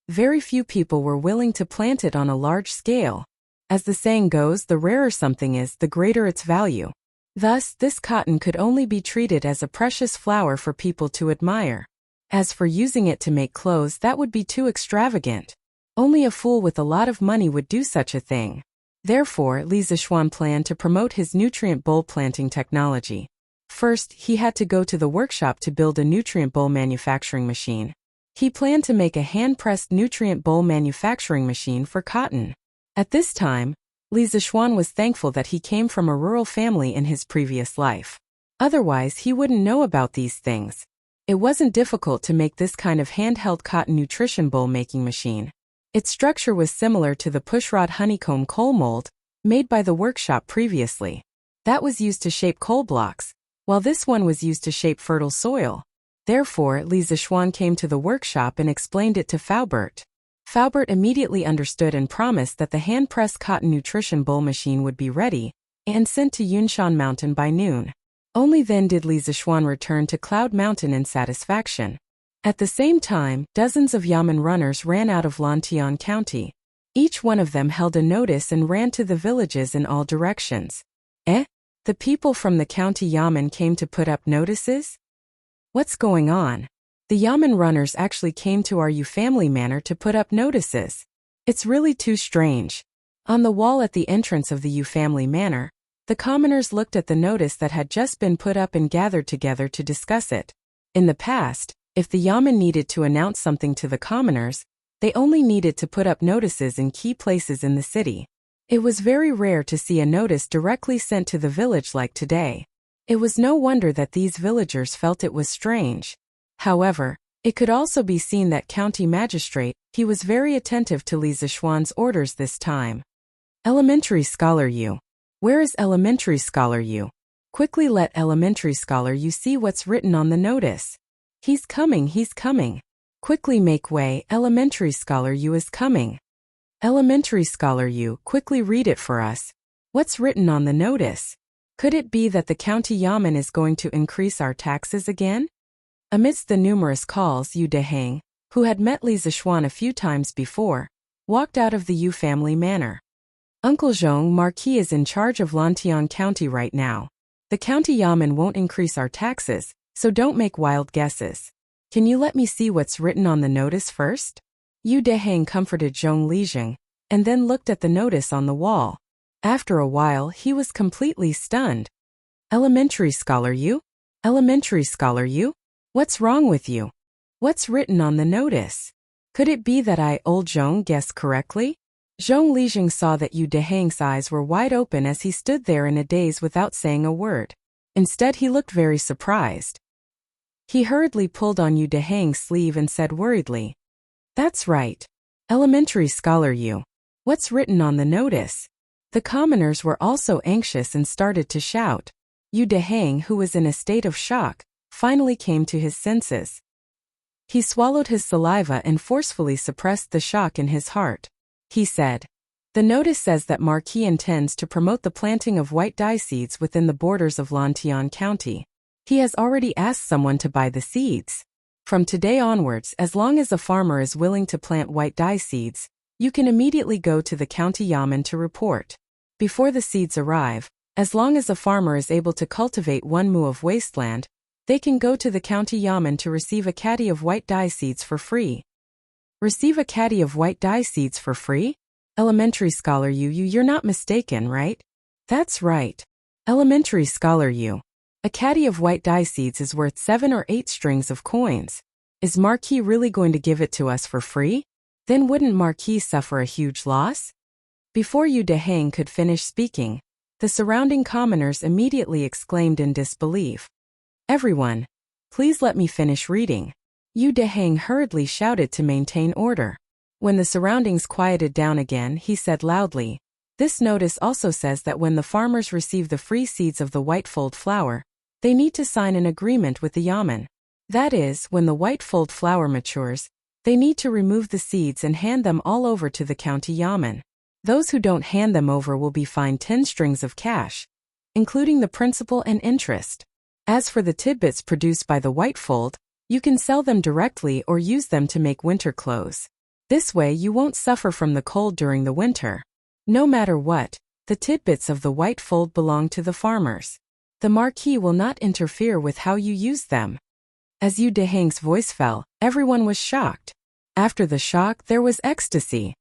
Very few people were willing to plant it on a large scale. As the saying goes, the rarer something is, the greater its value. Thus, this cotton could only be treated as a precious flower for people to admire. As for using it to make clothes, that would be too extravagant. Only a fool with a lot of money would do such a thing. Therefore, Li Zishuan planned to promote his nutrient bowl planting technology. First, he had to go to the workshop to build a nutrient bowl manufacturing machine. He planned to make a hand-pressed nutrient bowl manufacturing machine for cotton. At this time, Li Zishuan was thankful that he came from a rural family in his previous life. Otherwise, he wouldn't know about these things. It wasn't difficult to make this kind of handheld cotton nutrition bowl making machine. Its structure was similar to the pushrod honeycomb coal mold, made by the workshop previously. That was used to shape coal blocks, while this one was used to shape fertile soil. Therefore, Li Zishuan came to the workshop and explained it to Faubert. Faubert immediately understood and promised that the hand-pressed cotton nutrition bowl machine would be ready and sent to Yunshan Mountain by noon. Only then did Li Zishuan return to Cloud Mountain in satisfaction. At the same time, dozens of Yamen runners ran out of Lantian County. Each one of them held a notice and ran to the villages in all directions. The people from the county Yamen came to put up notices? What's going on? The Yamen runners actually came to our Yu family manor to put up notices. It's really too strange. On the wall at the entrance of the Yu family manor, the commoners looked at the notice that had just been put up and gathered together to discuss it. In the past, if the Yamen needed to announce something to the commoners, they only needed to put up notices in key places in the city. It was very rare to see a notice directly sent to the village like today. It was no wonder that these villagers felt it was strange. However, it could also be seen that county magistrate, he was very attentive to Li Zishuan's orders this time. Elementary Scholar Yu. Where is Elementary Scholar Yu? Quickly let Elementary Scholar Yu see what's written on the notice. He's coming, he's coming. Quickly make way, Elementary Scholar Yu is coming. Elementary Scholar Yu, quickly read it for us. What's written on the notice? Could it be that the county Yamen is going to increase our taxes again? Amidst the numerous calls, Yu Deheng, who had met Li Zishuan a few times before, walked out of the Yu family manor. Uncle Zhong Marquis is in charge of Lantian County right now. The county Yamen won't increase our taxes, so don't make wild guesses. Can you let me see what's written on the notice first? Yu Deheng comforted Zhong Lijing, and then looked at the notice on the wall. After a while, he was completely stunned. Elementary Scholar Yu? Elementary Scholar Yu? What's wrong with you? What's written on the notice? Could it be that I, old Zhong, guessed correctly? Zhong Lijing saw that Yu Deheng's eyes were wide open as he stood there in a daze without saying a word. Instead, he looked very surprised. He hurriedly pulled on Yu Deheng's sleeve and said worriedly, "That's right. Elementary Scholar Yu. What's written on the notice?" The commoners were also anxious and started to shout. Yu Deheng, who was in a state of shock, finally came to his senses. He swallowed his saliva and forcefully suppressed the shock in his heart. He said, "The notice says that Marquis intends to promote the planting of white dye seeds within the borders of Lantian County. He has already asked someone to buy the seeds. From today onwards, as long as a farmer is willing to plant white dye seeds, you can immediately go to the county Yamen to report. Before the seeds arrive, as long as a farmer is able to cultivate 1 mu of wasteland, they can go to the county Yamen to receive a caddy of white dye seeds for free." Receive a caddy of white dye seeds for free? Elementary Scholar Yu, you're not mistaken, right? That's right. Elementary Scholar Yu. A caddy of white dye seeds is worth 7 or 8 strings of coins. Is Marquis really going to give it to us for free? Then wouldn't Marquis suffer a huge loss? Before Yu Dehang could finish speaking, the surrounding commoners immediately exclaimed in disbelief. Everyone, please let me finish reading. Yu Dehang hurriedly shouted to maintain order. When the surroundings quieted down again, he said loudly, "This notice also says that when the farmers receive the free seeds of the white-fold flower, they need to sign an agreement with the yamen. That is, when the white-fold flower matures, they need to remove the seeds and hand them all over to the county yamen. Those who don't hand them over will be fined 10 strings of cash, including the principal and interest. As for the tidbits produced by the whitefold, you can sell them directly or use them to make winter clothes. This way you won't suffer from the cold during the winter. No matter what, the tidbits of the whitefold belong to the farmers. The marquis will not interfere with how you use them." As Yu Dehang's voice fell, everyone was shocked. After the shock, there was ecstasy.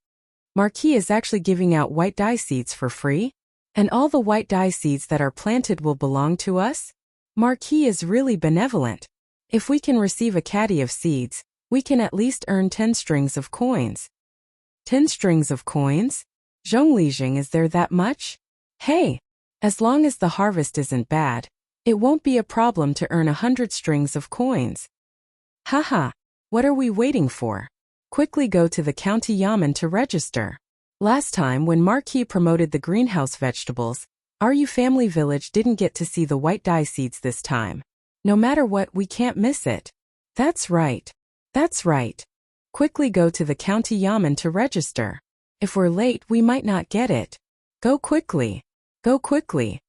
Marquis is actually giving out white dye seeds for free? And all the white dye seeds that are planted will belong to us? Marquis is really benevolent. If we can receive a caddy of seeds, we can at least earn 10 strings of coins. 10 strings of coins? Zhonglijing, is there that much? Hey! As long as the harvest isn't bad, it won't be a problem to earn 100 strings of coins. Haha! What are we waiting for? Quickly go to the county yamen to register. Last time when Marquis promoted the greenhouse vegetables, our Yu family village didn't get to see the white dye seeds this time. No matter what, we can't miss it. That's right. That's right. Quickly go to the county yamen to register. If we're late, we might not get it. Go quickly. Go quickly.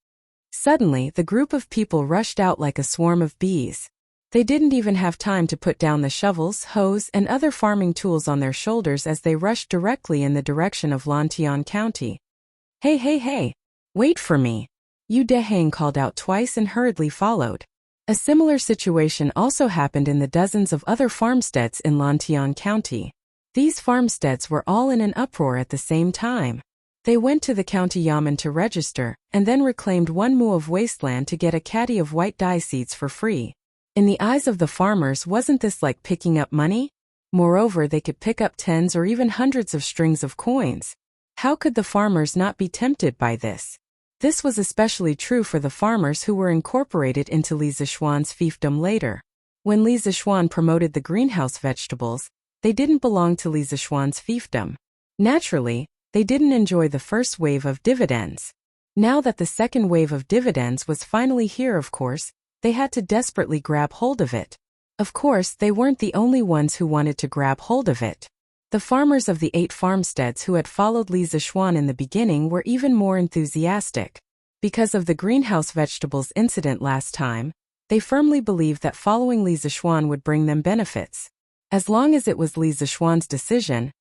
Suddenly, the group of people rushed out like a swarm of bees. They didn't even have time to put down the shovels, hoes, and other farming tools on their shoulders as they rushed directly in the direction of Lantian County. Hey, hey, hey! Wait for me! Yu Dehang called out twice and hurriedly followed. A similar situation also happened in the dozens of other farmsteads in Lantian County. These farmsteads were all in an uproar at the same time. They went to the county yamen to register, and then reclaimed 1 mu of wasteland to get a caddy of white dye seeds for free. In the eyes of the farmers, wasn't this like picking up money? Moreover, they could pick up tens or even hundreds of strings of coins. How could the farmers not be tempted by this? This was especially true for the farmers who were incorporated into Li Zishuan's fiefdom later. When Li Zishuan promoted the greenhouse vegetables, they didn't belong to Li Zishuan's fiefdom. Naturally, they didn't enjoy the first wave of dividends. Now that the second wave of dividends was finally here, of course, they had to desperately grab hold of it. Of course, they weren't the only ones who wanted to grab hold of it. The farmers of the 8 farmsteads who had followed Li Zishuan in the beginning were even more enthusiastic. Because of the greenhouse vegetables incident last time, they firmly believed that following Li Zishuan would bring them benefits. As long as it was Li Zishuan's decision,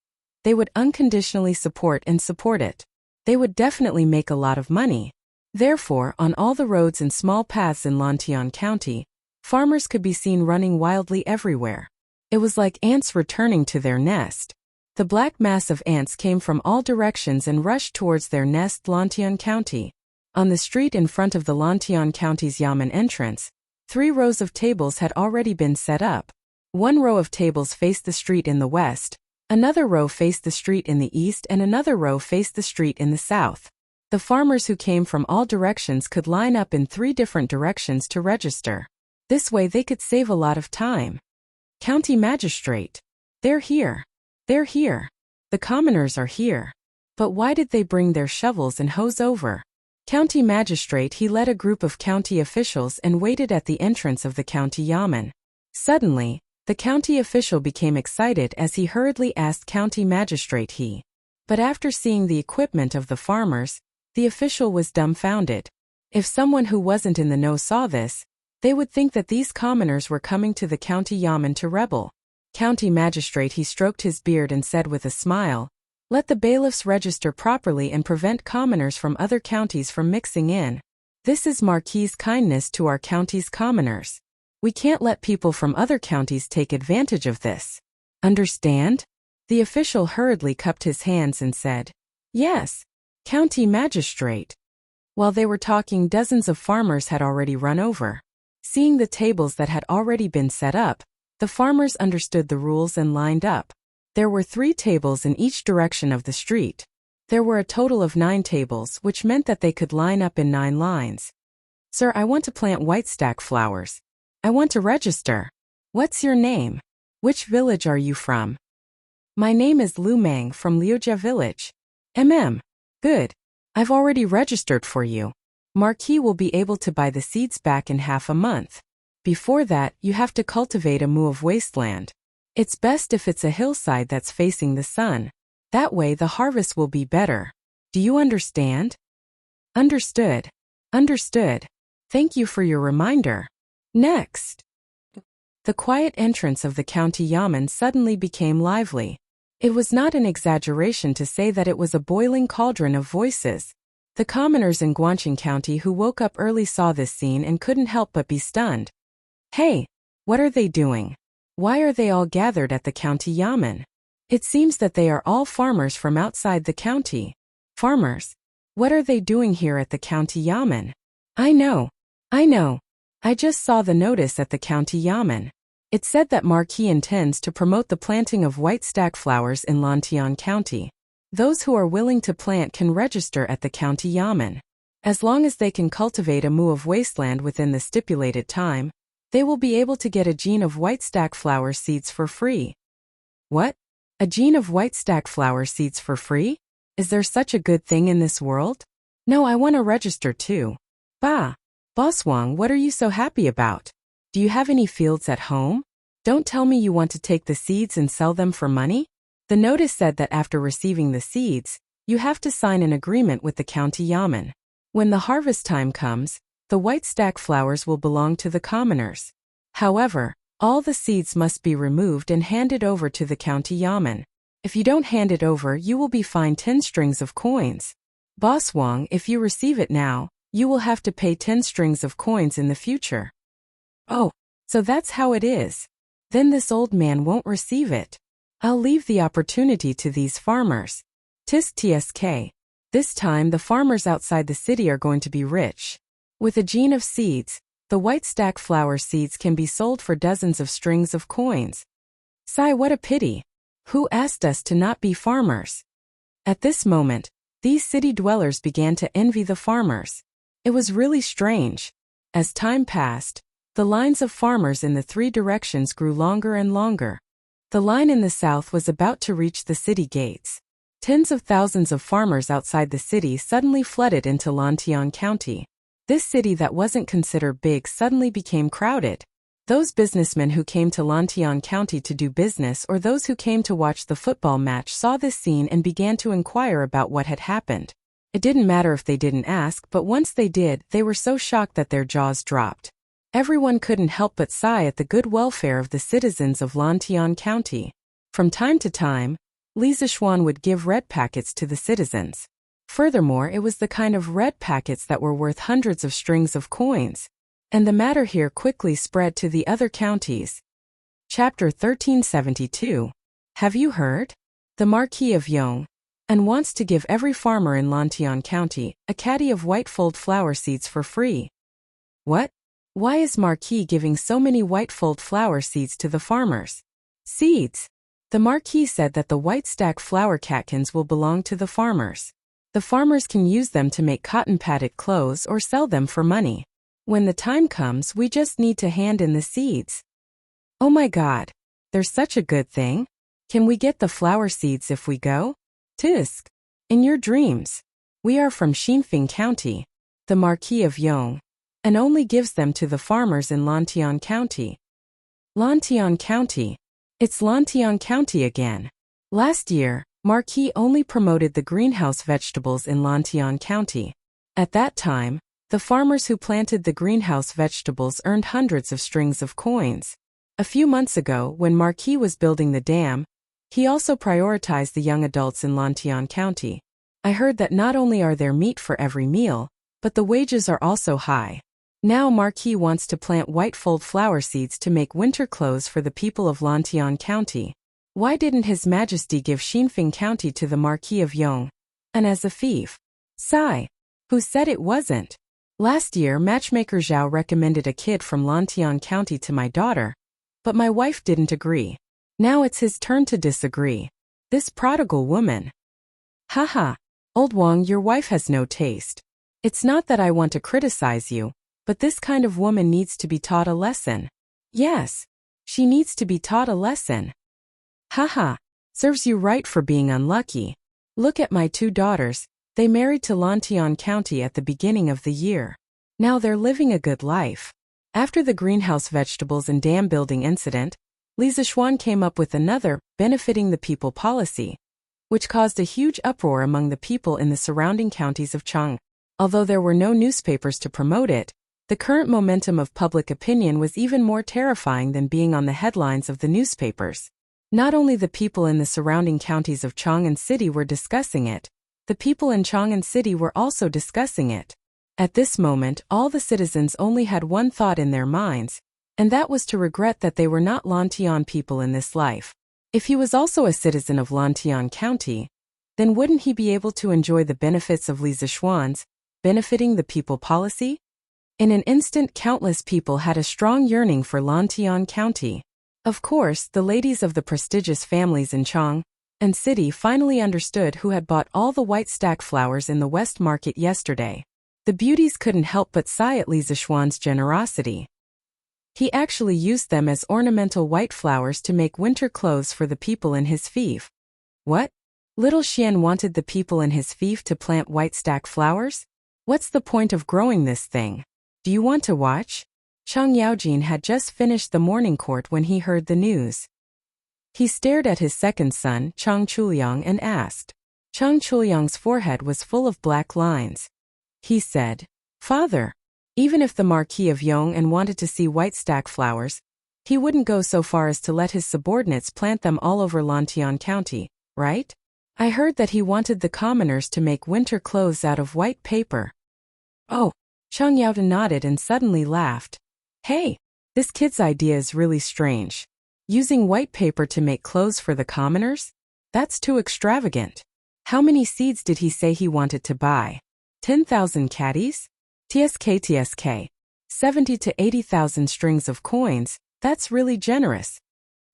they would unconditionally support it. They would definitely make a lot of money. Therefore, on all the roads and small paths in Lantian County, farmers could be seen running wildly everywhere. It was like ants returning to their nest. The black mass of ants came from all directions and rushed towards their nest, Lantian County. On the street in front of the Lantian County's yamen entrance, 3 rows of tables had already been set up. 1 row of tables faced the street in the west, another row faced the street in the east, and another row faced the street in the south. The farmers who came from all directions could line up in 3 different directions to register. This way they could save a lot of time. County Magistrate. They're here. They're here. The commoners are here. But why did they bring their shovels and hoes over? County Magistrate, he led a group of county officials and waited at the entrance of the county yamen. Suddenly, the county official became excited as he hurriedly asked County Magistrate But after seeing the equipment of the farmers, the official was dumbfounded. If someone who wasn't in the know saw this, they would think that these commoners were coming to the county yamen to rebel. County Magistrate, he stroked his beard and said with a smile, "Let the bailiffs register properly and prevent commoners from other counties from mixing in. This is Marquis's kindness to our county's commoners. We can't let people from other counties take advantage of this. Understand?" The official hurriedly cupped his hands and said, "Yes, County Magistrate." While they were talking, dozens of farmers had already run over. Seeing the tables that had already been set up, the farmers understood the rules and lined up. There were 3 tables in each direction of the street. There were a total of 9 tables, which meant that they could line up in 9 lines. Sir, I want to plant white stack flowers. I want to register. What's your name? Which village are you from? My name is Lu Mang from Liujia village. Good. I've already registered for you. Marquis will be able to buy the seeds back in half a month. Before that, you have to cultivate a mu of wasteland. It's best if it's a hillside that's facing the sun. That way the harvest will be better. Do you understand? Understood. Understood. Thank you for your reminder. Next. The quiet entrance of the county yamen suddenly became lively. It was not an exaggeration to say that it was a boiling cauldron of voices. The commoners in Guangqing County who woke up early saw this scene and couldn't help but be stunned. Hey, what are they doing? Why are they all gathered at the county yamen? It seems that they are all farmers from outside the county. Farmers? What are they doing here at the county yamen? I know. I just saw the notice at the county yamen. It said that Marquis intends to promote the planting of white stack flowers in Lantian County. Those who are willing to plant can register at the county yamen. As long as they can cultivate a mu of wasteland within the stipulated time, they will be able to get a gene of white stack flower seeds for free. What? A gene of white stack flower seeds for free? Is there such a good thing in this world? No, I want to register too. Bah! Boss Wang, what are you so happy about? Do you have any fields at home? Don't tell me you want to take the seeds and sell them for money? The notice said that after receiving the seeds, you have to sign an agreement with the county yamen. When the harvest time comes, the white stack flowers will belong to the commoners. However, all the seeds must be removed and handed over to the county yamen. If you don't hand it over, you will be fined 10 strings of coins. Boss Wang, if you receive it now, you will have to pay 10 strings of coins in the future. Oh, so that's how it is. Then this old man won't receive it. I'll leave the opportunity to these farmers. Tisk tsk. This time the farmers outside the city are going to be rich. With a gene of seeds, the white stack flower seeds can be sold for dozens of strings of coins. Sigh, what a pity. Who asked us to not be farmers? At this moment, these city dwellers began to envy the farmers. It was really strange. As time passed, the lines of farmers in the 3 directions grew longer and longer. The line in the south was about to reach the city gates. Tens of thousands of farmers outside the city suddenly flooded into Lantian County. This city that wasn't considered big suddenly became crowded. Those businessmen who came to Lantian County to do business or those who came to watch the football match saw this scene and began to inquire about what had happened. It didn't matter if they didn't ask, but once they did, they were so shocked that their jaws dropped. Everyone couldn't help but sigh at the good welfare of the citizens of Lantian County. From time to time, Li Zishuan would give red packets to the citizens. Furthermore, it was the kind of red packets that were worth hundreds of strings of coins. And the matter here quickly spread to the other counties. Chapter 1372. Have you heard? The Marquis of Yong and wants to give every farmer in Lantian County a caddy of white-fold flower seeds for free. What? Why is Marquis giving so many white-fold flower seeds to the farmers? Seeds! The Marquis said that the white stack flower catkins will belong to the farmers. The farmers can use them to make cotton-padded clothes or sell them for money. When the time comes, we just need to hand in the seeds. Oh my God! There's such a good thing. Can we get the flower seeds if we go? Tisk! In your dreams. We are from Xinfeng County, the Marquis of Yong, and only gives them to the farmers in Lantian County. Lantian County. It's Lantian County again. Last year, Marquis only promoted the greenhouse vegetables in Lantian County. At that time, the farmers who planted the greenhouse vegetables earned hundreds of strings of coins. A few months ago, when Marquis was building the dam, he also prioritized the young adults in Lantian County. I heard that not only are there meat for every meal, but the wages are also high. Now Marquis wants to plant white-fold flower seeds to make winter clothes for the people of Lantian County. Why didn't His Majesty give Xinfeng County to the Marquis of Yong? And as a fief? Sigh. Who said it wasn't? Last year, matchmaker Zhao recommended a kid from Lantian County to my daughter, but my wife didn't agree. Now it's his turn to disagree. This prodigal woman. Haha. Old Wang, your wife has no taste. It's not that I want to criticize you, but this kind of woman needs to be taught a lesson. Yes, she needs to be taught a lesson. Haha, serves you right for being unlucky. Look at my 2 daughters, they married to Lantian County at the beginning of the year. Now they're living a good life. After the greenhouse vegetables and dam building incident, Li Zishuan came up with another, benefiting the people policy, which caused a huge uproar among the people in the surrounding counties of Chang. Although there were no newspapers to promote it, the current momentum of public opinion was even more terrifying than being on the headlines of the newspapers. Not only the people in the surrounding counties of Chang'an City were discussing it, the people in Chang'an City were also discussing it. At this moment, all the citizens only had one thought in their minds, and that was to regret that they were not Lantian people in this life. If he was also a citizen of Lantian County, then wouldn't he be able to enjoy the benefits of Li Zishuan's benefiting the people policy? In an instant, countless people had a strong yearning for Lantian County. Of course, the ladies of the prestigious families in Chang'an City finally understood who had bought all the white stack flowers in the West Market yesterday. The beauties couldn't help but sigh at Li Zishuan's generosity. He actually used them as ornamental white flowers to make winter clothes for the people in his fief. What? Little Xian wanted the people in his fief to plant white stack flowers? What's the point of growing this thing? Do you want to watch? Chang Yaojin had just finished the morning court when he heard the news. He stared at his second son, Chang Chuliang, and asked. Chang Chuliang's forehead was full of black lines. He said, Father, even if the Marquis of Yong'an wanted to see white stack flowers, he wouldn't go so far as to let his subordinates plant them all over Lantian County, right? I heard that he wanted the commoners to make winter clothes out of white paper. Oh, Chang Yaojin nodded and suddenly laughed. Hey, this kid's idea is really strange. Using white paper to make clothes for the commoners? That's too extravagant. How many seeds did he say he wanted to buy? 10,000 caddies? TSK. 70 to 80,000 strings of coins, that's really generous.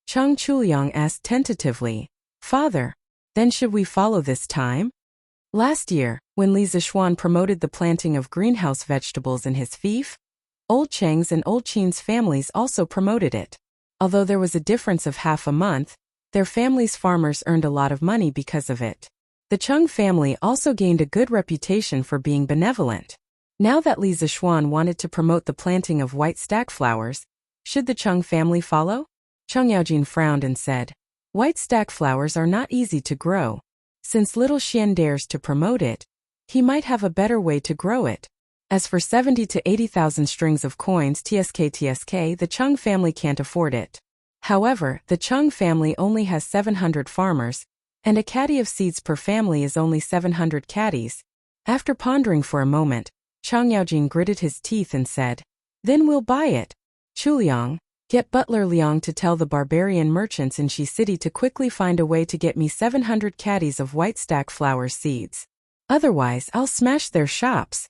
Chang Chuliang asked tentatively, Father, then should we follow this time? Last year, when Li Zishuan promoted the planting of greenhouse vegetables in his fief, Old Cheng's and Old Qin's families also promoted it. Although there was a difference of half a month, their families' farmers earned a lot of money because of it. The Cheng family also gained a good reputation for being benevolent. Now that Li Zishuan wanted to promote the planting of white stack flowers, should the Cheng family follow? Chang Yaojin frowned and said, White stack flowers are not easy to grow. Since little Xian dares to promote it, he might have a better way to grow it. As for 70 to 80,000 strings of coins TSK, the Cheng family can't afford it. However, the Cheng family only has 700 farmers, and a caddy of seeds per family is only 700 caddies. After pondering for a moment, Chang Yaojin gritted his teeth and said, Then we'll buy it. Chuliang, get Butler Liang to tell the barbarian merchants in Shi City to quickly find a way to get me 700 caddies of white stack flower seeds. Otherwise, I'll smash their shops.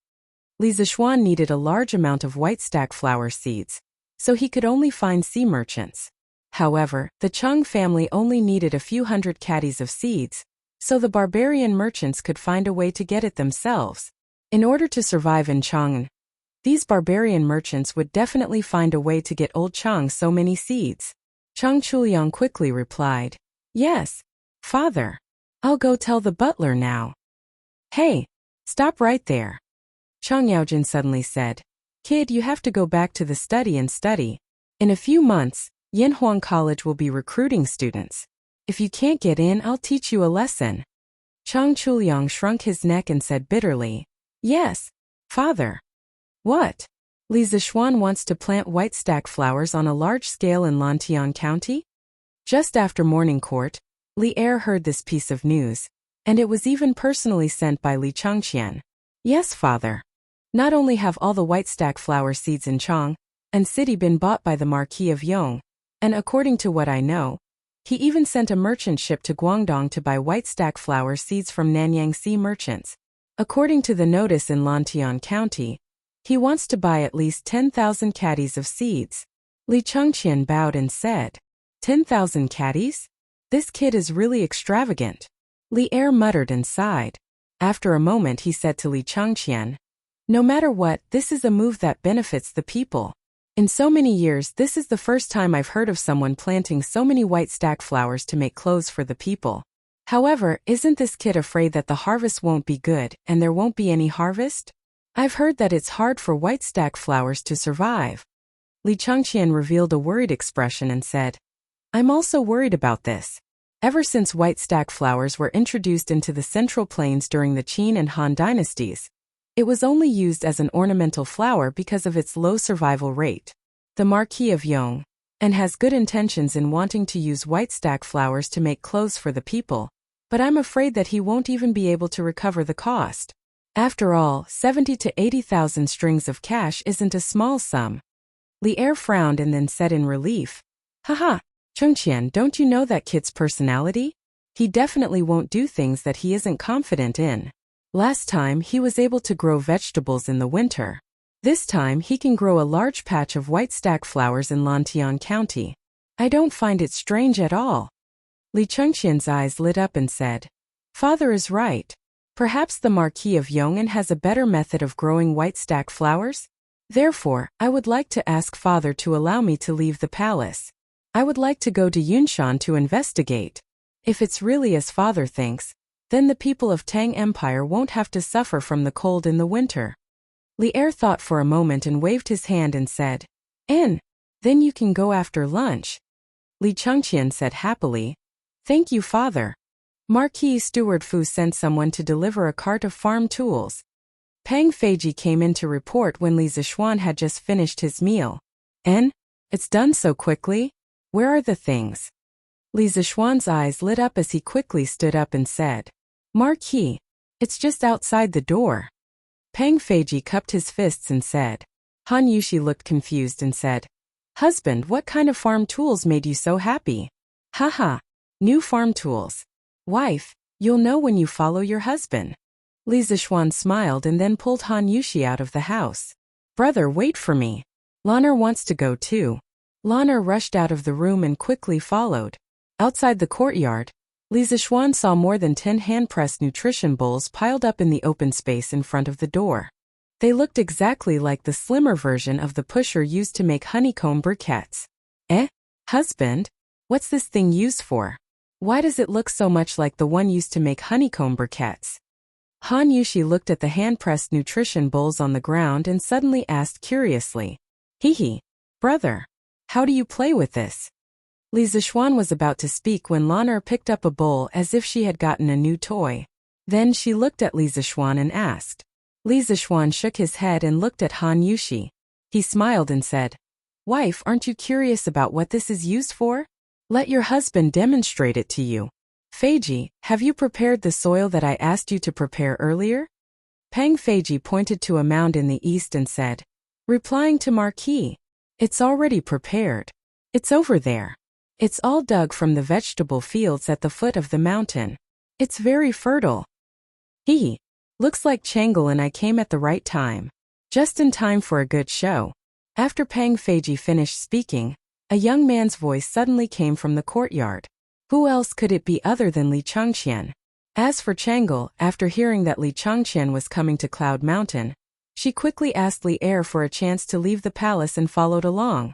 Li Zishuan needed a large amount of white stack flower seeds, so he could only find sea merchants. However, the Cheng family only needed a few hundred caddies of seeds, so the barbarian merchants could find a way to get it themselves. In order to survive in Chang'an, these barbarian merchants would definitely find a way to get Old Chang so many seeds. Chang Chuliang quickly replied, Yes, Father. I'll go tell the butler now. Hey, stop right there. Chang Yaojin suddenly said, Kid, you have to go back to the study and study. In a few months, Yanhuang College will be recruiting students. If you can't get in, I'll teach you a lesson. Chang Chuliang shrunk his neck and said bitterly, Yes, Father. What? Li Zishuan wants to plant white stack flowers on a large scale in Lantian County? Just after morning court, Li Er heard this piece of news, and it was even personally sent by Li Changqian. Yes, Father. Not only have all the white stack flower seeds in Chang'an City been bought by the Marquis of Yong, and according to what I know, he even sent a merchant ship to Guangdong to buy white stack flower seeds from Nanyang Sea merchants. According to the notice in Lantian County, he wants to buy at least 10,000 caddies of seeds. Li Changqian bowed and said, 10,000 caddies? This kid is really extravagant. Li Er muttered and sighed. After a moment he said to Li Changqian, "No matter what, this is a move that benefits the people. In so many years, this is the first time I've heard of someone planting so many white stack flowers to make clothes for the people. However, isn't this kid afraid that the harvest won't be good and there won't be any harvest? I've heard that it's hard for white stack flowers to survive." Li Changqian revealed a worried expression and said, "I'm also worried about this. Ever since white stack flowers were introduced into the Central Plains during the Qin and Han dynasties, it was only used as an ornamental flower because of its low survival rate. The Marquis of Yong and has good intentions in wanting to use white stack flowers to make clothes for the people, but I'm afraid that he won't even be able to recover the cost. After all, 70 to 80,000 strings of cash isn't a small sum." Li Er frowned and then said in relief, "Haha, Chengqian, don't you know that kid's personality? He definitely won't do things that he isn't confident in. Last time he was able to grow vegetables in the winter. This time he can grow a large patch of white stack flowers in Lantian County. I don't find it strange at all." Li Chengqian's eyes lit up and said, "Father is right. Perhaps the Marquis of Yong'an has a better method of growing white stack flowers? Therefore, I would like to ask Father to allow me to leave the palace. I would like to go to Yunshan to investigate. If it's really as Father thinks, then the people of Tang Empire won't have to suffer from the cold in the winter." Li Er thought for a moment and waved his hand and said, "Then you can go after lunch." Li Chengqian said happily, "Thank you, Father." Marquis Steward Fu sent someone to deliver a cart of farm tools. Pang Feiji came in to report when Li Zishuan had just finished his meal. It's done so quickly? Where are the things?" Li Zishuan's eyes lit up as he quickly stood up and said, "Marquis, it's just outside the door." Pang Feiji cupped his fists and said. Han Yushi looked confused and said, "Husband, what kind of farm tools made you so happy?" "Haha, new farm tools. Wife, you'll know when you follow your husband." Li Zishuan smiled and then pulled Han Yushi out of the house. "Brother, wait for me. Lan'er wants to go too." Lan'er rushed out of the room and quickly followed. Outside the courtyard, Li Zishuan saw more than 10 hand-pressed nutrition bowls piled up in the open space in front of the door. They looked exactly like the slimmer version of the pusher used to make honeycomb briquettes. Husband? What's this thing used for? Why does it look so much like the one used to make honeycomb briquettes?" Han Yushi looked at the hand-pressed nutrition bowls on the ground and suddenly asked curiously, "Hehe, brother, how do you play with this?" Li Zishuan was about to speak when Lan'er picked up a bowl as if she had gotten a new toy. Then she looked at Li Zishuan and asked. Li Zishuan shook his head and looked at Han Yushi. He smiled and said, "Wife, aren't you curious about what this is used for? Let your husband demonstrate it to you. Feiji, have you prepared the soil that I asked you to prepare earlier?" Pang Feiji pointed to a mound in the east and said, replying to Marquis, "It's already prepared. It's over there. It's all dug from the vegetable fields at the foot of the mountain. It's very fertile." Looks like Chang'e and I came at the right time. Just in time for a good show." After Pang Feiji finished speaking, a young man's voice suddenly came from the courtyard. Who else could it be other than Li Changqian? As for Chang'e, after hearing that Li Changqian was coming to Cloud Mountain, she quickly asked Li Er for a chance to leave the palace and followed along.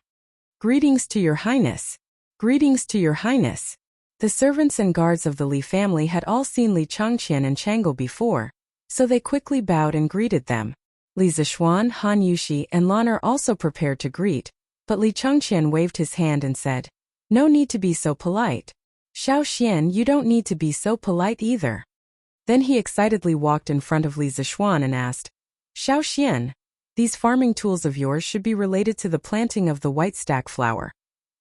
"Greetings to your highness. Greetings to your highness." The servants and guards of the Li family had all seen Li Changqian and Chang'e before, so they quickly bowed and greeted them. Li Zishuan, Han Yushi, and Lan'er also prepared to greet, but Li Changqian waved his hand and said, "No need to be so polite. Xiao Xian, you don't need to be so polite either." Then he excitedly walked in front of Li Zishuan and asked, "Xiao Xian, these farming tools of yours should be related to the planting of the white stack flower,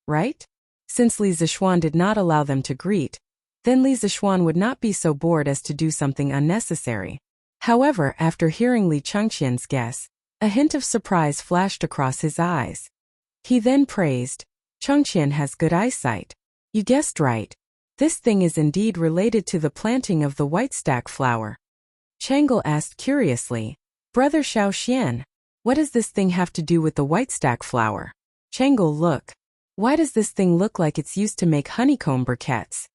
right?" Since Li Zishuan did not allow them to greet, then Li Zishuan would not be so bored as to do something unnecessary. However, after hearing Li Changqian's guess, a hint of surprise flashed across his eyes. He then praised, "Changqian has good eyesight. You guessed right. This thing is indeed related to the planting of the white stack flower." Chang'e asked curiously, "Brother Xiao Xian, what does this thing have to do with the white stack flower?" Chang'e, look. Why does this thing look like it's used to make honeycomb briquettes?"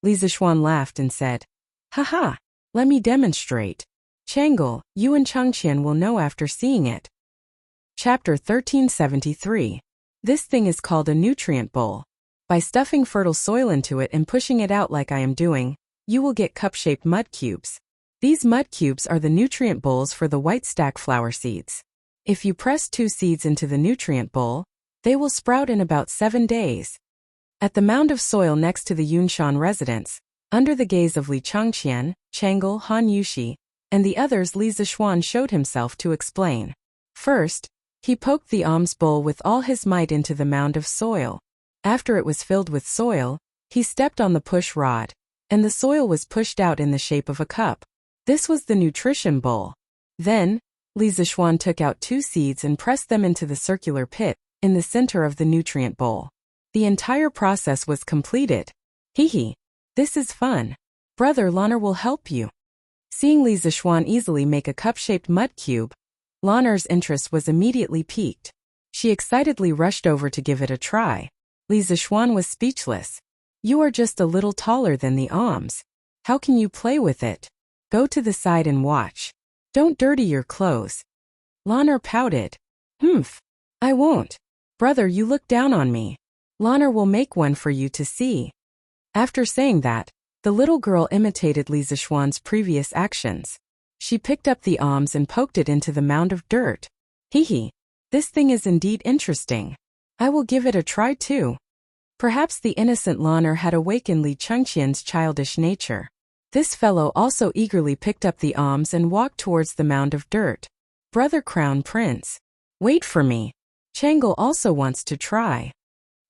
Li Zishuan laughed and said, "Haha, Let me demonstrate. Chang'e, you and Changqian will know after seeing it. Chapter 1373. This thing is called a nutrient bowl. By stuffing fertile soil into it and pushing it out like I am doing, you will get cup-shaped mud cubes. These mud cubes are the nutrient bowls for the white stack flower seeds. If you press 2 seeds into the nutrient bowl, they will sprout in about 7 days. At the mound of soil next to the Yunshan residence, under the gaze of Li Changqian, Chang'e, Han Yushi, and the others, Li Zishuan showed himself to explain. First, he poked the alms bowl with all his might into the mound of soil. After it was filled with soil, he stepped on the push rod, and the soil was pushed out in the shape of a cup. This was the nutrition bowl. Then, Li Zishuan took out 2 seeds and pressed them into the circular pit, in the center of the nutrient bowl. The entire process was completed. Hee. This is fun. Brother Lan'er will help you. Seeing Li Zishuan easily make a cup-shaped mud cube, Lan'er's interest was immediately piqued. She excitedly rushed over to give it a try. Li Zishuan was speechless. You are just a little taller than the alms. How can you play with it? Go to the side and watch. Don't dirty your clothes. Lan'er pouted. I won't. Brother, you look down on me. Lan'er will make one for you to see. After saying that, the little girl imitated Li Zishuan's previous actions. She picked up the alms and poked it into the mound of dirt. Hee. This thing is indeed interesting. I will give it a try too. Perhaps the innocent Lan'er had awakened Li Changqian's childish nature. This fellow also eagerly picked up the alms and walked towards the mound of dirt. Brother Crown Prince. Wait for me. Chang'e also wants to try.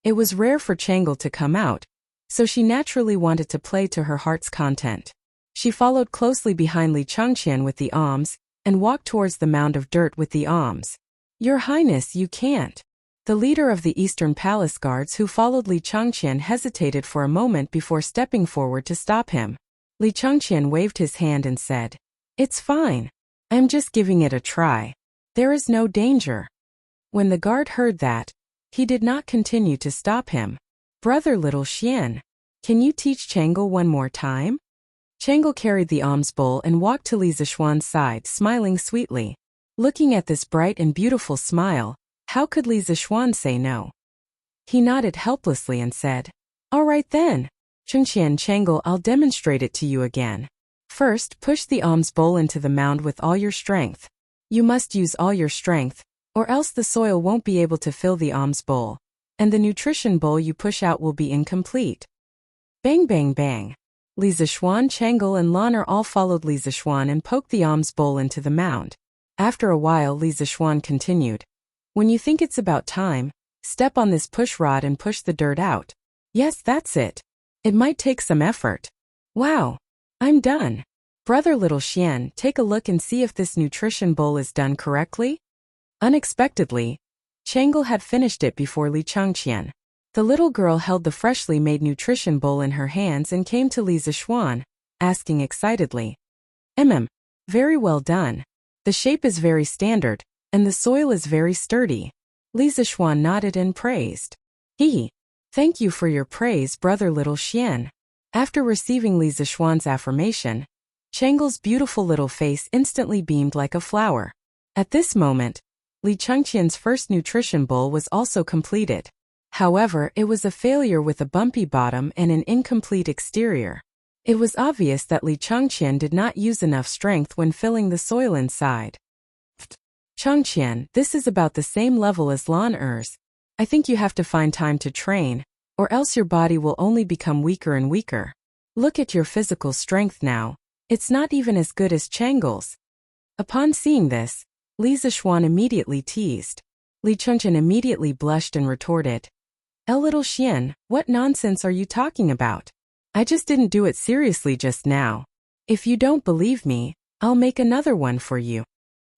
It was rare for Chang'e to come out, so she naturally wanted to play to her heart's content. She followed closely behind Li Changqian with the alms, and walked towards the mound of dirt with the alms. Your Highness, you can't. The leader of the Eastern Palace Guards who followed Li Changqian hesitated for a moment before stepping forward to stop him. Li Changqian waved his hand and said, It's fine. I'm just giving it a try. There is no danger. When the guard heard that, he did not continue to stop him. Brother Little Xian, can you teach Chang'e one more time? Chang'e carried the alms bowl and walked to Li Zishuan's side, smiling sweetly. Looking at this bright and beautiful smile, how could Li Zishuan say no? He nodded helplessly and said, All right then. Chang'e, I'll demonstrate it to you again. First, push the alms bowl into the mound with all your strength. You must use all your strength, or else the soil won't be able to fill the alms bowl, and the nutrition bowl you push out will be incomplete. Bang bang bang. Li Zishuan, Chang'e and Lan'er all followed Li Zishuan and poked the alms bowl into the mound. After a while, Li Zishuan continued. When you think it's about time, step on this push rod and push the dirt out. Yes, that's it. It might take some effort. Wow. I'm done. Brother Little Xian, take a look and see if this nutrition bowl is done correctly. Unexpectedly, Chang'e had finished it before Li Changqian. The little girl held the freshly made nutrition bowl in her hands and came to Li Zishuan, asking excitedly, Very well done. The shape is very standard, and the soil is very sturdy. Li Zishuan nodded and praised. Thank you for your praise, Brother Little Xian. After receiving Li Zishuan's affirmation, Chang'e's beautiful little face instantly beamed like a flower. At this moment, Li Changqian's first nutrition bowl was also completed. However, it was a failure with a bumpy bottom and an incomplete exterior. It was obvious that Li Changqian did not use enough strength when filling the soil inside. Changqian, this is about the same level as Lan'er's. I think you have to find time to train, or else your body will only become weaker and weaker. Look at your physical strength now. It's not even as good as Chang'e's. Upon seeing this, Li Zishuan immediately teased. Li Changqian immediately blushed and retorted, Little Xian, what nonsense are you talking about? I just didn't do it seriously just now. If you don't believe me, I'll make another one for you.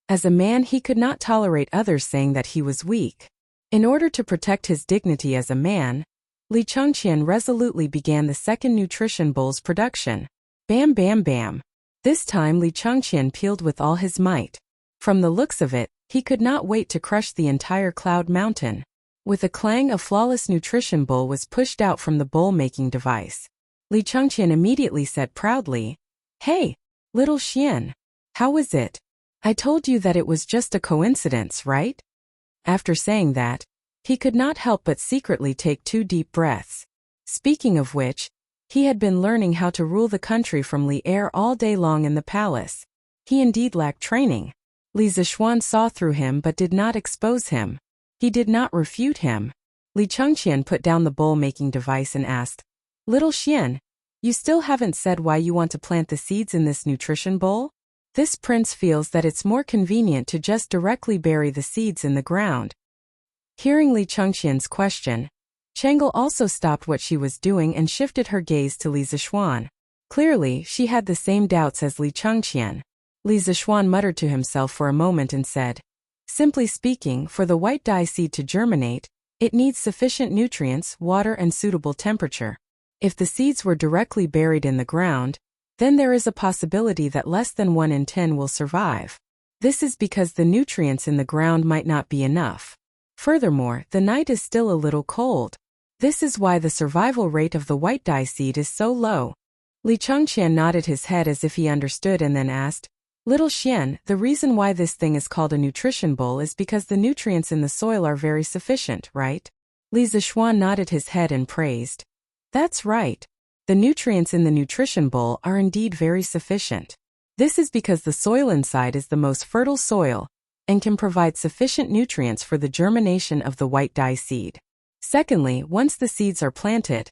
As a man, he could not tolerate others saying that he was weak. In order to protect his dignity as a man, Li Changqian resolutely began the second nutrition bowl's production. Bam bam bam. This time Li Changqian peeled with all his might. From the looks of it, he could not wait to crush the entire cloud mountain. With a clang, a flawless nutrition bowl was pushed out from the bowl-making device. Li Changqian immediately said proudly, Hey, Little Xian. How was it? I told you that it was just a coincidence, right? After saying that, he could not help but secretly take 2 deep breaths. Speaking of which, he had been learning how to rule the country from Li Er all day long in the palace. He indeed lacked training. Li Zishuan saw through him but did not expose him. He did not refute him. Li Chengqian put down the bowl-making device and asked, Little Xian, you still haven't said why you want to plant the seeds in this nutrition bowl? This prince feels that it's more convenient to just directly bury the seeds in the ground. Hearing Li Chengqian's question, Changel also stopped what she was doing and shifted her gaze to Li Zishuan. Clearly, she had the same doubts as Li Chengqian. Li Zishuan muttered to himself for a moment and said, Simply speaking, for the white dye seed to germinate, it needs sufficient nutrients, water and suitable temperature. If the seeds were directly buried in the ground, then there is a possibility that less than 1 in 10 will survive. This is because the nutrients in the ground might not be enough. Furthermore, the night is still a little cold. This is why the survival rate of the white dye seed is so low. Li Chengqian nodded his head as if he understood and then asked, Little Xian, the reason why this thing is called a nutrition bowl is because the nutrients in the soil are very sufficient, right? Li Zishuan nodded his head and praised. That's right. The nutrients in the nutrition bowl are indeed very sufficient. This is because the soil inside is the most fertile soil and can provide sufficient nutrients for the germination of the white dye seed. Secondly, once the seeds are planted,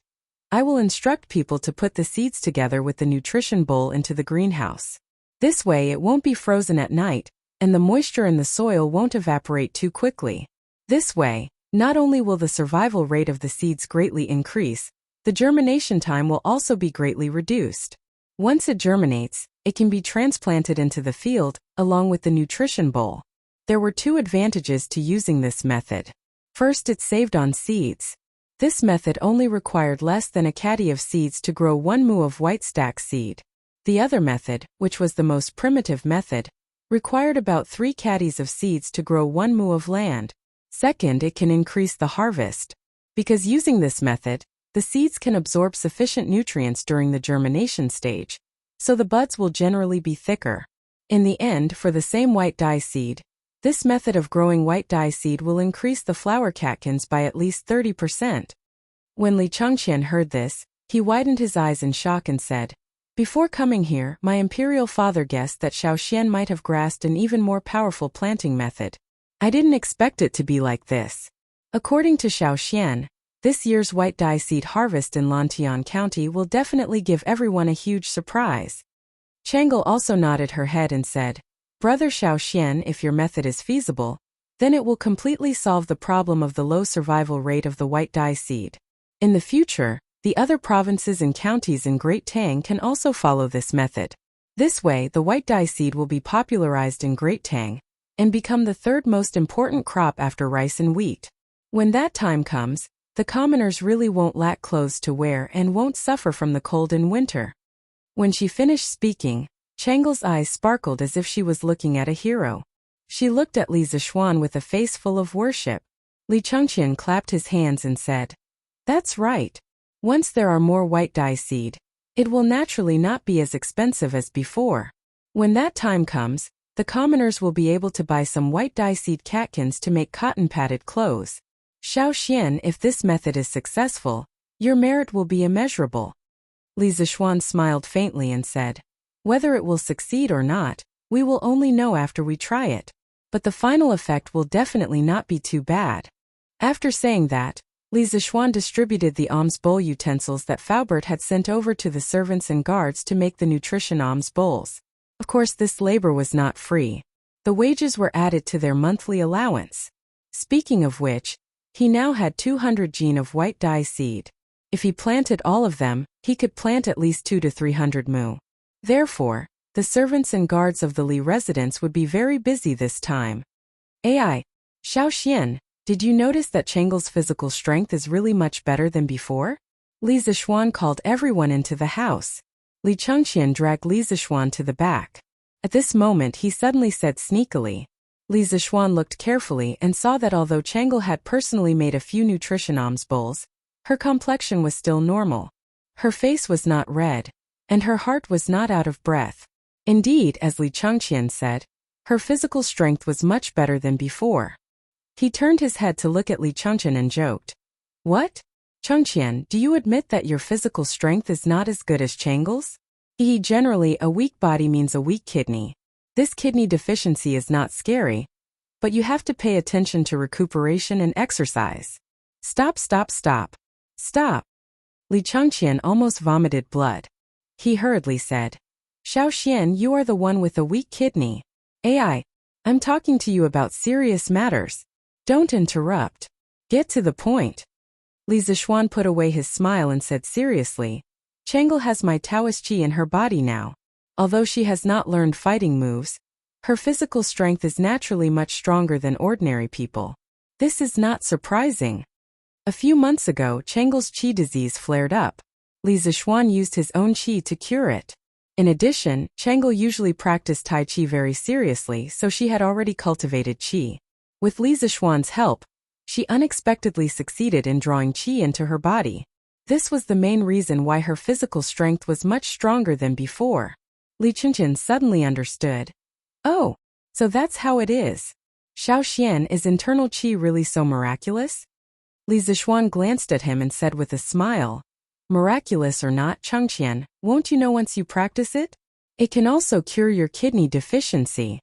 I will instruct people to put the seeds together with the nutrition bowl into the greenhouse. This way it won't be frozen at night, and the moisture in the soil won't evaporate too quickly. This way, not only will the survival rate of the seeds greatly increase, the germination time will also be greatly reduced. Once it germinates, it can be transplanted into the field, along with the nutrition bowl. There were 2 advantages to using this method. First, it saved on seeds. This method only required less than a caddy of seeds to grow 1 mu of white stack seed. The other method, which was the most primitive method, required about 3 caddies of seeds to grow 1 mu of land. Second, it can increase the harvest. Because using this method, the seeds can absorb sufficient nutrients during the germination stage, so the buds will generally be thicker. In the end, for the same white dye seed, this method of growing white dye seed will increase the flower catkins by at least 30%. When Li Chengqian heard this, he widened his eyes in shock and said, Before coming here, my imperial father guessed that Xiaoxian might have grasped an even more powerful planting method. I didn't expect it to be like this. According to Xiaoxian, this year's white dye seed harvest in Lantian County will definitely give everyone a huge surprise. Changel also nodded her head and said, Brother Xiaoxian, if your method is feasible, then it will completely solve the problem of the low survival rate of the white dye seed. In the future, the other provinces and counties in Great Tang can also follow this method. This way, the white dye seed will be popularized in Great Tang and become the 3rd most important crop after rice and wheat. When that time comes, the commoners really won't lack clothes to wear and won't suffer from the cold in winter. When she finished speaking, Changel's eyes sparkled as if she was looking at a hero. She looked at Li Zishuan with a face full of worship. Li Chengqian clapped his hands and said, That's right. Once there are more white dye seed, it will naturally not be as expensive as before. When that time comes, the commoners will be able to buy some white dye seed catkins to make cotton-padded clothes. Xiaoxian, if this method is successful, your merit will be immeasurable. Li Zishuan smiled faintly and said, Whether it will succeed or not, we will only know after we try it. But the final effect will definitely not be too bad. After saying that, Li Zishuan distributed the alms bowl utensils that Faubert had sent over to the servants and guards to make the nutrition alms bowls. Of course, this labor was not free. The wages were added to their monthly allowance. Speaking of which, he now had 200 jin of white dye seed. If he planted all of them, he could plant at least 200 to 300 mu. Therefore, the servants and guards of the Li residence would be very busy this time. Ai, Xiaoxian, did you notice that Changel's physical strength is really much better than before? Li Zishuan called everyone into the house. Li Chengqian dragged Li Zishuan to the back. At this moment he suddenly said sneakily. Li Zishuan looked carefully and saw that although Changel had personally made a few nutrition alms bowls, her complexion was still normal. Her face was not red, and her heart was not out of breath. Indeed, as Li Changqian said, her physical strength was much better than before. He turned his head to look at Li Changqian and joked. What? Changqian, do you admit that your physical strength is not as good as Changle's? Generally, a weak body means a weak kidney. This kidney deficiency is not scary, but you have to pay attention to recuperation and exercise. Stop. Stop. Li Changqian almost vomited blood. He hurriedly said, Xiao Xian, you are the one with a weak kidney. I'm talking to you about serious matters. Don't interrupt. Get to the point. Li Zishuan put away his smile and said seriously, Changle has my Taoist qi in her body now. Although she has not learned fighting moves, her physical strength is naturally much stronger than ordinary people. This is not surprising. A few months ago, Changle's qi disease flared up. Li Zishuan used his own qi to cure it. In addition, Changle usually practiced Tai Chi very seriously, so she had already cultivated qi. With Li Zishuan's help, she unexpectedly succeeded in drawing qi into her body. This was the main reason why her physical strength was much stronger than before. Li Changqian suddenly understood. Oh, so that's how it is. Xiao Xian, is internal qi really so miraculous? Li Zishuan glanced at him and said with a smile, Miraculous or not, Changqian, won't you know once you practice it? It can also cure your kidney deficiency.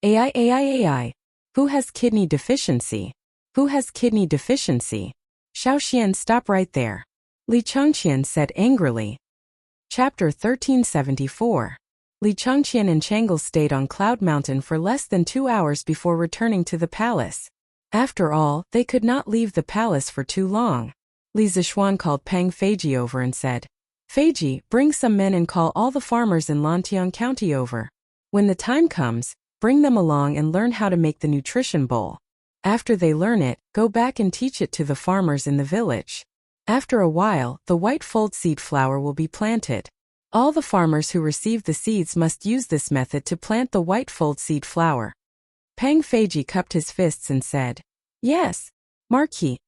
AI. Who has kidney deficiency? Who has kidney deficiency? Xiao Xian, stop right there. Li Changqian said angrily. Chapter 1374. Li Changqian and Changle stayed on Cloud Mountain for less than 2 hours before returning to the palace. After all, they could not leave the palace for too long. Li Zishuan called Pang Feiji over and said, Feiji, bring some men and call all the farmers in Lantiang County over. When the time comes, bring them along and learn how to make the nutrition bowl. After they learn it, go back and teach it to the farmers in the village. After a while, the white fold seed flower will be planted. All the farmers who receive the seeds must use this method to plant the white fold seed flower. Pang Feiji cupped his fists and said, Yes, Marquis.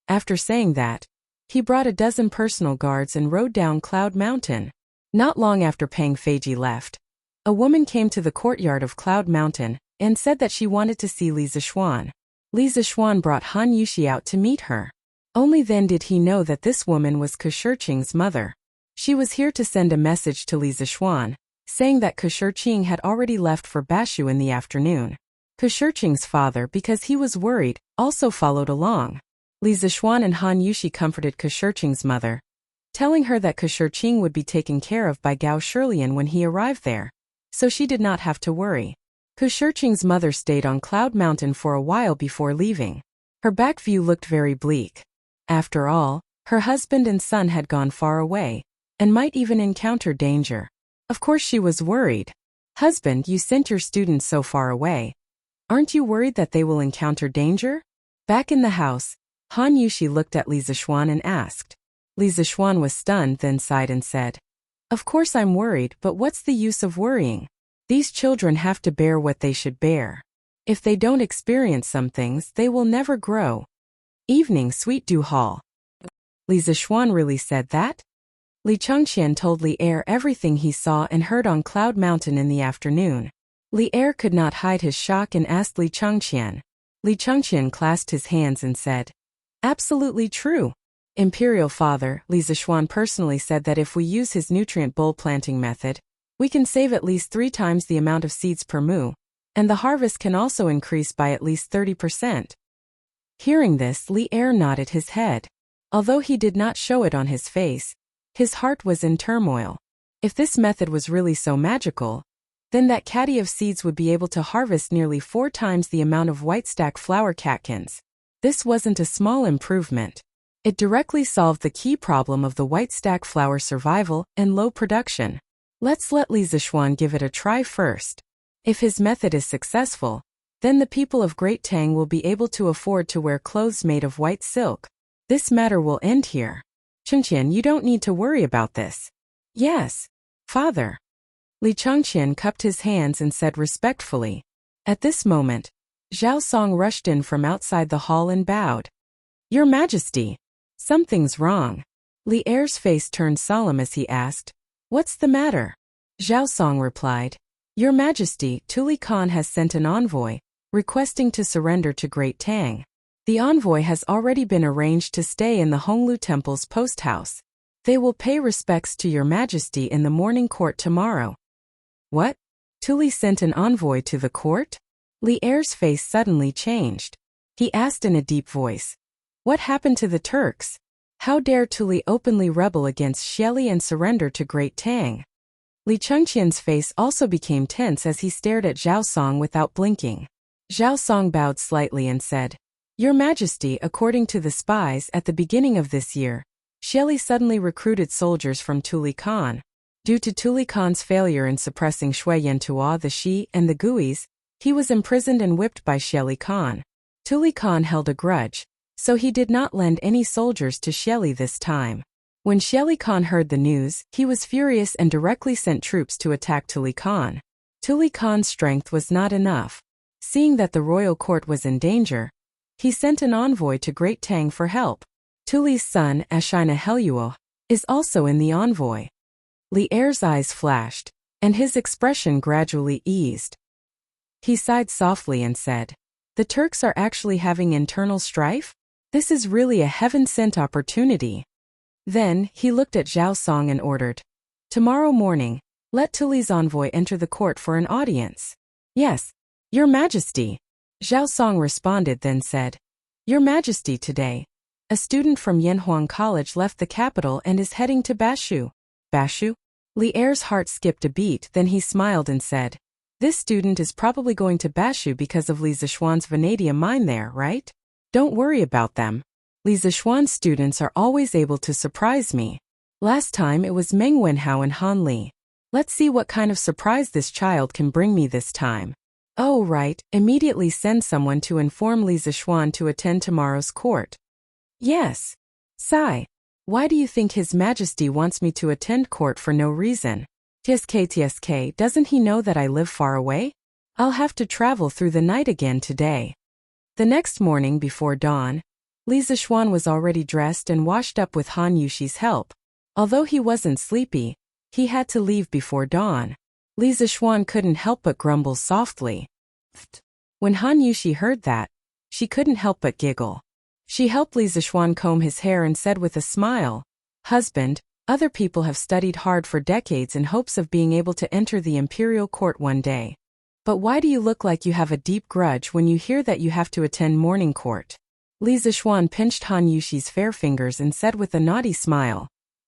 After saying that, he brought a dozen personal guards and rode down Cloud Mountain. Not long after Pang Feiji left, a woman came to the courtyard of Cloud Mountain and said that she wanted to see Li Zishuan. Li Zishuan brought Han Yuxi out to meet her. Only then did he know that this woman was Ke mother. She was here to send a message to Li Zishuan, saying that Ke had already left for Bashu in the afternoon. Ke father, because he was worried, also followed along. Li Zishuan and Han Yuxi comforted Ke mother, telling her that Ke would be taken care of by Gao Shirlian when he arrived there, so she did not have to worry. Ke mother stayed on Cloud Mountain for a while before leaving. Her back view looked very bleak. After all, her husband and son had gone far away, and might even encounter danger. Of course she was worried. Husband, you sent your students so far away. Aren't you worried that they will encounter danger? Back in the house, Han Yuxi looked at Li Zishuan and asked. Li Zishuan was stunned, then sighed and said, Of course I'm worried, but what's the use of worrying? These children have to bear what they should bear. If they don't experience some things, they will never grow. Evening, Sweet Du Hall. Li Zishuan really said that? Li Changqian told Li Er everything he saw and heard on Cloud Mountain in the afternoon. Li Er could not hide his shock and asked Li Changqian. Li Changqian clasped his hands and said, Absolutely true. Imperial Father, Li Zishuan personally said that if we use his nutrient bowl planting method, we can save at least 3 times the amount of seeds per mu, and the harvest can also increase by at least 30%. Hearing this, Li Er nodded his head. Although he did not show it on his face, his heart was in turmoil. If this method was really so magical, then that caddy of seeds would be able to harvest nearly 4 times the amount of white stack flower catkins. This wasn't a small improvement. It directly solved the key problem of the white stack flower survival and low production. Let's let Li Zishuan give it a try first. If his method is successful, then the people of Great Tang will be able to afford to wear clothes made of white silk. This matter will end here. Changqian, you don't need to worry about this. Yes, Father. Li Changqian cupped his hands and said respectfully. At this moment, Zhao Song rushed in from outside the hall and bowed. Your Majesty, something's wrong. Li Er's face turned solemn as he asked, What's the matter? Zhao Song replied. Your Majesty, Tuli Khan has sent an envoy, requesting to surrender to Great Tang. The envoy has already been arranged to stay in the Honglu Temple's post house. They will pay respects to your Majesty in the morning court tomorrow. What? Tuli sent an envoy to the court? Li Er's face suddenly changed. He asked in a deep voice. What happened to the Turks? How dare Tuli openly rebel against Xieli and surrender to Great Tang? Li Chengqian's face also became tense as he stared at Zhao Song without blinking. Zhao Song bowed slightly and said, Your Majesty, according to the spies at the beginning of this year, Xieli suddenly recruited soldiers from Tuli Khan. Due to Tuli Khan's failure in suppressing Shui Yantua the Shi and the Guis, he was imprisoned and whipped by Xieli Khan. Tuli Khan held a grudge, so he did not lend any soldiers to Xieli this time. When Xieli Khan heard the news, he was furious and directly sent troops to attack Tuli Khan. Tuli Khan's strength was not enough. Seeing that the royal court was in danger, he sent an envoy to Great Tang for help. Tuli's son, Ashina Helyuo, is also in the envoy. Li Er's eyes flashed, and his expression gradually eased. He sighed softly and said, The Turks are actually having internal strife? This is really a heaven-sent opportunity. Then, he looked at Zhao Song and ordered, Tomorrow morning, let Tuli's envoy enter the court for an audience. Yes, Your Majesty. Zhao Song responded then said, Your Majesty, today, a student from Yanhuang College left the capital and is heading to Bashu. Bashu? Li Er's heart skipped a beat, then he smiled and said, This student is probably going to Bashu because of Li Zishuan's vanadium mine there, right? Don't worry about them. Li Zishuan's students are always able to surprise me. Last time it was Meng Wenhao and Han Li. Let's see what kind of surprise this child can bring me this time. Oh right, immediately send someone to inform Li Zishuan to attend tomorrow's court. Yes. Sai. Why do you think His Majesty wants me to attend court for no reason? TSK, doesn't he know that I live far away? I'll have to travel through the night again today. The next morning before dawn, Li Zishuan was already dressed and washed up with Han Yushi's help. Although he wasn't sleepy, he had to leave before dawn. Li Zishuan couldn't help but grumble softly. When Han Yushi heard that, she couldn't help but giggle. She helped Li Zishuan comb his hair and said with a smile, Husband, other people have studied hard for decades in hopes of being able to enter the imperial court one day. But why do you look like you have a deep grudge when you hear that you have to attend morning court? Li Zishuan pinched Han Yushi's fair fingers and said with a naughty smile,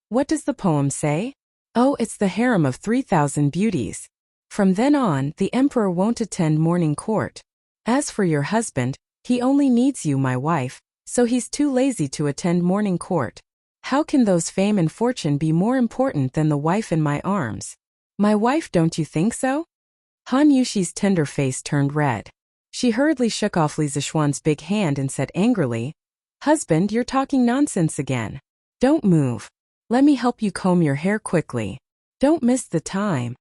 What does the poem say? Oh, it's the harem of 3,000 beauties. From then on, the emperor won't attend morning court. As for your husband, he only needs you, my wife, so he's too lazy to attend morning court. How can those fame and fortune be more important than the wife in my arms? My wife, don't you think so? Han Yushi's tender face turned red. She hurriedly shook off Li Zishuan's big hand and said angrily, Husband, you're talking nonsense again. Don't move. Let me help you comb your hair quickly. Don't miss the time.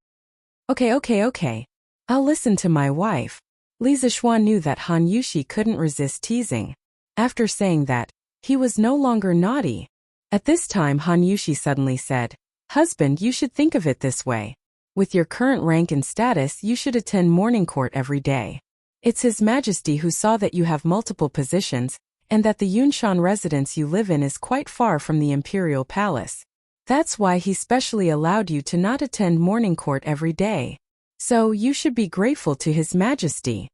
Okay. I'll listen to my wife. Li Zishuan knew that Han Yushi couldn't resist teasing. After saying that, he was no longer naughty. At this time Han Yushi suddenly said, Husband, you should think of it this way. With your current rank and status, you should attend morning court every day. It's His Majesty who saw that you have multiple positions, and that the Yunshan residence you live in is quite far from the imperial palace. That's why he specially allowed you to not attend morning court every day. So you should be grateful to His Majesty.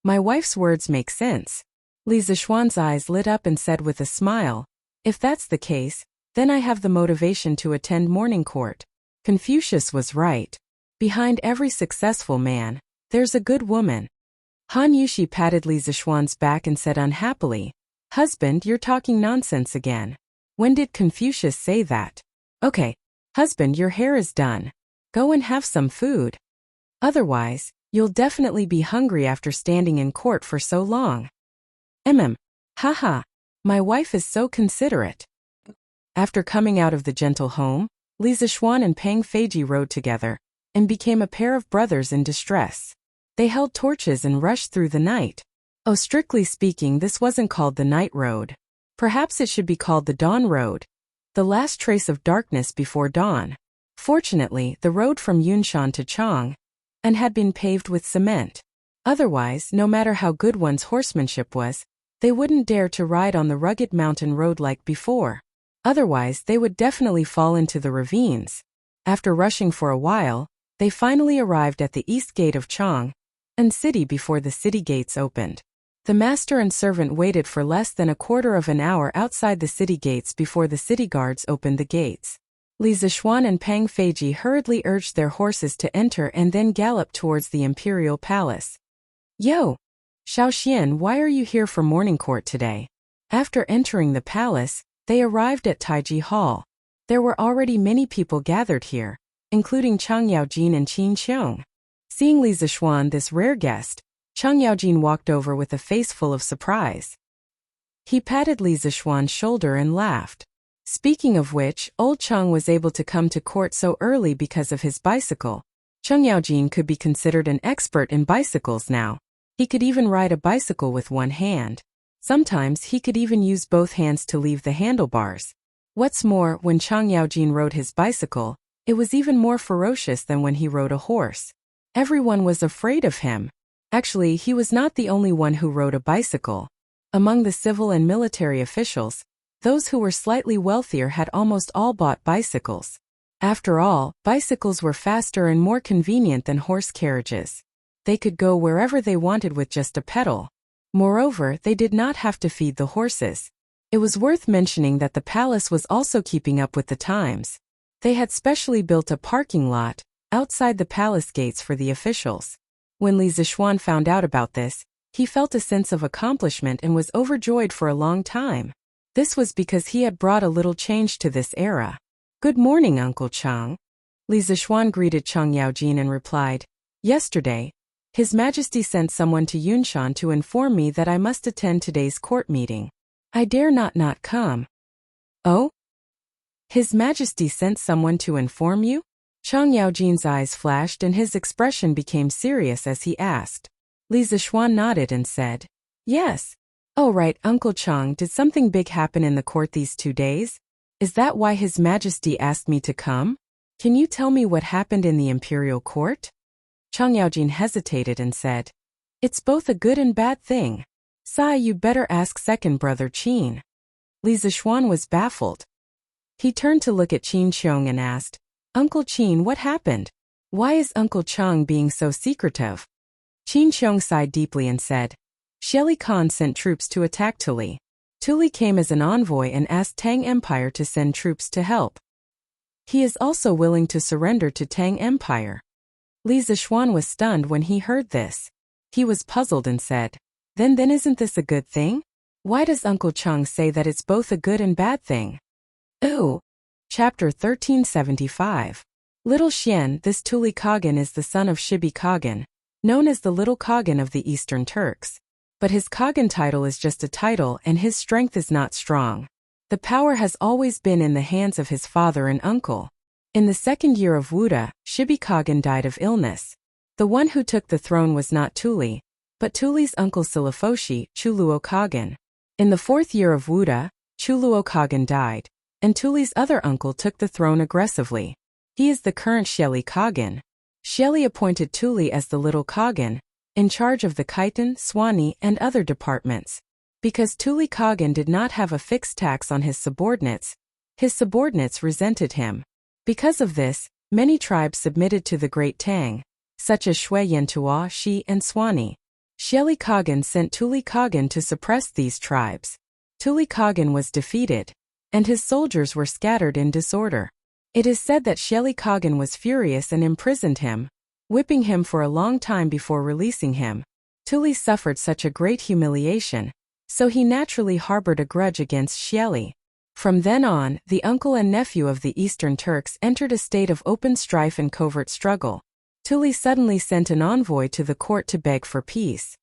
My wife's words make sense. Li Zishuan's eyes lit up and said with a smile, If that's the case, then I have the motivation to attend morning court. Confucius was right. Behind every successful man, there's a good woman. Han Yushi patted Li Zishuan's back and said unhappily, Husband, you're talking nonsense again. When did Confucius say that? Okay. Husband, your hair is done. Go and have some food. Otherwise, you'll definitely be hungry after standing in court for so long. Haha. My wife is so considerate. After coming out of the gentle home, Li Zishuan and Pang Feiji rode together, and became a pair of brothers in distress. They held torches and rushed through the night. Oh, strictly speaking, this wasn't called the night road. Perhaps it should be called the dawn road. The last trace of darkness before dawn. Fortunately, the road from Yunshan to Chang and had been paved with cement. Otherwise, no matter how good one's horsemanship was, they wouldn't dare to ride on the rugged mountain road like before. Otherwise, they would definitely fall into the ravines. After rushing for a while, they finally arrived at the east gate of Chang and city before the city gates opened. The master and servant waited for less than a quarter of an hour outside the city gates before the city guards opened the gates. Li Zishuan and Pang Feiji hurriedly urged their horses to enter and then galloped towards the imperial palace. Yo! Xiaoxian, why are you here for morning court today? After entering the palace, they arrived at Taiji Hall. There were already many people gathered here, including Chang Yaojin and Qin Xiong. Seeing Li Zishuan, this rare guest, Chang Yaojin walked over with a face full of surprise. He patted Li Zishuan's shoulder and laughed. Speaking of which, old Chang was able to come to court so early because of his bicycle. Chang Yaojin could be considered an expert in bicycles now. He could even ride a bicycle with one hand. Sometimes he could even use both hands to leave the handlebars. What's more, when Chang Yaojin rode his bicycle, it was even more ferocious than when he rode a horse. Everyone was afraid of him. Actually, he was not the only one who rode a bicycle. Among the civil and military officials, those who were slightly wealthier had almost all bought bicycles. After all, bicycles were faster and more convenient than horse carriages. They could go wherever they wanted with just a pedal. Moreover, they did not have to feed the horses. It was worth mentioning that the palace was also keeping up with the times. They had specially built a parking lot outside the palace gates for the officials. When Li Zishuan found out about this, he felt a sense of accomplishment and was overjoyed for a long time. This was because he had brought a little change to this era. Good morning, Uncle Chang. Li Zishuan greeted Chang Yaojin and replied, Yesterday, His Majesty sent someone to Yunshan to inform me that I must attend today's court meeting. I dare not come. Oh? His Majesty sent someone to inform you? Chang Yaojin's eyes flashed and his expression became serious as he asked. Li Zishuan nodded and said, Yes. Oh right, Uncle Chang, did something big happen in the court these 2 days? Is that why His Majesty asked me to come? Can you tell me what happened in the imperial court? Chang Yaojin hesitated and said, It's both a good and bad thing. Sai, you better ask second brother Qin. Li Zishuan was baffled. He turned to look at Qin Xiong and asked, Uncle Qin, what happened? Why is Uncle Chang being so secretive? Qin Xiong sighed deeply and said, Shelly Khan sent troops to attack Tuli. Tuli came as an envoy and asked Tang Empire to send troops to help. He is also willing to surrender to Tang Empire. Li Zishuan was stunned when he heard this. He was puzzled and said, Then isn't this a good thing? Why does Uncle Chang say that it's both a good and bad thing? Ooh. Chapter 1375. Little Xian, this Tuli Khagan is the son of Shibi Khagan, known as the Little Khagan of the Eastern Turks. But his Khagan title is just a title and his strength is not strong. The power has always been in the hands of his father and uncle. In the 2nd year of Wuda, Shibi Khagan died of illness. The one who took the throne was not Tuli, but Tuli's uncle Silifoshi, Chuluo Khagan. In the 4th year of Wuda, Chuluo Khagan died, and Tuli's other uncle took the throne aggressively. He is the current Shelly Khagan. Shelly appointed Tuli as the Little Khagan, in charge of the Khitan, Swanee, and other departments. Because Tuli Khagan did not have a fixed tax on his subordinates resented him. Because of this, many tribes submitted to the Great Tang, such as Shui Yentua, Shi, and Swanee. Shelly Khagan sent Tuli Khagan to suppress these tribes. Tuli Khagan was defeated, and his soldiers were scattered in disorder. It is said that Shelly Khagan was furious and imprisoned him, whipping him for a long time before releasing him. Tuli suffered such a great humiliation, so he naturally harbored a grudge against Shelly. From then on, the uncle and nephew of the Eastern Turks entered a state of open strife and covert struggle. Tuli suddenly sent an envoy to the court to beg for peace.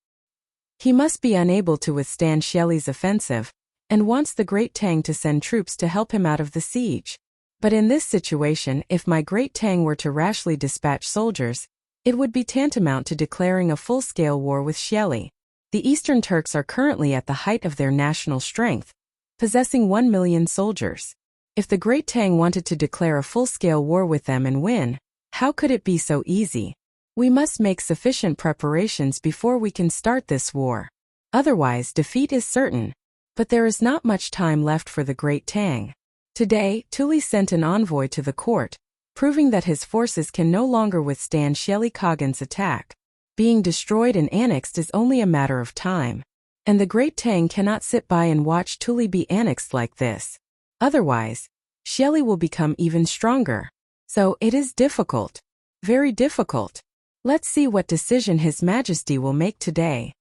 He must be unable to withstand Shelly's offensive, and wants the Great Tang to send troops to help him out of the siege. But in this situation, if my Great Tang were to rashly dispatch soldiers, it would be tantamount to declaring a full-scale war with Shelly. The Eastern Turks are currently at the height of their national strength, possessing 1 million soldiers. If the Great Tang wanted to declare a full-scale war with them and win, how could it be so easy? We must make sufficient preparations before we can start this war. Otherwise, defeat is certain. But there is not much time left for the Great Tang. Today, Tuli sent an envoy to the court, proving that his forces can no longer withstand Shelly Kagan's attack. Being destroyed and annexed is only a matter of time. And the Great Tang cannot sit by and watch Tuli be annexed like this. Otherwise, Shelly will become even stronger. So it is difficult. Very difficult. Let's see what decision His Majesty will make today.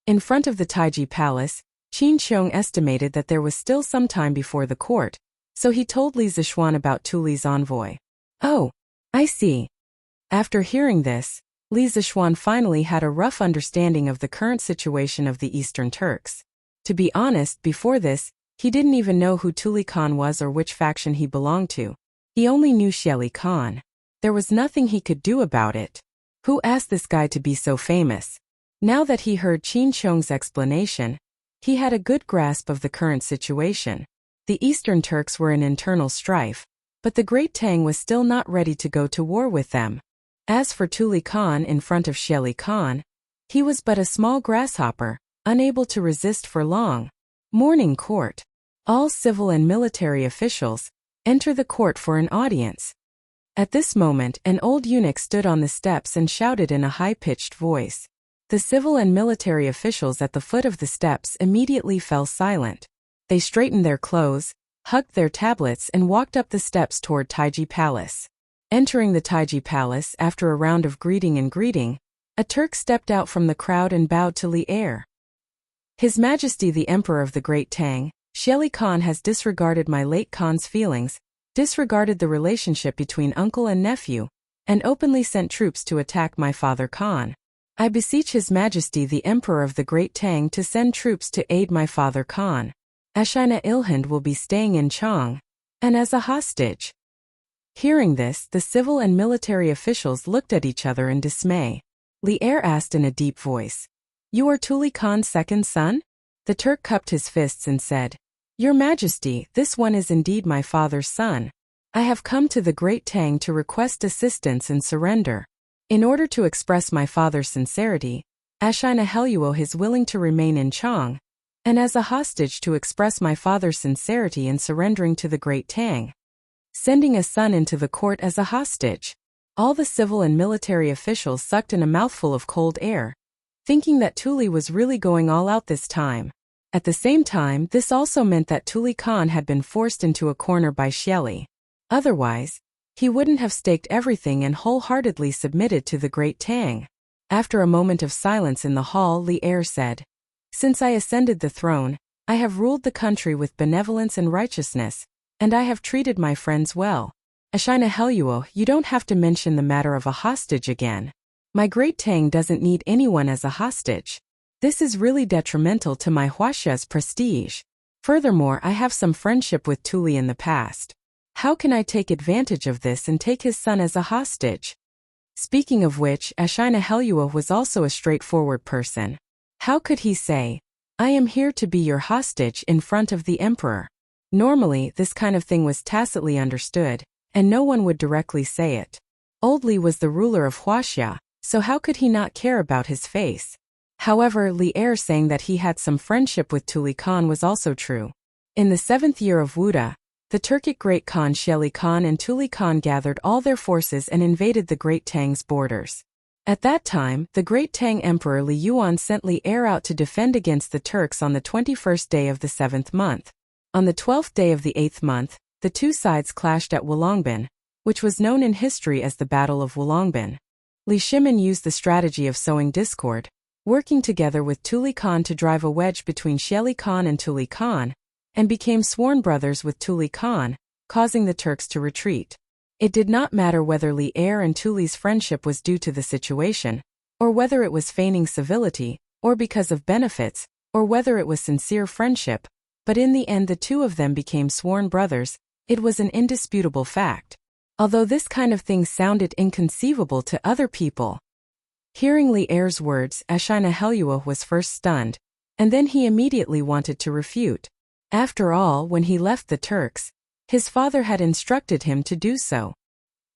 In front of the Taiji Palace, Qin Xiong estimated that there was still some time before the court, so he told Li Zishuan about Tuli's envoy. Oh, I see. After hearing this, Li Zishuan finally had a rough understanding of the current situation of the Eastern Turks. To be honest, before this, he didn't even know who Tuli Khan was or which faction he belonged to. He only knew Shelly Khan. There was nothing he could do about it. Who asked this guy to be so famous? Now that he heard Qin Xiong's explanation, he had a good grasp of the current situation. The Eastern Turks were in internal strife, but the Great Tang was still not ready to go to war with them. As for Tuli Khan in front of Shelly Khan, he was but a small grasshopper, unable to resist for long. Morning court. All civil and military officials enter the court for an audience. At this moment, an old eunuch stood on the steps and shouted in a high-pitched voice. The civil and military officials at the foot of the steps immediately fell silent. They straightened their clothes, hugged their tablets and walked up the steps toward Taiji Palace. Entering the Taiji Palace after a round of greeting, a Turk stepped out from the crowd and bowed to Li Er. His Majesty the Emperor of the Great Tang, Shelly Khan has disregarded my late Khan's feelings, disregarded the relationship between uncle and nephew, and openly sent troops to attack my father Khan. I beseech His Majesty the Emperor of the Great Tang to send troops to aid my father Khan. Ashina Ilhind will be staying in Chang, and as a hostage. Hearing this, the civil and military officials looked at each other in dismay. Li Er asked in a deep voice, "You are Tuli Khan's second son?" The Turk cupped his fists and said, "Your Majesty, this one is indeed my father's son. I have come to the Great Tang to request assistance and surrender. In order to express my father's sincerity, Ashina Heluo is willing to remain in Chang, and as a hostage to express my father's sincerity in surrendering to the Great Tang. Sending a son into the court as a hostage." All the civil and military officials sucked in a mouthful of cold air, thinking that Tuli was really going all out this time. At the same time, this also meant that Tuli Khan had been forced into a corner by Shelly. Otherwise, he wouldn't have staked everything and wholeheartedly submitted to the Great Tang. After a moment of silence in the hall, Li Er said, "Since I ascended the throne, I have ruled the country with benevolence and righteousness, and I have treated my friends well. Ashina Heluo, you don't have to mention the matter of a hostage again. My Great Tang doesn't need anyone as a hostage. This is really detrimental to my Huaxia's prestige. Furthermore, I have some friendship with Tuli in the past. How can I take advantage of this and take his son as a hostage?" Speaking of which, Ashina Heluo was also a straightforward person. How could he say, "I am here to be your hostage" in front of the emperor? Normally, this kind of thing was tacitly understood, and no one would directly say it. Old Li was the ruler of Huaxia, so how could he not care about his face? However, Li Er saying that he had some friendship with Tuli Khan was also true. In the 7th year of Wuda, the Turkic Great Khan Shelly Khan and Tuli Khan gathered all their forces and invaded the Great Tang's borders. At that time, the Great Tang Emperor Li Yuan sent Li Er out to defend against the Turks on the 21st day of the 7th month. On the 12th day of the 8th month, the two sides clashed at Wulongbin, which was known in history as the Battle of Wulongbin. Li Shimin used the strategy of sowing discord, working together with Tuli Khan to drive a wedge between Shelly Khan and Tuli Khan, and became sworn brothers with Tuli Khan, causing the Turks to retreat. It did not matter whether Li Er and Tuli's friendship was due to the situation, or whether it was feigning civility, or because of benefits, or whether it was sincere friendship, but in the end the two of them became sworn brothers. It was an indisputable fact. Although this kind of thing sounded inconceivable to other people. Hearing Li Er's words, Ashina Heluo was first stunned, and then he immediately wanted to refute. After all, when he left the Turks, His father had instructed him to do so.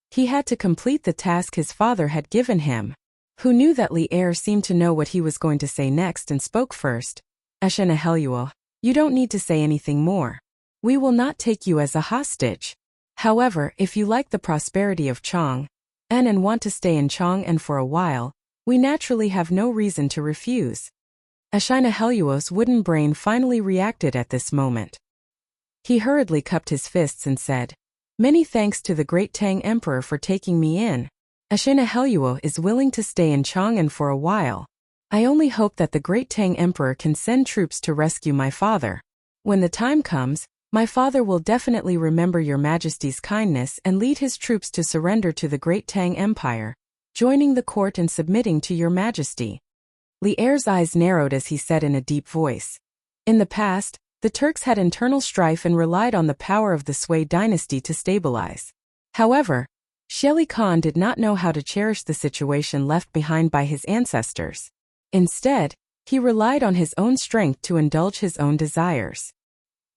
He had to complete the task his father had given him. Who knew that Li Er seemed to know what he was going to say next and spoke first. Ashena Heluo, you don't need to say anything more. We will not take you as a hostage. However, if you like the prosperity of Chong and want to stay in Chong and for a while, we naturally have no reason to refuse. Ashina Heluo's wooden brain finally reacted at this moment. He hurriedly cupped his fists and said, "Many thanks to the great Tang Emperor for taking me in. Ashina Heluo is willing to stay in Chang'an for a while. I only hope that the great Tang Emperor can send troops to rescue my father. When the time comes, my father will definitely remember your majesty's kindness and lead his troops to surrender to the great Tang Empire, joining the court and submitting to your majesty." Li Er's eyes narrowed as he said in a deep voice. In the past, the Turks had internal strife and relied on the power of the Sui dynasty to stabilize. However, Sheli Khan did not know how to cherish the situation left behind by his ancestors. Instead, he relied on his own strength to indulge his own desires.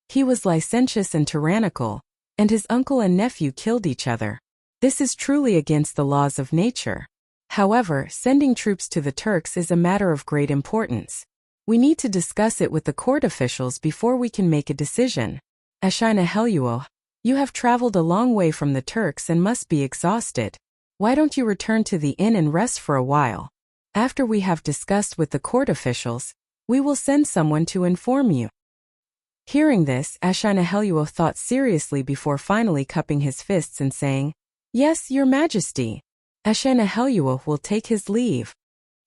He was licentious and tyrannical, and his uncle and nephew killed each other. This is truly against the laws of nature. However, sending troops to the Turks is a matter of great importance. We need to discuss it with the court officials before we can make a decision. Ashina Heluo, you have traveled a long way from the Turks and must be exhausted. Why don't you return to the inn and rest for a while? After we have discussed with the court officials, we will send someone to inform you. Hearing this, Ashina Heluo thought seriously before finally cupping his fists and saying, "Yes, your majesty." Ashina Heluo will take his leave.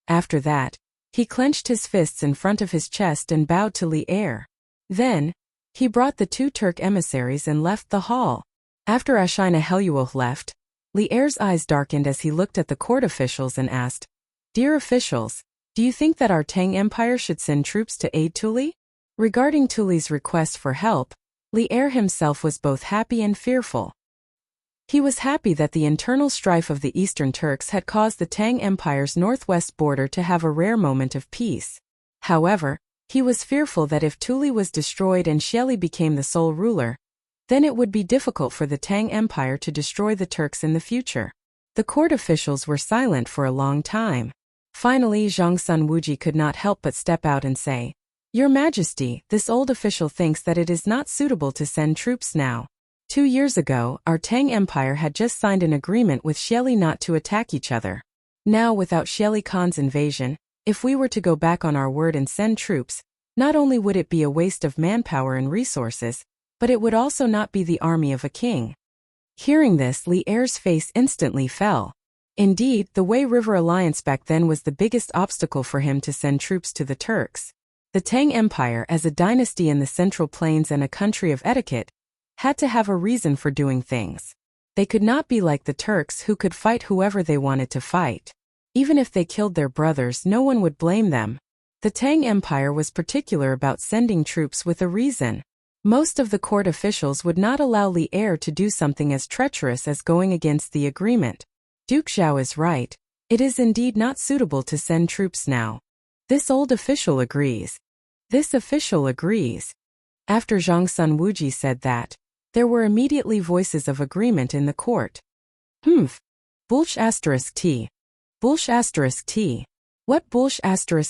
After that, he clenched his fists in front of his chest and bowed to Li Er. Then, he brought the two Turk emissaries and left the hall. After Ashina Heluo left, Li Er's eyes darkened as he looked at the court officials and asked, "Dear officials, do you think that our Tang Empire should send troops to aid Tuli?" Regarding Tuli's request for help, Li Er himself was both happy and fearful. He was happy that the internal strife of the Eastern Turks had caused the Tang Empire's northwest border to have a rare moment of peace. However, he was fearful that if Tuli was destroyed and Sheli became the sole ruler, then it would be difficult for the Tang Empire to destroy the Turks in the future. The court officials were silent for a long time. Finally, Zhang Sun Wuji could not help but step out and say, "Your Majesty, this old official thinks that it is not suitable to send troops now. 2 years ago, our Tang Empire had just signed an agreement with Sheli not to attack each other. Now, without Sheli Khan's invasion, if we were to go back on our word and send troops, not only would it be a waste of manpower and resources, but it would also not be the army of a king." Hearing this, Li Er's face instantly fell. Indeed, the Wei River Alliance back then was the biggest obstacle for him to send troops to the Turks. The Tang Empire, as a dynasty in the Central Plains and a country of etiquette, had to have a reason for doing things. They could not be like the Turks who could fight whoever they wanted to fight. Even if they killed their brothers, no one would blame them. The Tang Empire was particular about sending troops with a reason. Most of the court officials would not allow Li Er to do something as treacherous as going against the agreement. Duke Zhao is right. It is indeed not suitable to send troops now. This old official agrees. This official agrees. After Zhang Sun Wuji said that, there were immediately voices of agreement in the court. Bulsh *T. Bulsh *T. What Bulsh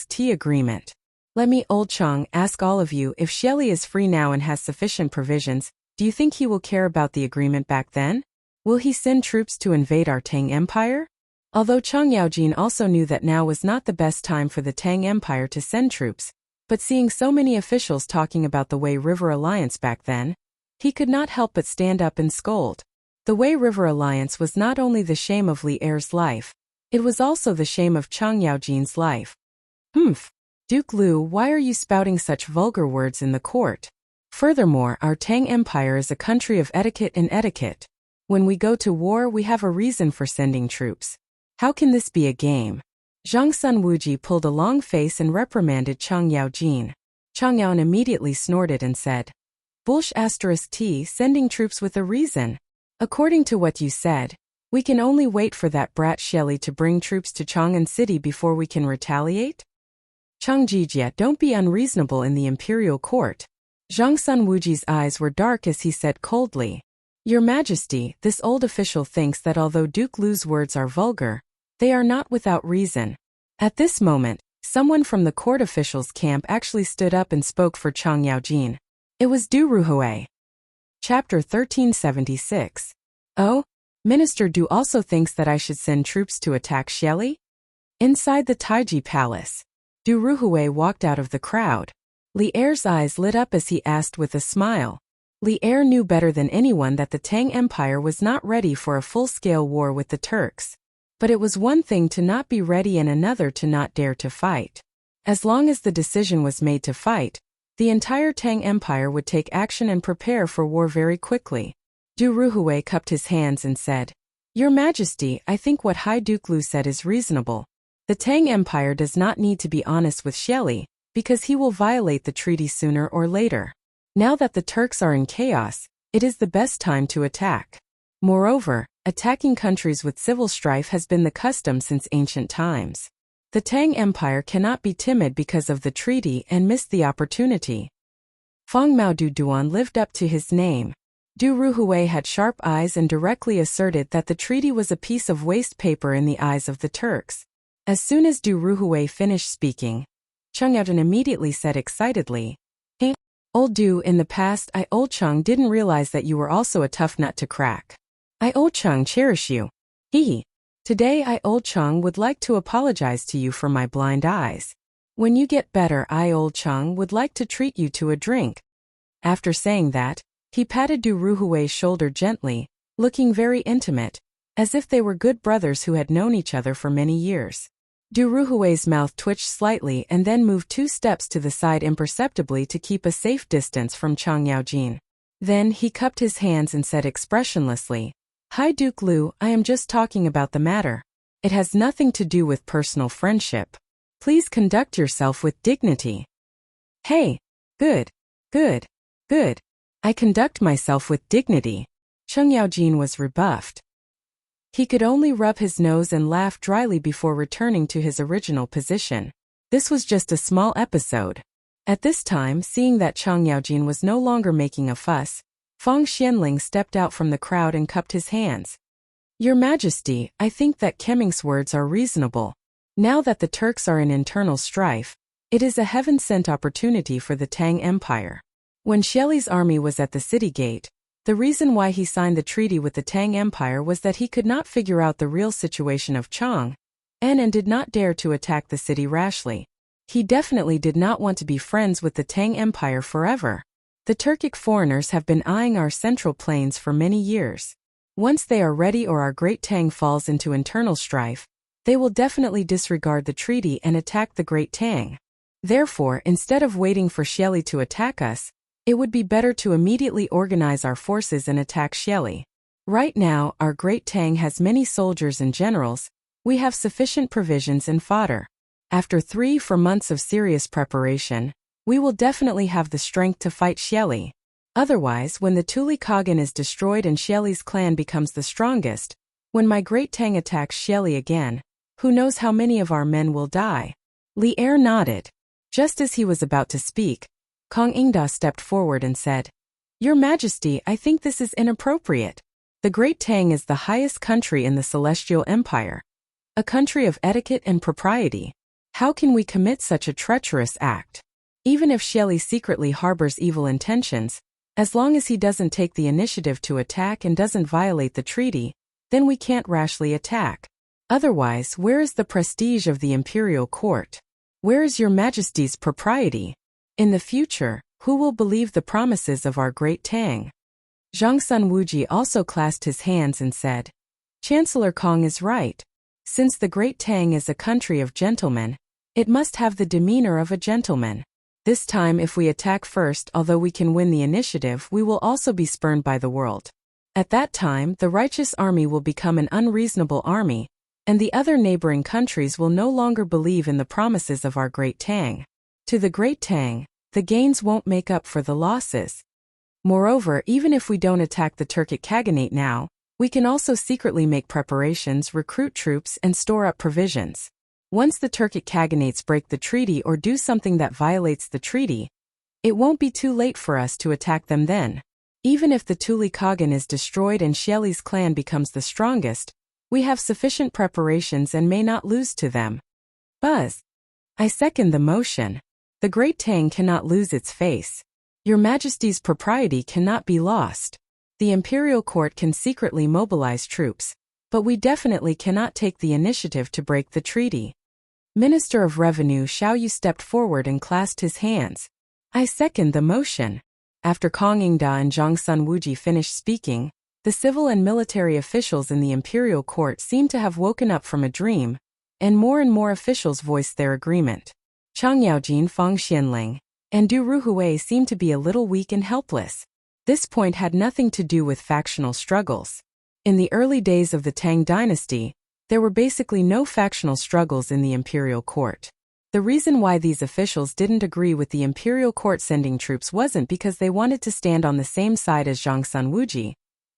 *T agreement? Let me, Old Chang, ask all of you, if Sheli is free now and has sufficient provisions, do you think he will care about the agreement back then? Will he send troops to invade our Tang Empire? Although Chang Yaojin also knew that now was not the best time for the Tang Empire to send troops, but seeing so many officials talking about the Wei River Alliance back then, he could not help but stand up and scold. The Wei River Alliance was not only the shame of Li Er's life, it was also the shame of Chang Yaojin's life. Duke Liu, why are you spouting such vulgar words in the court? Furthermore, our Tang Empire is a country of etiquette and etiquette. When we go to war, we have a reason for sending troops. How can this be a game? Zhang Sun Wuji pulled a long face and reprimanded Chang Yaojin. Chang Yaojin immediately snorted and said, "Bulsh *T, sending troops with a reason. According to what you said, we can only wait for that brat Sheli to bring troops to Chang'an City before we can retaliate? Chang Jijia, don't be unreasonable in the imperial court." Zhang Sun Wuji's eyes were dark as he said coldly, Your Majesty, this old official thinks that although Duke Lu's words are vulgar, they are not without reason. At this moment, someone from the court officials' camp actually stood up and spoke for Chang Yaojin. It was Du Ruhui. Chapter 1376. Oh? Minister Du also thinks that I should send troops to attack Xieli? Inside the Taiji Palace, Du Ruhui walked out of the crowd. Li Er's eyes lit up as he asked with a smile. Li Er knew better than anyone that the Tang Empire was not ready for a full-scale war with the Turks. But it was one thing to not be ready and another to not dare to fight. As long as the decision was made to fight, the entire Tang Empire would take action and prepare for war very quickly. Du Ruhui cupped his hands and said, Your Majesty, I think what High Duke Lu said is reasonable. The Tang Empire does not need to be honest with Xieli, because he will violate the treaty sooner or later. Now that the Turks are in chaos, it is the best time to attack. Moreover, attacking countries with civil strife has been the custom since ancient times. The Tang Empire cannot be timid because of the treaty and missed the opportunity. Feng Mao Du Duan lived up to his name. Du Ruhui had sharp eyes and directly asserted that the treaty was a piece of waste paper in the eyes of the Turks. As soon as Du Ruhui finished speaking, Chang Yaojin immediately said excitedly, Hey, old Du, in the past old Chang didn't realize that you were also a tough nut to crack. Old Chang cherish you. Hee. Today old Chang would like to apologize to you for my blind eyes. When you get better old Chang would like to treat you to a drink. After saying that, he patted Du Ruhui's shoulder gently, looking very intimate, as if they were good brothers who had known each other for many years. Du Ruhui's mouth twitched slightly and then moved 2 steps to the side imperceptibly to keep a safe distance from Chang Yaojin. Then he cupped his hands and said expressionlessly, High Duke Lu, I am just talking about the matter. It has nothing to do with personal friendship. Please conduct yourself with dignity. Hey, good. I conduct myself with dignity. Chang Yaojin was rebuffed. He could only rub his nose and laugh dryly before returning to his original position. This was just a small episode. At this time, seeing that Chang Yaojin was no longer making a fuss, Feng Xianling stepped out from the crowd and cupped his hands. Your Majesty, I think that Kemming's words are reasonable. Now that the Turks are in internal strife, it is a heaven-sent opportunity for the Tang Empire. When Xieli's army was at the city gate, the reason why he signed the treaty with the Tang Empire was that he could not figure out the real situation of Chang, and did not dare to attack the city rashly. He definitely did not want to be friends with the Tang Empire forever. The Turkic foreigners have been eyeing our central plains for many years. Once they are ready or our Great Tang falls into internal strife, they will definitely disregard the treaty and attack the Great Tang. Therefore, instead of waiting for Xieli to attack us, it would be better to immediately organize our forces and attack Xieli. Right now, our Great Tang has many soldiers and generals. We have sufficient provisions and fodder. After 3-4 months of serious preparation, we will definitely have the strength to fight Xieli. Otherwise, when the Tuli Kaghan is destroyed and Xieli's clan becomes the strongest, when my Great Tang attacks Xieli again, who knows how many of our men will die? Li Er nodded. Just as he was about to speak, Kong Ingda stepped forward and said, Your Majesty, I think this is inappropriate. The Great Tang is the highest country in the Celestial Empire. A country of etiquette and propriety. How can we commit such a treacherous act? Even if Xieli secretly harbors evil intentions, as long as he doesn't take the initiative to attack and doesn't violate the treaty, then we can't rashly attack. Otherwise, where is the prestige of the imperial court? Where is Your Majesty's propriety? In the future, who will believe the promises of our Great Tang? Zhang Sun Wuji also clasped his hands and said, Chancellor Kong is right. Since the Great Tang is a country of gentlemen, it must have the demeanor of a gentleman. This time if we attack first, although we can win the initiative, we will also be spurned by the world. At that time, the righteous army will become an unreasonable army, and the other neighboring countries will no longer believe in the promises of our Great Tang. To the Great Tang, the gains won't make up for the losses. Moreover, even if we don't attack the Turkic Kaghanate now, we can also secretly make preparations, recruit troops, and store up provisions. Once the Turkic Kaghanates break the treaty or do something that violates the treaty, it won't be too late for us to attack them then. Even if the Tuli Kagan is destroyed and Xieli's clan becomes the strongest, we have sufficient preparations and may not lose to them. Buzz. I second the motion. The Great Tang cannot lose its face. Your Majesty's propriety cannot be lost. The Imperial Court can secretly mobilize troops, but we definitely cannot take the initiative to break the treaty. Minister of Revenue Xiao Yu stepped forward and clasped his hands. I second the motion. After Kong Yingda and Zhang Sun Wuji finished speaking, the civil and military officials in the Imperial Court seemed to have woken up from a dream, and more officials voiced their agreement. Chang Yaojin, Fang Xianling, and Du Ruhui seemed to be a little weak and helpless. This point had nothing to do with factional struggles. In the early days of the Tang dynasty, there were basically no factional struggles in the Imperial Court. The reason why these officials didn't agree with the Imperial Court sending troops wasn't because they wanted to stand on the same side as Zhang Sun Wuji,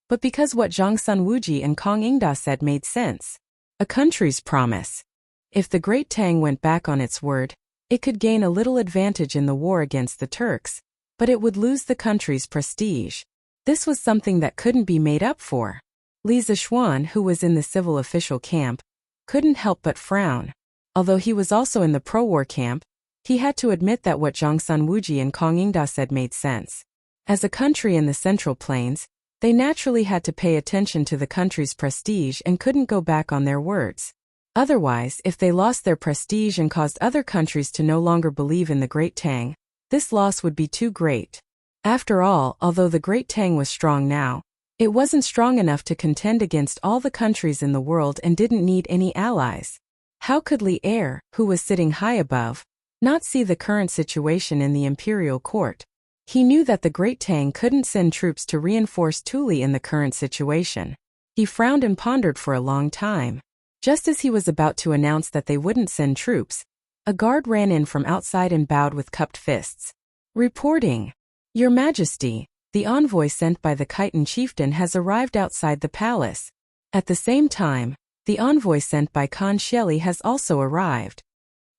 but because what Zhang Sun Wuji and Kong Yingda said made sense. A country's promise. If the Great Tang went back on its word, it could gain a little advantage in the war against the Turks, but it would lose the country's prestige. This was something that couldn't be made up for. Li Zishuan, who was in the civil official camp, couldn't help but frown. Although he was also in the pro-war camp, he had to admit that what Zhang Sun Wuji and Kong Yingda said made sense. As a country in the Central Plains, they naturally had to pay attention to the country's prestige and couldn't go back on their words. Otherwise, if they lost their prestige and caused other countries to no longer believe in the Great Tang, this loss would be too great. After all, although the Great Tang was strong now, it wasn't strong enough to contend against all the countries in the world and didn't need any allies. How could Li Er, who was sitting high above, not see the current situation in the Imperial Court? He knew that the Great Tang couldn't send troops to reinforce Tuli in the current situation. He frowned and pondered for a long time. Just as he was about to announce that they wouldn't send troops, a guard ran in from outside and bowed with cupped fists. Reporting. Your Majesty, the envoy sent by the Khitan chieftain has arrived outside the palace. At the same time, the envoy sent by Khan Xieli has also arrived.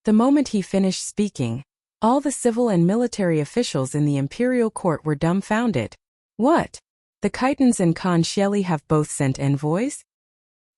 The moment he finished speaking, all the civil and military officials in the Imperial Court were dumbfounded. What? The Khitans and Khan Xieli have both sent envoys?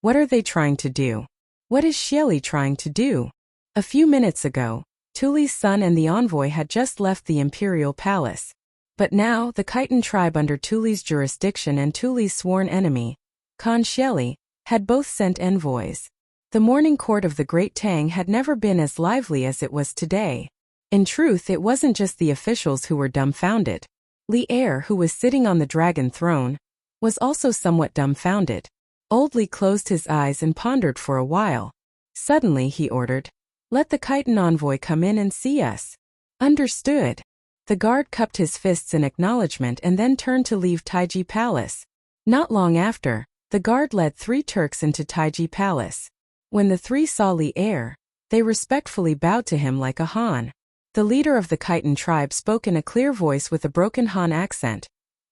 What are they trying to do? What is Xieli trying to do? A few minutes ago, Tuli's son and the envoy had just left the Imperial Palace. But now, the Khitan tribe under Tuli's jurisdiction and Tuli's sworn enemy, Khan Xieli, had both sent envoys. The morning court of the Great Tang had never been as lively as it was today. In truth, it wasn't just the officials who were dumbfounded. Li Er, who was sitting on the dragon throne, was also somewhat dumbfounded. Old Li closed his eyes and pondered for a while. Suddenly he ordered, "Let the Khitan envoy come in and see us." Understood. The guard cupped his fists in acknowledgement and then turned to leave Taiji Palace. Not long after, the guard led 3 Turks into Taiji Palace. When the 3 saw Li Er, they respectfully bowed to him like a Han. The leader of the Khitan tribe spoke in a clear voice with a broken Han accent.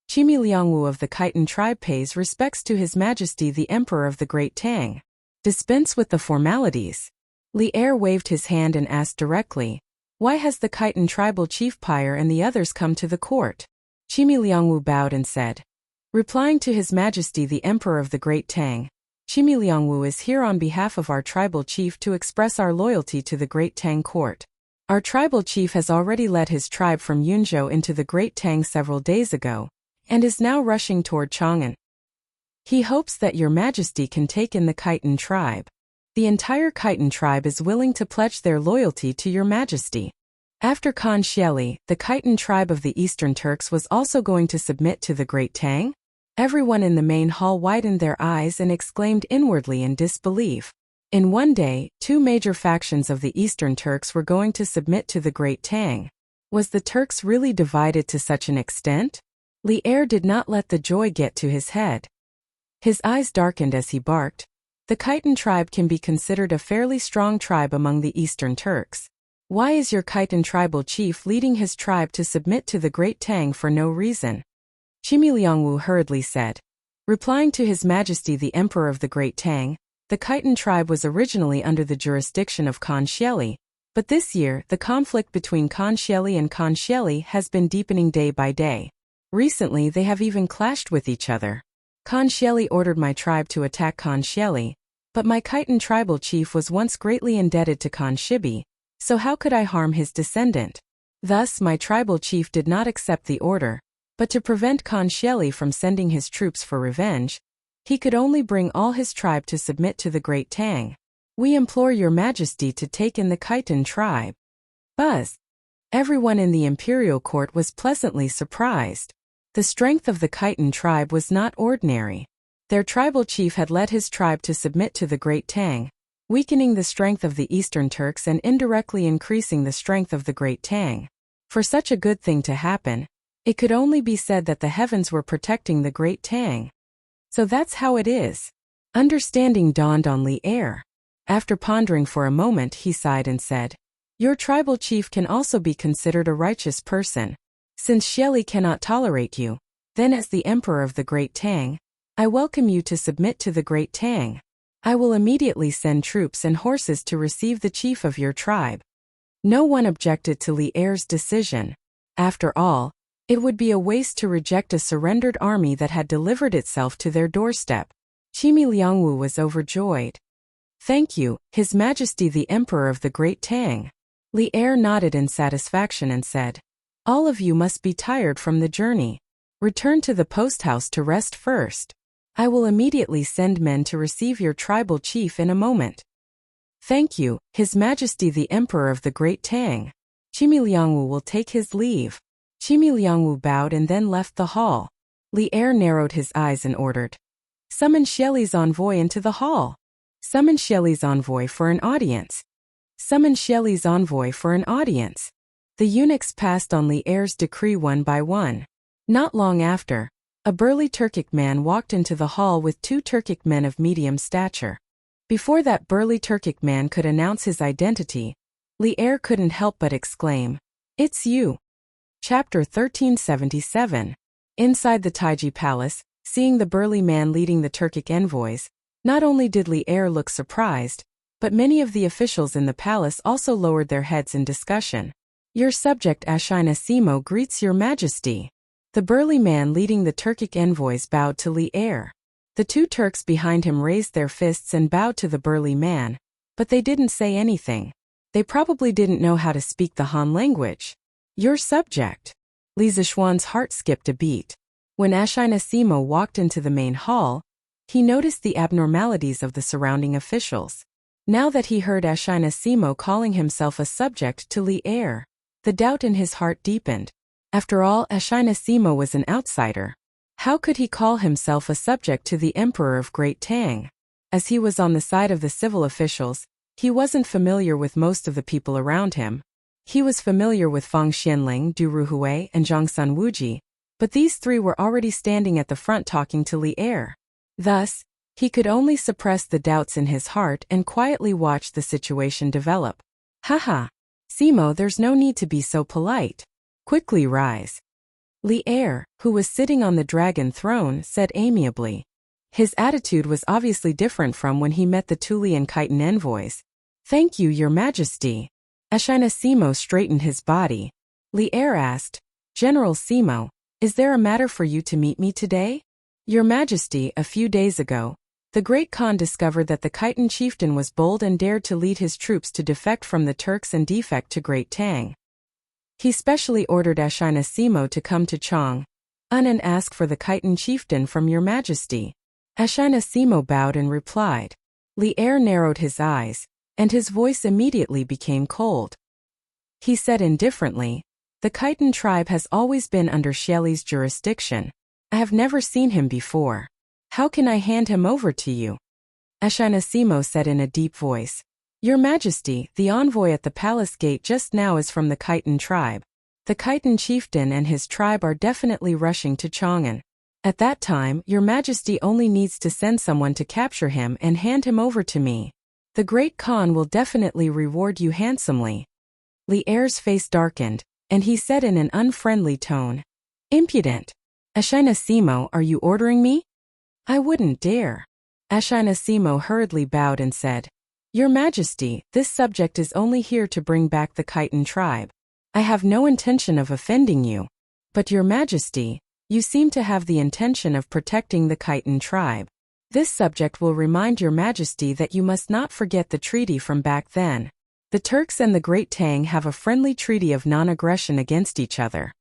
Chimi Liangwu of the Khitan tribe pays respects to His Majesty the Emperor of the Great Tang. Dispense with the formalities. Li Er waved his hand and asked directly, "Why has the Khitan tribal chief Pyre and the others come to the court?" Chimi Liangwu bowed and said, "Replying to His Majesty the Emperor of the Great Tang, Chimi Liangwu is here on behalf of our tribal chief to express our loyalty to the Great Tang court. Our tribal chief has already led his tribe from Yunzhou into the Great Tang several days ago, and is now rushing toward Chang'an. He hopes that Your Majesty can take in the Khitan tribe. The entire Khitan tribe is willing to pledge their loyalty to Your Majesty." After Khan Xieli, the Khitan tribe of the Eastern Turks was also going to submit to the Great Tang? Everyone in the main hall widened their eyes and exclaimed inwardly in disbelief. In one day, 2 major factions of the Eastern Turks were going to submit to the Great Tang. Was the Turks really divided to such an extent? Li Er did not let the joy get to his head. His eyes darkened as he barked. The Khitan tribe can be considered a fairly strong tribe among the Eastern Turks. Why is your Khitan tribal chief leading his tribe to submit to the Great Tang for no reason? Chimi Liangwu hurriedly said. Replying to His Majesty the Emperor of the Great Tang, the Khitan tribe was originally under the jurisdiction of Khan Xieli, but this year the conflict between Khan Xieli and Khan Xieli has been deepening day by day. Recently they have even clashed with each other. Khan Sheli ordered my tribe to attack Khan Sheli, but my Khitan tribal chief was once greatly indebted to Khan Shibi, so how could I harm his descendant? Thus my tribal chief did not accept the order, but to prevent Khan Sheli from sending his troops for revenge, he could only bring all his tribe to submit to the Great Tang. We implore your majesty to take in the Khitan tribe. Buzz. Everyone in the imperial court was pleasantly surprised. The strength of the Khitan tribe was not ordinary. Their tribal chief had led his tribe to submit to the Great Tang, weakening the strength of the Eastern Turks and indirectly increasing the strength of the Great Tang. For such a good thing to happen, it could only be said that the heavens were protecting the Great Tang. So that's how it is. Understanding dawned on Li Er. After pondering for a moment, he sighed and said, your tribal chief can also be considered a righteous person. Since Sheli cannot tolerate you, then as the emperor of the Great Tang, I welcome you to submit to the Great Tang. I will immediately send troops and horses to receive the chief of your tribe. No one objected to Li Er's decision. After all, it would be a waste to reject a surrendered army that had delivered itself to their doorstep. Qimi Liangwu was overjoyed. Thank you, His Majesty the Emperor of the Great Tang. Li Er nodded in satisfaction and said, all of you must be tired from the journey. Return to the post house to rest first. I will immediately send men to receive your tribal chief in a moment. Thank you, His Majesty the Emperor of the Great Tang. Qimi Liangwu will take his leave. Qimi Liangwu bowed and then left the hall. Li Er narrowed his eyes and ordered, summon Sheli's envoy into the hall. Summon Sheli's envoy for an audience. Summon Sheli's envoy for an audience. The eunuchs passed on Li Er's decree one by one. Not long after, a burly Turkic man walked into the hall with two Turkic men of medium stature. Before that burly Turkic man could announce his identity, Li Er couldn't help but exclaim, it's you. Chapter 1377. Inside the Taiji Palace, seeing the burly man leading the Turkic envoys, not only did Li Er look surprised, but many of the officials in the palace also lowered their heads in discussion. Your subject Ashina Simo greets your majesty. The burly man leading the Turkic envoys bowed to Li Er. The two Turks behind him raised their fists and bowed to the burly man, but they didn't say anything. They probably didn't know how to speak the Han language. Your subject. Li Zishuan's heart skipped a beat. When Ashina Simo walked into the main hall, he noticed the abnormalities of the surrounding officials. Now that he heard Ashina Simo calling himself a subject to Li Er, the doubt in his heart deepened. After all, Ashina Simo was an outsider. How could he call himself a subject to the Emperor of Great Tang? As he was on the side of the civil officials, he wasn't familiar with most of the people around him. He was familiar with Fang Xianling, Du Ruhui, and Zhongsun Wuji, but these three were already standing at the front talking to Li Er. Thus, he could only suppress the doubts in his heart and quietly watch the situation develop. Haha. Simo, there's no need to be so polite. Quickly rise. Li Er, who was sitting on the dragon throne, said amiably. His attitude was obviously different from when he met the Tuli and Khitan envoys. Thank you, your majesty. Ashina Simo straightened his body. Li Er asked, General Simo, is there a matter for you to meet me today? Your majesty, a few days ago, the great Khan discovered that the Khitan chieftain was bold and dared to lead his troops to defect from the Turks and defect to Great Tang. He specially ordered Ashina Simo to come to Chang'an and ask for the Khitan chieftain from your majesty. Ashina Simo bowed and replied. Li Er narrowed his eyes, and his voice immediately became cold. He said indifferently, the Khitan tribe has always been under Sheli's jurisdiction. I have never seen him before. How can I hand him over to you? Ashina Simo said in a deep voice. Your majesty, the envoy at the palace gate just now is from the Khitan tribe. The Khitan chieftain and his tribe are definitely rushing to Chang'an. At that time, your majesty only needs to send someone to capture him and hand him over to me. The great Khan will definitely reward you handsomely. Li Er's face darkened, and he said in an unfriendly tone. Impudent. Ashina Simo, are you ordering me? I wouldn't dare. Ashina Simo hurriedly bowed and said, Your Majesty, this subject is only here to bring back the Khitan tribe. I have no intention of offending you. But Your Majesty, You seem to have the intention of protecting the Khitan tribe. This subject will remind your Majesty that you must not forget the treaty from back then. The Turks and the Great Tang have a friendly treaty of non-aggression against each other.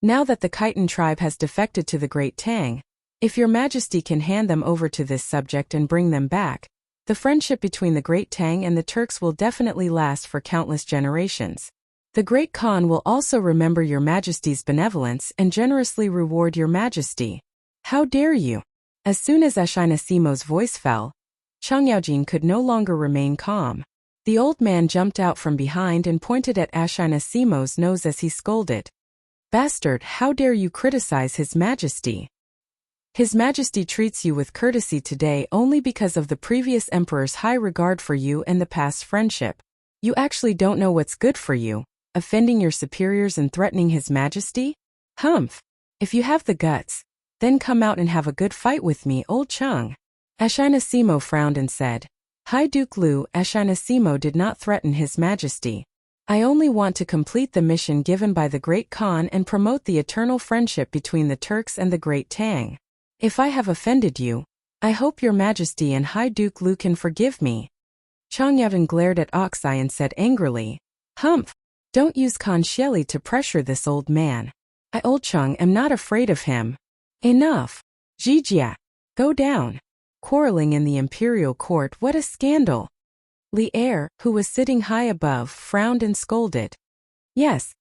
Now that the Khitan tribe has defected to the Great Tang, if your Majesty can hand them over to this subject and bring them back, the friendship between the Great Tang and the Turks will definitely last for countless generations. The Great Khan will also remember your Majesty's benevolence and generously reward your Majesty. How dare you? As soon as Ashinasimo's voice fell, Chang Yaojin could no longer remain calm. The old man jumped out from behind and pointed at Ashinasimo's nose as he scolded. Bastard, how dare you criticize His Majesty? His Majesty treats you with courtesy today only because of the previous emperor's high regard for you and the past friendship. You actually don't know what's good for you, offending your superiors and threatening His Majesty? Humph! If you have the guts, then come out and have a good fight with me, old Chang. Ashinasimo frowned and said, High Duke Liu, Ashinasimo did not threaten His Majesty. I only want to complete the mission given by the Great Khan and promote the eternal friendship between the Turks and the Great Tang. If I have offended you, I hope your Majesty and High Duke Liu can forgive me. Chang Yaojin glared at Oxai and said angrily, Humph! Don't use Khan Xieli to pressure this old man. I, Old Chang, am not afraid of him. Enough! Zhijia! Go down! Quarreling in the imperial court, what a scandal! Li Er, who was sitting high above, frowned and scolded. Yes.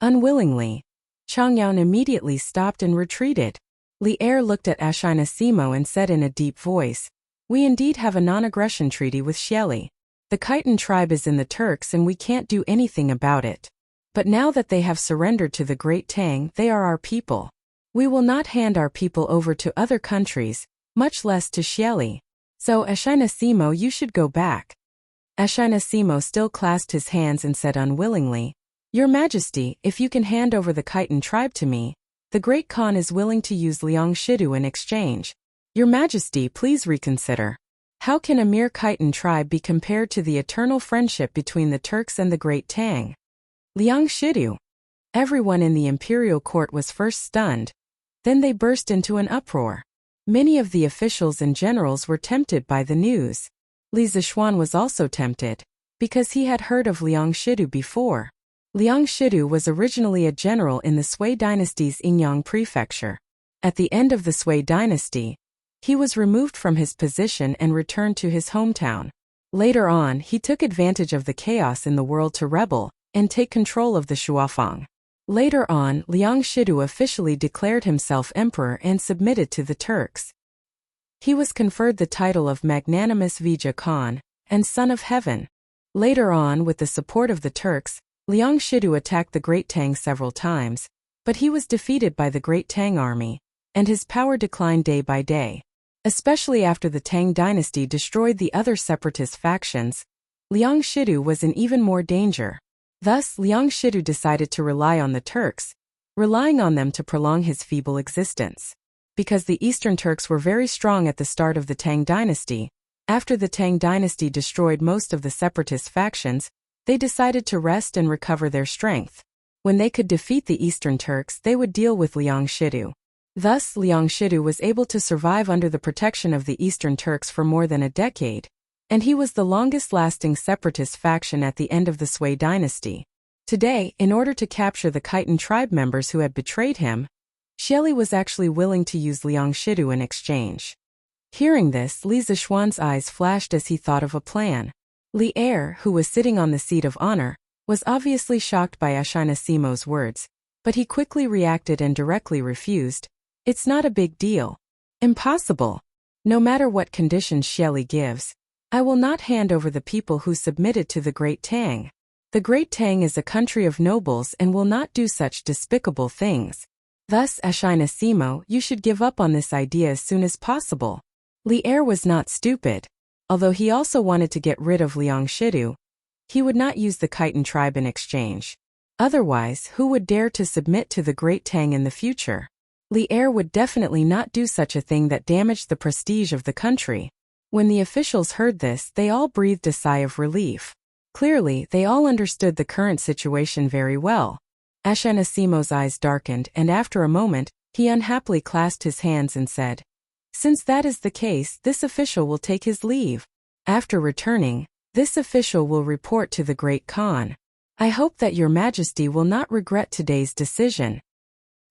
Unwillingly, Chang Yaojin immediately stopped and retreated. Li Er looked at Ashinasimo and said in a deep voice, We indeed have a non-aggression treaty with Xieli. The Khitan tribe is in the Turks and we can't do anything about it. But now that they have surrendered to the Great Tang, they are our people. We will not hand our people over to other countries, much less to Xieli. So, Ashinasimo, you should go back. Ashinasimo still clasped his hands and said unwillingly, Your Majesty, if you can hand over the Khitan tribe to me, the Great Khan is willing to use Liang Shidu in exchange. Your Majesty, please reconsider. How can a mere Khitan tribe be compared to the eternal friendship between the Turks and the Great Tang? Liang Shidu. Everyone in the imperial court was first stunned. Then they burst into an uproar. Many of the officials and generals were tempted by the news. Li Zishuan was also tempted, because he had heard of Liang Shidu before. Liang Shidu was originally a general in the Sui dynasty's Yingyang prefecture. At the end of the Sui dynasty, he was removed from his position and returned to his hometown. Later on, he took advantage of the chaos in the world to rebel and take control of the Shuafang. Later on, Liang Shidu officially declared himself emperor and submitted to the Turks. He was conferred the title of Magnanimous Vijaya Khan and Son of Heaven. Later on, with the support of the Turks, Liang Shidu attacked the Great Tang several times, but he was defeated by the Great Tang army, and his power declined day by day. Especially after the Tang dynasty destroyed the other separatist factions, Liang Shidu was in even more danger. Thus, Liang Shidu decided to rely on the Turks, relying on them to prolong his feeble existence. Because the Eastern Turks were very strong at the start of the Tang dynasty, after the Tang dynasty destroyed most of the separatist factions, they decided to rest and recover their strength. When they could defeat the Eastern Turks, they would deal with Liang Shidu. Thus, Liang Shidu was able to survive under the protection of the Eastern Turks for more than a decade, and he was the longest-lasting separatist faction at the end of the Sui dynasty. Today, in order to capture the Khitan tribe members who had betrayed him, Xieli was actually willing to use Liang Shidu in exchange. Hearing this, Li Zishuan's eyes flashed as he thought of a plan. Li Er, who was sitting on the seat of honor, was obviously shocked by Ashinasimo's words, but he quickly reacted and directly refused. It's not a big deal. Impossible. No matter what conditions Xieli gives, I will not hand over the people who submitted to the Great Tang. The Great Tang is a country of nobles and will not do such despicable things. Thus, Ashinasimo, you should give up on this idea as soon as possible. Li Er was not stupid. Although he also wanted to get rid of Liang Shidu, he would not use the Khitan tribe in exchange. Otherwise, who would dare to submit to the Great Tang in the future? Li Er would definitely not do such a thing that damaged the prestige of the country. When the officials heard this, they all breathed a sigh of relief. Clearly, they all understood the current situation very well. Ashinasimo's eyes darkened, and after a moment, He unhappily clasped his hands and said, "Since that is the case, this official will take his leave. After returning, this official will report to the Great Khan. I hope that your majesty will not regret today's decision."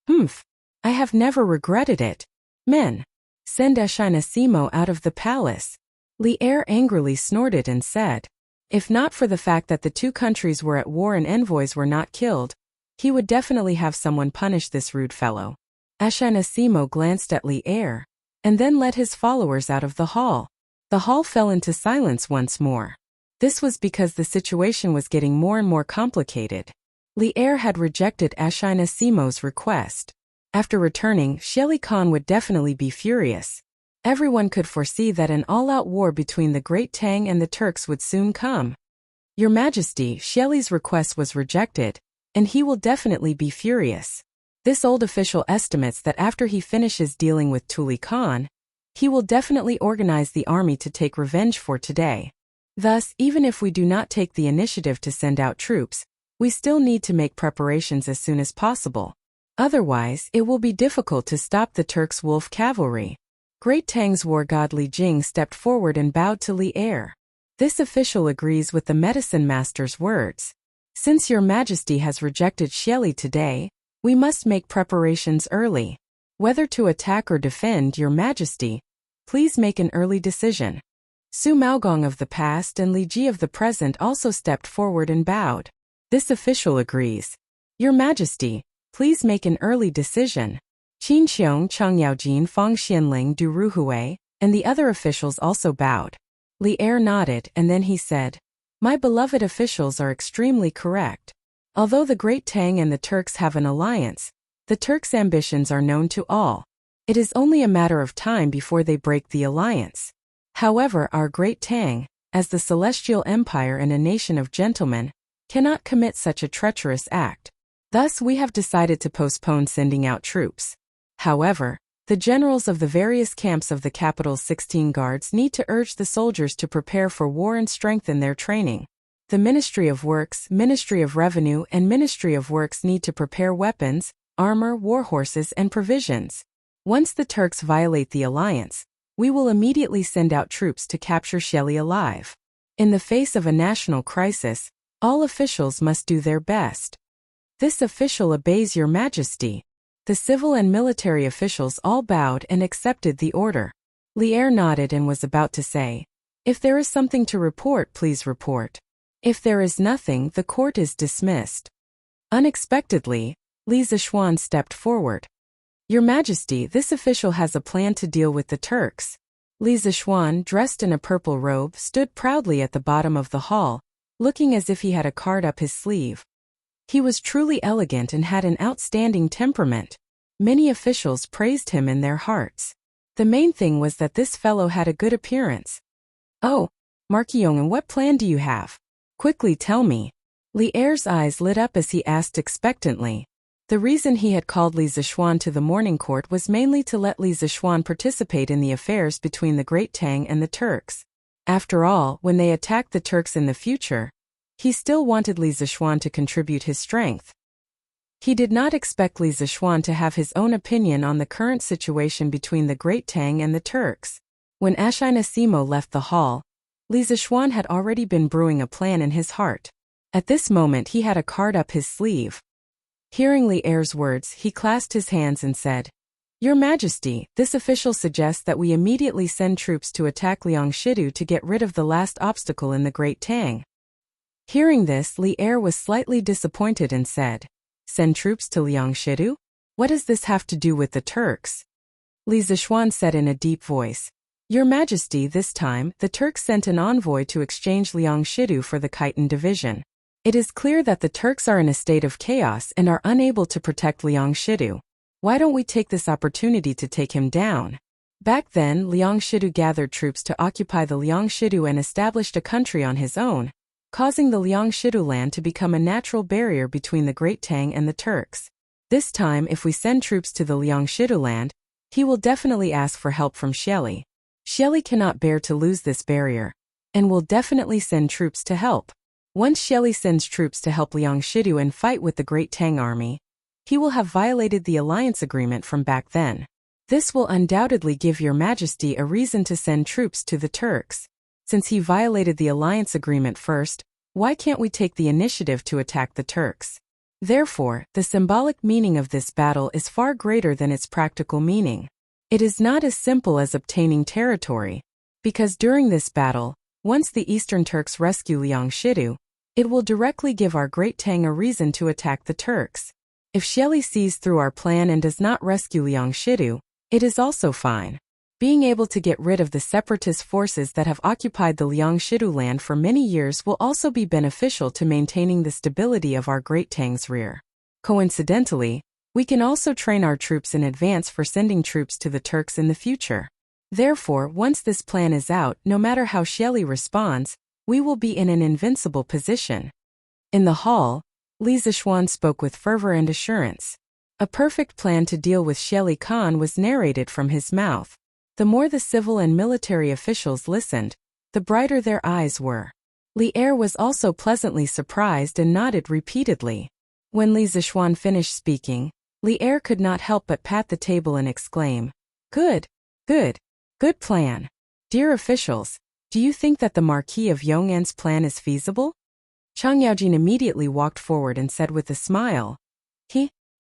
"Humph. I have never regretted it. Men, send Ashinasimo out of the palace." Li Er angrily snorted and said. If not for the fact that the two countries were at war and envoys were not killed, he would definitely have someone punish this rude fellow. Ashinasimo glanced at Li Er, and then led his followers out of the hall. The hall fell into silence once more. This was because the situation was getting more and more complicated. Li Er had rejected Ashinasimo's request. After returning, Sheli Khan would definitely be furious. Everyone could foresee that an all-out war between the Great Tang and the Turks would soon come. "Your Majesty, Sheli's request was rejected, and he will definitely be furious. This old official estimates that after he finishes dealing with Tuli Khan, he will definitely organize the army to take revenge for today. Thus, even if we do not take the initiative to send out troops, we still need to make preparations as soon as possible. Otherwise, it will be difficult to stop the Turks' wolf cavalry." Great Tang's war god Li Jing stepped forward and bowed to Li Er. This official agrees with the medicine master's words. "Since your majesty has rejected Sheli today, we must make preparations early. Whether to attack or defend, your majesty, please make an early decision." Su Maogong of the past and Li Ji of the present also stepped forward and bowed. This official agrees. "Your majesty, please make an early decision." Qin Xiong, Chang Yaojin, Fang Xianling, Du Ruhui, and the other officials also bowed. Li Er nodded, and then he said, "My beloved officials are extremely correct. Although the Great Tang and the Turks have an alliance, the Turks' ambitions are known to all. It is only a matter of time before they break the alliance. However, our Great Tang, as the Celestial Empire and a nation of gentlemen, cannot commit such a treacherous act. Thus we have decided to postpone sending out troops. However, the generals of the various camps of the capital's 16 guards need to urge the soldiers to prepare for war and strengthen their training. The Ministry of Works, Ministry of Revenue, and Ministry of Works need to prepare weapons, armor, war horses, and provisions. Once the Turks violate the alliance, we will immediately send out troops to capture Sheli alive. In the face of a national crisis, all officials must do their best." "This official obeys your majesty." The civil and military officials all bowed and accepted the order. Li Er nodded and was about to say, "If there is something to report, please report. If there is nothing, the court is dismissed." Unexpectedly, Li Zishuan stepped forward. "Your Majesty, this official has a plan to deal with the Turks." Li Zishuan, dressed in a purple robe, stood proudly at the bottom of the hall, looking as if he had a card up his sleeve. He was truly elegant and had an outstanding temperament. Many officials praised him in their hearts. The main thing was that this fellow had a good appearance. "Oh, Markyong, what plan do you have? Quickly tell me." Li Er's eyes lit up as he asked expectantly. The reason he had called Li Zishuan to the morning court was mainly to let Li Zishuan participate in the affairs between the Great Tang and the Turks. After all, when they attacked the Turks in the future, he still wanted Li Zishuan to contribute his strength. He did not expect Li Zishuan to have his own opinion on the current situation between the Great Tang and the Turks. When Ashinasimo left the hall, Li Zishuan had already been brewing a plan in his heart. At this moment he had a card up his sleeve. Hearing Li Er's words, he clasped his hands and said, "Your Majesty, this official suggests that we immediately send troops to attack Liangshidu to get rid of the last obstacle in the Great Tang." Hearing this, Li Er was slightly disappointed and said, "Send troops to Liangshidu? What does this have to do with the Turks?" Li Zishuan said in a deep voice, "Your Majesty, this time, the Turks sent an envoy to exchange Liangshidu for the Khitan division. It is clear that the Turks are in a state of chaos and are unable to protect Liangshidu. Why don't we take this opportunity to take him down?" Back then, Liangshidu gathered troops to occupy the Liangshidu and established a country on his own, causing the Liangshidu land to become a natural barrier between the Great Tang and the Turks. This time, if we send troops to the Liangshidu land, he will definitely ask for help from Sheli. Sheli cannot bear to lose this barrier, and will definitely send troops to help. Once Sheli sends troops to help Liangshidu and fight with the Great Tang army, he will have violated the alliance agreement from back then. This will undoubtedly give your majesty a reason to send troops to the Turks. Since he violated the alliance agreement first, why can't we take the initiative to attack the Turks? Therefore, the symbolic meaning of this battle is far greater than its practical meaning. It is not as simple as obtaining territory, because during this battle, once the Eastern Turks rescue Liangshidu, it will directly give our Great Tang a reason to attack the Turks. If Xieli sees through our plan and does not rescue Liangshidu, it is also fine. Being able to get rid of the separatist forces that have occupied the Liangshidu land for many years will also be beneficial to maintaining the stability of our Great Tang's rear. Coincidentally, we can also train our troops in advance for sending troops to the Turks in the future. Therefore, once this plan is out, no matter how Xieli responds, we will be in an invincible position. In the hall, Li Zishuan spoke with fervor and assurance. A perfect plan to deal with Xieli Khan was narrated from his mouth. The more the civil and military officials listened, the brighter their eyes were. Li Er was also pleasantly surprised and nodded repeatedly. When Li Zishuan finished speaking, Li Er could not help but pat the table and exclaim, "Good, good, good plan. Dear officials, do you think that the Marquis of Yong'an's plan is feasible?" Chang Yaojin immediately walked forward and said with a smile,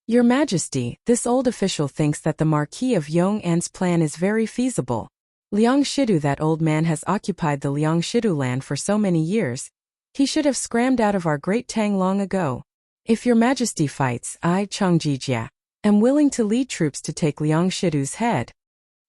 Your Majesty, this old official thinks that the Marquis of Yong'an's plan is very feasible. Liangshidu, that old man has occupied the Liangshidu land for so many years. He should have scrammed out of our Great Tang long ago. If your Majesty fights, I, Chang Jijia, am willing to lead troops to take Liangshidu's head.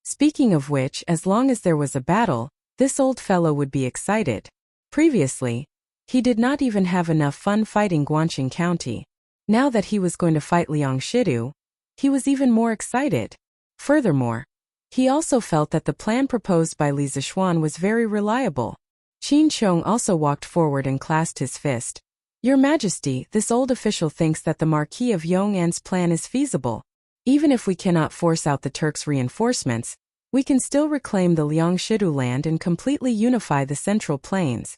Speaking of which, as long as there was a battle, this old fellow would be excited. Previously, he did not even have enough fun fighting Guanqing County. Now that he was going to fight Liangshidu, he was even more excited. Furthermore, he also felt that the plan proposed by Li Zishuan was very reliable. Qin Qiong also walked forward and clasped his fist. Your Majesty, this old official thinks that the Marquis of Yong'an's plan is feasible. Even if we cannot force out the Turks' reinforcements, we can still reclaim the Liangshidu land and completely unify the Central Plains.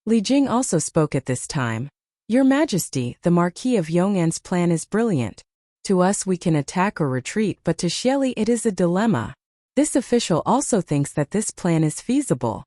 Li Jing also spoke at this time. Your Majesty, the Marquis of Yong'an's plan is brilliant. To us we can attack or retreat, but to Xieli it is a dilemma. This official also thinks that this plan is feasible.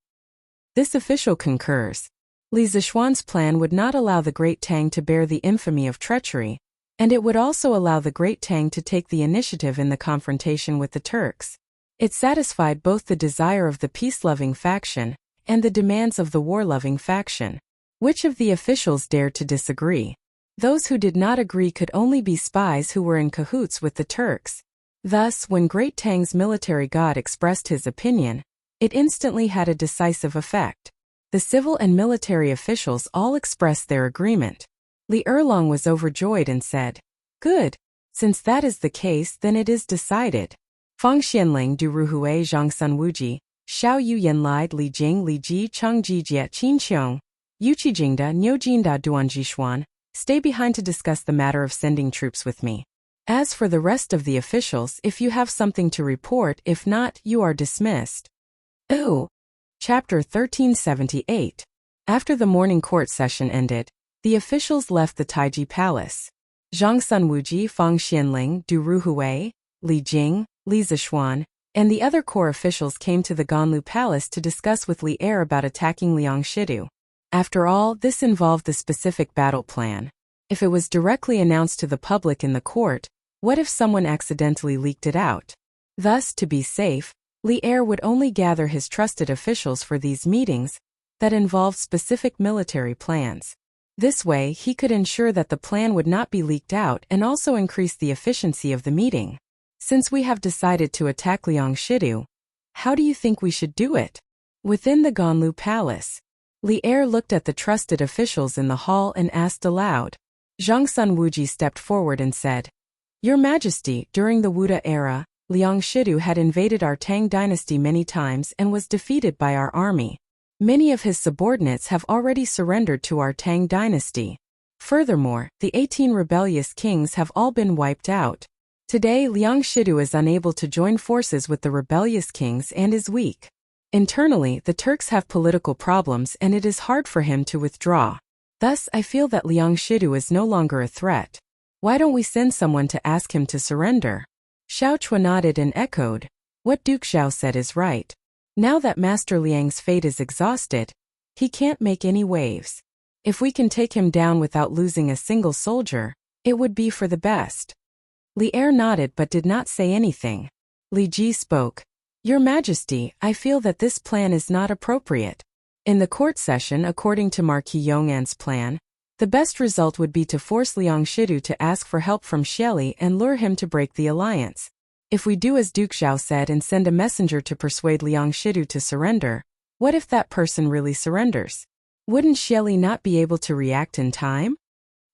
This official concurs. Li Zishuan's plan would not allow the Great Tang to bear the infamy of treachery, and it would also allow the Great Tang to take the initiative in the confrontation with the Turks. It satisfied both the desire of the peace-loving faction and the demands of the war-loving faction. Which of the officials dared to disagree? Those who did not agree could only be spies who were in cahoots with the Turks. Thus, when Great Tang's military god expressed his opinion, it instantly had a decisive effect. The civil and military officials all expressed their agreement. Li Erlong was overjoyed and said, "Good. Since that is the case, then it is decided." Fang Xianling du Ruhui Zhang Sun Wuji, Xiao Yu Yanlide Li Jing Li Ji Cheng Ji Jie Qin Qiong, Yuqijingda Niujinda Duanjishuan, stay behind to discuss the matter of sending troops with me. As for the rest of the officials, if you have something to report, if not, you are dismissed. Oh. Chapter 1378. After the morning court session ended, the officials left the Taiji Palace. Zhang Sunwuji, Fang Xianling, Du Ruhui, Li Jing, Li Zishuan, and the other core officials came to the Ganlu Palace to discuss with Li Er about attacking Liangshidu. After all, this involved the specific battle plan. If it was directly announced to the public in the court, what if someone accidentally leaked it out? Thus, to be safe, Li Er would only gather his trusted officials for these meetings that involved specific military plans. This way, he could ensure that the plan would not be leaked out and also increase the efficiency of the meeting. Since we have decided to attack Liangshidu, how do you think we should do it? Within the Ganlu Palace, Li Er looked at the trusted officials in the hall and asked aloud. Zhang Sunwuji stepped forward and said, Your Majesty, during the Wuda era, Liangshidu had invaded our Tang dynasty many times and was defeated by our army. Many of his subordinates have already surrendered to our Tang dynasty. Furthermore, the 18 rebellious kings have all been wiped out. Today, Liangshidu is unable to join forces with the rebellious kings and is weak. Internally, the Turks have political problems and it is hard for him to withdraw. Thus, I feel that Liangshidu is no longer a threat. Why don't we send someone to ask him to surrender? Xiao Chua nodded and echoed, what Duke Xiao said is right. Now that Master Liang's fate is exhausted, he can't make any waves. If we can take him down without losing a single soldier, it would be for the best. Li Er nodded but did not say anything. Li Ji spoke. Your Majesty, I feel that this plan is not appropriate. In the court session, according to Marquis Yong'an's plan, the best result would be to force Liang Shidu to ask for help from Xieli and lure him to break the alliance. If we do as Duke Xiao said and send a messenger to persuade Liang Shidu to surrender, what if that person really surrenders? Wouldn't Xieli not be able to react in time?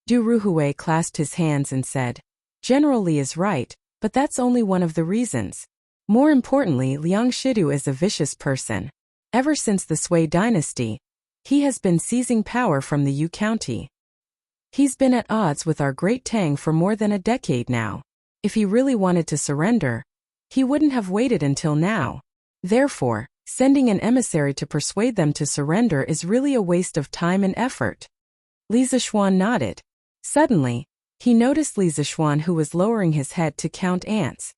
Du Ruhui clasped his hands and said, General Li is right, but that's only one of the reasons. More importantly, Liang Shidu is a vicious person. Ever since the Sui dynasty, he has been seizing power from the Yu County. He's been at odds with our Great Tang for more than a decade now. If he really wanted to surrender, he wouldn't have waited until now. Therefore, sending an emissary to persuade them to surrender is really a waste of time and effort. Li Zishuan nodded. Suddenly, he noticed Li Zishuan, who was lowering his head to count ants.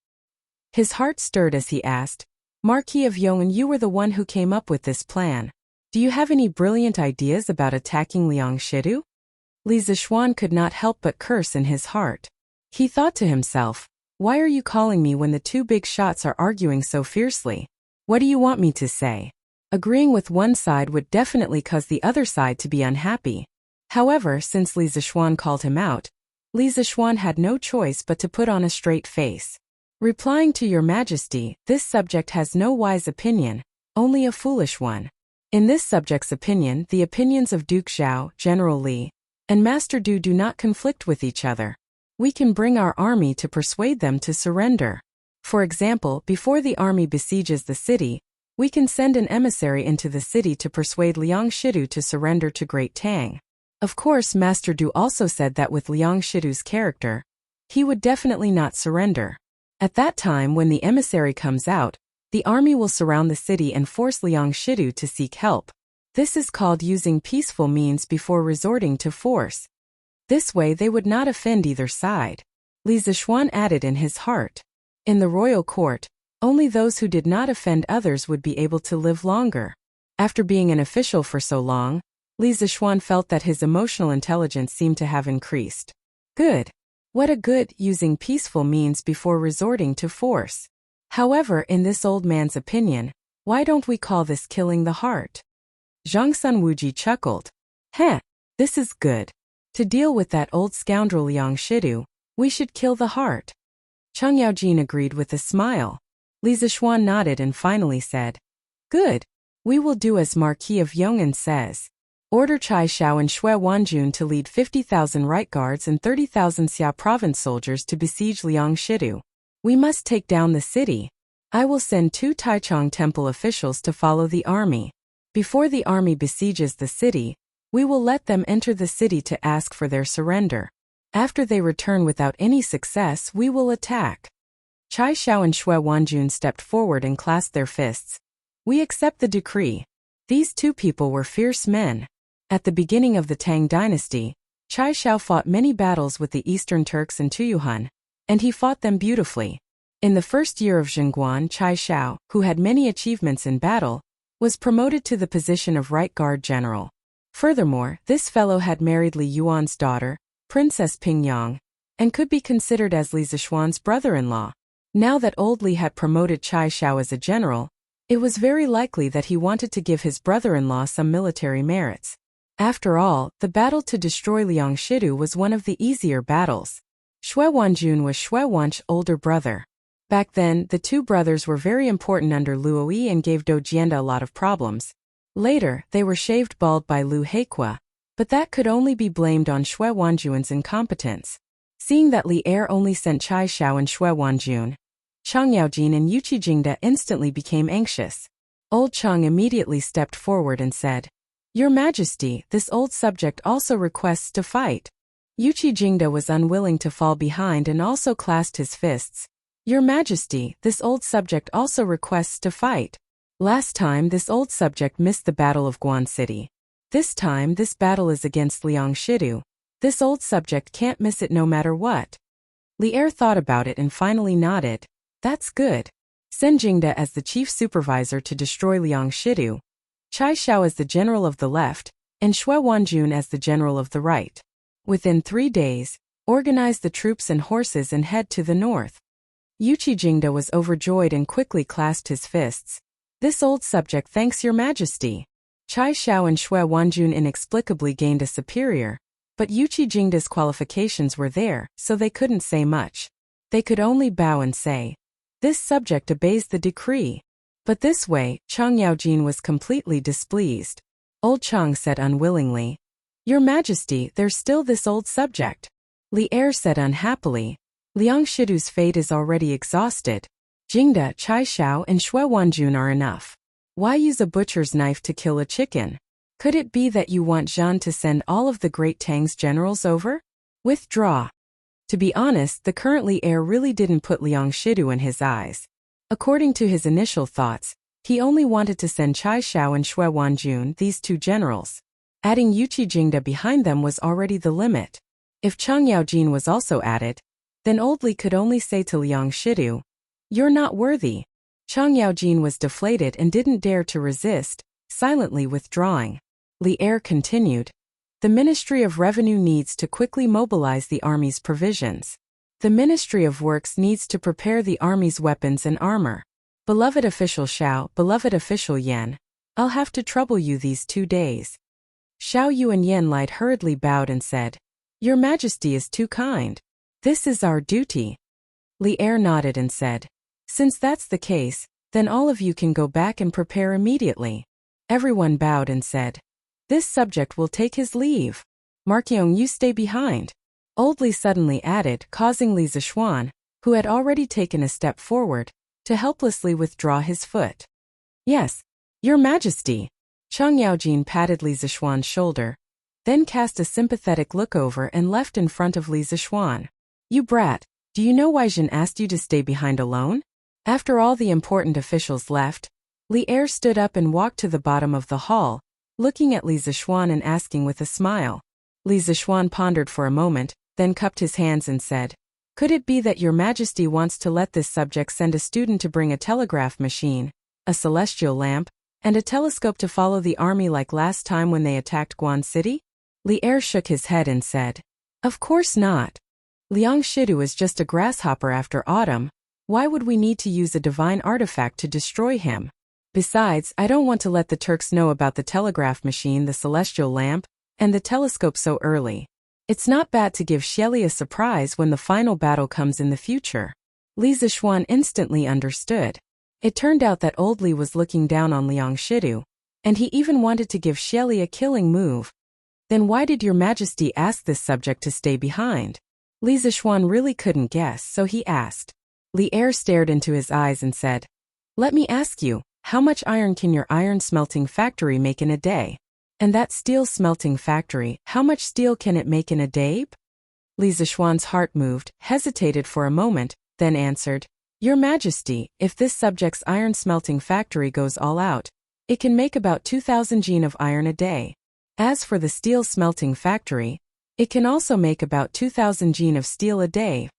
His heart stirred as he asked, Marquis of Yong'an, you were the one who came up with this plan. Do you have any brilliant ideas about attacking Liang Shidu? Li Zishuan could not help but curse in his heart. He thought to himself, why are you calling me when the two big shots are arguing so fiercely? What do you want me to say? Agreeing with one side would definitely cause the other side to be unhappy. However, since Li Zishuan called him out, Li Zishuan had no choice but to put on a straight face. Replying to Your Majesty, this subject has no wise opinion, only a foolish one. In this subject's opinion, the opinions of Duke Xiao, General Li, and Master Du do not conflict with each other. We can bring our army to persuade them to surrender. For example, before the army besieges the city, we can send an emissary into the city to persuade Liang Shidu to surrender to Great Tang. Of course, Master Du also said that with Liang Shidu's character, he would definitely not surrender. At that time, when the emissary comes out, the army will surround the city and force Liang Shidu to seek help. This is called using peaceful means before resorting to force. This way they would not offend either side. Li Zishuan added in his heart. In the royal court, only those who did not offend others would be able to live longer. After being an official for so long, Li Zishuan felt that his emotional intelligence seemed to have increased. Good. What a good using peaceful means before resorting to force. However, in this old man's opinion, why don't we call this killing the heart? Zhang Sunwuji chuckled. Heh, this is good. To deal with that old scoundrel Liang Shidu, we should kill the heart. Cheng Yaojin agreed with a smile. Li Zishuan nodded and finally said, Good. We will do as Marquis of Yong'an says. Order Chai Shao and Xue Wanjun to lead 50,000 right guards and 30,000 Xia province soldiers to besiege Liang Shidu. We must take down the city. I will send 2 Taichung temple officials to follow the army. Before the army besieges the city, we will let them enter the city to ask for their surrender. After they return without any success, we will attack. Chai Shao and Xue Wanjun stepped forward and clasped their fists. We accept the decree. These two people were fierce men. At the beginning of the Tang dynasty, Chai Shao fought many battles with the Eastern Turks and Tuyuhun, and he fought them beautifully. In the first year of Zhengguan, Chai Shao, who had many achievements in battle, was promoted to the position of right guard general. Furthermore, this fellow had married Li Yuan's daughter, Princess Pingyang, and could be considered as Li Zishuan's brother-in-law. Now that old Li had promoted Chai Shao as a general, it was very likely that he wanted to give his brother-in-law some military merits. After all, the battle to destroy Liang Shidu was one of the easier battles. Xue Wanjun was Xue Wan's older brother. Back then, the two brothers were very important under Luo Yi and gave Dojianda a lot of problems. Later, they were shaved bald by Lu Heikua, but that could only be blamed on Xue Wanjun's incompetence. Seeing that Li Er only sent Chai Shao and Xue Wanjun, Cheng Yaojin and Yuqi Jingda instantly became anxious. Old Cheng immediately stepped forward and said, Your Majesty, this old subject also requests to fight. Yuqi Jingda was unwilling to fall behind and also clasped his fists. Your Majesty, this old subject also requests to fight. Last time this old subject missed the Battle of Guan City. This time this battle is against Liang Shidu. This old subject can't miss it no matter what. Li Er thought about it and finally nodded. That's good. Send Jingda as the chief supervisor to destroy Liang Shidu, Chai Xiao as the general of the left, and Xue Wanjun as the general of the right. Within 3 days, organize the troops and horses and head to the north. Yuqi Jingda was overjoyed and quickly clasped his fists. This old subject thanks your majesty. Chai Xiao and Xue Wanjun inexplicably gained a superior, but Yuqi Jingda's qualifications were there, so they couldn't say much. They could only bow and say, this subject obeys the decree. But this way, Chang Yaojin was completely displeased. Old Chang said unwillingly, Your Majesty, there's still this old subject. Li Er said unhappily, Liang Shidu's fate is already exhausted. Jingda, Chai Xiao and Xue Wanjun are enough. Why use a butcher's knife to kill a chicken? Could it be that you want Zhan to send all of the Great Tang's generals over? Withdraw. To be honest, the current Li Er really didn't put Liang Shidu in his eyes. According to his initial thoughts, he only wanted to send Chai Xiao and Xue Wanjun, these 2 generals. Adding Yuqi Jingda behind them was already the limit. If Chang Yaojin was also added, then Old Li could only say to Liang Shidu, You're not worthy. Chang Yaojin was deflated and didn't dare to resist, silently withdrawing. Li Er continued, The Ministry of Revenue needs to quickly mobilize the army's provisions. The Ministry of Works needs to prepare the army's weapons and armor. Beloved official Xiao, beloved official Yan, I'll have to trouble you these 2 days. Xiao Yu and Yan light hurriedly bowed and said, Your Majesty is too kind. This is our duty. Li Er nodded and said, Since that's the case, then all of you can go back and prepare immediately. Everyone bowed and said, This subject will take his leave. Markyong, you stay behind. Old Li suddenly added, causing Li Zishuan, who had already taken a step forward, to helplessly withdraw his foot. Yes, Your Majesty. Chang Yaojin patted Li Zishuan's shoulder, then cast a sympathetic look over and left in front of Li Zishuan. You brat, do you know why Jin asked you to stay behind alone? After all the important officials left, Li Er stood up and walked to the bottom of the hall, looking at Li Zishuan and asking with a smile. Li Zishuan pondered for a moment, then cupped his hands and said, Could it be that Your Majesty wants to let this subject send a student to bring a telegraph machine, a celestial lamp, and a telescope to follow the army like last time when they attacked Guan City? Li Er shook his head and said, Of course not. Liang Shidu is just a grasshopper after autumn. Why would we need to use a divine artifact to destroy him? Besides, I don't want to let the Turks know about the telegraph machine, the celestial lamp, and the telescope so early. It's not bad to give Xieli a surprise when the final battle comes in the future. Li Zishuan instantly understood. It turned out that Old Li was looking down on Liang Shidu, and he even wanted to give Xieli a killing move. Then why did Your Majesty ask this subject to stay behind? Li Zishuan really couldn't guess, so he asked. Li Er stared into his eyes and said, Let me ask you, how much iron can your iron smelting factory make in a day? And that steel smelting factory, how much steel can it make in a day? Li Zishuan's heart moved, hesitated for a moment, then answered, Your Majesty, if this subject's iron smelting factory goes all out, it can make about 2,000 jin of iron a day. As for the steel smelting factory, it can also make about 2,000 jin of steel a day.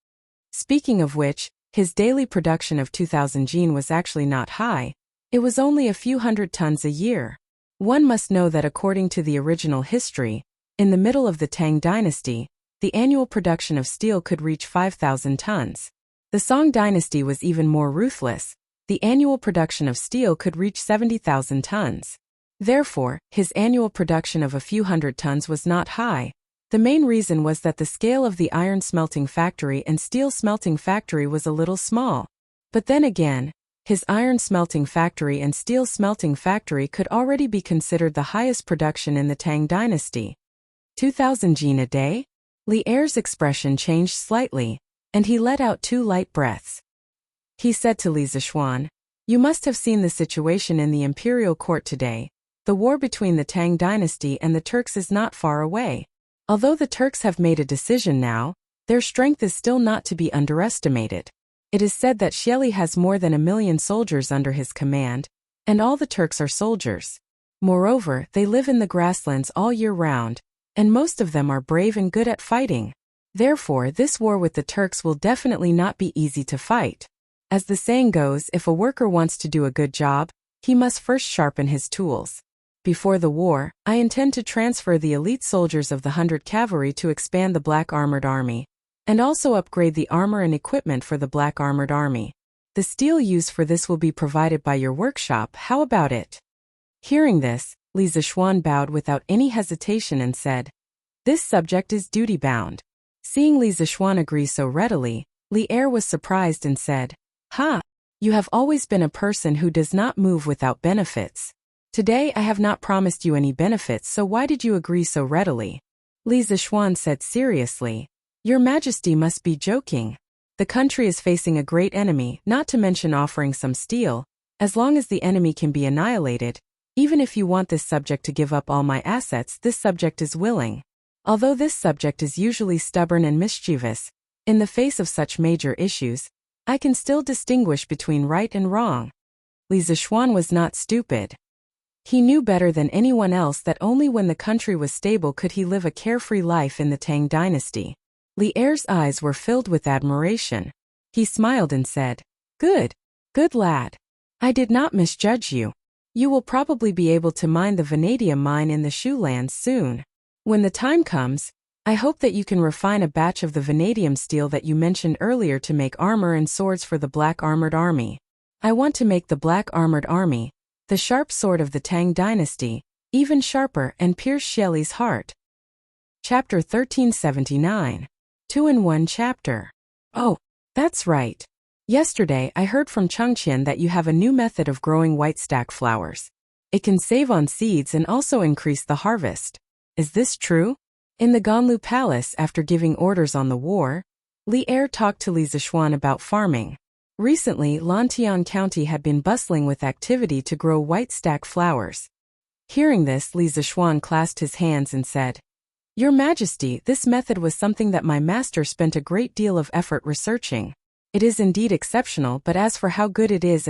Speaking of which, his daily production of 2,000 jin was actually not high. It was only a few hundred tons a year. One must know that according to the original history, in the middle of the Tang dynasty, the annual production of steel could reach 5,000 tons. The Song dynasty was even more ruthless. The annual production of steel could reach 70,000 tons. Therefore, his annual production of a few hundred tons was not high. The main reason was that the scale of the iron smelting factory and steel smelting factory was a little small. But then again, his iron smelting factory and steel smelting factory could already be considered the highest production in the Tang dynasty. 2,000 jin a day? Li Er's expression changed slightly, and he let out 2 light breaths. He said to Li Zishuan, You must have seen the situation in the imperial court today. The war between the Tang dynasty and the Turks is not far away. Although the Turks have made a decision now, their strength is still not to be underestimated. It is said that Xieli has more than 1 million soldiers under his command, and all the Turks are soldiers. Moreover, they live in the grasslands all year round, and most of them are brave and good at fighting. Therefore, this war with the Turks will definitely not be easy to fight. As the saying goes, if a worker wants to do a good job, he must first sharpen his tools. Before the war, I intend to transfer the elite soldiers of the 100 Cavalry to expand the Black Armored Army, and also upgrade the armor and equipment for the Black Armored Army. The steel used for this will be provided by your workshop. How about it? Hearing this, Li Zishuan bowed without any hesitation and said, "This subject is duty-bound." Seeing Li Zishuan agree so readily, Li Er was surprised and said, "Ha! You have always been a person who does not move without benefits. Today I have not promised you any benefits, so why did you agree so readily?" Li Zishuan said seriously, "Your Majesty must be joking. The country is facing a great enemy, not to mention offering some steel. As long as the enemy can be annihilated, even if you want this subject to give up all my assets, this subject is willing. Although this subject is usually stubborn and mischievous, in the face of such major issues, I can still distinguish between right and wrong." Li Zishuan was not stupid. He knew better than anyone else that only when the country was stable could he live a carefree life in the Tang dynasty. Li Er's eyes were filled with admiration. He smiled and said, "Good. Good lad. I did not misjudge you. You will probably be able to mine the vanadium mine in the Shu lands soon. When the time comes, I hope that you can refine a batch of the vanadium steel that you mentioned earlier to make armor and swords for the Black Armored Army. I want to make the Black Armored Army, the sharp sword of the Tang dynasty, even sharper and pierce Xieli's heart." Chapter 1379. 2-in-1 chapter. Oh, that's right. Yesterday I heard from Chengqian that you have a new method of growing white stack flowers. It can save on seeds and also increase the harvest. Is this true? In the Ganlu Palace, after giving orders on the war, Li Er talked to Li Zishuan about farming. Recently, Lantian County had been bustling with activity to grow white stack flowers. Hearing this, Li Zishuan clasped his hands and said, "Your Majesty, this method was something that my master spent a great deal of effort researching. It is indeed exceptional, but as for how good it is,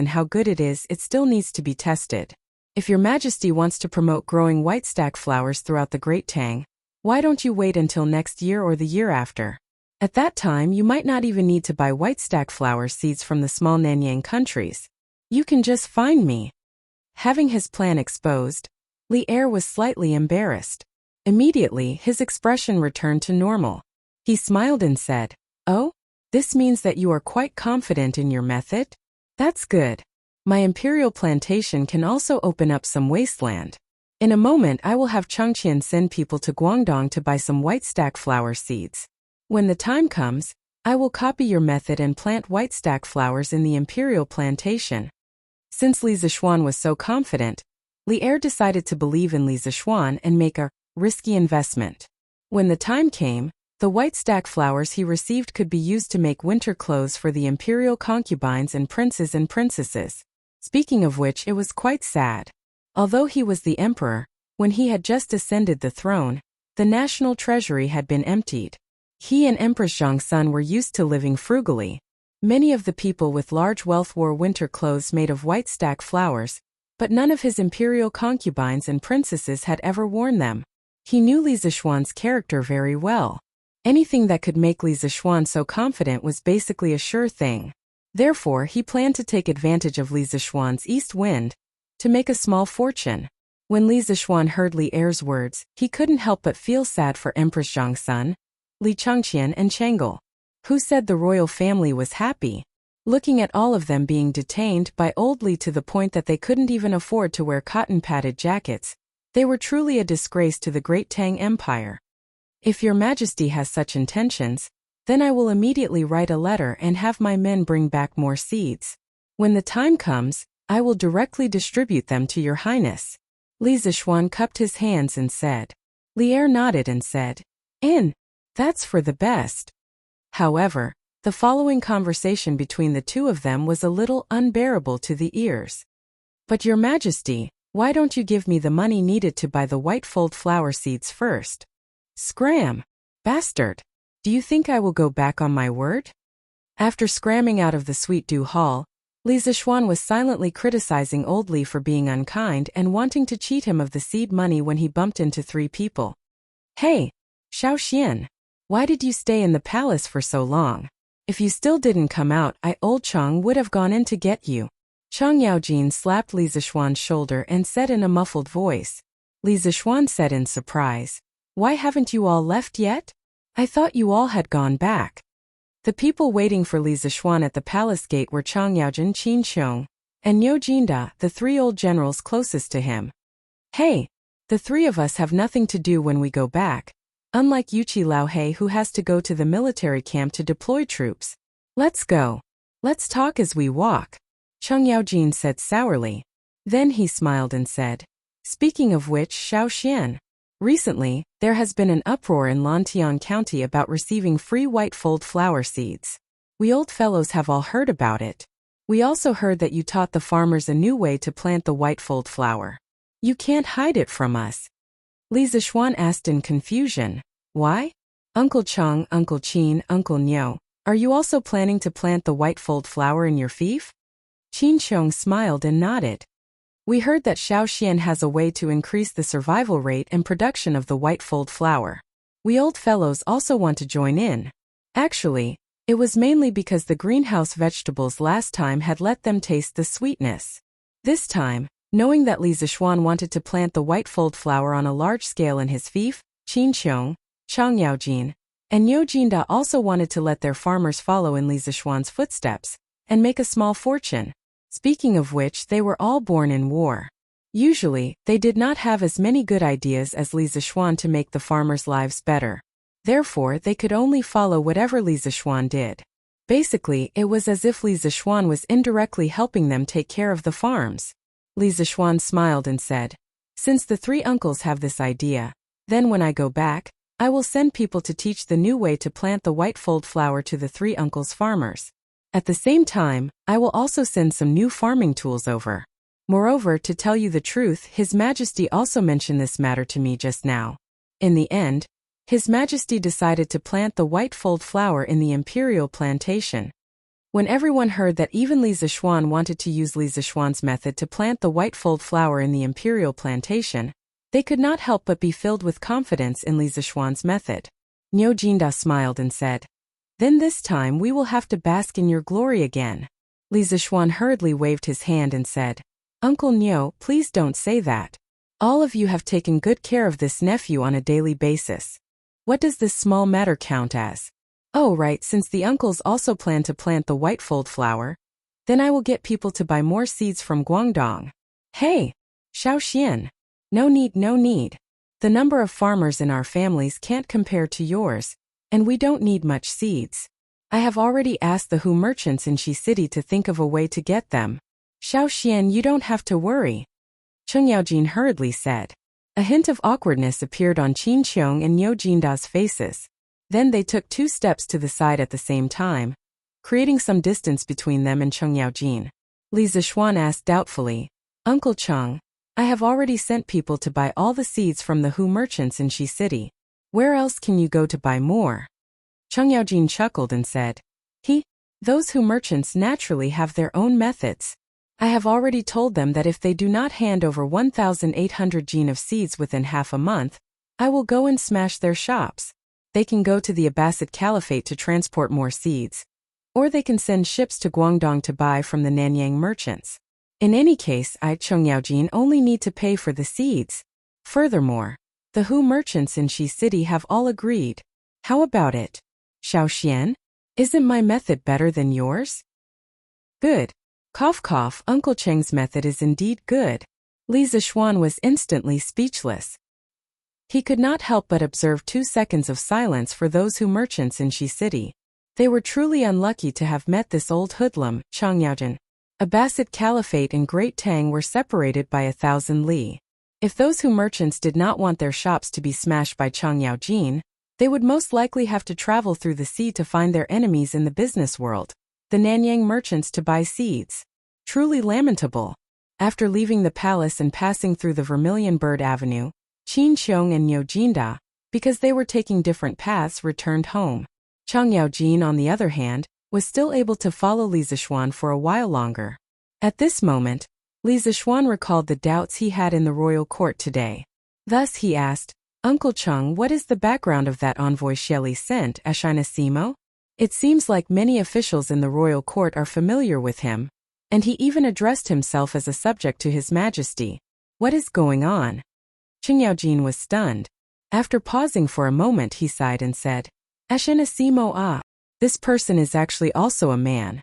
it still needs to be tested. If your Majesty wants to promote growing white stack flowers throughout the Great Tang, why don't you wait until next year or the year after? At that time, you might not even need to buy white stack flower seeds from the small Nanyang countries. You can just find me." Having his plan exposed, Li Er was slightly embarrassed. Immediately, his expression returned to normal. He smiled and said, "Oh? This means that you are quite confident in your method? That's good. My imperial plantation can also open up some wasteland. In a moment I will have Chengqian send people to Guangdong to buy some white stack flower seeds. When the time comes, I will copy your method and plant white stack flowers in the imperial plantation." Since Li Zishuan was so confident, Li Er decided to believe in Li Zishuan and make a risky investment. When the time came, the white stack flowers he received could be used to make winter clothes for the imperial concubines and princes and princesses. Speaking of which, it was quite sad. Although he was the emperor, when he had just ascended the throne, the national treasury had been emptied. He and Empress Zhongsun were used to living frugally. Many of the people with large wealth wore winter clothes made of white stack flowers, but none of his imperial concubines and princesses had ever worn them. He knew Li Zishuan's character very well. Anything that could make Li Zishuan so confident was basically a sure thing. Therefore, he planned to take advantage of Li Zishuan's east wind to make a small fortune. When Li Zishuan heard Li Er's words, he couldn't help but feel sad for Empress Zhongsun, Li Chengqian and Chengel. Who said the royal family was happy? Looking at all of them being detained by old Li to the point that they couldn't even afford to wear cotton-padded jackets, they were truly a disgrace to the Great Tang Empire. If your Majesty has such intentions, then I will immediately write a letter and have my men bring back more seeds. When the time comes, I will directly distribute them to your Highness." Li Zishuan cupped his hands and said. Li Er nodded and said, That's for the best." However, the following conversation between the two of them was a little unbearable to the ears. "But your Majesty, why don't you give me the money needed to buy the white fold flower seeds first?" "Scram! Bastard! Do you think I will go back on my word?" After scramming out of the Sweet Dew Hall, Li Zishuan was silently criticizing old Li for being unkind and wanting to cheat him of the seed money when he bumped into three people. Hey, Xiao Xian. Why did you stay in the palace for so long? If you still didn't come out, old Chang would have gone in to get you. Chang Yaojin slapped Li Zixuan's shoulder and said in a muffled voice. Li Zixuan said in surprise. Why haven't you all left yet? I thought you all had gone back. The people waiting for Li Zixuan at the palace gate were Chang Yaojin, Qin Xiong, and Niu Jinda, the 3 old generals closest to him. Hey, the 3 of us have nothing to do when we go back, unlike Yuqi Laohei who has to go to the military camp to deploy troops. Let's go. Let's talk as we walk, Chang Yaojin said sourly. Then he smiled and said, speaking of which, Xiao Xian, recently, there has been an uproar in Lantian County about receiving free white-fold flower seeds. We old fellows have all heard about it. We also heard that you taught the farmers a new way to plant the white-fold flower. You can't hide it from us. Li Zixuan asked in confusion. Why? Uncle Chang, Uncle Qin, Uncle Niu, are you also planning to plant the white-fold flower in your fief? Qin Xiong smiled and nodded. We heard that Xiao Xian has a way to increase the survival rate and production of the white-fold flower. We old fellows also want to join in. Actually, it was mainly because the greenhouse vegetables last time had let them taste the sweetness. This time, knowing that Li Zixuan wanted to plant the white-fold flower on a large scale in his fief, Qin Xiong, Chang Yaojin, and Niu Jinda also wanted to let their farmers follow in Li Zixuan's footsteps and make a small fortune. Speaking of which, they were all born in war. Usually, they did not have as many good ideas as Li Zixuan to make the farmers' lives better. Therefore, they could only follow whatever Li Zixuan did. Basically, it was as if Li Zixuan was indirectly helping them take care of the farms. Li Zixuan smiled and said, since the 3 uncles have this idea, then when I go back, I will send people to teach the new way to plant the white-fold flower to the 3 uncles' farmers. At the same time, I will also send some new farming tools over. Moreover, to tell you the truth, His Majesty also mentioned this matter to me just now. In the end, His Majesty decided to plant the white-fold flower in the imperial plantation. When everyone heard that even Li Zixuan wanted to use Li Zixuan's method to plant the white-fold flower in the imperial plantation, they could not help but be filled with confidence in Li Zixuan's method. Niu Jinda smiled and said, then this time we will have to bask in your glory again. Li Zixuan hurriedly waved his hand and said, Uncle Niu, please don't say that. All of you have taken good care of this nephew on a daily basis. What does this small matter count as? Oh right, since the uncles also plan to plant the white-fold flower, then I will get people to buy more seeds from Guangdong. Hey, Xiao Xian. No need. The number of farmers in our families can't compare to yours, and we don't need much seeds. I have already asked the Hu merchants in Shi City to think of a way to get them. Xiao Xian, you don't have to worry. Cheng Yaojin hurriedly said. A hint of awkwardness appeared on Qin Xiong and Niu Jinda's faces. Then they took 2 steps to the side at the same time, creating some distance between them and Cheng Yaojin. Li Zixuan asked doubtfully, Uncle Cheng, I have already sent people to buy all the seeds from the Hu merchants in Shi City. Where else can you go to buy more? Cheng Yaojin chuckled and said, Those Hu merchants naturally have their own methods. I have already told them that if they do not hand over 1,800 jin of seeds within half a month, I will go and smash their shops. They can go to the Abbasid Caliphate to transport more seeds, or they can send ships to Guangdong to buy from the Nanyang merchants. In any case, Cheng Yaojin only need to pay for the seeds. Furthermore, the Hu merchants in Shi City have all agreed. How about it? Xiao Xian? Isn't my method better than yours? Good. Cough cough, Uncle Cheng's method is indeed good. Li Zixuan was instantly speechless. He could not help but observe 2 seconds of silence for those Hu merchants in Shi City. They were truly unlucky to have met this old hoodlum, Chang Yaojin. Abbasid Caliphate and Great Tang were separated by 1,000 li. If those Hu merchants did not want their shops to be smashed by Chang Yaojin, they would most likely have to travel through the sea to find their enemies in the business world, the Nanyang merchants, to buy seeds. Truly lamentable. After leaving the palace and passing through the Vermilion Bird Avenue, Qin Xiong and Niu Jinda, because they were taking different paths, returned home. Chang Yaojin, on the other hand, was still able to follow Li Zixuan for a while longer. At this moment, Li Zixuan recalled the doubts he had in the royal court today. Thus he asked, Uncle Chung, what is the background of that envoy Shelley sent, Ashina Simo? It seems like many officials in the royal court are familiar with him, and he even addressed himself as a subject to His Majesty. What is going on? Cheng Yaojin was stunned. After pausing for a moment, he sighed and said, Ashina Simo, this person is actually also a man.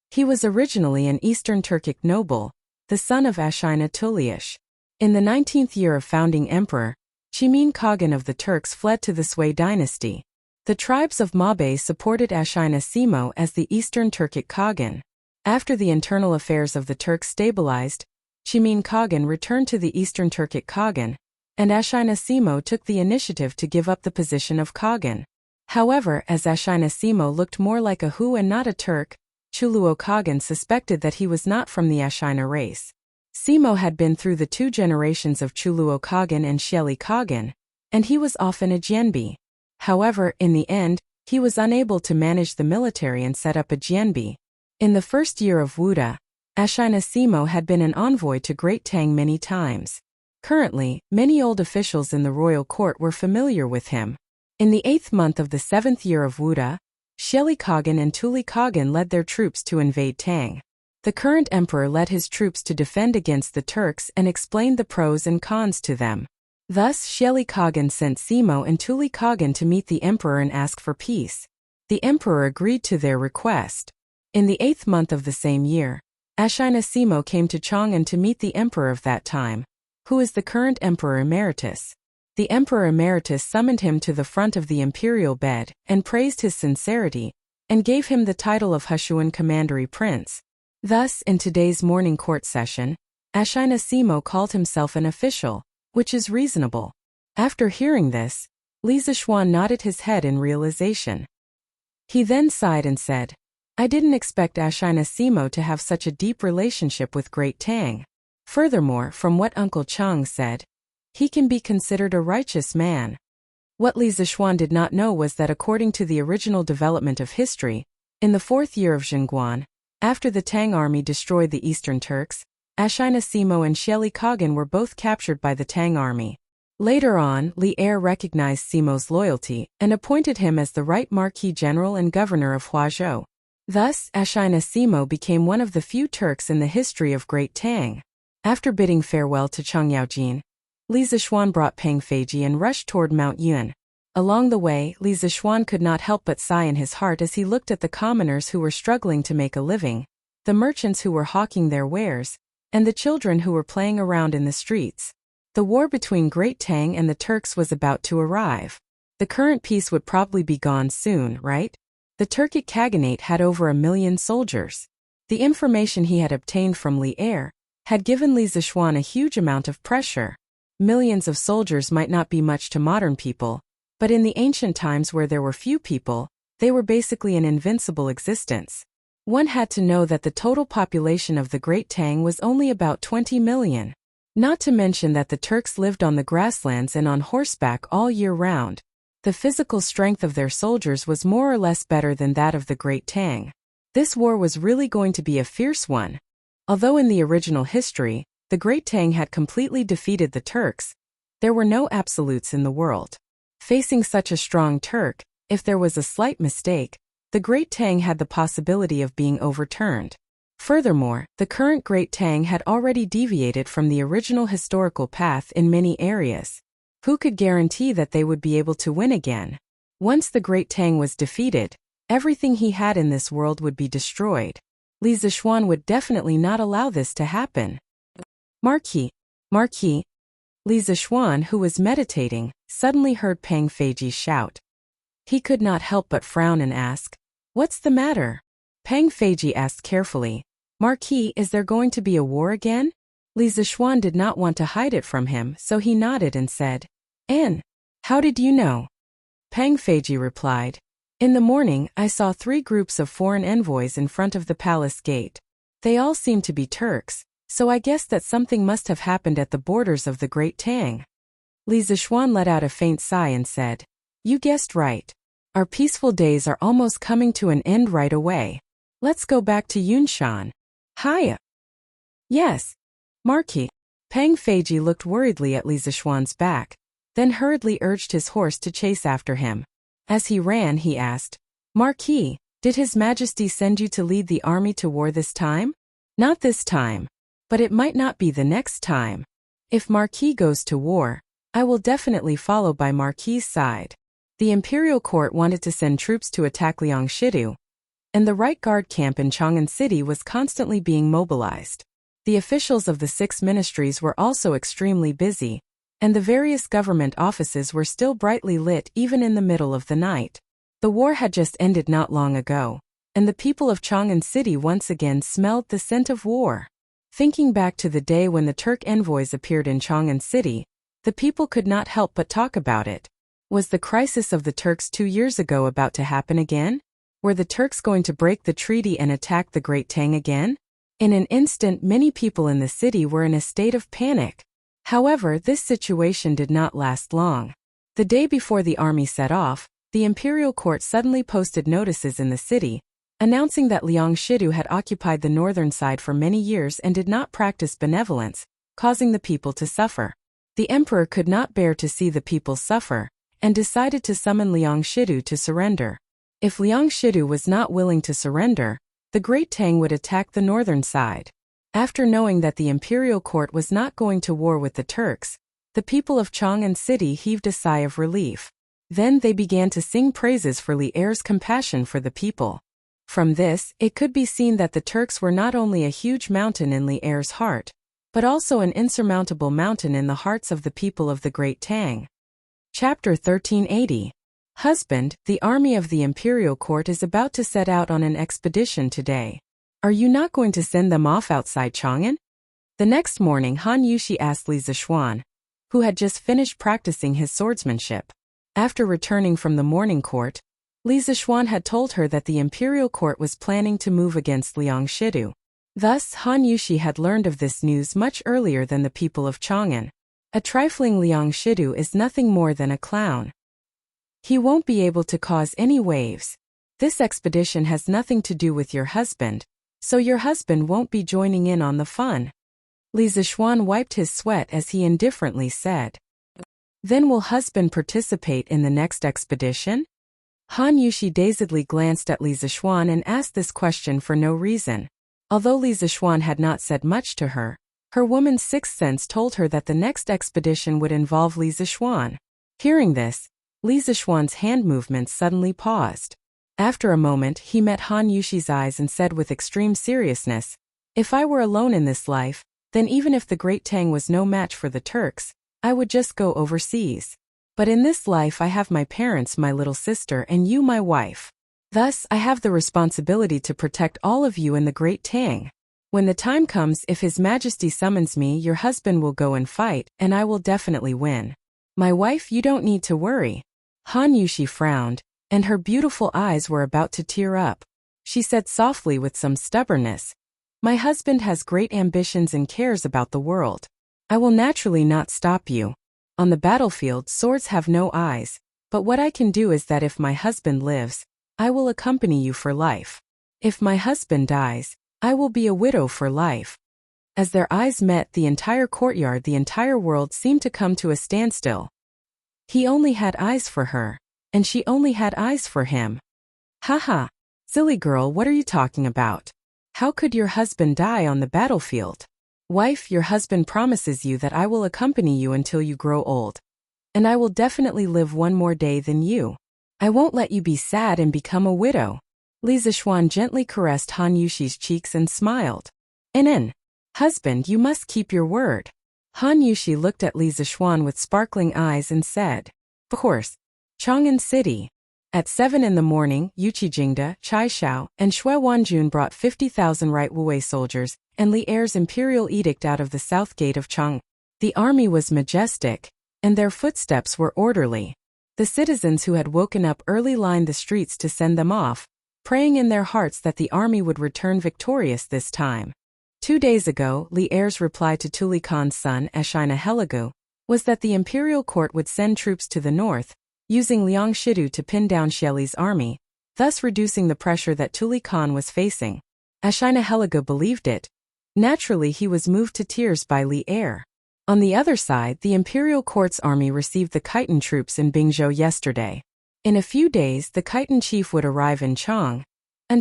He was originally an Eastern Turkic noble, the son of Ashina Tulish. In the 19th year of founding Emperor, Chimin Khagan of the Turks fled to the Sui dynasty. The tribes of Mabe supported Ashina Simo as the Eastern Turkic Khagan. After the internal affairs of the Turks stabilized, Chimin Khagan returned to the Eastern Turkic Khagan, and Ashina Simo took the initiative to give up the position of Khagan. However, as Ashina Simo looked more like a Hu and not a Turk, Chuluo Khagan suspected that he was not from the Ashina race. Simo had been through the 2 generations of Chuluo Khagan and Shelley Khagan, and he was often a Jianbi. However, in the end, he was unable to manage the military and set up a Jianbi. In the first year of Wuda, Ashina Simo had been an envoy to Great Tang many times. Currently, many old officials in the royal court were familiar with him. In the 8th month of the 7th year of Wuda, Shelley Khagan and Tuli Khagan led their troops to invade Tang. The current emperor led his troops to defend against the Turks and explained the pros and cons to them. Thus, Shelley Khagan sent Simo and Tuli Khagan to meet the emperor and ask for peace. The emperor agreed to their request. In the 8th month of the same year, Ashina Simo came to Chang'an to meet the emperor of that time, who is the current emperor emeritus. The emperor emeritus summoned him to the front of the imperial bed and praised his sincerity, and gave him the title of Hushuan Commandery Prince. Thus, in today's morning court session, Ashina Simo called himself an official, which is reasonable. After hearing this, Li Zishuan nodded his head in realization. He then sighed and said, I didn't expect Ashina Simo to have such a deep relationship with Great Tang. Furthermore, from what Uncle Chang said, he can be considered a righteous man. What Li Zishuan did not know was that according to the original development of history, in the 4th year of Zhengguan, after the Tang army destroyed the Eastern Turks, Ashina Simo and Shelley Khagan were both captured by the Tang army. Later on, Li Er recognized Simo's loyalty and appointed him as the right Marquis General and Governor of Huazhou. Thus, Ashina Simo became one of the few Turks in the history of Great Tang. After bidding farewell to Cheng Yaojin, Li Zishuan brought Peng Feiji and rushed toward Mount Yun. Along the way, Li Zishuan could not help but sigh in his heart as he looked at the commoners who were struggling to make a living, the merchants who were hawking their wares, and the children who were playing around in the streets. The war between Great Tang and the Turks was about to arrive. The current peace would probably be gone soon, right? The Turkic Khaganate had over 1 million soldiers. The information he had obtained from Li Er had given Li Zishuan a huge amount of pressure. Millions of soldiers might not be much to modern people, but in the ancient times where there were few people, they were basically an invincible existence. One had to know that the total population of the Great Tang was only about 20 million. Not to mention that the Turks lived on the grasslands and on horseback all year round. The physical strength of their soldiers was more or less better than that of the Great Tang. This war was really going to be a fierce one. Although in the original history, the Great Tang had completely defeated the Turks, there were no absolutes in the world. Facing such a strong Turk, if there was a slight mistake, the Great Tang had the possibility of being overturned. Furthermore, the current Great Tang had already deviated from the original historical path in many areas. Who could guarantee that they would be able to win again? Once the Great Tang was defeated, everything he had in this world would be destroyed. Li Zishuan would definitely not allow this to happen. Marquis. Li Zishuan, who was meditating, suddenly heard Peng Feiji shout. He could not help but frown and ask, "What's the matter?" Peng Feiji asked carefully, "Marquis, is there going to be a war again?" Li Zishuan did not want to hide it from him, so he nodded and said, "An, how did you know?" Peng Feiji replied, "In the morning, I saw 3 groups of foreign envoys in front of the palace gate. They all seemed to be Turks, so I guessed that something must have happened at the borders of the Great Tang." Li Zishuan let out a faint sigh and said, "You guessed right. Our peaceful days are almost coming to an end right away. Let's go back to Yunshan." "Hiya." "Yes. Marquis." Peng Feiji looked worriedly at Li Zishuan's back. then hurriedly urged his horse to chase after him. As he ran, he asked, "Marquis, did His Majesty send you to lead the army to war this time?" "Not this time. But it might not be the next time. If Marquis goes to war, I will definitely follow by Marquis's side." The imperial court wanted to send troops to attack Liangshidu, and the right guard camp in Chang'an City was constantly being mobilized. The officials of the 6 ministries were also extremely busy, and the various government offices were still brightly lit even in the middle of the night. The war had just ended not long ago, and the people of Chang'an City once again smelled the scent of war. Thinking back to the day when the Turk envoys appeared in Chang'an City, the people could not help but talk about it. Was the crisis of the Turks 2 years ago about to happen again? Were the Turks going to break the treaty and attack the Great Tang again? In an instant, many people in the city were in a state of panic. However, this situation did not last long. The day before the army set off, the imperial court suddenly posted notices in the city, announcing that Liangshidu had occupied the northern side for many years and did not practice benevolence, causing the people to suffer. The emperor could not bear to see the people suffer, and decided to summon Liangshidu to surrender. If Liangshidu was not willing to surrender, the Great Tang would attack the northern side. After knowing that the imperial court was not going to war with the Turks, the people of Chang'an City heaved a sigh of relief. Then they began to sing praises for Li Er's compassion for the people. From this, it could be seen that the Turks were not only a huge mountain in Li Er's heart, but also an insurmountable mountain in the hearts of the people of the Great Tang. Chapter 1380. Husband, the army of the imperial court is about to set out on an expedition today. Are you not going to send them off outside Chang'an? The next morning, Han Yushi asked Li Zishuan, who had just finished practicing his swordsmanship. After returning from the morning court, Li Zishuan had told her that the imperial court was planning to move against Liangshidu. Thus, Han Yushi had learned of this news much earlier than the people of Chang'an. A trifling Liangshidu is nothing more than a clown. He won't be able to cause any waves. This expedition has nothing to do with your husband, so your husband won't be joining in on the fun. Li Zishuan wiped his sweat as he indifferently said. Then will husband participate in the next expedition? Han Yushi dazedly glanced at Li Zishuan and asked this question for no reason. Although Li Zishuan had not said much to her, her woman's sixth sense told her that the next expedition would involve Li Zishuan. Hearing this, Li Zishuan's hand movements suddenly paused. After a moment, he met Han Yushi's eyes and said with extreme seriousness, "If I were alone in this life, then even if the Great Tang was no match for the Turks, I would just go overseas. But in this life I have my parents, my little sister, and you, my wife. Thus, I have the responsibility to protect all of you in the Great Tang. When the time comes, if His Majesty summons me, your husband will go and fight, and I will definitely win. My wife, you don't need to worry." Han Yushi frowned, and her beautiful eyes were about to tear up. She said softly with some stubbornness, "My husband has great ambitions and cares about the world. I will naturally not stop you. On the battlefield, swords have no eyes, but what I can do is that if my husband lives, I will accompany you for life. If my husband dies, I will be a widow for life." As their eyes met, the entire courtyard, the entire world seemed to come to a standstill. He only had eyes for her, and she only had eyes for him. "Haha, silly girl, what are you talking about? How could your husband die on the battlefield? Wife, your husband promises you that I will accompany you until you grow old. And I will definitely live one more day than you. I won't let you be sad and become a widow." Li Zishuan gently caressed Han Yushi's cheeks and smiled. Husband, you must keep your word." Han Yushi looked at Li Zishuan with sparkling eyes and said, "Of course." Chang'an City. At 7 in the morning, Yuqi Jingde, Chai Shao, and Shui Wanjun brought 50,000 right Wu soldiers and Li Er's imperial edict out of the south gate of Chang'an. The army was majestic, and their footsteps were orderly. The citizens who had woken up early lined the streets to send them off, praying in their hearts that the army would return victorious this time. 2 days ago, Li Er's reply to Tuli Khan's son, Ashina Helagu, was that the imperial court would send troops to the north, using Liangshidu to pin down Xieli's army, thus reducing the pressure that Tuli Khan was facing. Ashina Helagu believed it. Naturally, he was moved to tears by Li Er. On the other side, the imperial court's army received the Khitan troops in Bingzhou yesterday. In a few days, the Khitan chief would arrive in Chang'an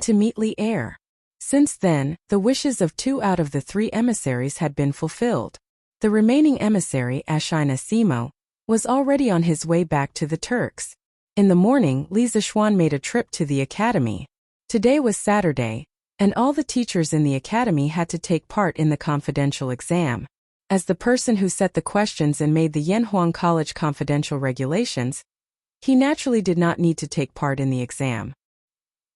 to meet Li Er. Since then, the wishes of 2 out of the 3 emissaries had been fulfilled. The remaining emissary, Ashina Simo, was already on his way back to the Turks. In the morning, Li Zishuan made a trip to the academy. Today was Saturday, and all the teachers in the academy had to take part in the confidential exam. As the person who set the questions and made the Yanhuang College confidential regulations, he naturally did not need to take part in the exam.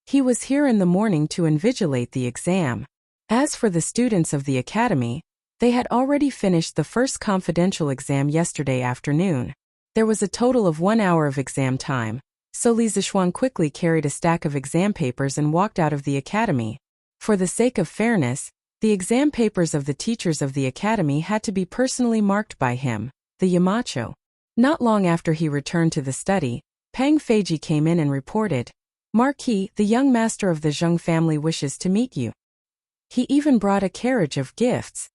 He was here in the morning to invigilate the exam. As for the students of the academy, they had already finished the first confidential exam yesterday afternoon. There was a total of 1 hour of exam time, so Li Zishuan quickly carried a stack of exam papers and walked out of the academy. For the sake of fairness, the exam papers of the teachers of the academy had to be personally marked by him, the Yamacho. Not long after he returned to the study, Pang Feiji came in and reported, "Marquis, the young master of the Zheng family wishes to meet you. He even brought a carriage of gifts."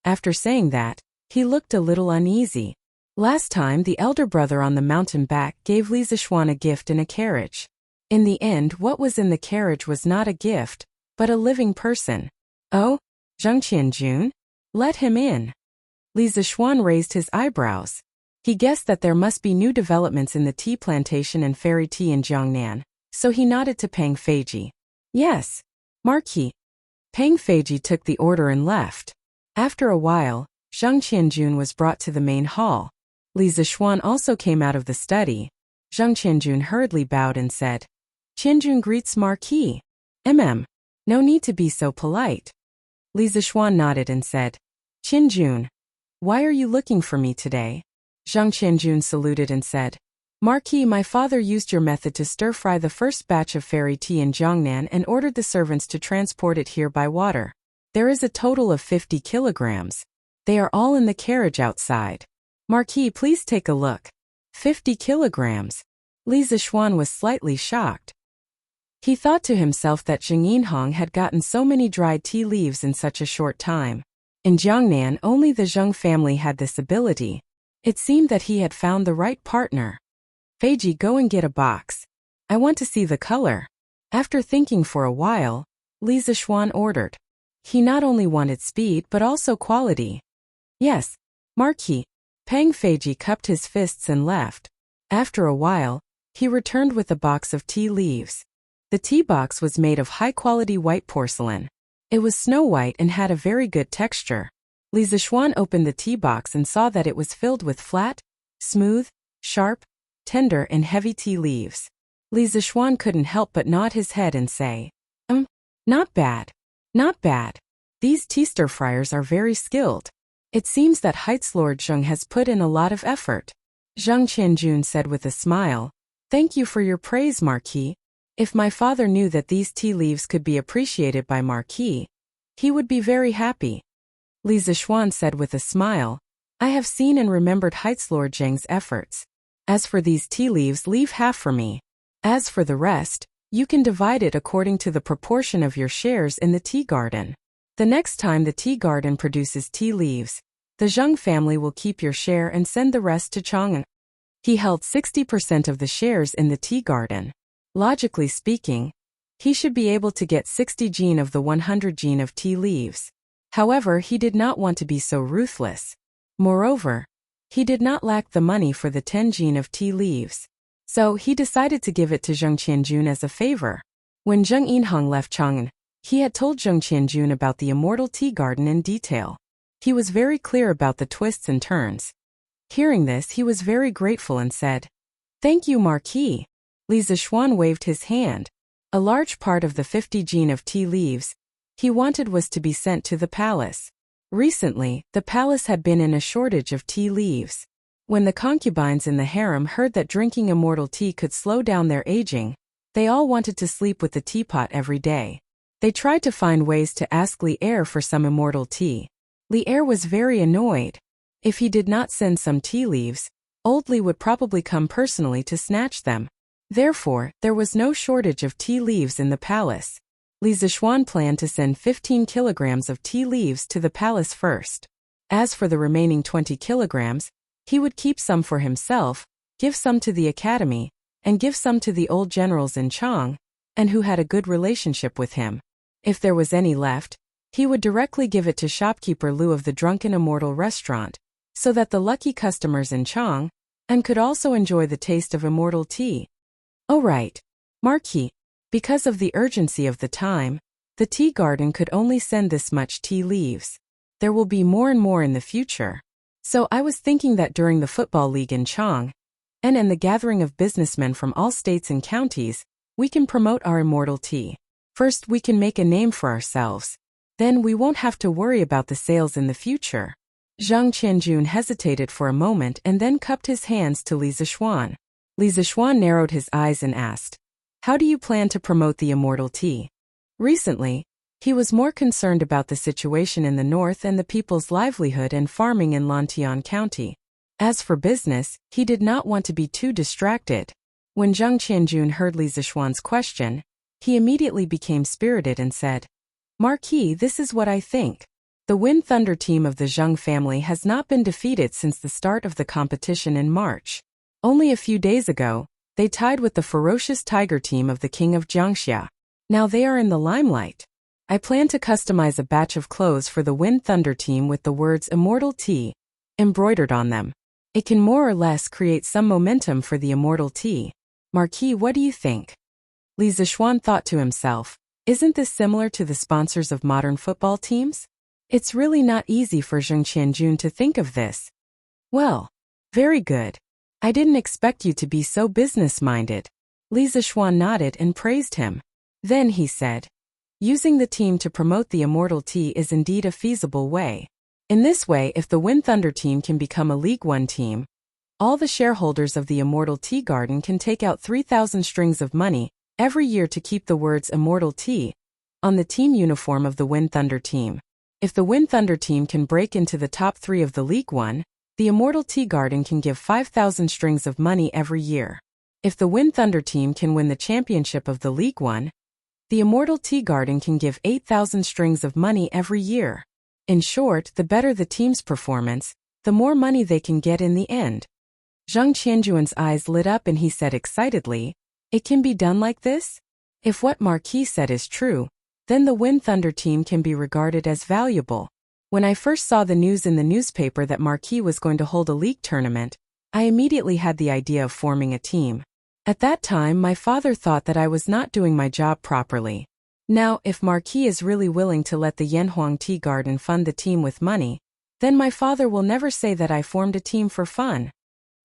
After saying that, he looked a little uneasy. Last time, the elder brother on the mountain back gave Li Zishuan a gift in a carriage. In the end, what was in the carriage was not a gift, but a living person. "Oh? Zheng Qianjun? Let him in." Li Zishuan raised his eyebrows. He guessed that there must be new developments in the tea plantation and fairy tea in Jiangnan, so he nodded to Pang Feiji. "Yes, Marquis." Pang Feiji took the order and left. After a while, Zheng Qianjun was brought to the main hall. Li Zishuan also came out of the study. Zheng Qianjun hurriedly bowed and said, "Qianjun greets Marquis. No need to be so polite." Li Zishuan nodded and said, "Qianjun, why are you looking for me today?" Zheng Qianjun saluted and said, "Marquis, my father used your method to stir-fry the first batch of fairy tea in Jiangnan and ordered the servants to transport it here by water. There is a total of 50 kilograms. They are all in the carriage outside. Marquis, please take a look." 50 kilograms. Li Zishuan was slightly shocked. He thought to himself that Zheng Yinhong had gotten so many dried tea leaves in such a short time. In Jiangnan, only the Zheng family had this ability. It seemed that he had found the right partner. "Feiji, go and get a box. I want to see the color." After thinking for a while, Li Zishuan ordered. He not only wanted speed but also quality. "Yes, Marquis." Pang Feiji cupped his fists and left. After a while, he returned with a box of tea leaves. The tea box was made of high-quality white porcelain. It was snow-white and had a very good texture. Li Zishuan opened the tea box and saw that it was filled with flat, smooth, sharp, tender and heavy tea leaves. Li Zishuan couldn't help but nod his head and say, Not bad. Not bad. These tea stir-fryers are very skilled. It seems that Heights Lord Zheng has put in a lot of effort." Zheng Qianjun said with a smile, "Thank you for your praise, Marquis. If my father knew that these tea leaves could be appreciated by Marquis, he would be very happy." Li Zishuan said with a smile, "I have seen and remembered Heights Lord Zheng's efforts. As for these tea leaves, leave half for me. As for the rest, you can divide it according to the proportion of your shares in the tea garden. The next time the tea garden produces tea leaves, the Zheng family will keep your share and send the rest to Chang'an." He held 60% of the shares in the tea garden. Logically speaking, he should be able to get 60 jin of the 100 jin of tea leaves. However, he did not want to be so ruthless. Moreover, he did not lack the money for the 10 jin of tea leaves. So he decided to give it to Zheng Qianjun as a favor. When Zheng Yinhong left Chang'an, he had told Zheng Qianjun about the immortal tea garden in detail. He was very clear about the twists and turns. Hearing this, he was very grateful and said, "Thank you, Marquis." Li Zishuan waved his hand. A large part of the 50 jin of tea leaves he wanted was to be sent to the palace. Recently, the palace had been in a shortage of tea leaves. When the concubines in the harem heard that drinking immortal tea could slow down their aging, they all wanted to sleep with the teapot every day. They tried to find ways to ask Li Er for some immortal tea. Li Er was very annoyed. If he did not send some tea leaves, old Li would probably come personally to snatch them. Therefore, there was no shortage of tea leaves in the palace. Li Zishuan planned to send 15 kilograms of tea leaves to the palace first. As for the remaining 20 kilograms, he would keep some for himself, give some to the academy, and give some to the old generals in Chang, and who had a good relationship with him. If there was any left, he would directly give it to shopkeeper Liu of the Drunken Immortal restaurant, so that the lucky customers in Chang and could also enjoy the taste of immortal tea. Oh right, Marquis, because of the urgency of the time, the tea garden could only send this much tea leaves. There will be more and more in the future. So I was thinking that during the football league in Chang, and the gathering of businessmen from all states and counties, we can promote our immortal tea. First we can make a name for ourselves. Then we won't have to worry about the sales in the future. Zhang Qianjun hesitated for a moment and then cupped his hands to Li Zixuan. Li Zixuan narrowed his eyes and asked, "How do you plan to promote the immortal tea?" Recently, he was more concerned about the situation in the north and the people's livelihood and farming in Lantian County. As for business, he did not want to be too distracted. When Zhang Qianjun heard Li Zixuan's question, he immediately became spirited and said, "Marquis, this is what I think. The Wind Thunder team of the Zheng family has not been defeated since the start of the competition in March. Only a few days ago, they tied with the ferocious tiger team of the king of Jiangxia. Now they are in the limelight. I plan to customize a batch of clothes for the Wind Thunder team with the words Immortal Tea embroidered on them. It can more or less create some momentum for the immortal tea. Marquis, what do you think?" Li Zixuan thought to himself, "Isn't this similar to the sponsors of modern football teams? It's really not easy for Zhang Qianjun to think of this." "Well, very good. I didn't expect you to be so business-minded." Li Zixuan nodded and praised him. Then he said, "Using the team to promote the immortal tea is indeed a feasible way. In this way, if the Wind Thunder team can become a League One team, all the shareholders of the Immortal Tea Garden can take out 3,000 strings of money every year to keep the words Immortal Tea on the team uniform of the Wind Thunder team. If the Wind Thunder team can break into the top 3 of the League One, the Immortal Tea Garden can give 5,000 strings of money every year. If the Wind Thunder team can win the championship of the League One, the Immortal Tea Garden can give 8,000 strings of money every year. In short, the better the team's performance, the more money they can get in the end." Zhang Qianjuan's eyes lit up and he said excitedly, "It can be done like this? If what Marquis said is true, then the Wind Thunder team can be regarded as valuable. When I first saw the news in the newspaper that Marquis was going to hold a league tournament, I immediately had the idea of forming a team. At that time my father thought that I was not doing my job properly. Now, if Marquis is really willing to let the Yanhuang Tea Garden fund the team with money, then my father will never say that I formed a team for fun."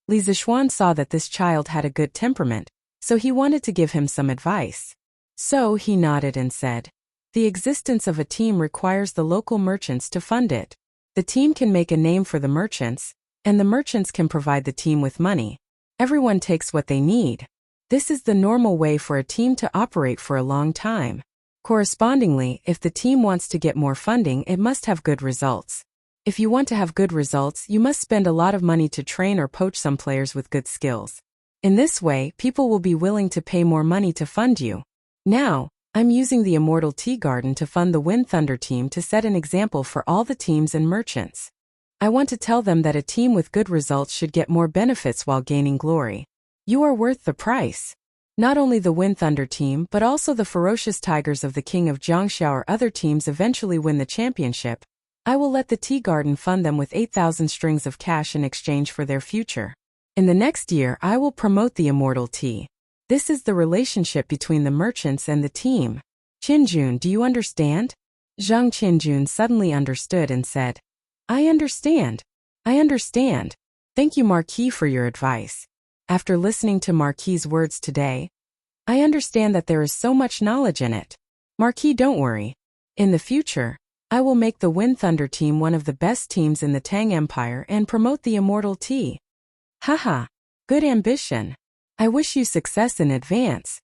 Li Zixuan saw that this child had a good temperament, so he wanted to give him some advice. So he nodded and said, "The existence of a team requires the local merchants to fund it. The team can make a name for the merchants, and the merchants can provide the team with money. Everyone takes what they need. This is the normal way for a team to operate for a long time. Correspondingly, if the team wants to get more funding, it must have good results. If you want to have good results, you must spend a lot of money to train or poach some players with good skills. In this way, people will be willing to pay more money to fund you. Now, I'm using the Immortal Tea Garden to fund the Wind Thunder team to set an example for all the teams and merchants. I want to tell them that a team with good results should get more benefits while gaining glory. You are worth the price. Not only the Wind Thunder team but also the ferocious tigers of the king of Jiangxia or other teams eventually win the championship. I will let the tea garden fund them with 8,000 strings of cash in exchange for their future. In the next year I will promote the immortal tea. This is the relationship between the merchants and the team. Qianjun, do you understand?" Zhang Qianjun suddenly understood and said, I understand. Thank you, Marquis, for your advice. After listening to Marquis's words today, I understand that there is so much knowledge in it. Marquis, don't worry. In the future, I will make the Wind Thunder team one of the best teams in the Tang Empire and promote the immortal tea. Haha, good ambition. I wish you success in advance.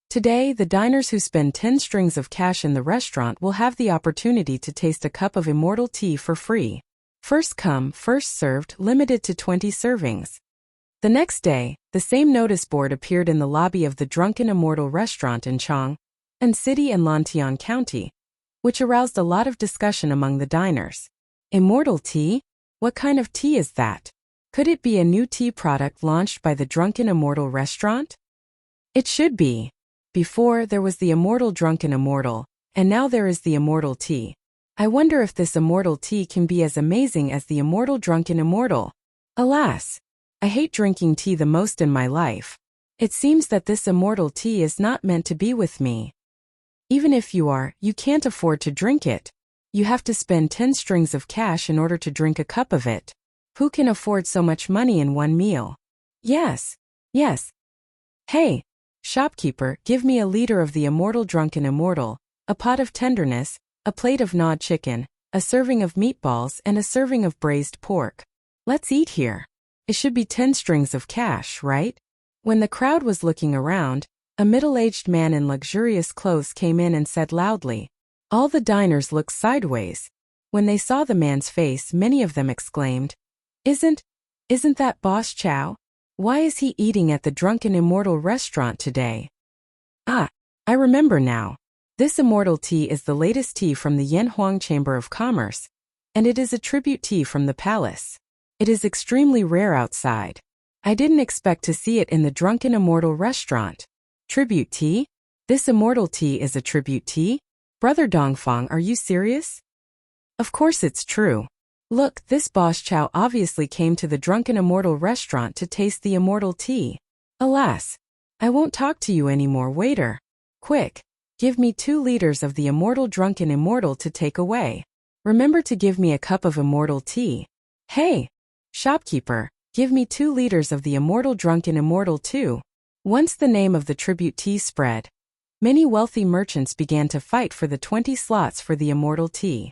Today, the diners who spend 10 strings of cash in the restaurant will have the opportunity to taste a cup of immortal tea for free. First come, first served, limited to 20 servings. The next day, the same notice board appeared in the lobby of the Drunken Immortal restaurant in Chang, and City and Lantian County, which aroused a lot of discussion among the diners. Immortal tea? What kind of tea is that? Could it be a new tea product launched by the Drunken Immortal restaurant? It should be. Before, there was the Immortal Drunken Immortal, and now there is the Immortal Tea. I wonder if this Immortal Tea can be as amazing as the Immortal Drunken Immortal. Alas, I hate drinking tea the most in my life. It seems that this Immortal Tea is not meant to be with me. Even if you are, you can't afford to drink it. You have to spend 10 strings of cash in order to drink a cup of it. Who can afford so much money in one meal? Yes. Hey, shopkeeper, give me a liter of the Immortal Drunken Immortal, a pot of tenderness, a plate of gnawed chicken, a serving of meatballs, and a serving of braised pork. Let's eat here. It should be 10 strings of cash, right? When the crowd was looking around, a middle-aged man in luxurious clothes came in and said loudly. All the diners looked sideways. When they saw the man's face, many of them exclaimed, Isn't that Boss Chow? Why is he eating at the Drunken Immortal restaurant today? Ah, I remember now. This Immortal Tea is the latest tea from the Yanhuang Chamber of Commerce, and it is a tribute tea from the palace. It is extremely rare outside. I didn't expect to see it in the Drunken Immortal restaurant. Tribute tea? This Immortal Tea is a tribute tea? Brother Dongfang, are you serious? Of course it's true. Look, this Boss Chow obviously came to the Drunken Immortal restaurant to taste the Immortal Tea. Alas, I won't talk to you anymore, waiter. Quick, give me 2 liters of the Immortal Drunken Immortal to take away. Remember to give me a cup of Immortal Tea. Hey, shopkeeper, give me 2 liters of the Immortal Drunken Immortal too. Once the name of the tribute tea spread, many wealthy merchants began to fight for the 20 slots for the Immortal Tea.